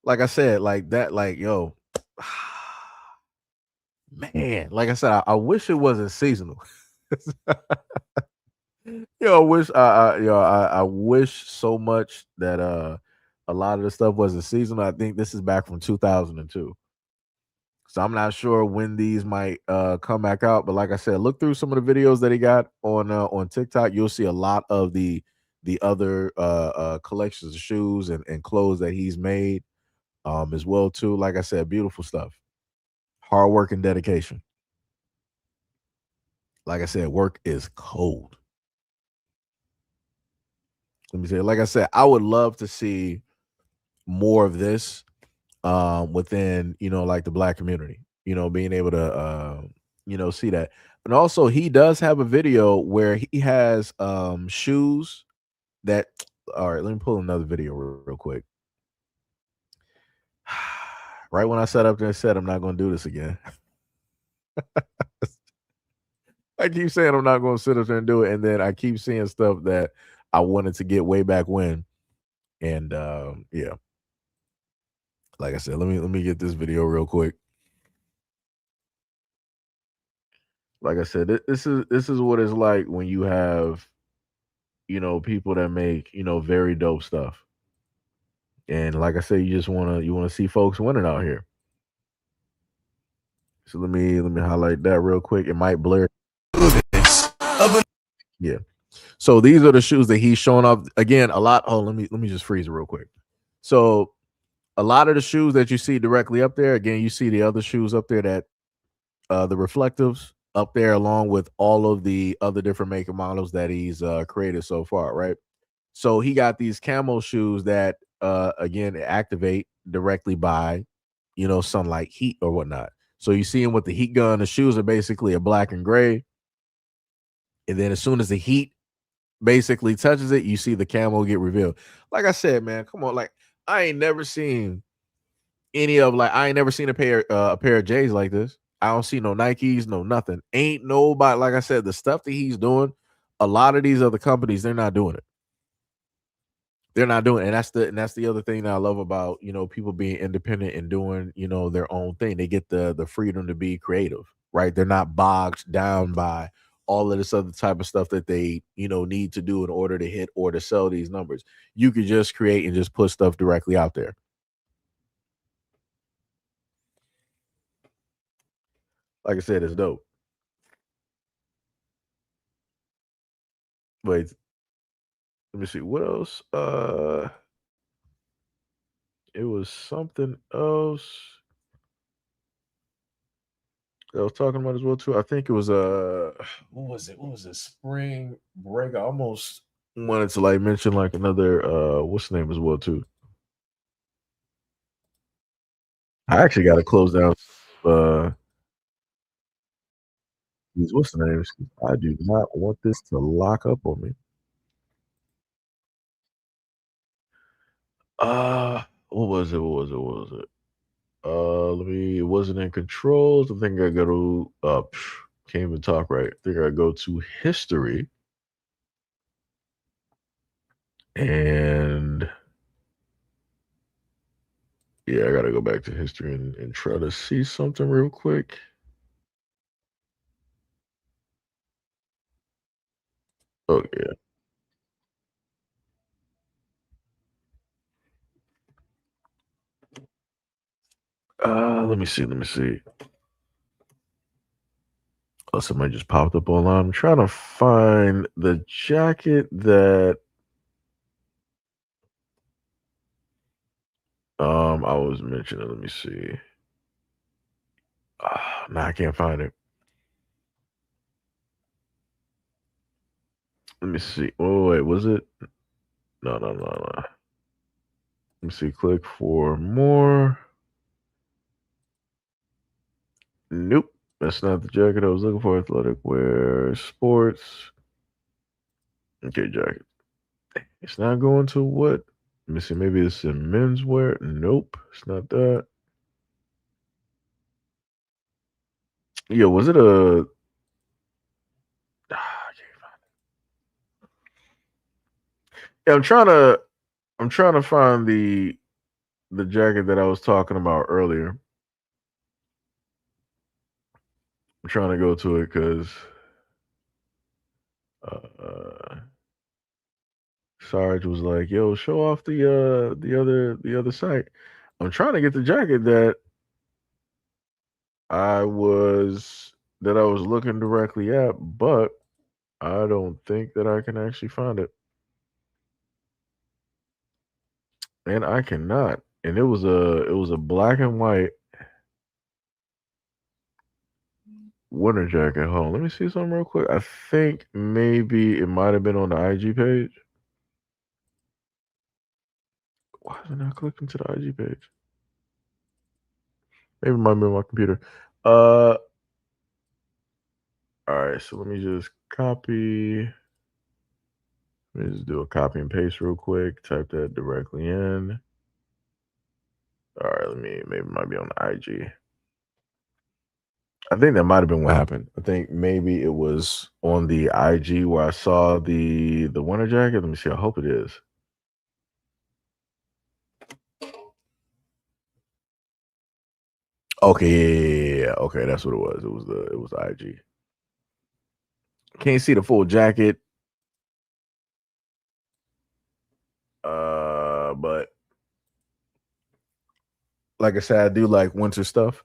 Like I said, like that, like, yo, man, like I said, I wish it wasn't seasonal. Yo, I wish so much that a lot of the stuff wasn't seasonal. I think this is back from 2002. So I'm not sure when these might come back out, but like I said, look through some of the videos that he got on TikTok. You'll see a lot of the other collections of shoes and clothes that he's made as well too. Like I said, beautiful stuff. Hard work and dedication. Like I said, work is cold. Let me say, like I said, I would love to see more of this within, like the Black community, being able to, see that. And also he does have a video where he has shoes that, all right, let me pull another video real quick. Right when I sat up there and said, I'm not going to do this again. I keep saying I'm not going to sit up there and do it. And then I keep seeing stuff that I wanted to get way back when. And yeah. Like I said, let me get this video real quick. Like I said, this is what it's like when you have, people that make, very dope stuff. And like I said, you want to see folks winning out here. So let me highlight that real quick. It might blur. Yeah. So these are the shoes that he's showing off. Again, a lot. Oh, let me just freeze it real quick. So a lot of the shoes that you see directly up there, again, you see the other shoes up there that the reflectives up there, along with all of the other different make and models that he's created so far, right? So he got these camo shoes that again activate directly by sunlight, heat, or whatnot. So you see him with the heat gun. The shoes are basically a black and gray, and then as soon as the heat basically touches it, you see the camo get revealed. Like I said, man, come on, like I ain't never seen I ain't never seen a pair of J's like this. I don't see no Nikes, no nothing. Ain't nobody, like I said, the stuff that he's doing, a lot of these other companies, they're not doing it. They're not doing it. And that's the other thing that I love about, people being independent and doing, their own thing. They get the freedom to be creative, right? They're not bogged down by all of this other type of stuff that they, need to do in order to hit or to sell these numbers. You could just create and just put stuff directly out there. Like I said, it's dope. Wait, let me see what else. It was something else that I was talking about as well too. I think it was what was it? What was it? Spring break. I almost wanted to like mention like another what's the name as well too. I actually got to close down these what's the names. I do not want this to lock up on me. What was it? What was it? It wasn't in controls. I think I go to can't even talk right. I think I go to history. And yeah, I gotta go back to history and try to see something real quick. Oh yeah. Let me see. Let me see. Oh, somebody just popped up online. I'm trying to find the jacket that I was mentioning. Let me see. No, I can't find it. Let me see. Oh wait, was it? No, no, no, no. Let me see. Click for more. Nope. That's not the jacket I was looking for. Athletic wear, sports. Okay, jacket. It's not going to what? Let me see. Maybe it's in menswear. Nope. It's not that. Yeah, was it a? I can't find it. Yeah, I'm trying to find the jacket that I was talking about earlier. I'm trying to go to it because uh, Sarge was like, "Yo, show off the other site." I'm trying to get the jacket I was that I was looking directly at, but I don't think that I can actually find it, and I cannot. And it was a black and white winter jacket. Hold on, let me see something real quick. I think maybe it might have been on the IG page. Why is it not clicking to the IG page? Maybe it might be on my computer. All right. So let me just copy. Let me just do a copy and paste real quick. Type that directly in. All right. Maybe it might be on the IG. I think that might have been what happened. I think maybe it was on the IG where I saw the winter jacket. Let me see. I hope it is. Okay, yeah. Okay, that's what it was. It was the IG. Can't see the full jacket. But like I said, I do like winter stuff.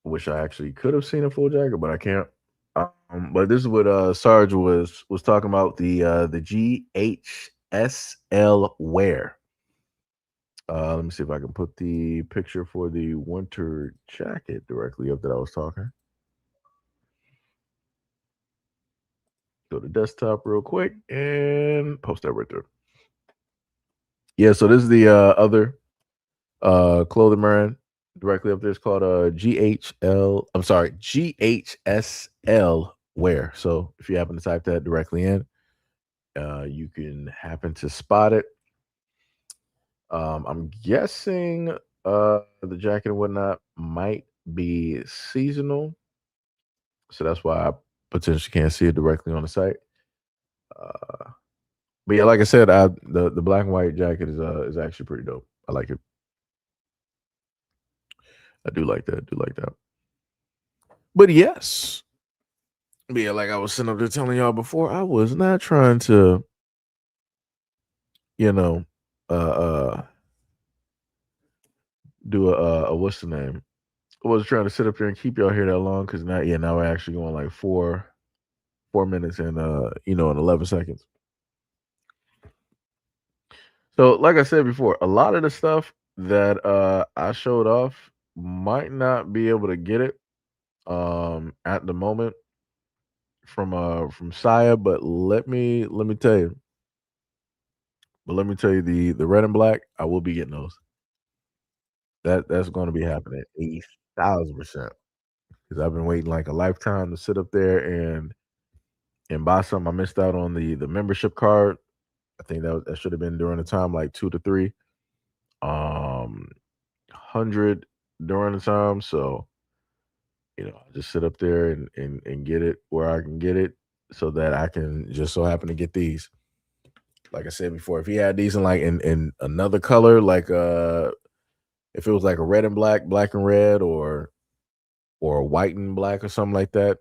Wish I actually could have seen a full jacket, but I can't. But this is what Sarge was talking about, the GHSL wear. Let me see if I can put the picture for the winter jacket directly up that I was talking. Go to desktop real quick and post that right there. Yeah, so this is the other clothing brand directly up there. It's called GHL. I'm sorry, GHSL wear. So if you happen to type that directly in, you can happen to spot it. I'm guessing the jacket and whatnot might be seasonal, so that's why I potentially can't see it directly on the site. But yeah, like I said, the black and white jacket is actually pretty dope. I like it. I do like that. I do like that. But yes, but yeah, like I was sitting up there telling y'all before, I was not trying to, you know, uh do a what's the name? I was trying to sit up there and keep y'all here that long because now we're actually going like 4 minutes and and 11 seconds. So like I said before, a lot of the stuff that I showed off might not be able to get it at the moment from Saya, but let me tell you. But let me tell you, the red and black, I will be getting those. That's going to be happening 1,000%. Because I've been waiting like a lifetime to sit up there and buy something. I missed out on the membership card. I think that should have been during the time like 2 to 3, 100 during the time. So I just sit up there and get it where I can get it, so that I can just so happen to get these. like I said before, if he had these in like in another color, like if it was like a red and black, black and red, or white and black or something like that.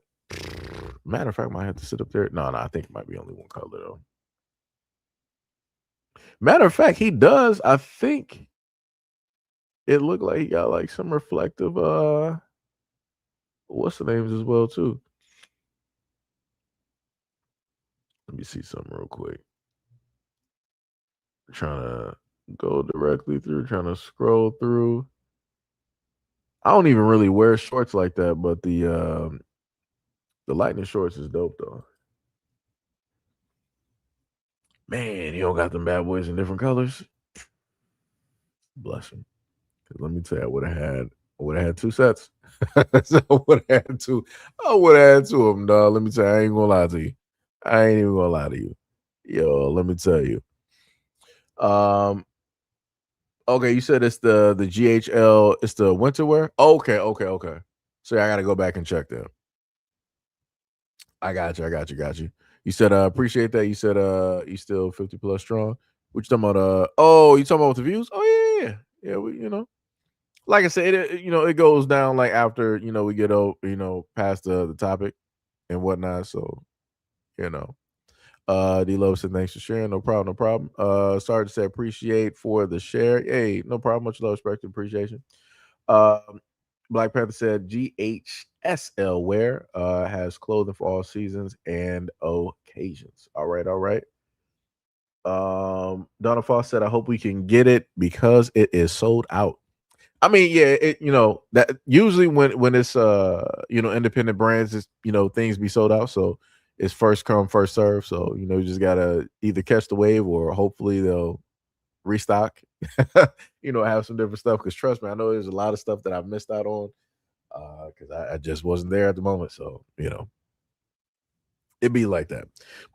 Matter of fact, I might have to sit up there. No, I think it might be only one color though. Matter of fact, he does. I think it looked like he got like some reflective what's the names as well too. Let me see something real quick. Trying to go directly through, trying to scroll through. I don't even really wear shorts like that, but the lightning shorts is dope though. Man, you don't got them bad boys in different colors. Bless him. Let me tell you, I would have had two sets. So I would have had two. I would have had two of them, dog. Let me tell you, I ain't gonna lie to you. I ain't even gonna lie to you. Yo, let me tell you. Okay, you said it's the GHL, it's the winter wear? Okay. So yeah, I gotta go back and check that. I got you. You said appreciate that. You said you still 50 plus strong. What you talking about? Oh, you talking about the views? Oh yeah. Yeah, we like I said, it goes down like after, we get past the topic and whatnot. So, D Love said thanks for sharing. No problem. Sorry to say appreciate for the share. Hey, no problem. Much love, respect, and appreciation. Black Panther said GHSL wear has clothing for all seasons and occasions. All right. Donna Foss said, I hope we can get it because it is sold out. I mean, yeah, that usually when it's independent brands, it's things be sold out. So it's first come, first serve. So, you just gotta either catch the wave or hopefully they'll restock, have some different stuff. Cause trust me, I know there's a lot of stuff that I've missed out on. Cause I just wasn't there at the moment. So, it'd be like that.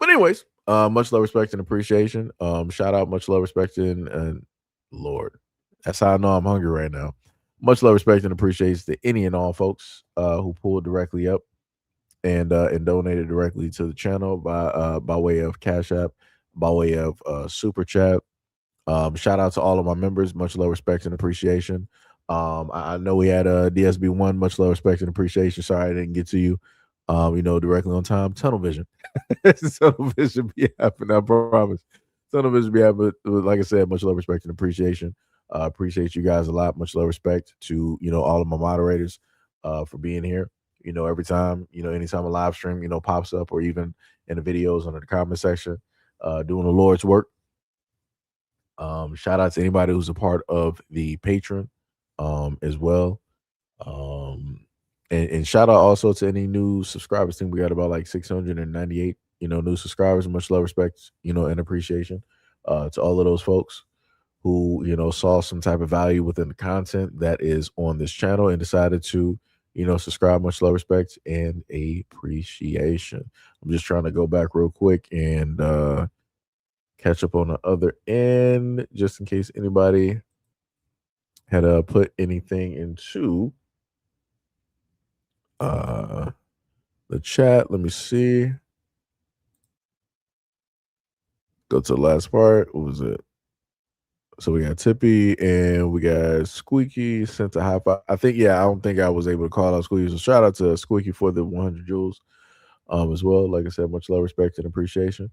But anyways, much love, respect, and appreciation. Shout out, much love, respect, and Lord. That's how I know I'm hungry right now. Much love, respect, and appreciation to any and all folks who pulled directly up and donated directly to the channel by way of Cash App, by way of Super Chat. Shout out to all of my members. Much love, respect, and appreciation. I know we had DSB1. Much love, respect, and appreciation. Sorry I didn't get to you. Directly on time. Tunnel vision. Tunnel vision be happening. I promise. Tunnel vision be happening. Like I said, much love, respect, and appreciation. Appreciate you guys a lot. Much love, respect to all of my moderators for being here. Every time, anytime a live stream, pops up, or even in the videos under the comment section, doing the Lord's work. Shout out to anybody who's a part of the Patreon as well. And shout out also to any new subscribers. I think we got about like 698, new subscribers. Much love, respect, and appreciation to all of those folks who, saw some type of value within the content that is on this channel and decided to, subscribe. Much love, respect, and appreciation. I'm just trying to go back real quick and catch up on the other end, just in case anybody had put anything into the chat. Let me see. Go to the last part. What was it? So we got Tippy and we got Squeaky sent a high five. I don't think I was able to call out Squeaky. So shout out to Squeaky for the 100 jewels as well. Like I said, much love, respect, and appreciation.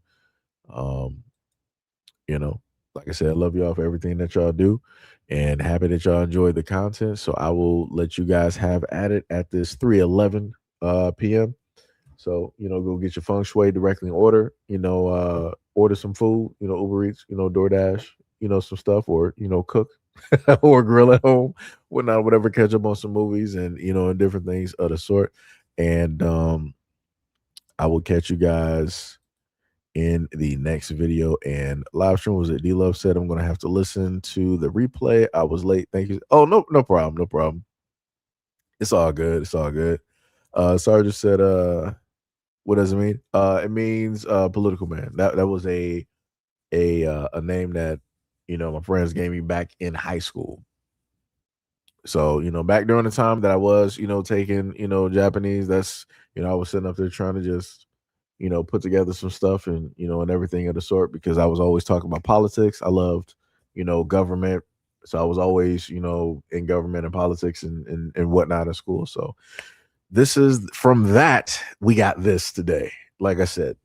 Like I said, I love y'all for everything that y'all do and happy that y'all enjoy the content. So I will let you guys have at it at this 3:11 p.m. So, go get your feng shui directly in order, order some food, Uber Eats, DoorDash, some stuff, or, cook or grill at home, whatnot, whatever, catch up on some movies and, and different things of the sort. And I will catch you guys in the next video and live stream. Was it D Love said I'm gonna have to listen to the replay. I was late. Thank you. Oh, no problem. It's all good. Sarge said what does it mean? It means political man. That was a name that my friends gave me back in high school. So, back during the time that I was, taking, Japanese, that's, I was sitting up there trying to just put together some stuff and and everything of the sort, because I was always talking about politics. I loved government, so I was always in government and politics and whatnot in school. So this is from that we got this today. Like I said,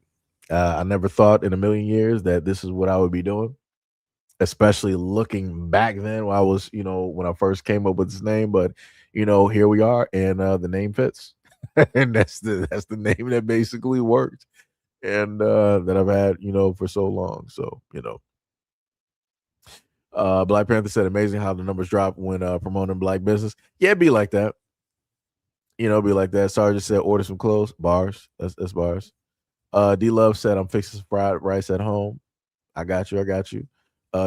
I never thought in a million years that this is what I would be doing, especially looking back then when I was, when I first came up with this name. But here we are, and the name fits, and that's the name that basically worked, and that I've had, for so long. So Black Panther said, "Amazing how the numbers drop when promoting Black business." Yeah, it'd be like that. Be like that. Sergeant said, "Order some clothes." Bars. That's bars. D Love said, "I'm fixing some fried rice at home." I got you. I got you.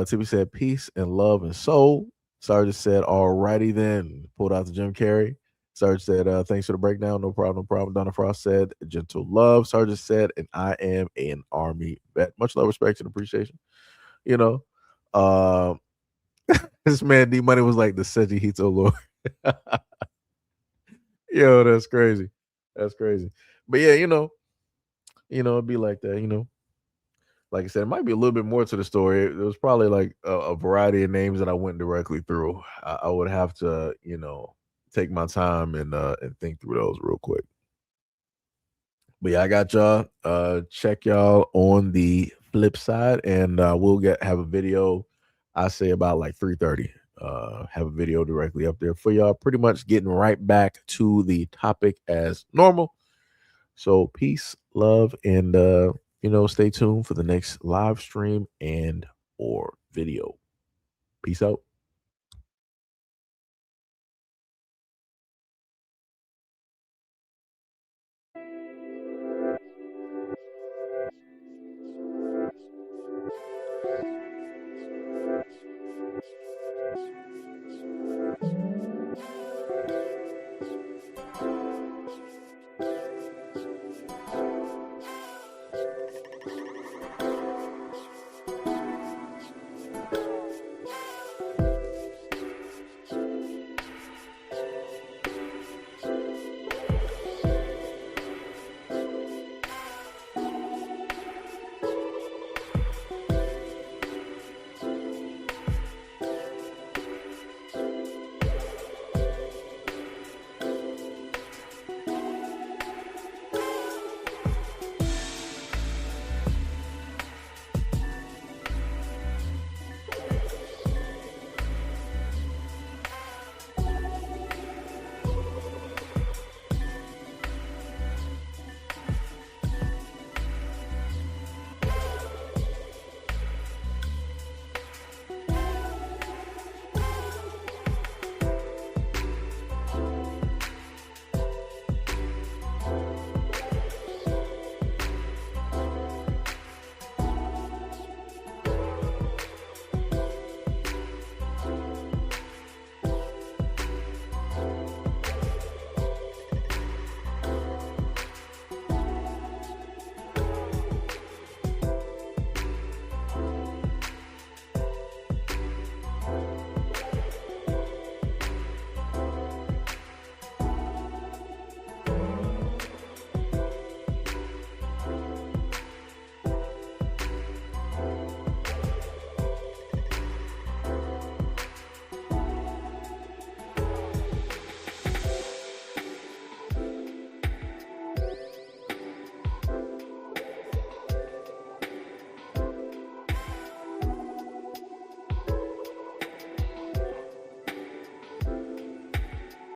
Tippy said, "Peace and love and soul." Sergeant said, "Alrighty then." Pulled out the Jim Carrey. Sergeant said, "Thanks for the breakdown. No problem, no problem." Donna Frost said, "Gentle love." Sergeant said, "And I am an Army vet." Much love, respect, and appreciation. Uh, this man D Money was like the SEIJIHITO Lord. Yo, that's crazy. That's crazy. But yeah, it'd be like that. Like I said, it might be a little bit more to the story. There was probably like a variety of names that I went directly through. I would have to, take my time and think through those real quick. But yeah, I got y'all. Check y'all on the flip side, and we'll have a video. I say about like 3:30. Have a video directly up there for y'all. Pretty much getting right back to the topic as normal. So peace, love, and stay tuned for the next live stream and or video. Peace out.